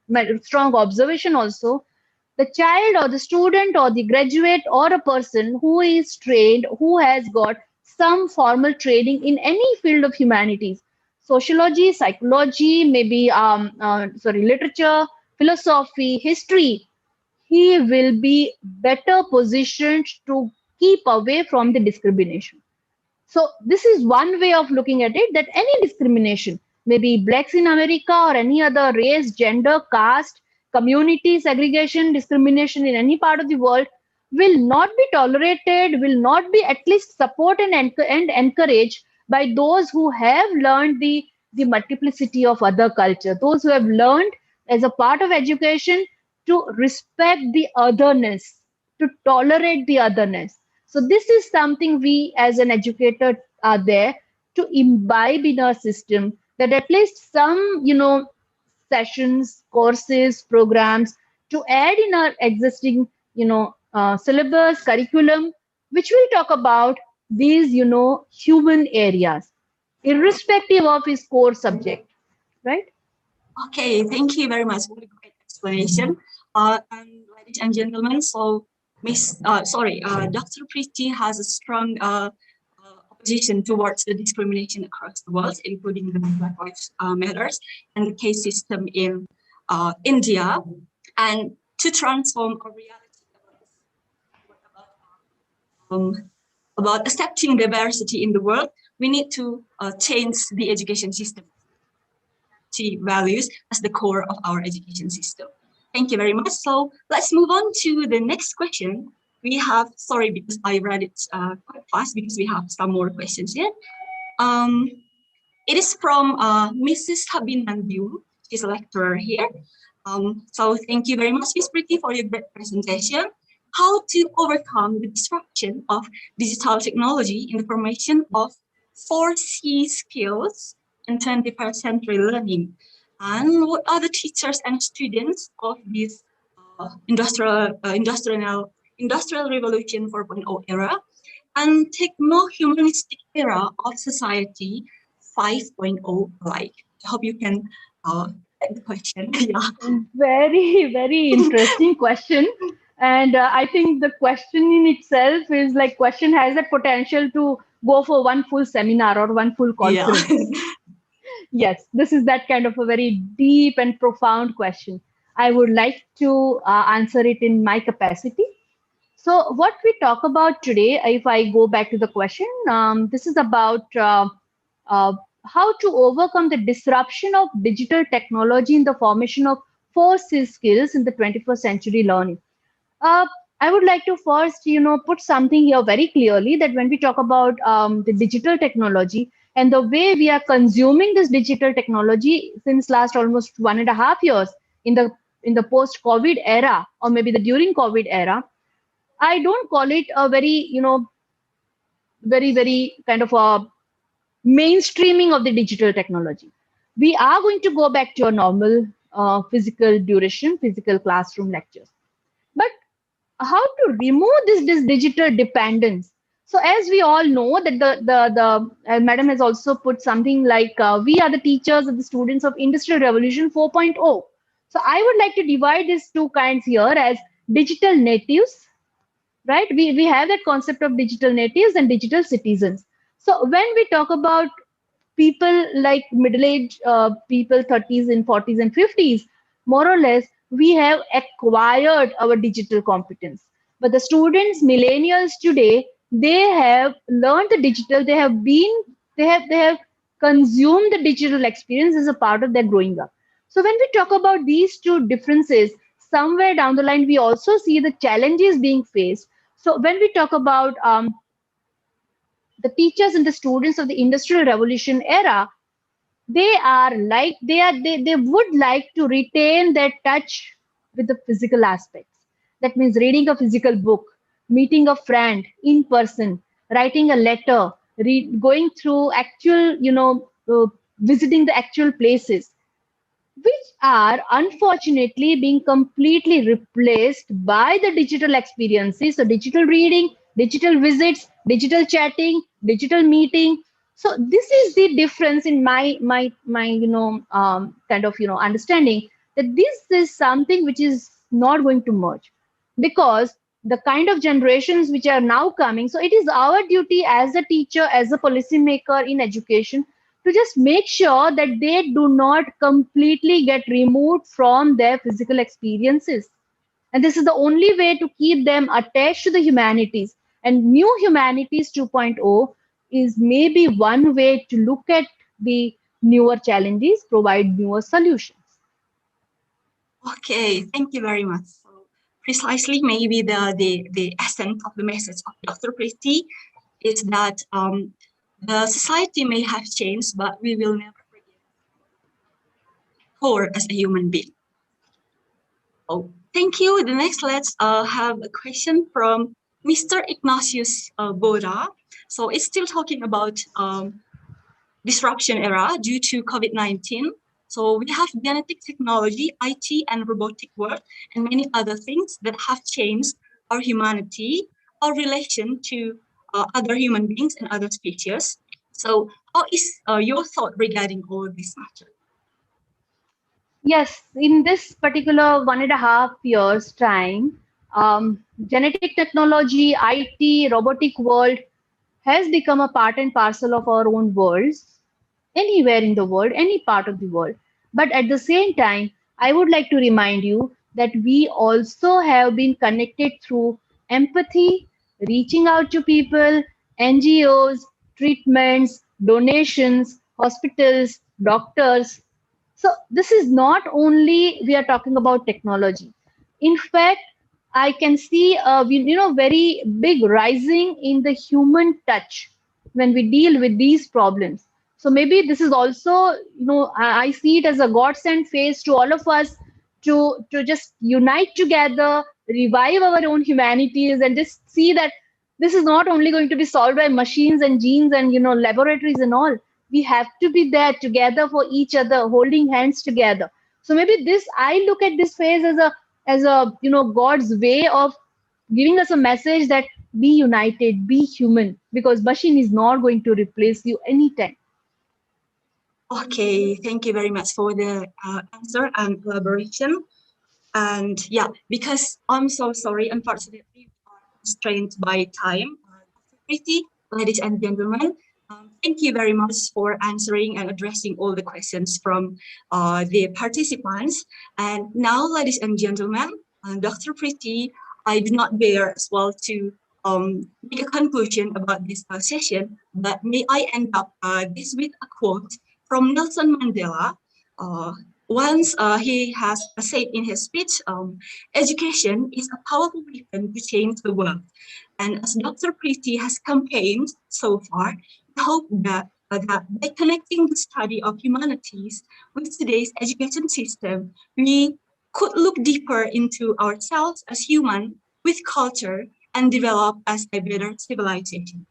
my strong observation also, the child or the student or the graduate or a person who is trained, who has got some formal training in any field of humanities, sociology, psychology, maybe literature, philosophy, history, he will be better positioned to keep away from the discrimination. So this is one way of looking at it, that any discrimination, maybe blacks in America or any other race, gender, caste, community segregation, discrimination in any part of the world, will not be tolerated, will not be at least supported and encouraged by those who have learned the multiplicity of other culture, those who have learned as a part of education to respect the otherness, to tolerate the otherness. So this is something we as an educator are there to imbibe in our system, that at least some, sessions, courses, programs to add in our existing, syllabus, curriculum, which will talk about these, human areas, irrespective of his core subject, right? Okay, thank you very much for the great explanation. And ladies and gentlemen, so Dr. Priti has a strong opposition towards the discrimination across the world, including the Black Lives Matters and the case system in India. And to transform our reality about accepting diversity in the world, we need to change the education system. humanity values as the core of our education system. Thank you very much. So let's move on to the next question. We have, sorry, because I read it quite fast because we have some more questions here. It is from Mrs. Habin Nandiu. She's a lecturer here. So thank you very much, Ms. Pretty, for your great presentation. How to overcome the disruption of digital technology in the formation of 4C skills in 21st century learning. And what are the teachers and students of this industrial revolution 4.0 era and techno-humanistic era of society 5.0 like? I hope you can take the question. Yeah. Very, very interesting question. And I think the question in itself is like question has the potential to go for one full seminar or one full conference. Yeah. Yes, this is that kind of a very deep and profound question. I would like to answer it in my capacity. So what we talk about today, if I go back to the question, this is about how to overcome the disruption of digital technology in the formation of 4C skills in the 21st century learning. Uh, I would like to first, put something here very clearly that when we talk about the digital technology and the way we are consuming this digital technology since last almost 1.5 years in the post-COVID era or maybe the during COVID era, I don't call it a very, very, very kind of a mainstreaming of the digital technology. We are going to go back to a normal physical duration, physical classroom lectures. But how to remove this digital dependence? So as we all know that the madam has also put something like we are the teachers of the students of Industrial Revolution 4.0. So I would like to divide these two kinds here as digital natives, right? We have that concept of digital natives and digital citizens. So when we talk about people like middle-aged people, 30s and 40s and 50s, more or less, we have acquired our digital competence. But the students, millennials today, they have learned the digital. They have consumed the digital experience as a part of their growing up. So when we talk about these two differences, somewhere down the line, we also see the challenges being faced. So when we talk about the teachers and the students of the Industrial Revolution era, they would like to retain their touch with the physical aspects. That means reading a physical book, meeting a friend in person, writing a letter, going through actual, visiting the actual places, which are unfortunately being completely replaced by the digital experiences. So digital reading, digital visits, digital chatting, digital meeting. So this is the difference in my kind of understanding that this is something which is not going to merge because the kind of generations which are now coming. So it is our duty as a teacher, as a policymaker in education to just make sure that they do not completely get removed from their physical experiences. And this is the only way to keep them attached to the humanities. And New Humanities 2.0 is maybe one way to look at the newer challenges, provide newer solutions. Okay, thank you very much. So precisely, maybe the essence of the message of Dr. Pretty is that the society may have changed, but we will never forget core as a human being. Oh, thank you. The next, let's have a question from Mr. Ignatius Boda. So it's still talking about disruption era due to COVID-19. So we have genetic technology, IT and robotic work, and many other things that have changed our humanity, our relation to other human beings and other species. So how is your thought regarding all this matter? Yes, in this particular 1.5 years time, genetic technology, IT, robotic world has become a part and parcel of our own worlds, anywhere in the world, any part of the world. But at the same time, I would like to remind you that we also have been connected through empathy, reaching out to people, NGOs, treatments, donations, hospitals, doctors. So this is not only we are talking about technology. In fact, I can see very big rising in the human touch when we deal with these problems. So maybe this is also, I see it as a godsend phase to all of us to just unite together, revive our own humanities, and just see that this is not only going to be solved by machines and genes and laboratories and all. We have to be there together for each other, holding hands together. So maybe this, I look at this phase as a God's way of giving us a message that be united, be human, because machine is not going to replace you anytime. Okay, thank you very much for the answer and collaboration. And yeah, because I'm so sorry, unfortunately, we are constrained by time. Pretty, ladies and gentlemen, thank you very much for answering and addressing all the questions from the participants. And now, ladies and gentlemen, Dr. Pretty, I do not dare as well to make a conclusion about this session, but may I end up this with a quote from Nelson Mandela. Once he has said in his speech, education is a powerful weapon to change the world. And as Dr. Pretty has campaigned so far, we hope that by connecting the study of humanities with today's education system, we could look deeper into ourselves as human with culture and develop as a better civilization.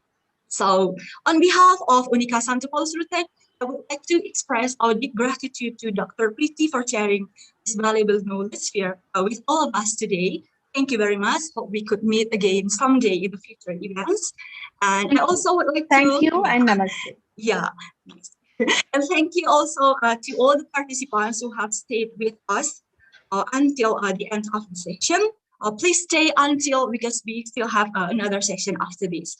So on behalf of Unika Santu Paulus Ruteng, I would like to express our deep gratitude to Dr. Pretty for sharing this valuable knowledge here with all of us today. Thank you very much. Hope we could meet again someday in the future events. And I also would like Thank you and namaste. Yeah. And thank you also to all the participants who have stayed with us until the end of the session. Please stay until, because we still have another session after this.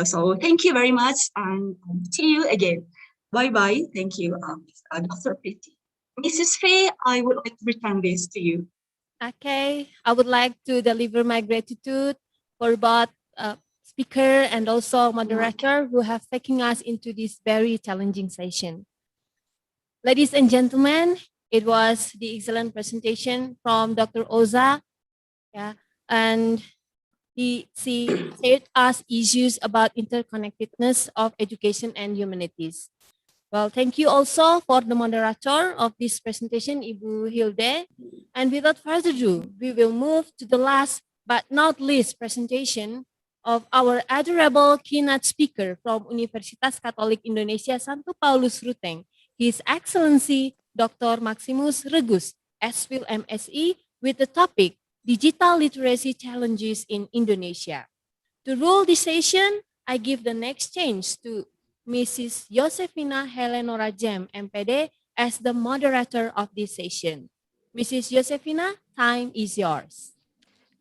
So thank you very much and see you again. Bye-bye. Thank you, Dr. Pretty. Mrs. Faye, I would like to return this to you. Okay, I would like to deliver my gratitude for both speaker and also moderator who have taken us into this very challenging session. Ladies and gentlemen, it was the excellent presentation from Dr. Oza, and she shared us issues about interconnectedness of education and humanities. Well, thank you also for the moderator of this presentation, Ibu Hilde. And without further ado, we will move to the last but not least presentation of our adorable keynote speaker from Universitas Katolik Indonesia Santu Paulus Ruteng, His Excellency Dr. Maximus Regus, S.Phil MSE, with the topic Digital Literacy Challenges in Indonesia. To rule this session, I give the next change to Mrs. Josefina Helenora Jem, MPD, as the moderator of this session. Mrs. Josefina, time is yours.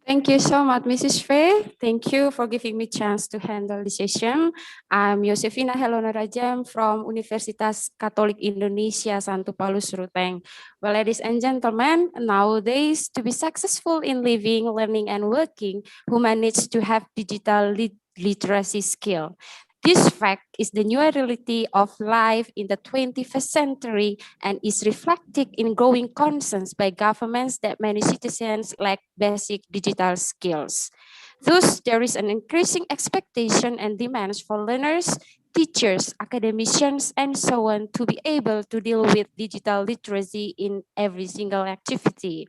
Thank you so much, Mrs. Faye. Thank you for giving me a chance to handle the session. I'm Josefina Helenora Jem from Universitas Katolik Indonesia Santu Paulus Ruteng. Well, ladies and gentlemen, nowadays to be successful in living, learning, and working, women needs to have digital literacy skill. This fact is the new reality of life in the 21st century and is reflected in growing concerns by governments that many citizens lack basic digital skills. Thus, there is an increasing expectation and demands for learners, teachers, academicians, and so on to be able to deal with digital literacy in every single activity.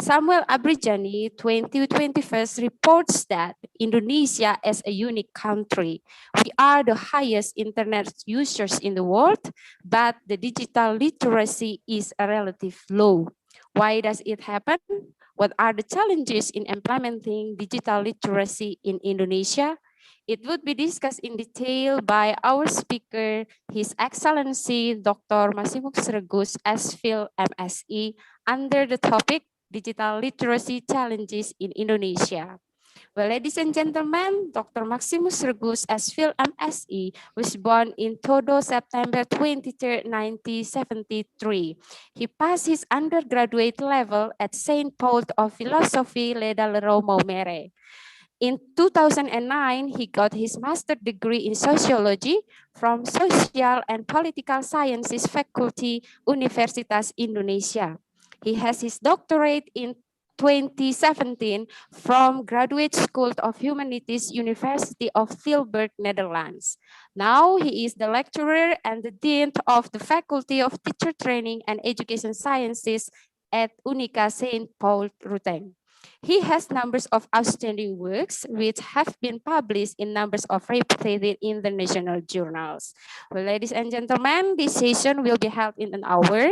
Samuel Abrijani 2021 reports that Indonesia is a unique country. We are the highest internet users in the world, but the digital literacy is a relative low. Why does it happen? What are the challenges in implementing digital literacy in Indonesia? It would be discussed in detail by our speaker, His Excellency Dr. Maximus Regus, S.Phil MSE, under the topic Digital Literacy Challenges in Indonesia. Well, ladies and gentlemen, Dr. Maximus Regus, S.Phil MSE, was born in Todo, September 23, 1973. He passed his undergraduate level at St. Paul of Philosophy, Ledalero Maumere. In 2009, he got his master's degree in sociology from Social and Political Sciences Faculty, Universitas Indonesia. He has his doctorate in 2017 from Graduate School of Humanities, University of Tilburg, Netherlands. Now he is the lecturer and the dean of the Faculty of Teacher Training and Education Sciences at Unica St. Paul, Ruteng. He has numbers of outstanding works which have been published in numbers of reputed international journals. Well, ladies and gentlemen, this session will be held in an hour.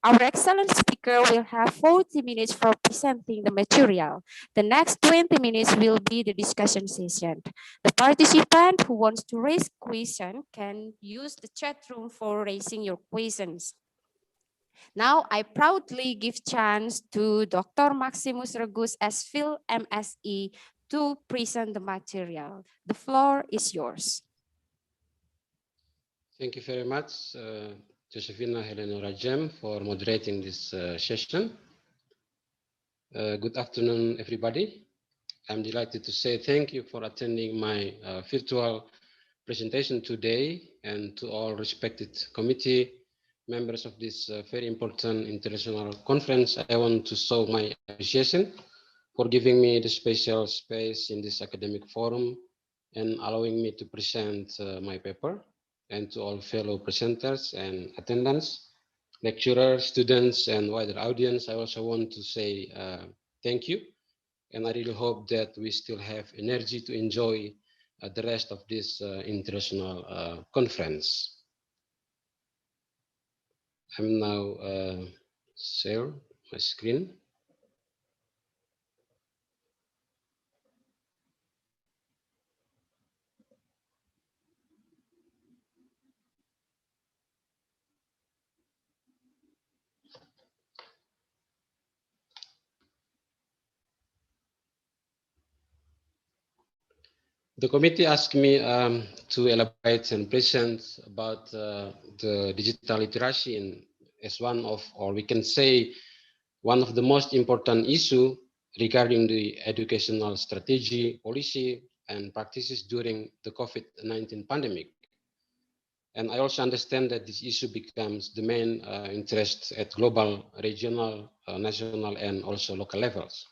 Our excellent speaker will have 40 minutes for presenting the material. The next 20 minutes will be the discussion session. The participant who wants to raise question can use the chat room for raising your questions. Now, I proudly give chance to Dr. Maximus Regus as Phil MSE to present the material. The floor is yours. Thank you very much, Josephina Helena Rajem, for moderating this session. Good afternoon, everybody. I'm delighted to say thank you for attending my virtual presentation today, and to all respected committee members of this very important international conference. I want to show my appreciation for giving me the special space in this academic forum and allowing me to present my paper. And to all fellow presenters and attendants, lecturers, students, and wider audience, I also want to say thank you. And I really hope that we still have energy to enjoy the rest of this international conference. I'm now share my screen. The committee asked me to elaborate and present about the digital literacy as one of, or we can say, one of the most important issues regarding the educational strategy, policy, and practices during the COVID-19 pandemic. And I also understand that this issue becomes the main interest at global, regional, national, and also local levels.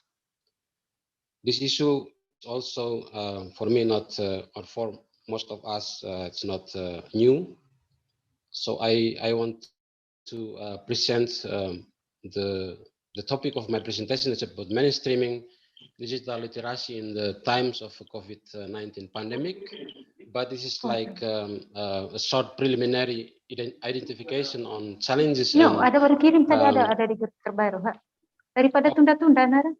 This issue is also, for me, not, or for most of us, it's not new. So I want to present the topic of my presentation is about mainstreaming digital literacy in the times of COVID-19 pandemic. But this is like a short preliminary identification on challenges. Yuk, ada baru kirim tadi, ada di grup terbaru. Daripada tunda-tunda, Nara.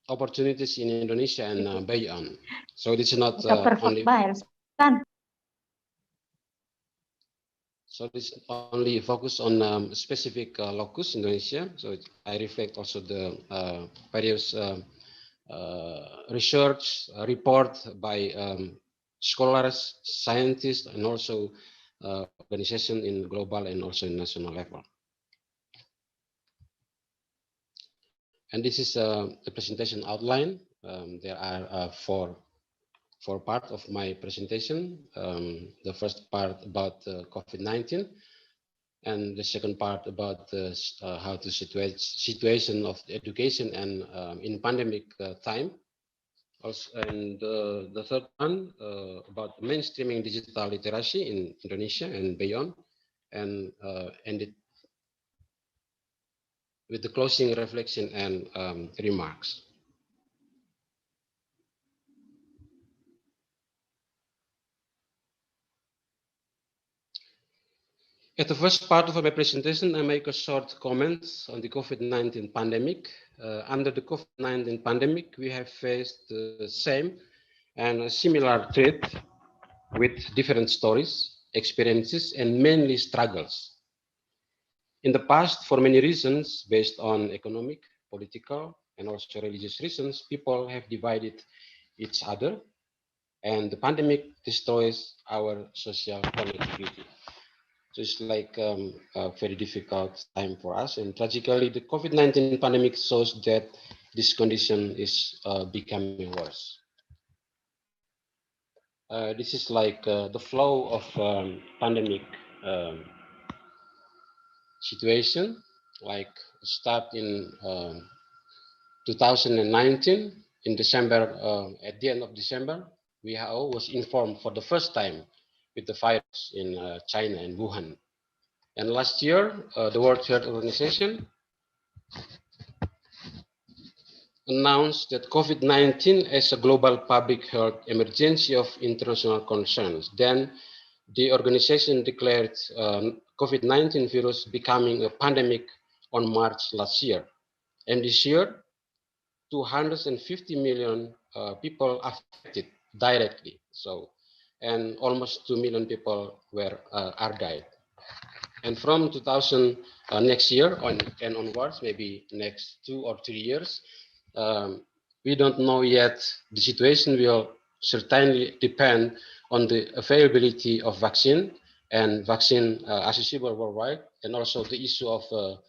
Opportunities in Indonesia and beyond. So this is not only. So this only focus on specific locus Indonesia. So I reflect also the various research report by scholars, scientists, and also organization in global and also in national level. And this is the presentation outline. There are four parts of my presentation. The first part about COVID-19, and the second part about how the situation of the education and in pandemic time. Also, and the third one about mainstreaming digital literacy in Indonesia and beyond, and ended with the closing reflection and remarks. At the first part of my presentation, I make a short comment on the COVID-19 pandemic. Under the COVID-19 pandemic, we have faced the same and a similar threat with different stories, experiences, and mainly struggles. In the past, for many reasons, based on economic, political, and also religious reasons, people have divided each other, and the pandemic destroys our social connectivity. So it's like a very difficult time for us. And tragically, the COVID-19 pandemic shows that this condition is becoming worse. This is like the flow of pandemic situation, like start in 2019 in December. At the end of December, WHO was informed for the first time with the virus in China and Wuhan. And last year, the World Health Organization announced that COVID-19 as a global public health emergency of international concerns. Then the organization declared COVID-19 virus becoming a pandemic on March last year. And this year, 250 million people affected directly. So, and almost 2 million people are died. And from 2000 next year and onwards, maybe next 2 or 3 years, we don't know yet. The situation will certainly depend on the availability of vaccine and vaccine accessible worldwide, and also the issue of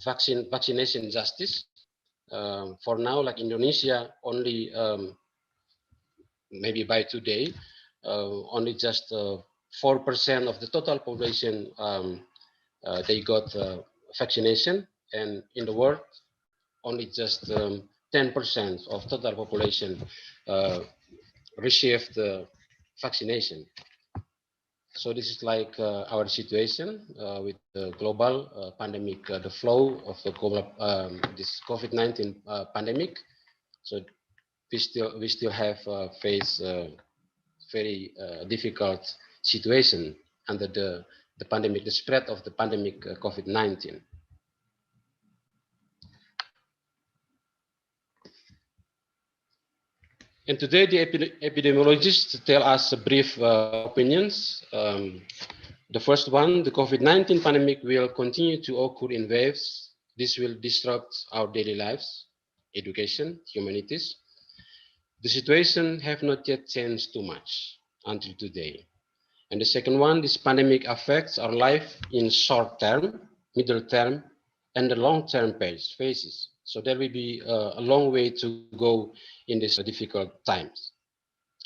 vaccination justice. For now, like Indonesia, only maybe by today, only just 4% of the total population they got vaccination, and in the world, only just 10% of total population received vaccination. So this is like our situation with the global pandemic, the flow of the global this COVID-19 pandemic. So we still have faced very difficult situation under the pandemic, the spread of the pandemic COVID-19. And today, the epidemiologists tell us brief opinions. The first one, the COVID-19 pandemic will continue to occur in waves. This will disrupt our daily lives, education, humanities. The situation have not yet changed too much until today. And the second one, this pandemic affects our life in short term, middle term, and the long-term phases. So there will be a long way to go in these difficult times.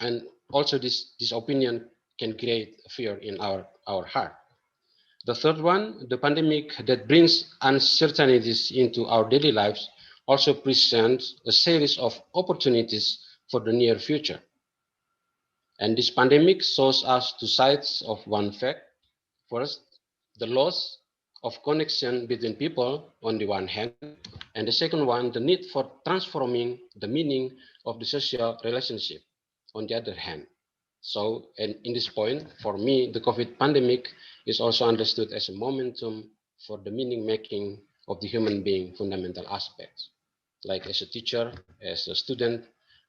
And also this opinion can create fear in our heart. The third one, the pandemic that brings uncertainties into our daily lives also presents a series of opportunities for the near future. And this pandemic shows us two sides of one fact. First, the loss of connection between people on the one hand, and the second one, the need for transforming the meaning of the social relationship on the other hand. So, and in this point, for me, the COVID pandemic is also understood as a momentum for the meaning making of the human being fundamental aspects. Like as a teacher, as a student,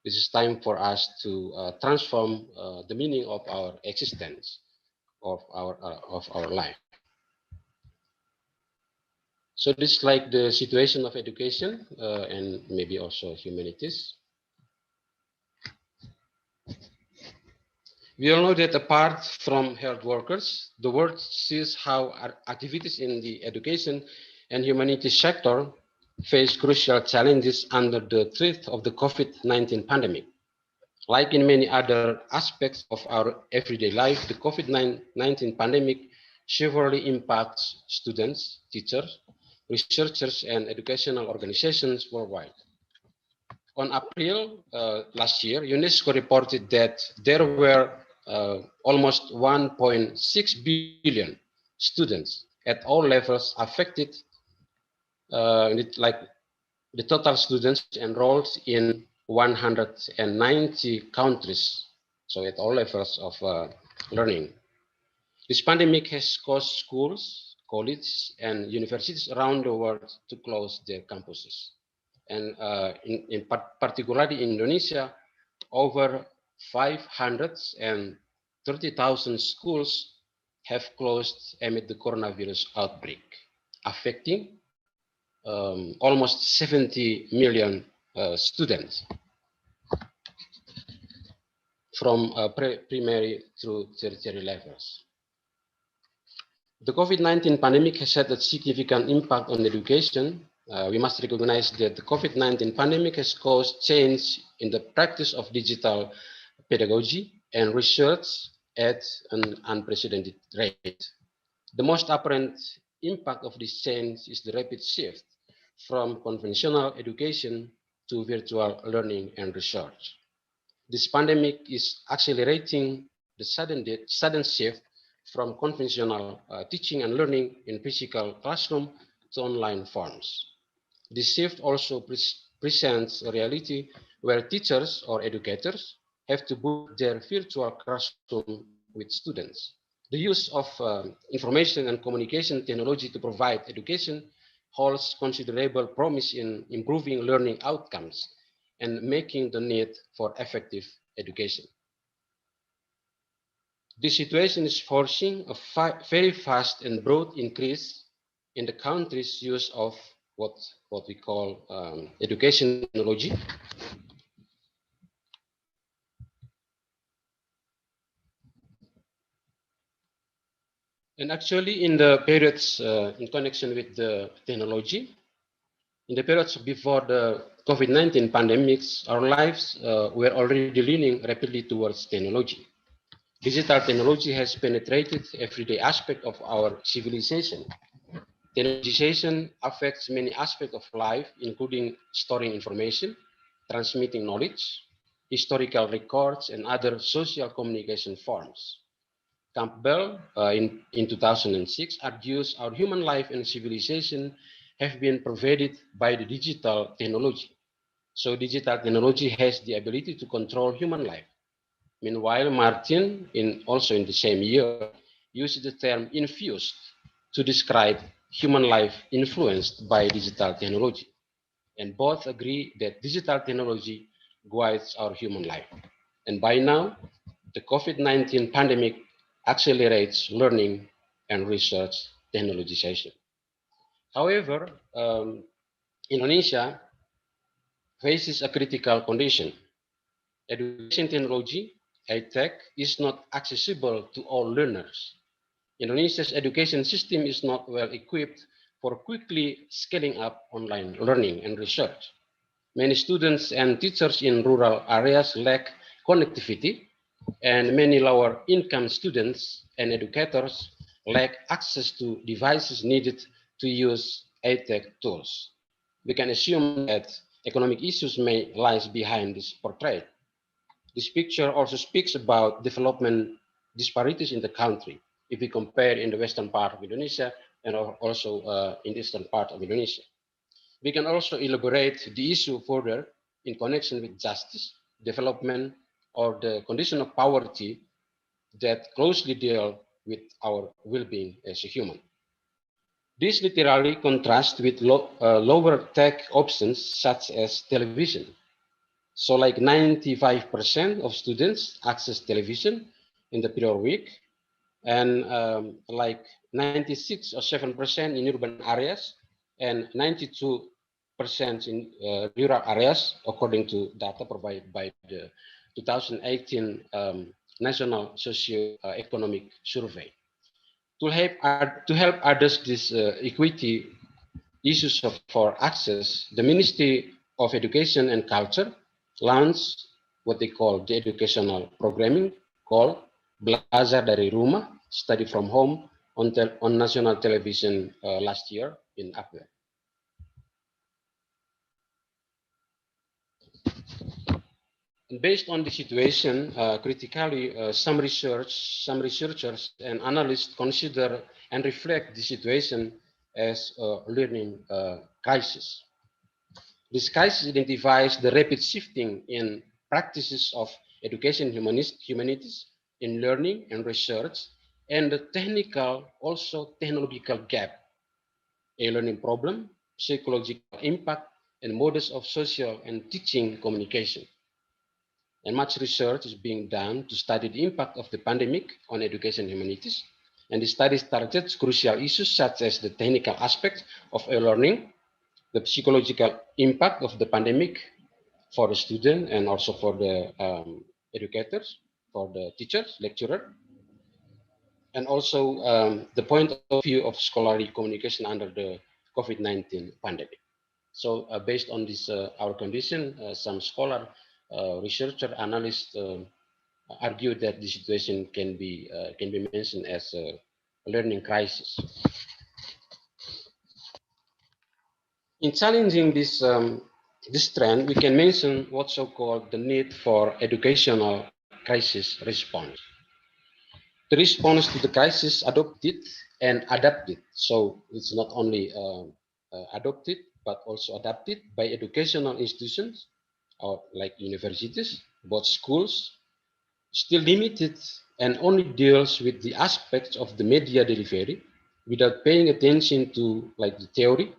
this is time for us to transform the meaning of our existence, of our life. So this is like the situation of education and maybe also humanities. We all know that apart from health workers, the world sees how our activities in the education and humanities sector face crucial challenges under the threat of the COVID-19 pandemic. Like in many other aspects of our everyday life, the COVID-19 pandemic severely impacts students, teachers, researchers, and educational organizations worldwide. On April last year, UNESCO reported that there were almost 1.6 billion students at all levels affected, like the total students enrolled in 190 countries, so at all levels of learning. This pandemic has caused schools, colleges, and universities around the world to close their campuses. And particularly in Indonesia, over 530,000 schools have closed amid the coronavirus outbreak, affecting almost 70 million students from primary through tertiary levels. The COVID-19 pandemic has had a significant impact on education we must recognize that the COVID-19 pandemic has caused change in the practice of digital pedagogy and research at an unprecedented rate. The most apparent impact of this change is the rapid shift from conventional education to virtual learning and research. This pandemic is accelerating the sudden shift from conventional teaching and learning in physical classroom to online forms. This shift also presents a reality where teachers or educators have to book their virtual classroom with students. The use of information and communication technology to provide education holds considerable promise in improving learning outcomes and making the need for effective education. This situation is forcing a very fast and broad increase in the country's use of what we call education technology. And actually, in the periods in connection with the technology, in the periods before the COVID-19 pandemics, our lives were already leaning rapidly towards technology. Digital technology has penetrated everyday aspect of our civilization. Technologization affects many aspects of life, including storing information, transmitting knowledge, historical records, and other social communication forms. Campbell, in 2006, argues our human life and civilization have been pervaded by the digital technology. So digital technology has the ability to control human life. Meanwhile, Martin, also in the same year, used the term infused to describe human life influenced by digital technology. And both agree that digital technology guides our human life. And by now, the COVID-19 pandemic accelerates learning and research technologization. However, Indonesia faces a critical condition. Education technology, EdTech, is not accessible to all learners. Indonesia's education system is not well equipped for quickly scaling up online learning and research. Many students and teachers in rural areas lack connectivity, and many lower income students and educators lack access to devices needed to use EdTech tools. We can assume that economic issues may lie behind this portrait. This picture also speaks about development disparities in the country. If we compare in the western part of Indonesia and also in the eastern part of Indonesia. We can also elaborate the issue further in connection with justice, development, or the condition of poverty that closely deal with our well-being as a human. This literally contrasts with lower tech options such as television. So like 95% of students access television in the period week, and like 96 or 7% in urban areas, and 92% in rural areas, according to data provided by the 2018 National Socio-Economic Survey. To help address this equity issues for access, the Ministry of Education and Culture launched what they call the educational programming called Belajar dari Rumah, Study from Home, on national television last year in April. Based on the situation, critically, some researchers and analysts consider and reflect the situation as a learning crisis. This crisis identifies the rapid shifting in practices of education humanities in learning and research, and the technological gap, a learning problem, psychological impact, and models of social and teaching communication. And much research is being done to study the impact of the pandemic on education humanities. And the study targets crucial issues such as the technical aspects of e-learning, the psychological impact of the pandemic for the student and also for the educators, for the teachers, lecturer, and also the point of view of scholarly communication under the COVID-19 pandemic. So based on this our condition, some scholar, researcher, analysts argue that the situation can be mentioned as a learning crisis. In challenging this trend, we can mention what's so-called the need for educational crisis response. The response to the crisis adopted and adapted. So it's not only adopted, but also adapted by educational institutions, or like universities, both schools, still limited and only deals with the aspects of the media delivery without paying attention to like the theory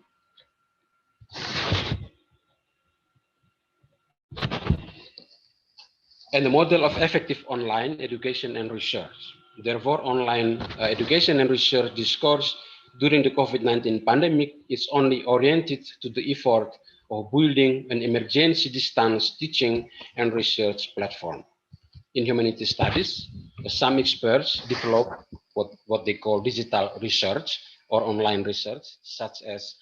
and the model of effective online education and research. Therefore, online education and research discourse during the COVID-19 pandemic is only oriented to the effort of building an emergency distance teaching and research platform. In humanity studies, some experts develop what they call digital research or online research, such as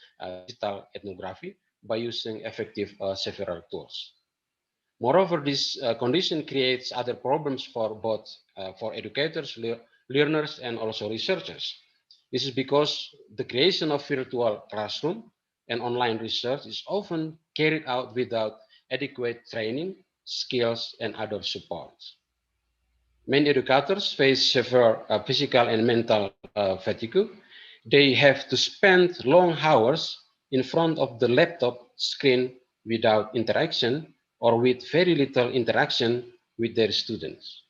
digital ethnography, by using effective several tools. Moreover, this condition creates other problems for both for educators, learners, and also researchers. This is because the creation of virtual classroom and online research is often carried out without adequate training, skills, and other supports. Many educators face severe physical and mental fatigue. They have to spend long hours in front of the laptop screen without interaction or with very little interaction with their students.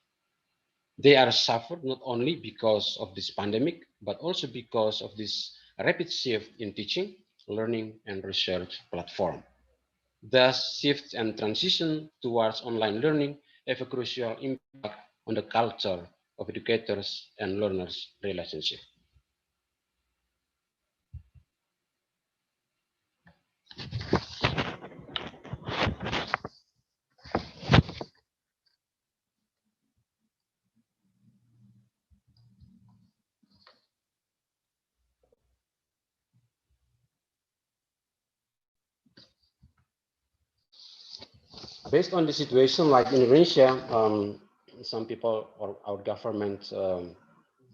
They are suffered not only because of this pandemic, but also because of this rapid shift in teaching, learning, and research platform. Thus, shifts and transition towards online learning have a crucial impact on the culture of educators and learners relationship. Based on the situation, like in Indonesia, some people or our government,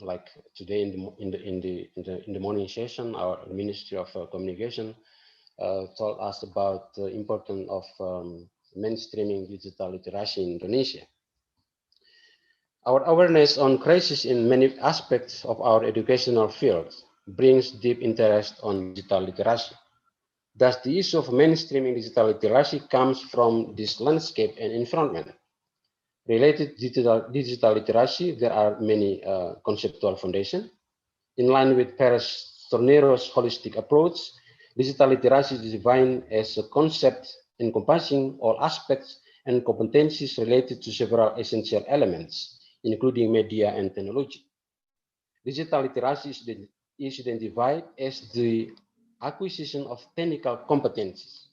like today in the morning session, our Ministry of Communication told us about the importance of mainstreaming digital literacy in Indonesia. Our awareness on crisis in many aspects of our educational field brings deep interest on digital literacy. Thus, the issue of mainstreaming digital literacy comes from this landscape and environment. Related to digital literacy, there are many conceptual foundations. In line with Paris Tornero's holistic approach, digital literacy is defined as a concept encompassing all aspects and competencies related to several essential elements, including media and technology. Digital literacy is identified as the acquisition of technical competencies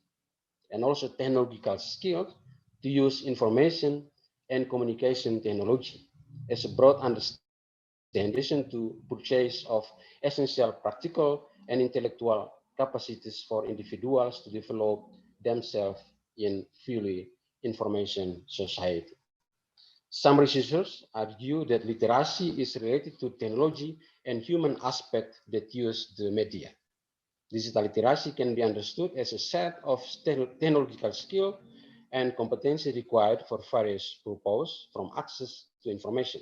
and also technological skills to use information and communication technology as a broad understanding to purchase of essential practical and intellectual capacities for individuals to develop themselves in fully information society. Some researchers argue that literacy is related to technology and human aspects that use the media. Digital literacy can be understood as a set of technological skill and competency required for various purposes, from access to information.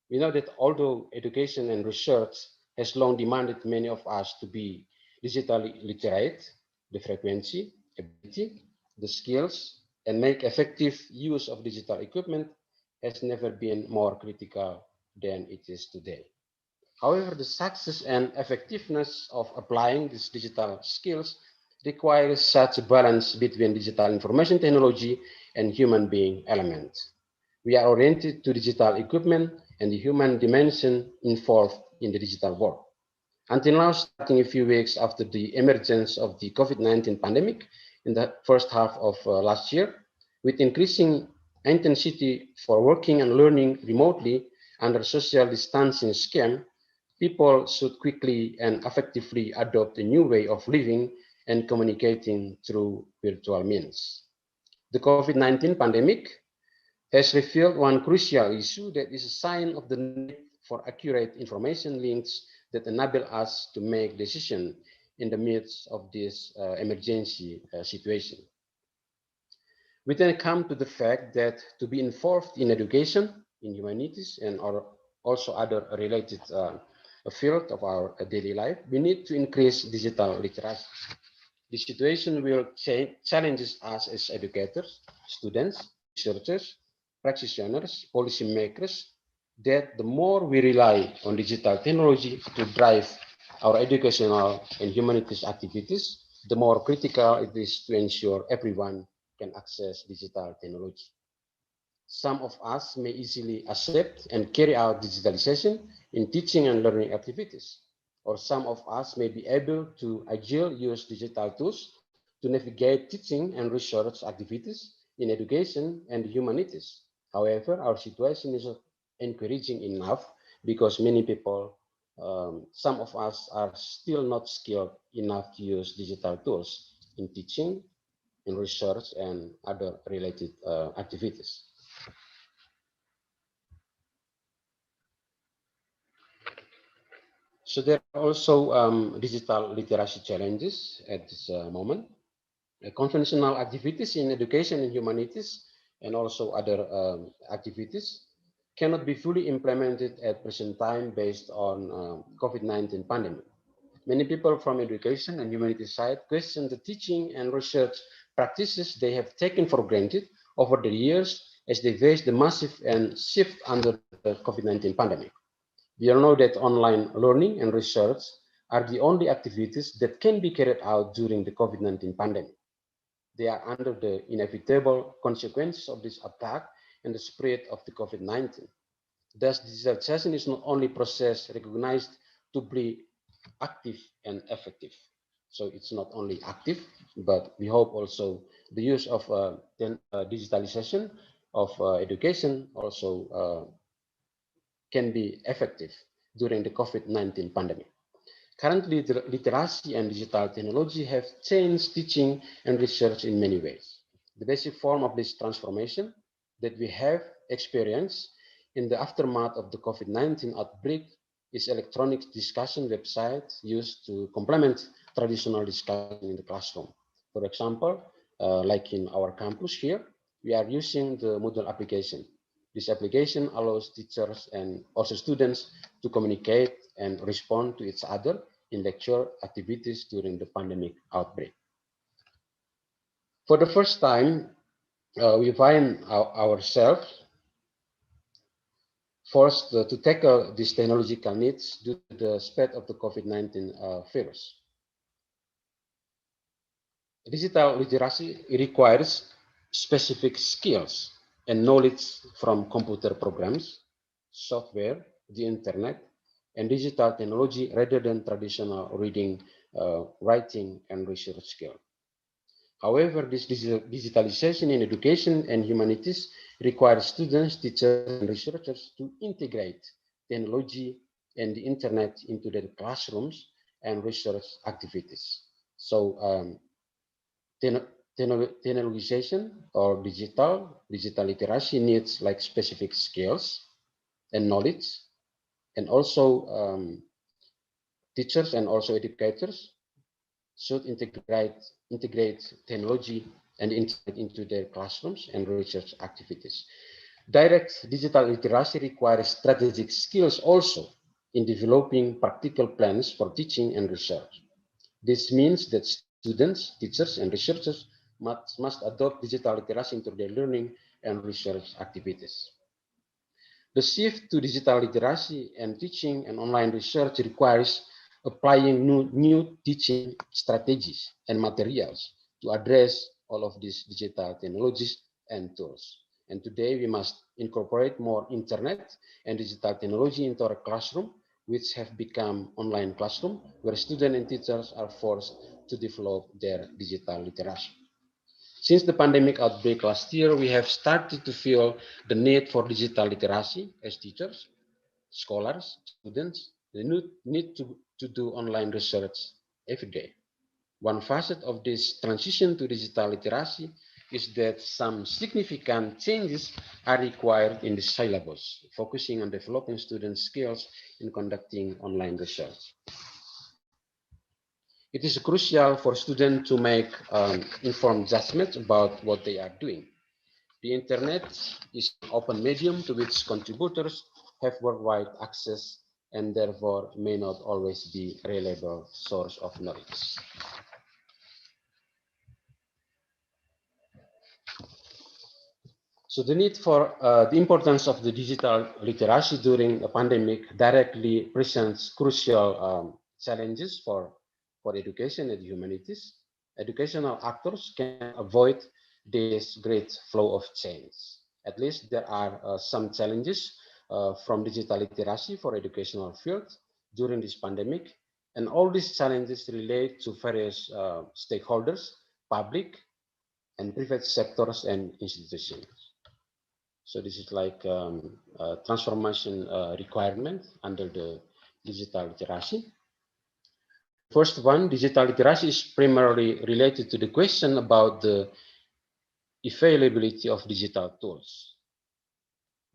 We know that although education and research has long demanded many of us to be digitally literate, the frequency, ability, the skills, and make effective use of digital equipment has never been more critical than it is today. However, the success and effectiveness of applying these digital skills requires such a balance between digital information technology and human being elements. We are oriented to digital equipment and the human dimension involved in the digital world. Until now, starting a few weeks after the emergence of the COVID-19 pandemic in the first half of last year, with increasing intensity for working and learning remotely under social distancing scheme, people should quickly and effectively adopt a new way of living and communicating through virtual means. The COVID-19 pandemic has revealed one crucial issue that is a sign of the need for accurate information links that enable us to make decisions in the midst of this emergency situation. We then come to the fact that to be involved in education, in humanities, and also other related field of our daily life, we need to increase digital literacy. The situation will challenges us as educators, students, researchers, practitioners, policymakers, that the more we rely on digital technology to drive our educational and humanities activities, the more critical it is to ensure everyone can access digital technology. Some of us may easily accept and carry out digitalization in teaching and learning activities, or some of us may be able to agile use digital tools to navigate teaching and research activities in education and humanities. However, our situation is not encouraging enough because many people, some of us are still not skilled enough to use digital tools in teaching, in research, and other related activities. So there are also digital literacy challenges at this moment. Conventional activities in education and humanities and also other activities cannot be fully implemented at present time based on COVID-19 pandemic. Many people from education and humanities side question the teaching and research practices they have taken for granted over the years as they face the massive and shift under the COVID-19 pandemic. We all know that online learning and research are the only activities that can be carried out during the COVID-19 pandemic. They are under the inevitable consequences of this attack and the spread of the COVID-19. Thus, digitalization is not only process recognized to be active and effective. So it's not only active, but we hope also the use of digitalization of education also can be effective during the COVID-19 pandemic. Currently, the literacy and digital technology have changed teaching and research in many ways. The basic form of this transformation that we have experienced in the aftermath of the COVID-19 outbreak is electronic discussion websites used to complement traditional discussion in the classroom. For example, like in our campus here, we are using the Moodle application. This application allows teachers and also students to communicate and respond to each other in lecture activities during the pandemic outbreak. For the first time, we find ourselves forced to tackle these technological needs due to the spread of the COVID-19 virus. Digital literacy requires specific skills and knowledge from computer programs, software, the internet, and digital technology rather than traditional reading, writing, and research skill. However, this digitalization in education and humanities requires students, teachers, and researchers to integrate technology and the internet into their classrooms and research activities. So technologization or digital literacy needs like specific skills and knowledge, and also teachers and also educators should integrate technology and internet into their classrooms and research activities. Direct digital literacy requires strategic skills also in developing practical plans for teaching and research. This means that students, teachers, and researchers must adopt digital literacy into their learning and research activities. The shift to digital literacy and teaching and online research requires applying new teaching strategies and materials to address all of these digital technologies and tools. And today we must incorporate more internet and digital technology into our classroom, which have become online classroom, where students and teachers are forced to develop their digital literacy. Since the pandemic outbreak last year, we have started to feel the need for digital literacy as teachers, scholars, students. They need to do online research every day. One facet of this transition to digital literacy is that some significant changes are required in the syllabus, focusing on developing student skills in conducting online research. It is crucial for students to make informed judgments about what they are doing. The internet is an open medium to which contributors have worldwide access and therefore may not always be a reliable source of knowledge. So the need for the importance of the digital literacy during a pandemic directly presents crucial challenges for education and humanities. Educational actors can avoid this great flow of change. At least there are some challenges from digital literacy for educational fields during this pandemic. And all these challenges relate to various stakeholders, public and private sectors and institutions. So this is like a transformation requirement under the digital literacy. First one, digital literacy is primarily related to the question about the availability of digital tools.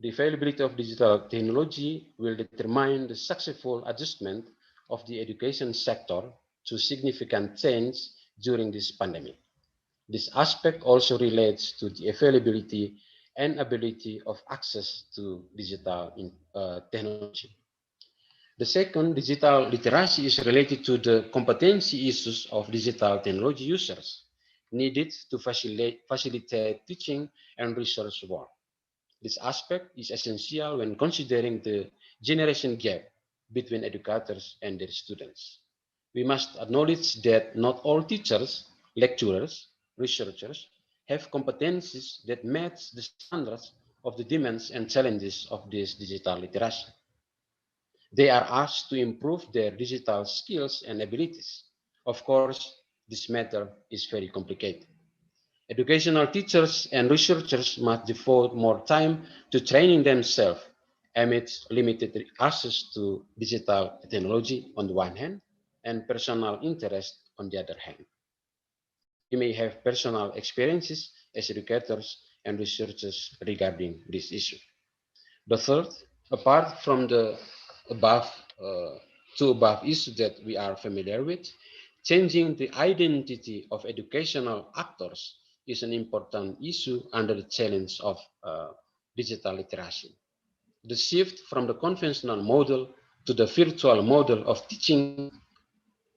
The availability of digital technology will determine the successful adjustment of the education sector to significant change during this pandemic. This aspect also relates to the availability and ability of access to digital technology. The second, digital literacy, is related to the competency issues of digital technology users needed to facilitate teaching and research work. This aspect is essential when considering the generation gap between educators and their students. We must acknowledge that not all teachers, lecturers, researchers have competencies that match the standards of the demands and challenges of this digital literacy. They are asked to improve their digital skills and abilities. Of course, this matter is very complicated. Educational teachers and researchers must devote more time to training themselves amidst limited access to digital technology on the one hand and personal interest on the other hand. We may have personal experiences as educators and researchers regarding this issue. The third, apart from the above two above issues that we are familiar with, changing the identity of educational actors is an important issue under the challenge of digital literacy. The shift from the conventional model to the virtual model of teaching,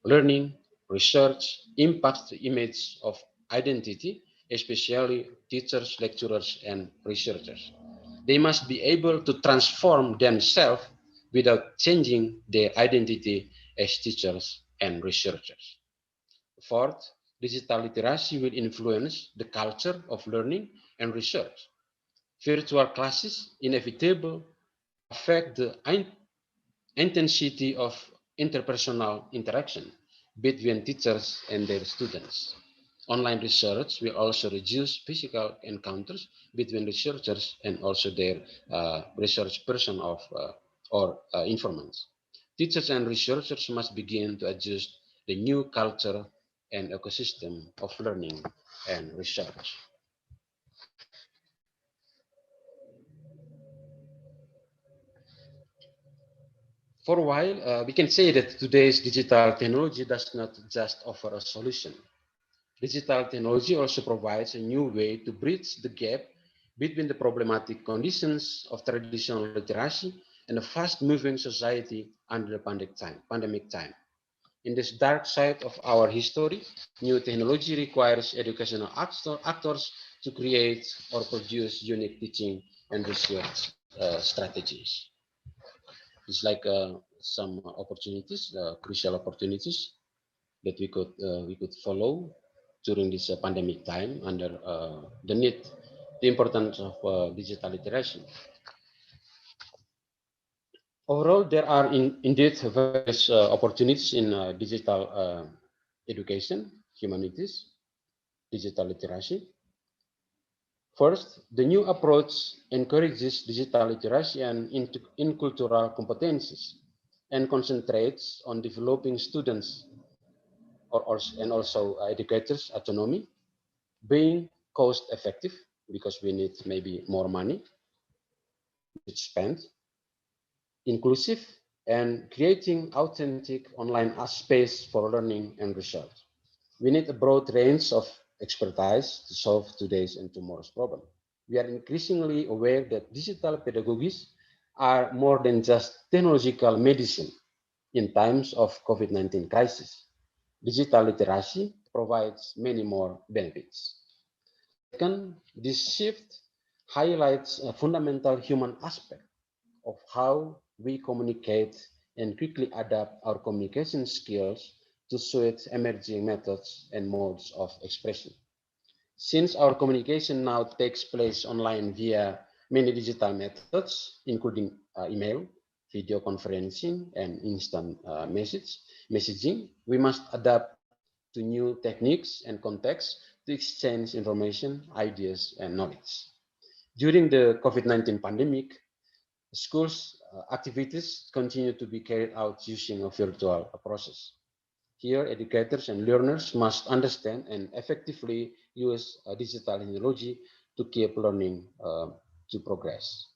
learning, research impacts the image of identity, especially teachers, lecturers, and researchers. They must be able to transform themselves without changing their identity as teachers and researchers. Fourth, digital literacy will influence the culture of learning and research. Virtual classes inevitably affect the intensity of interpersonal interaction between teachers and their students. Online research will also reduce physical encounters between researchers and also their research person or informants. Teachers and researchers must begin to adjust the new culture and ecosystem of learning and research. For a while, we can say that today's digital technology does not just offer a solution. Digital technology also provides a new way to bridge the gap between the problematic conditions of traditional literacy and a fast-moving society under the pandemic time. In this dark side of our history, new technology requires educational actors to create or produce unique teaching and research strategies. It's like some opportunities, crucial opportunities that we could follow during this pandemic time under the importance of digital literacy. Overall, there are indeed various opportunities in digital education, humanities, digital literacy. First, the new approach encourages digital literacy and in cultural competencies and concentrates on developing students and also educators' autonomy, being cost effective because we need maybe more money to spend, inclusive, and creating authentic online space for learning and research. We need a broad range of expertise to solve today's and tomorrow's problem. We are increasingly aware that digital pedagogies are more than just technological medicine in times of COVID-19 crisis. Digital literacy provides many more benefits. Second, this shift highlights a fundamental human aspect of how we communicate and quickly adapt our communication skills to suit emerging methods and modes of expression. Since our communication now takes place online via many digital methods, including email, video conferencing, and instant messaging, we must adapt to new techniques and contexts to exchange information, ideas, and knowledge. During the COVID-19 pandemic, schools' activities continue to be carried out using a virtual process. Here, educators and learners must understand and effectively use digital technology to keep learning to progress.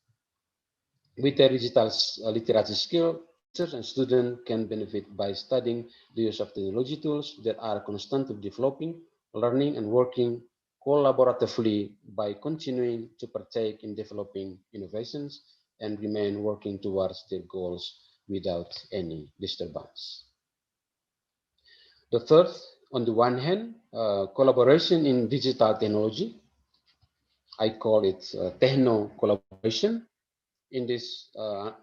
With their digital literacy skill, teachers and students can benefit by studying the use of technology tools that are constantly developing, learning, and working collaboratively by continuing to partake in developing innovations and remain working towards their goals without any disturbance. The third, on the one hand, collaboration in digital technology. I call it techno collaboration. In this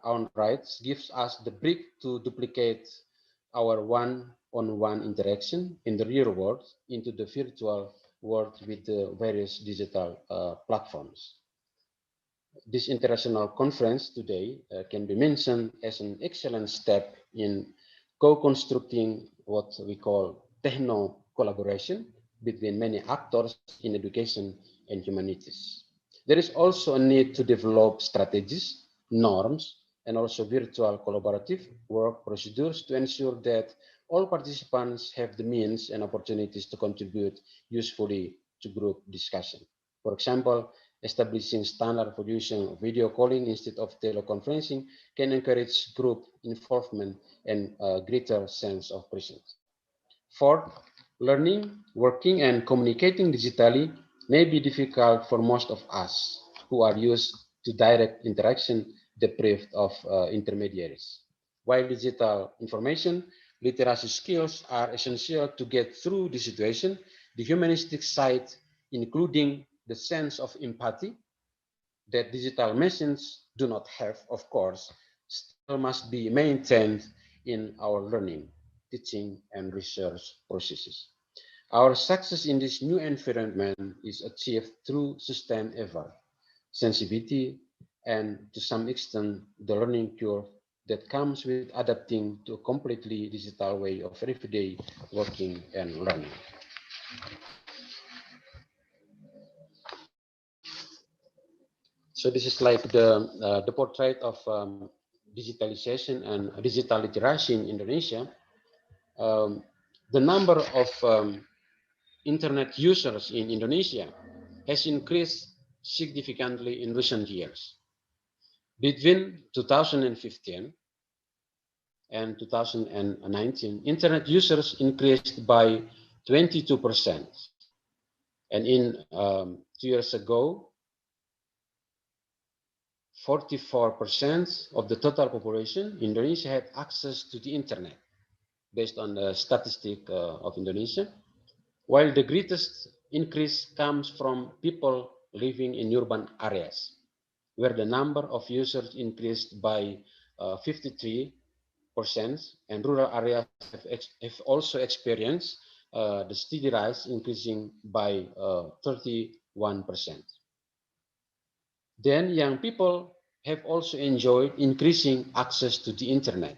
own rights gives us the brick to duplicate our one-on-one interaction in the real world into the virtual world with the various digital platforms. This international conference today can be mentioned as an excellent step in co-constructing what we call techno collaboration between many actors in education and humanities. There is also a need to develop strategies, norms, and also virtual collaborative work procedures to ensure that all participants have the means and opportunities to contribute usefully to group discussion. For example, establishing standard for using video calling instead of teleconferencing can encourage group involvement and a greater sense of presence. Fourth, learning, working, and communicating digitally may be difficult for most of us who are used to direct interaction deprived of intermediaries. While digital information literacy skills are essential to get through the situation, the humanistic side, including the sense of empathy that digital machines do not have, of course, still must be maintained in our learning, teaching, and research processes. Our success in this new environment is achieved through sustained effort, sensitivity, and to some extent, the learning curve that comes with adapting to a completely digital way of everyday working and learning. So this is like the portrait of digitalization and digital literacy in Indonesia. The number of internet users in Indonesia has increased significantly in recent years. Between 2015 and 2019, internet users increased by 22%. And in 2 years ago, 44% of the total population in Indonesia had access to the internet, based on the statistic of Indonesia, while the greatest increase comes from people living in urban areas, where the number of users increased by 53%, and rural areas have also experienced the steady rise, increasing by 31%. Then young people have also enjoyed increasing access to the internet.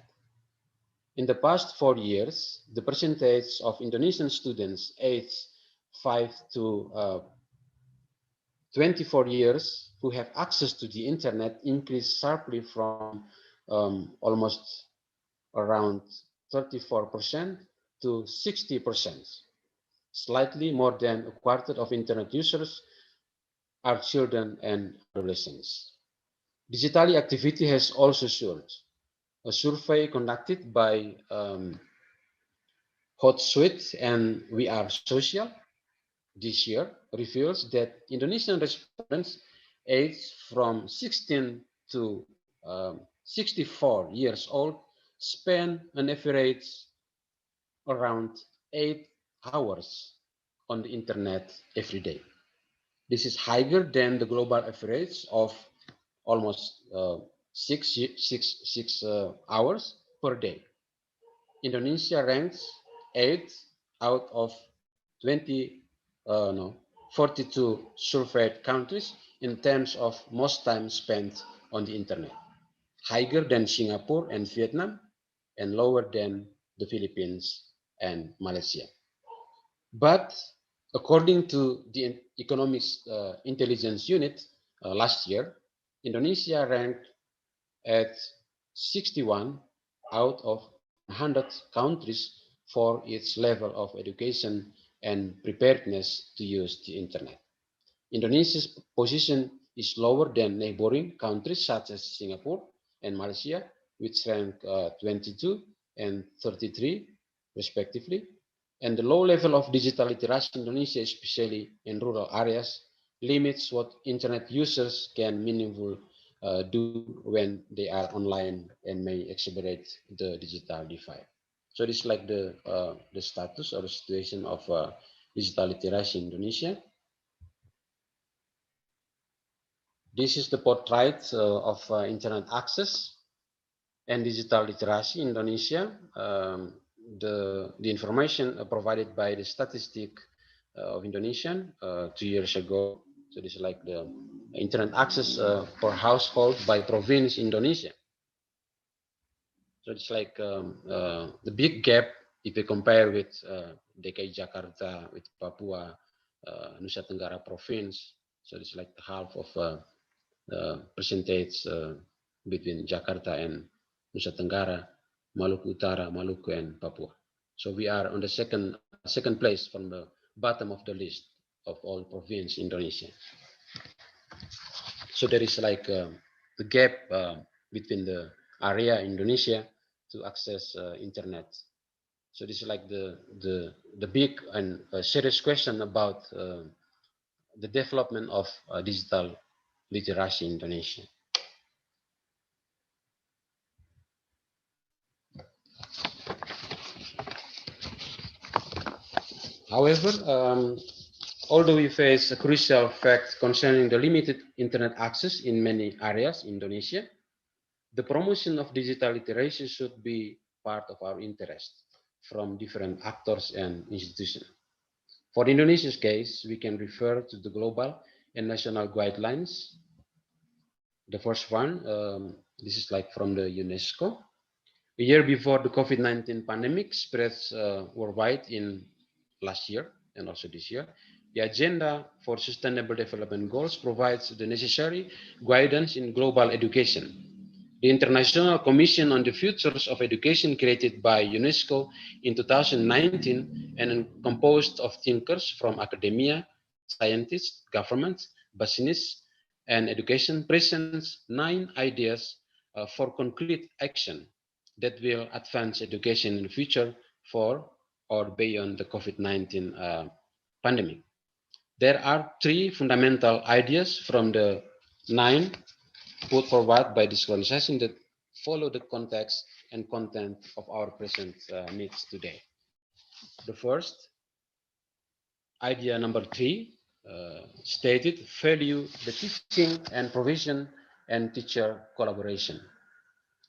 In the past 4 years, the percentage of Indonesian students aged 5 to 24 years who have access to the internet increased sharply from almost around 34% to 60%. Slightly more than a quarter of internet users are children and adolescents. Digital activity has also soared. A survey conducted by Hotsuite and We Are Social this year reveals that Indonesian respondents aged from 16 to 64 years old spend an average around 8 hours on the internet every day. This is higher than the global average of almost 6 hours per day. Indonesia ranks 8th out of 42 surveyed countries in terms of most time spent on the internet, higher than Singapore and Vietnam, and lower than the Philippines and Malaysia. But according to the Economics Intelligence Unit last year, Indonesia ranked at 61 out of 100 countries for its level of education and preparedness to use the internet. Indonesia's position is lower than neighboring countries such as Singapore and Malaysia, which rank 22 and 33 respectively. And the low level of digital literacy in Indonesia, especially in rural areas, limits what internet users can meaningfully do when they are online and may exacerbate the digital divide. So this is like the status or the situation of digital literacy in Indonesia. This is the portrait of internet access and digital literacy in Indonesia. The information provided by the statistic of Indonesia 2 years ago. So this is like the internet access per household by province Indonesia. So it's like the big gap if you compare with DKI Jakarta, with Papua, Nusa Tenggara province. So it's like half of percentage between Jakarta and Nusa Tenggara, Maluku Utara, Maluku, and Papua. So we are on the second place from the bottom of the list of all provinces in Indonesia. So there is like the gap between the area in Indonesia to access internet. So this is like the big and serious question about the development of digital literacy in Indonesia. However, although we face a crucial fact concerning the limited internet access in many areas in Indonesia, the promotion of digital literacy should be part of our interest from different actors and institutions. For Indonesia's case, we can refer to the global and national guidelines. The first one, this is like from the UNESCO. A year before the COVID-19 pandemic spreads worldwide in last year and also this year, the Agenda for Sustainable Development Goals provides the necessary guidance in global education. The International Commission on the Futures of Education, created by UNESCO in 2019 and composed of thinkers from academia, scientists, governments, business, and education, presents 9 ideas for concrete action that will advance education in the future for or beyond the COVID-19 pandemic. There are 3 fundamental ideas from the 9 put forward by this organization that follow the context and content of our present needs today. The first, idea number 3, stated value the teaching and provision and teacher collaboration.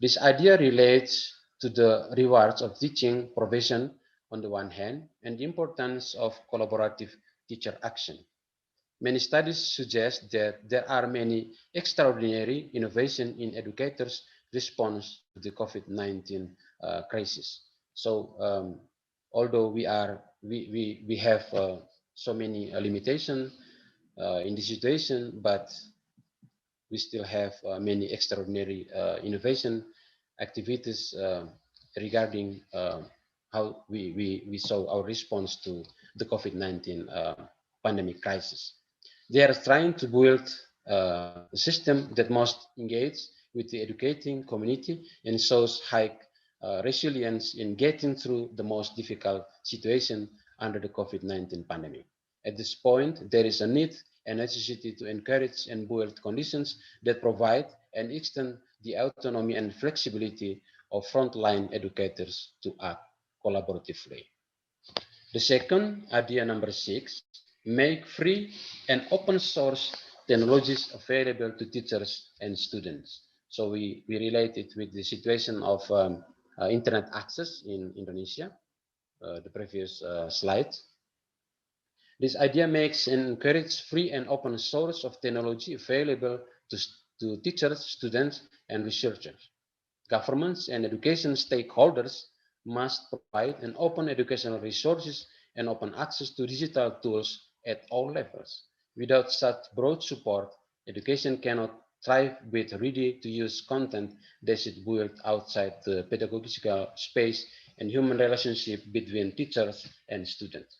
This idea relates to the rewards of teaching provision on the one hand and the importance of collaborative teacher action. Many studies suggest that there are many extraordinary innovations in educators' response to the COVID-19 crisis. So, although we have so many limitations in this situation, but we still have many extraordinary innovation activities regarding how we saw our response to the COVID-19 pandemic crisis. They are trying to build a system that must engage with the educating community and shows high resilience in getting through the most difficult situation under the COVID-19 pandemic. At this point, there is a need and necessity to encourage and build conditions that provide and extend the autonomy and flexibility of frontline educators to act collaboratively. The second, idea number 6, make free and open source technologies available to teachers and students. So we relate it with the situation of internet access in Indonesia, the previous slide. This idea makes and encourages free and open source of technology available to teachers, students, and researchers. Governments and education stakeholders must provide an open educational resources and open access to digital tools at all levels. Without such broad support, education cannot thrive with ready-to-use content that is built outside the pedagogical space and human relationship between teachers and students.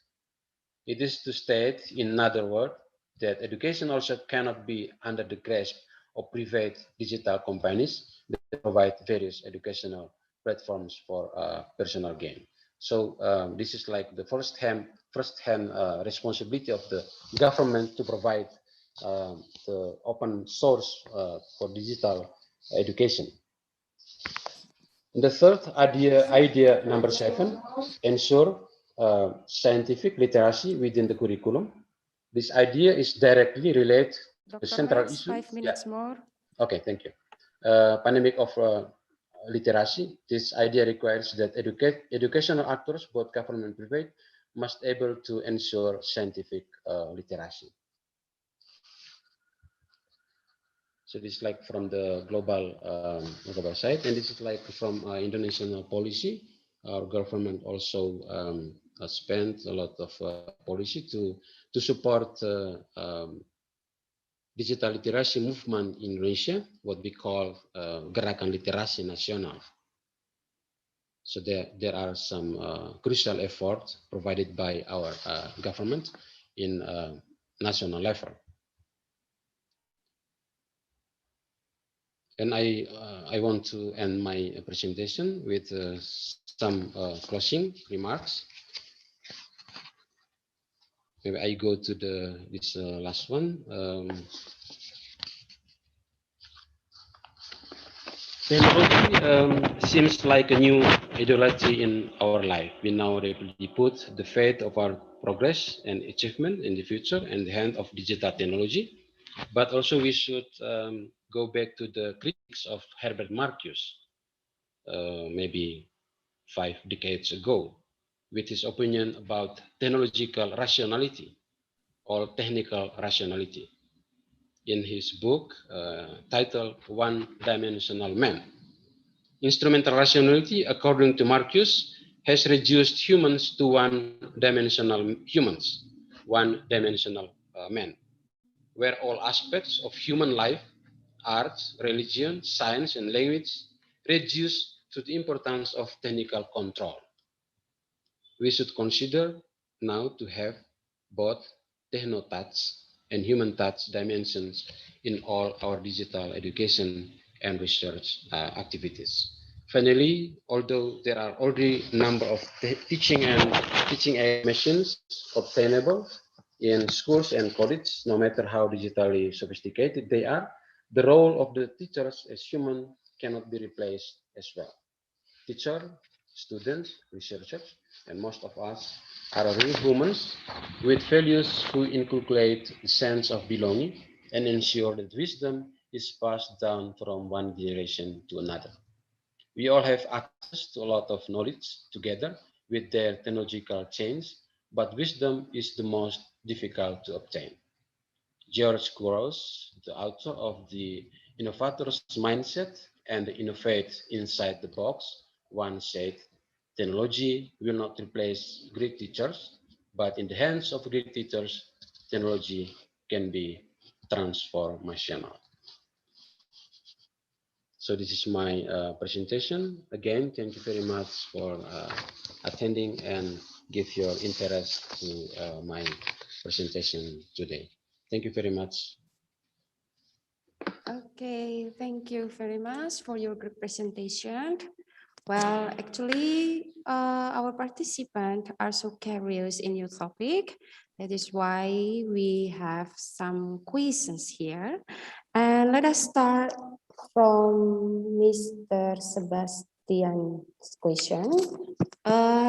It is to state, in other words, that education also cannot be under the grasp of private digital companies that provide various educational platforms for personal gain. So this is like the first-hand responsibility of the government to provide the open source for digital education. The third idea number 7, ensure scientific literacy within the curriculum. This idea is directly related to the central issue. 5 minutes more. Okay, thank you. Pandemic of literacy. This idea requires that educational actors, both government and private, must able to ensure scientific literacy. So this is like from the global side, and this is like from Indonesian policy. Our government also spent a lot of policy to support digital literacy movement in Indonesia, what we call Gerakan Literasi Nasional. So there are some crucial efforts provided by our government in national level. And I want to end my presentation with some closing remarks. Maybe I go to this last one. Technology seems like a new ideology in our life. We now rapidly put the fate of our progress and achievement in the future in the hand of digital technology. But also we should go back to the critics of Herbert Marcuse, maybe 5 decades ago, with his opinion about technological rationality or technical rationality. In his book titled One-Dimensional Man. Instrumental rationality, according to Marcuse, has reduced humans to one-dimensional humans, one-dimensional men, where all aspects of human life, arts, religion, science, and language reduce to the importance of technical control. We should consider now to have both techno-touch and human touch dimensions in all our digital education and research activities. Finally, although there are already a number of teaching aid machines obtainable in schools and colleges, no matter how digitally sophisticated they are, the role of the teachers as human cannot be replaced as well. Teachers, students, researchers, and most of us are real humans with values who inculcate a sense of belonging and ensure that wisdom is passed down from one generation to another. We all have access to a lot of knowledge together with their technological change, but wisdom is the most difficult to obtain. George Couros, the author of The Innovator's Mindset and the Innovate Inside the Box, once said, technology will not replace great teachers, but in the hands of great teachers, technology can be transformational. So this is my presentation. Again, thank you very much for attending and give your interest to my presentation today. Thank you very much. Okay, thank you very much for your group presentation. Well, actually, our participants are so curious in your topic. That is why we have some questions here. And let us start from Mr. Sebastian's question.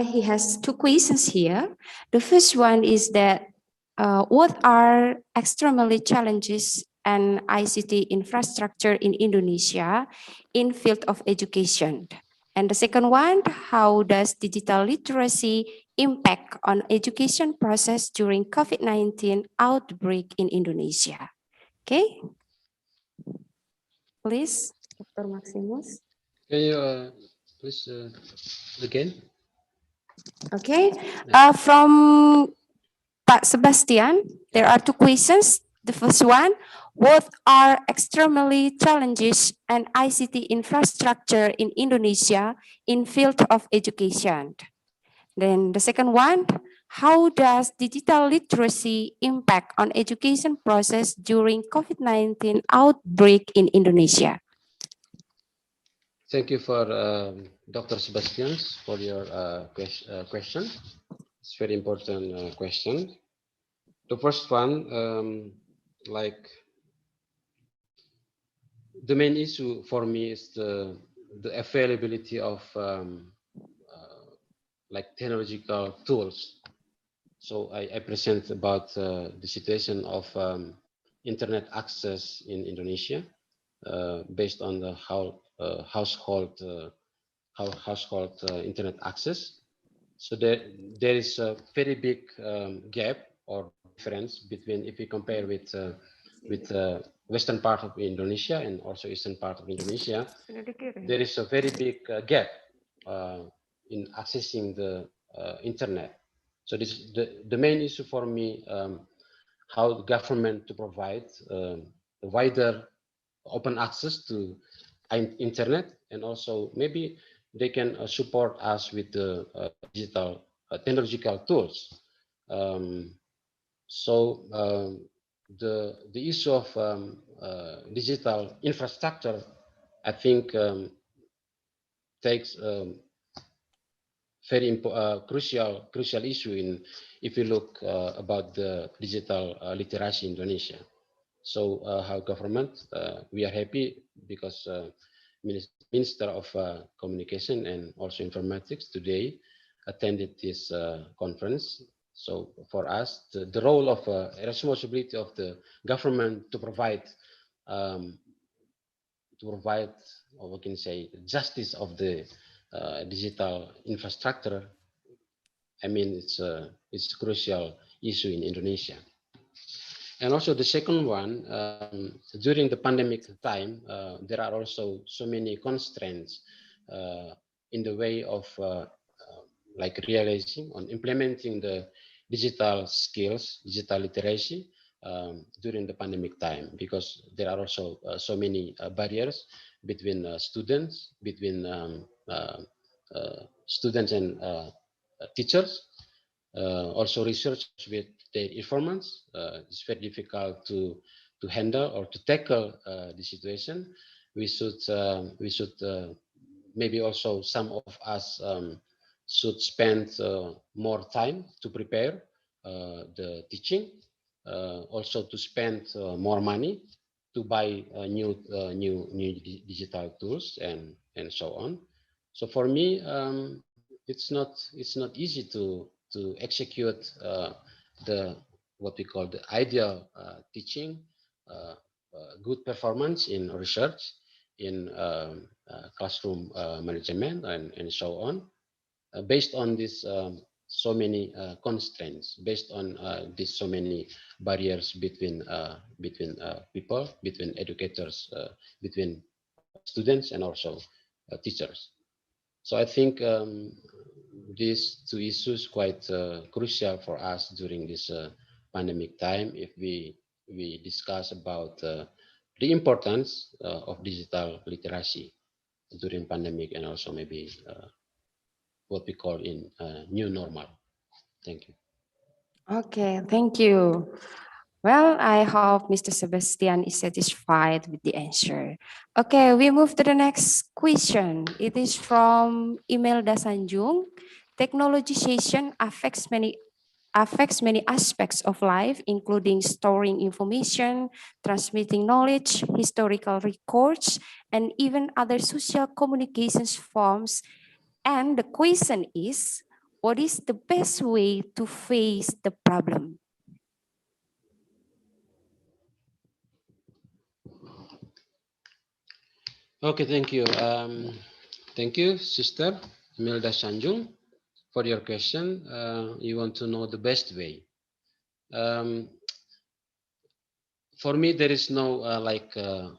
He has two questions here. The first one is that what are extremely challenges and ICT infrastructure in Indonesia in field of education? And the second one, how does digital literacy impact on education process during COVID-19 outbreak in Indonesia? Okay, please, Dr. Maximus. Can you please again? Okay, from Pak Sebastian, there are two questions. The first one, what are extremely challenges and ICT infrastructure in Indonesia in field of education? Then the second one, how does digital literacy impact on education process during COVID-19 outbreak in Indonesia? Thank you for Dr. Sebastian for your question. It's very important question. The first one, like the main issue for me is the availability of like technological tools. So I present about the situation of internet access in Indonesia based on the household internet access. So there is a very big gap or difference between if we compare with western part of Indonesia and also eastern part of Indonesia. There is a very big gap in accessing the internet. So this is the main issue for me, how the government to provide wider open access to internet, and also maybe they can support us with the digital technological tools. The issue of digital infrastructure, I think, takes very crucial issue in if you look about the digital literacy in Indonesia. So how government, we are happy because Minister of Communication and also Informatics today attended this conference. So for us, the role of responsibility of the government to provide, or we can say, justice of the digital infrastructure. I mean, it's a crucial issue in Indonesia. And also the second one, during the pandemic time, there are also so many constraints in the way of like realizing on implementing the digital skills, digital literacy during the pandemic time, because there are also so many barriers between students, between students and teachers, also research with their informants. It's very difficult to handle or to tackle the situation. We should maybe also some of us should spend more time to prepare the teaching, also to spend more money to buy new digital tools and so on. So for me, it's not easy to execute the what we call the ideal teaching, good performance in research, in classroom management, and so on, based on this so many constraints, based on these so many barriers between people, between educators, between students, and also teachers. So I think these two issues quite crucial for us during this pandemic time. If we discuss about the importance of digital literacy during pandemic, and also maybe what we call in new normal. Thank you. Okay, thank you. Well, I hope Mr. Sebastian is satisfied with the answer. Okay, we move to the next question. It is from Imelda Sanjung. Technologization affects many aspects of life, including storing information, transmitting knowledge, historical records, and even other social communications forms. And the question is, what is the best way to face the problem? Okay, thank you. Thank you, Sister Imelda Sanjung, for your question. You want to know the best way. For me, there is no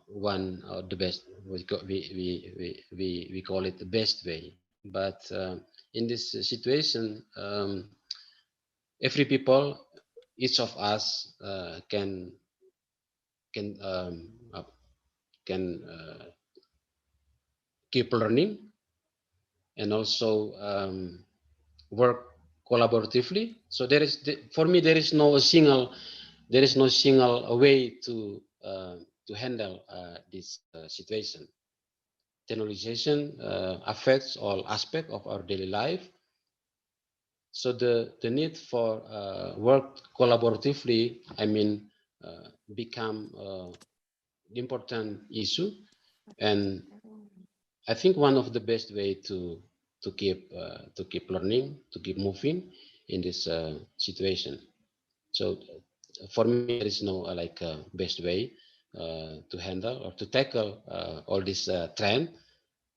one the best. We call it the best way. But in this situation, every people, each of us can keep learning, and also work collaboratively. So for me, there is no single way to handle this situation. Technologization affects all aspects of our daily life. So the need for work collaboratively, become important issue, and I think one of the best way to keep learning, to keep moving in this situation. So for me, there is no best way to handle or to tackle all this trend.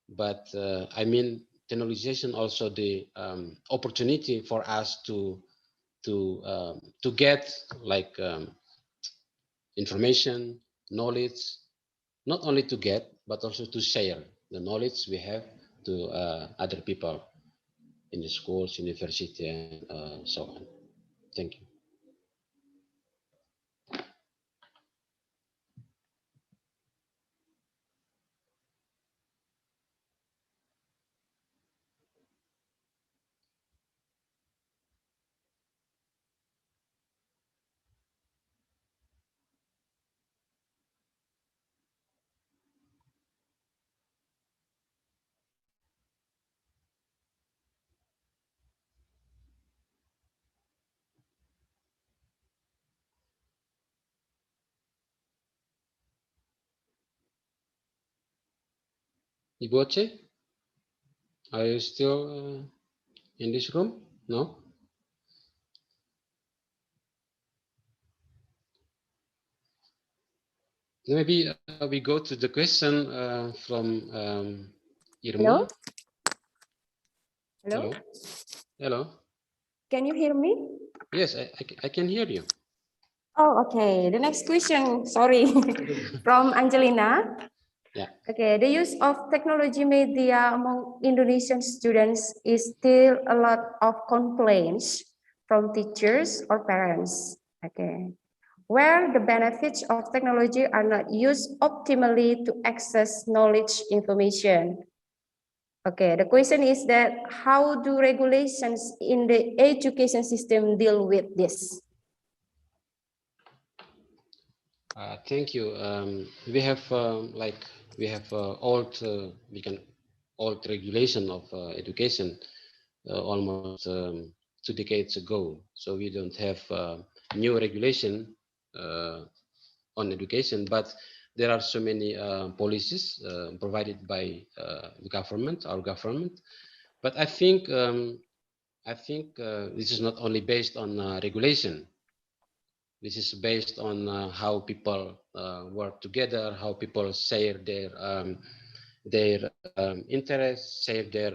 But technologization also the opportunity for us to get information, knowledge, not only to get but also to share the knowledge we have to other people in the schools, university, and so on. Thank you. Ibu Oce, are you still in this room? No? Maybe we go to the question from Irma. Hello? Hello. Can you hear me? Yes, I can hear you. Oh, okay. The next question, sorry, from Angelina. Yeah. Okay, the use of technology media among Indonesian students is still a lot of complaints from teachers or parents. Okay, where the benefits of technology are not used optimally to access knowledge information. Okay, the question is that how do regulations in the education system deal with this? Thank you. We have old old regulation of education almost 2 decades ago. So we don't have new regulation on education, but there are so many policies provided by the government, our government. But I think this is not only based on regulation. This is based on how people work together, how people share their interests, share their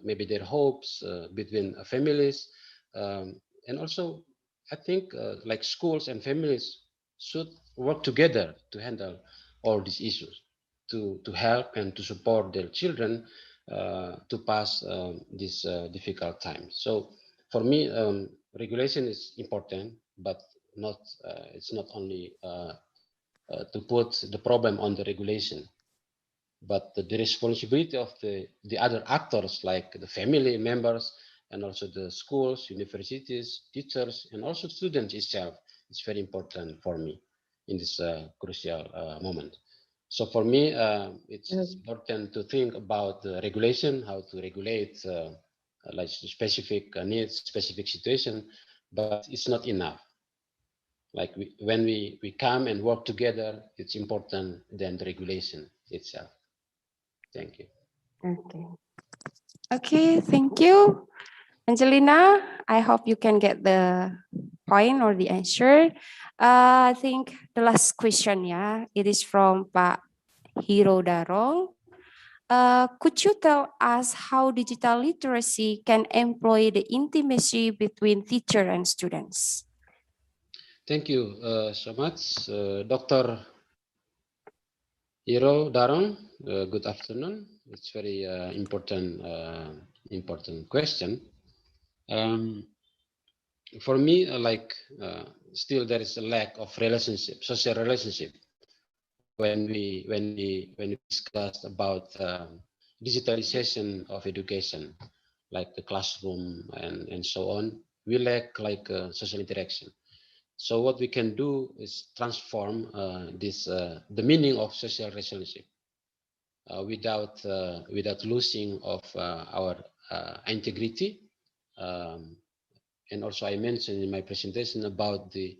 maybe their hopes between families, and also I think like schools and families should work together to handle all these issues, to help and to support their children to pass this difficult time. So for me, regulation is important, but it's not only to put the problem on the regulation. But the responsibility of the other actors, like the family members and also the schools, universities, teachers, and also students itself, is very important for me in this crucial moment. So for me, it's important to think about the regulation, how to regulate like specific needs, specific situation, but it's not enough. Like when we come and work together, it's important than the regulation itself. Thank you. Okay. Okay, thank you. Angelina, I hope you can get the point or the answer. I think the last question, yeah, it is from Pak Hiro Darong. Could you tell us how digital literacy can employ the intimacy between teacher and students? Thank you so much, Dr. Hiro Darong. Good afternoon. It's very important question. For me, still there is a lack of relationship, social relationship, when we discuss about digitalization of education, like the classroom and so on. We lack social interaction. So what we can do is transform the meaning of social relationship without losing of our integrity. And also I mentioned in my presentation about the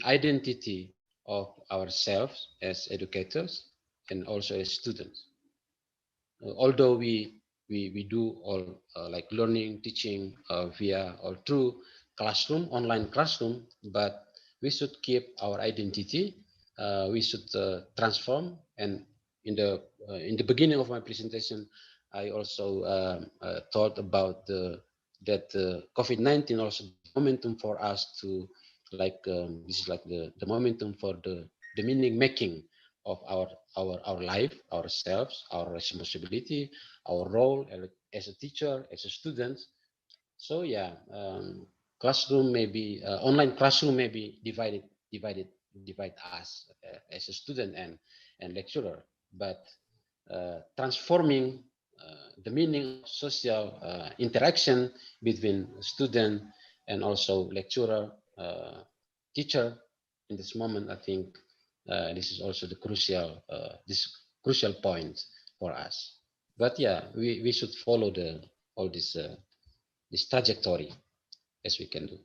identity of ourselves as educators and also as students. Although we do all like learning, teaching via or through classroom, online classroom, but we should keep our identity. We should transform. And in the beginning of my presentation, I also thought about that COVID-19 also momentum for us to this is like the momentum for the meaning making of our life, ourselves, our responsibility, our role as a teacher, as a student. So yeah, classroom maybe online classroom maybe divide us as a student and lecturer, but transforming the meaning of social interaction between student and also lecturer, teacher in this moment, I think this is also the crucial point for us. But yeah, we should follow all this trajectory as we can do.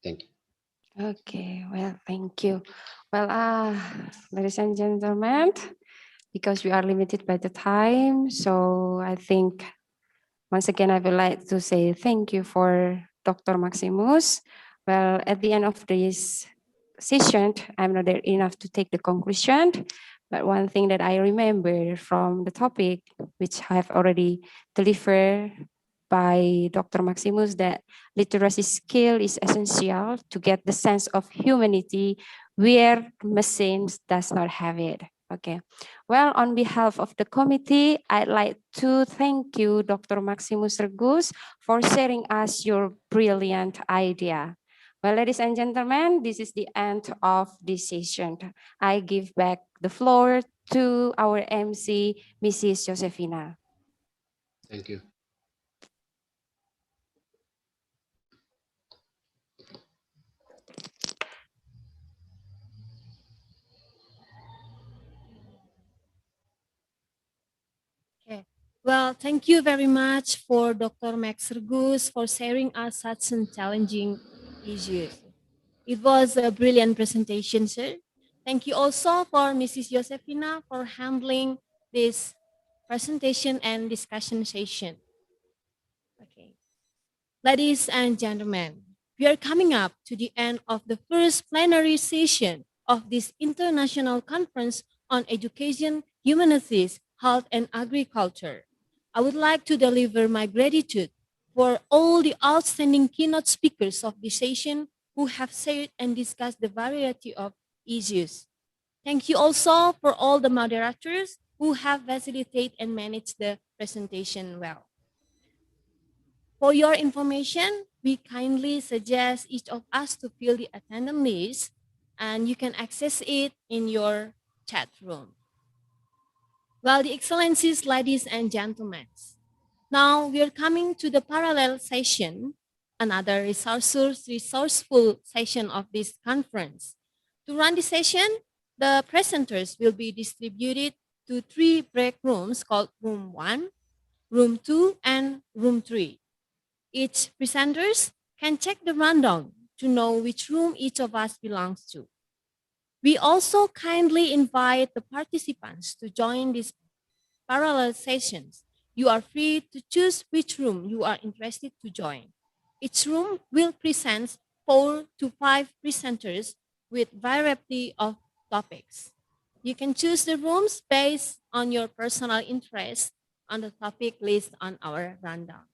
Thank you. Okay, well, thank you. Well, ladies and gentlemen, because we are limited by the time, so I think once again I would like to say thank you for Dr. Maximus. Well, at the end of this session, I'm not there enough to take the conclusion, but one thing that I remember from the topic, which I have already delivered by Dr. Maximus, that literacy skill is essential to get the sense of humanity where machines does not have it. Okay. Well, on behalf of the committee, I'd like to thank you, Dr. Maximus Regus, for sharing us your brilliant idea. Well, ladies and gentlemen, this is the end of this session. I give back the floor to our MC, Mrs. Josefina. Thank you. Okay. Well, thank you very much for Dr. Max Regus for sharing us such challenging issues. It was a brilliant presentation, sir. Thank you also for Mrs. Josefina for handling this presentation and discussion session. Okay. Ladies and gentlemen, we are coming up to the end of the first plenary session of this international conference on education, humanities, health, and agriculture. I would like to deliver my gratitude for all the outstanding keynote speakers of this session who have shared and discussed the variety of issues. Thank you also for all the moderators who have facilitated and managed the presentation well. For your information, we kindly suggest each of us to fill the attendance list, and you can access it in your chat room. Well, the excellencies, ladies and gentlemen, now we are coming to the parallel session, another resourceful session of this conference. To run the session, the presenters will be distributed to 3 break rooms called Room 1, Room 2, and Room 3. Each presenters can check the rundown to know which room each of us belongs to. We also kindly invite the participants to join these parallel sessions. You are free to choose which room you are interested to join. Each room will present 4 to 5 presenters with variety of topics. You can choose the rooms based on your personal interest on the topic list on our rundown.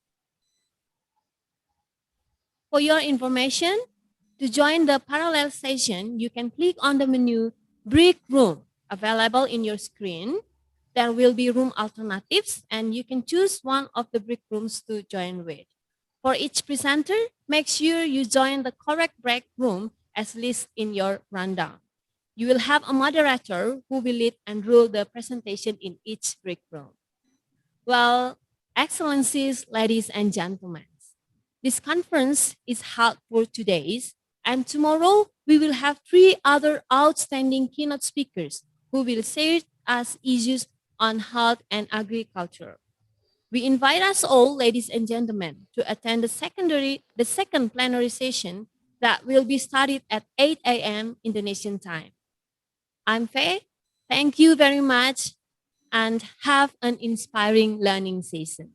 For your information, to join the parallel session, you can click on the menu Break Room available in your screen. There will be room alternatives and you can choose one of the break rooms to join with. For each presenter, make sure you join the correct break room as listed in your rundown. You will have a moderator who will lead and rule the presentation in each break room. Well, excellencies, ladies and gentlemen, this conference is held for 2 days, and tomorrow we will have 3 other outstanding keynote speakers who will share us issues on health and agriculture. We invite us all, ladies and gentlemen, to attend the second plenary session that will be started at 8 a.m. Indonesian time. I'm Faye. Thank you very much and have an inspiring learning session.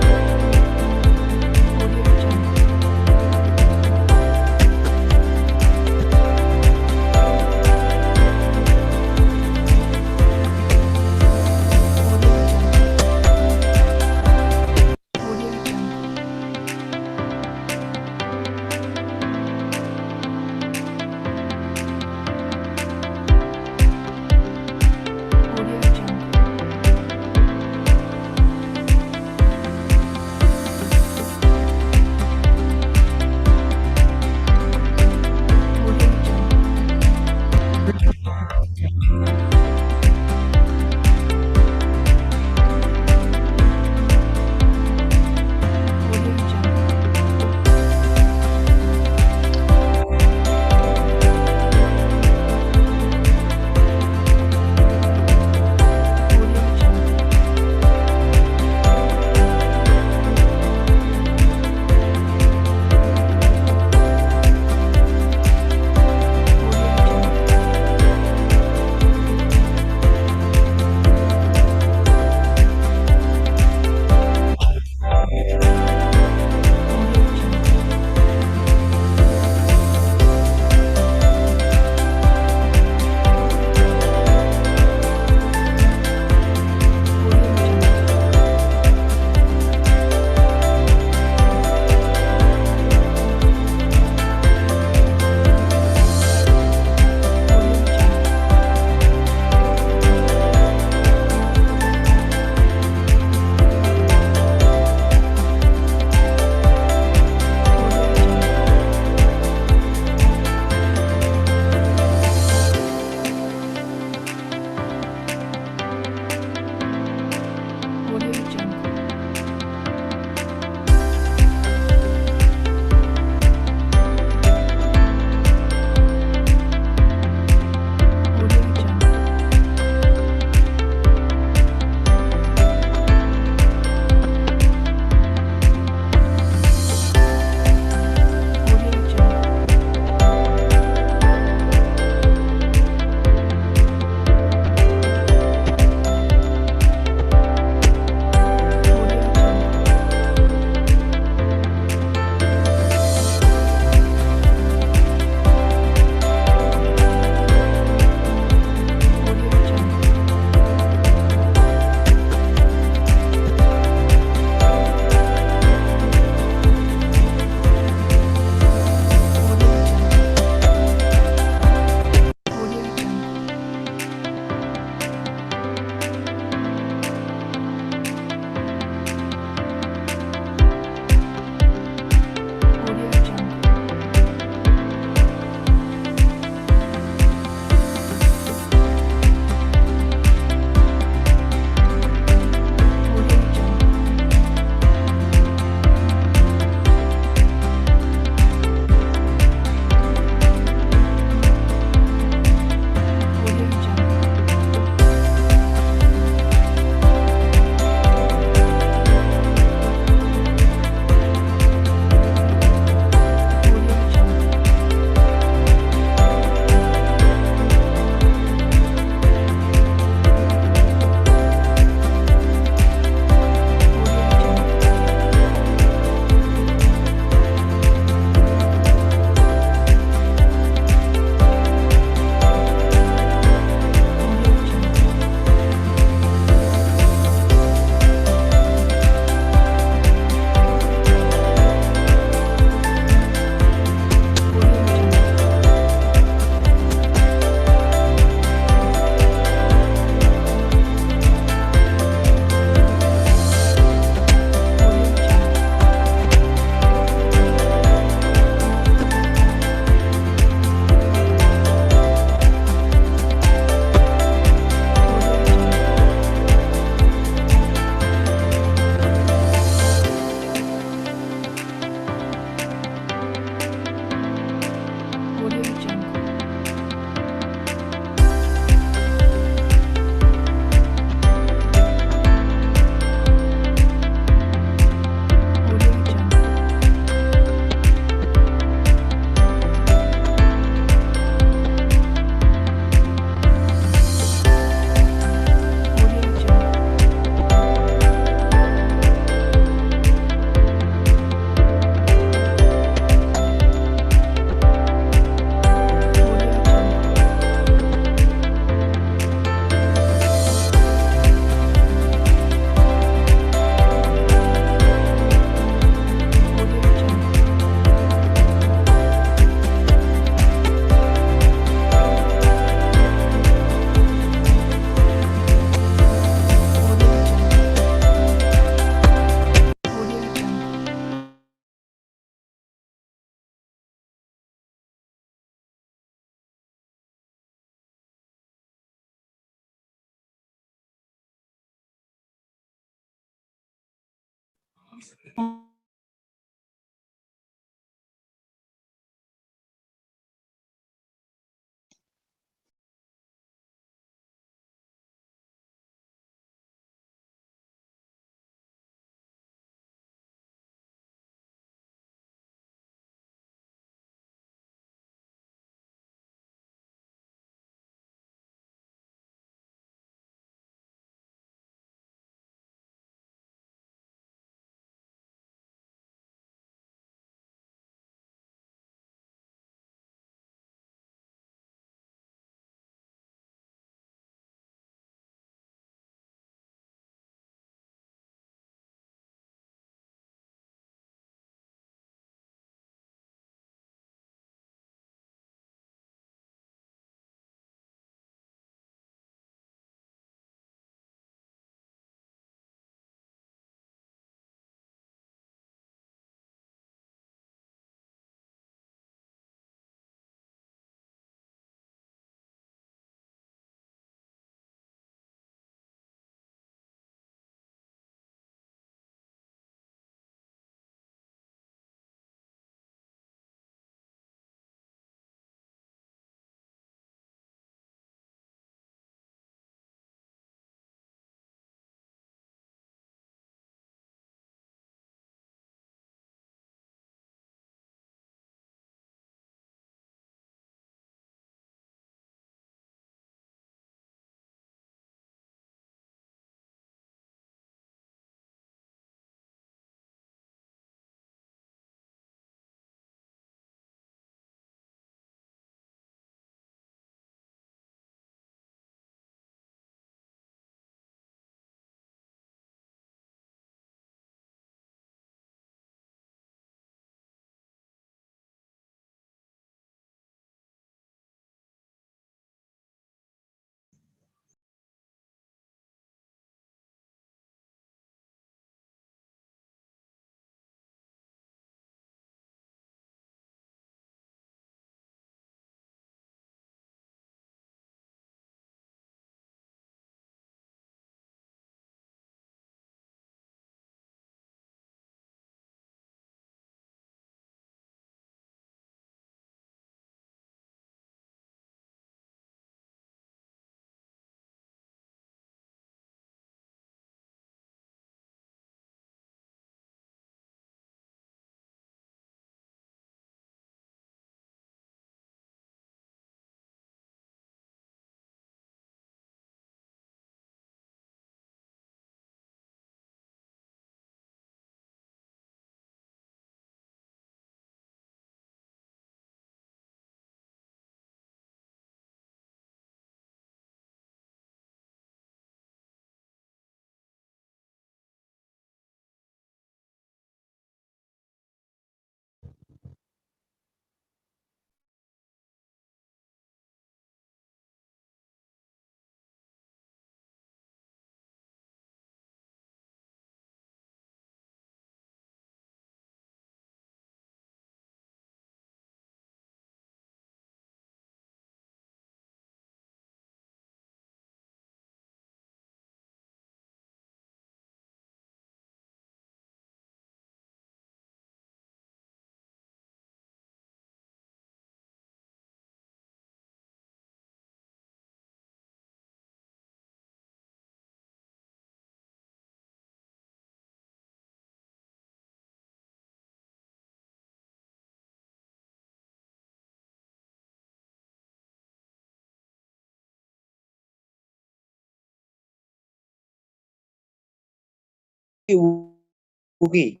Ugi.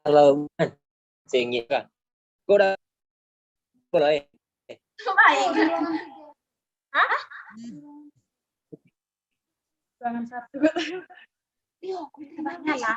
Kalau singnya kan, cô đã cô đấy. Hah? Jangan satu. Iya, banyak ya.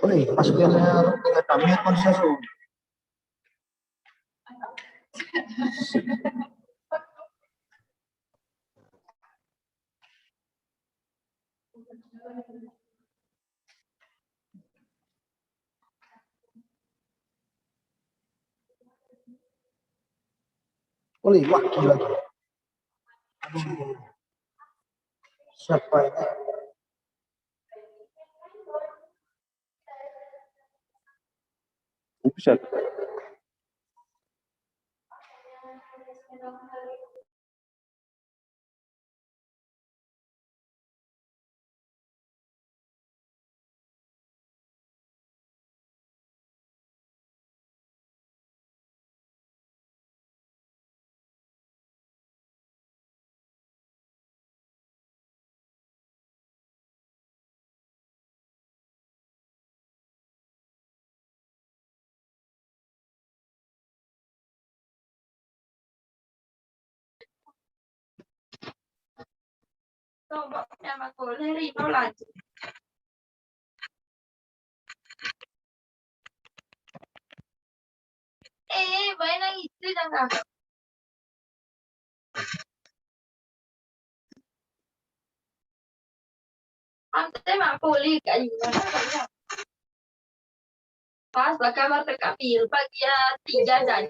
Oleh, masukinnya tiga kami konsensus. Oleh, wah gila. Aduh, siapa ini? Bisa. Pas la kamar terkapil pagi ya 3 dan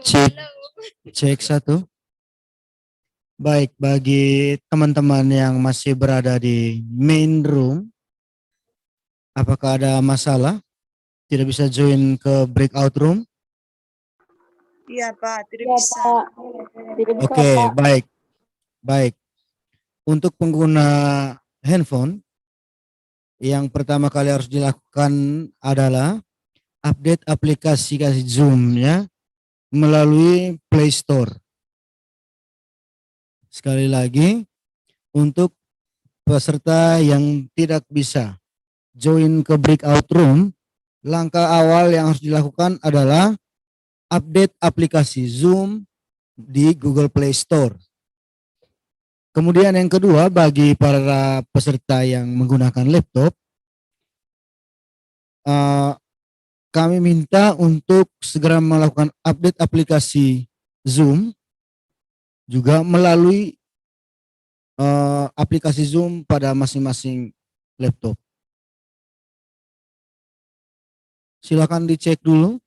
Cek, cek satu. Baik, bagi teman-teman yang masih berada di main room, apakah ada masalah? Tidak bisa join ke breakout room? Iya Pak, tidak bisa. Oke, baik. Baik. Untuk pengguna handphone, yang pertama kali harus dilakukan adalah update aplikasi Zoom ya melalui Play Store. Sekali lagi, untuk peserta yang tidak bisa join ke breakout room, langkah awal yang harus dilakukan adalah update aplikasi Zoom di Google Play Store. Kemudian yang kedua, bagi para peserta yang menggunakan laptop, kami minta untuk segera melakukan update aplikasi Zoom juga melalui aplikasi Zoom pada masing-masing laptop. Silakan dicek dulu.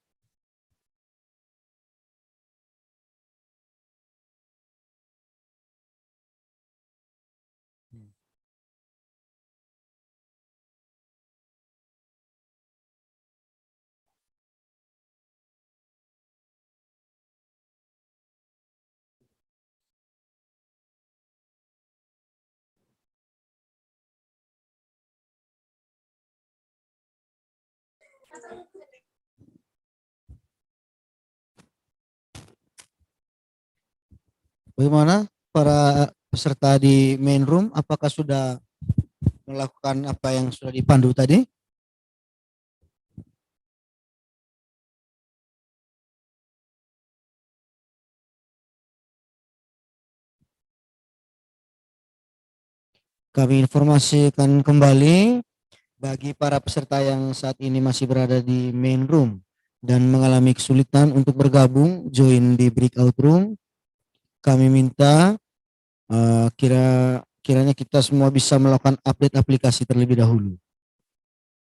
Bagaimana para peserta di main room? Apakah sudah melakukan apa yang sudah dipandu tadi? Kami informasikan kembali bagi para peserta yang saat ini masih berada di main room dan mengalami kesulitan untuk bergabung join di breakout room. Kami minta kiranya kita semua bisa melakukan update aplikasi terlebih dahulu.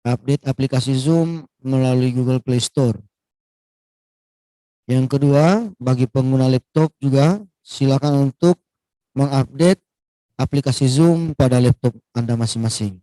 Update aplikasi Zoom melalui Google Play Store. Yang kedua, bagi pengguna laptop juga silakan untuk mengupdate aplikasi Zoom pada laptop Anda masing-masing.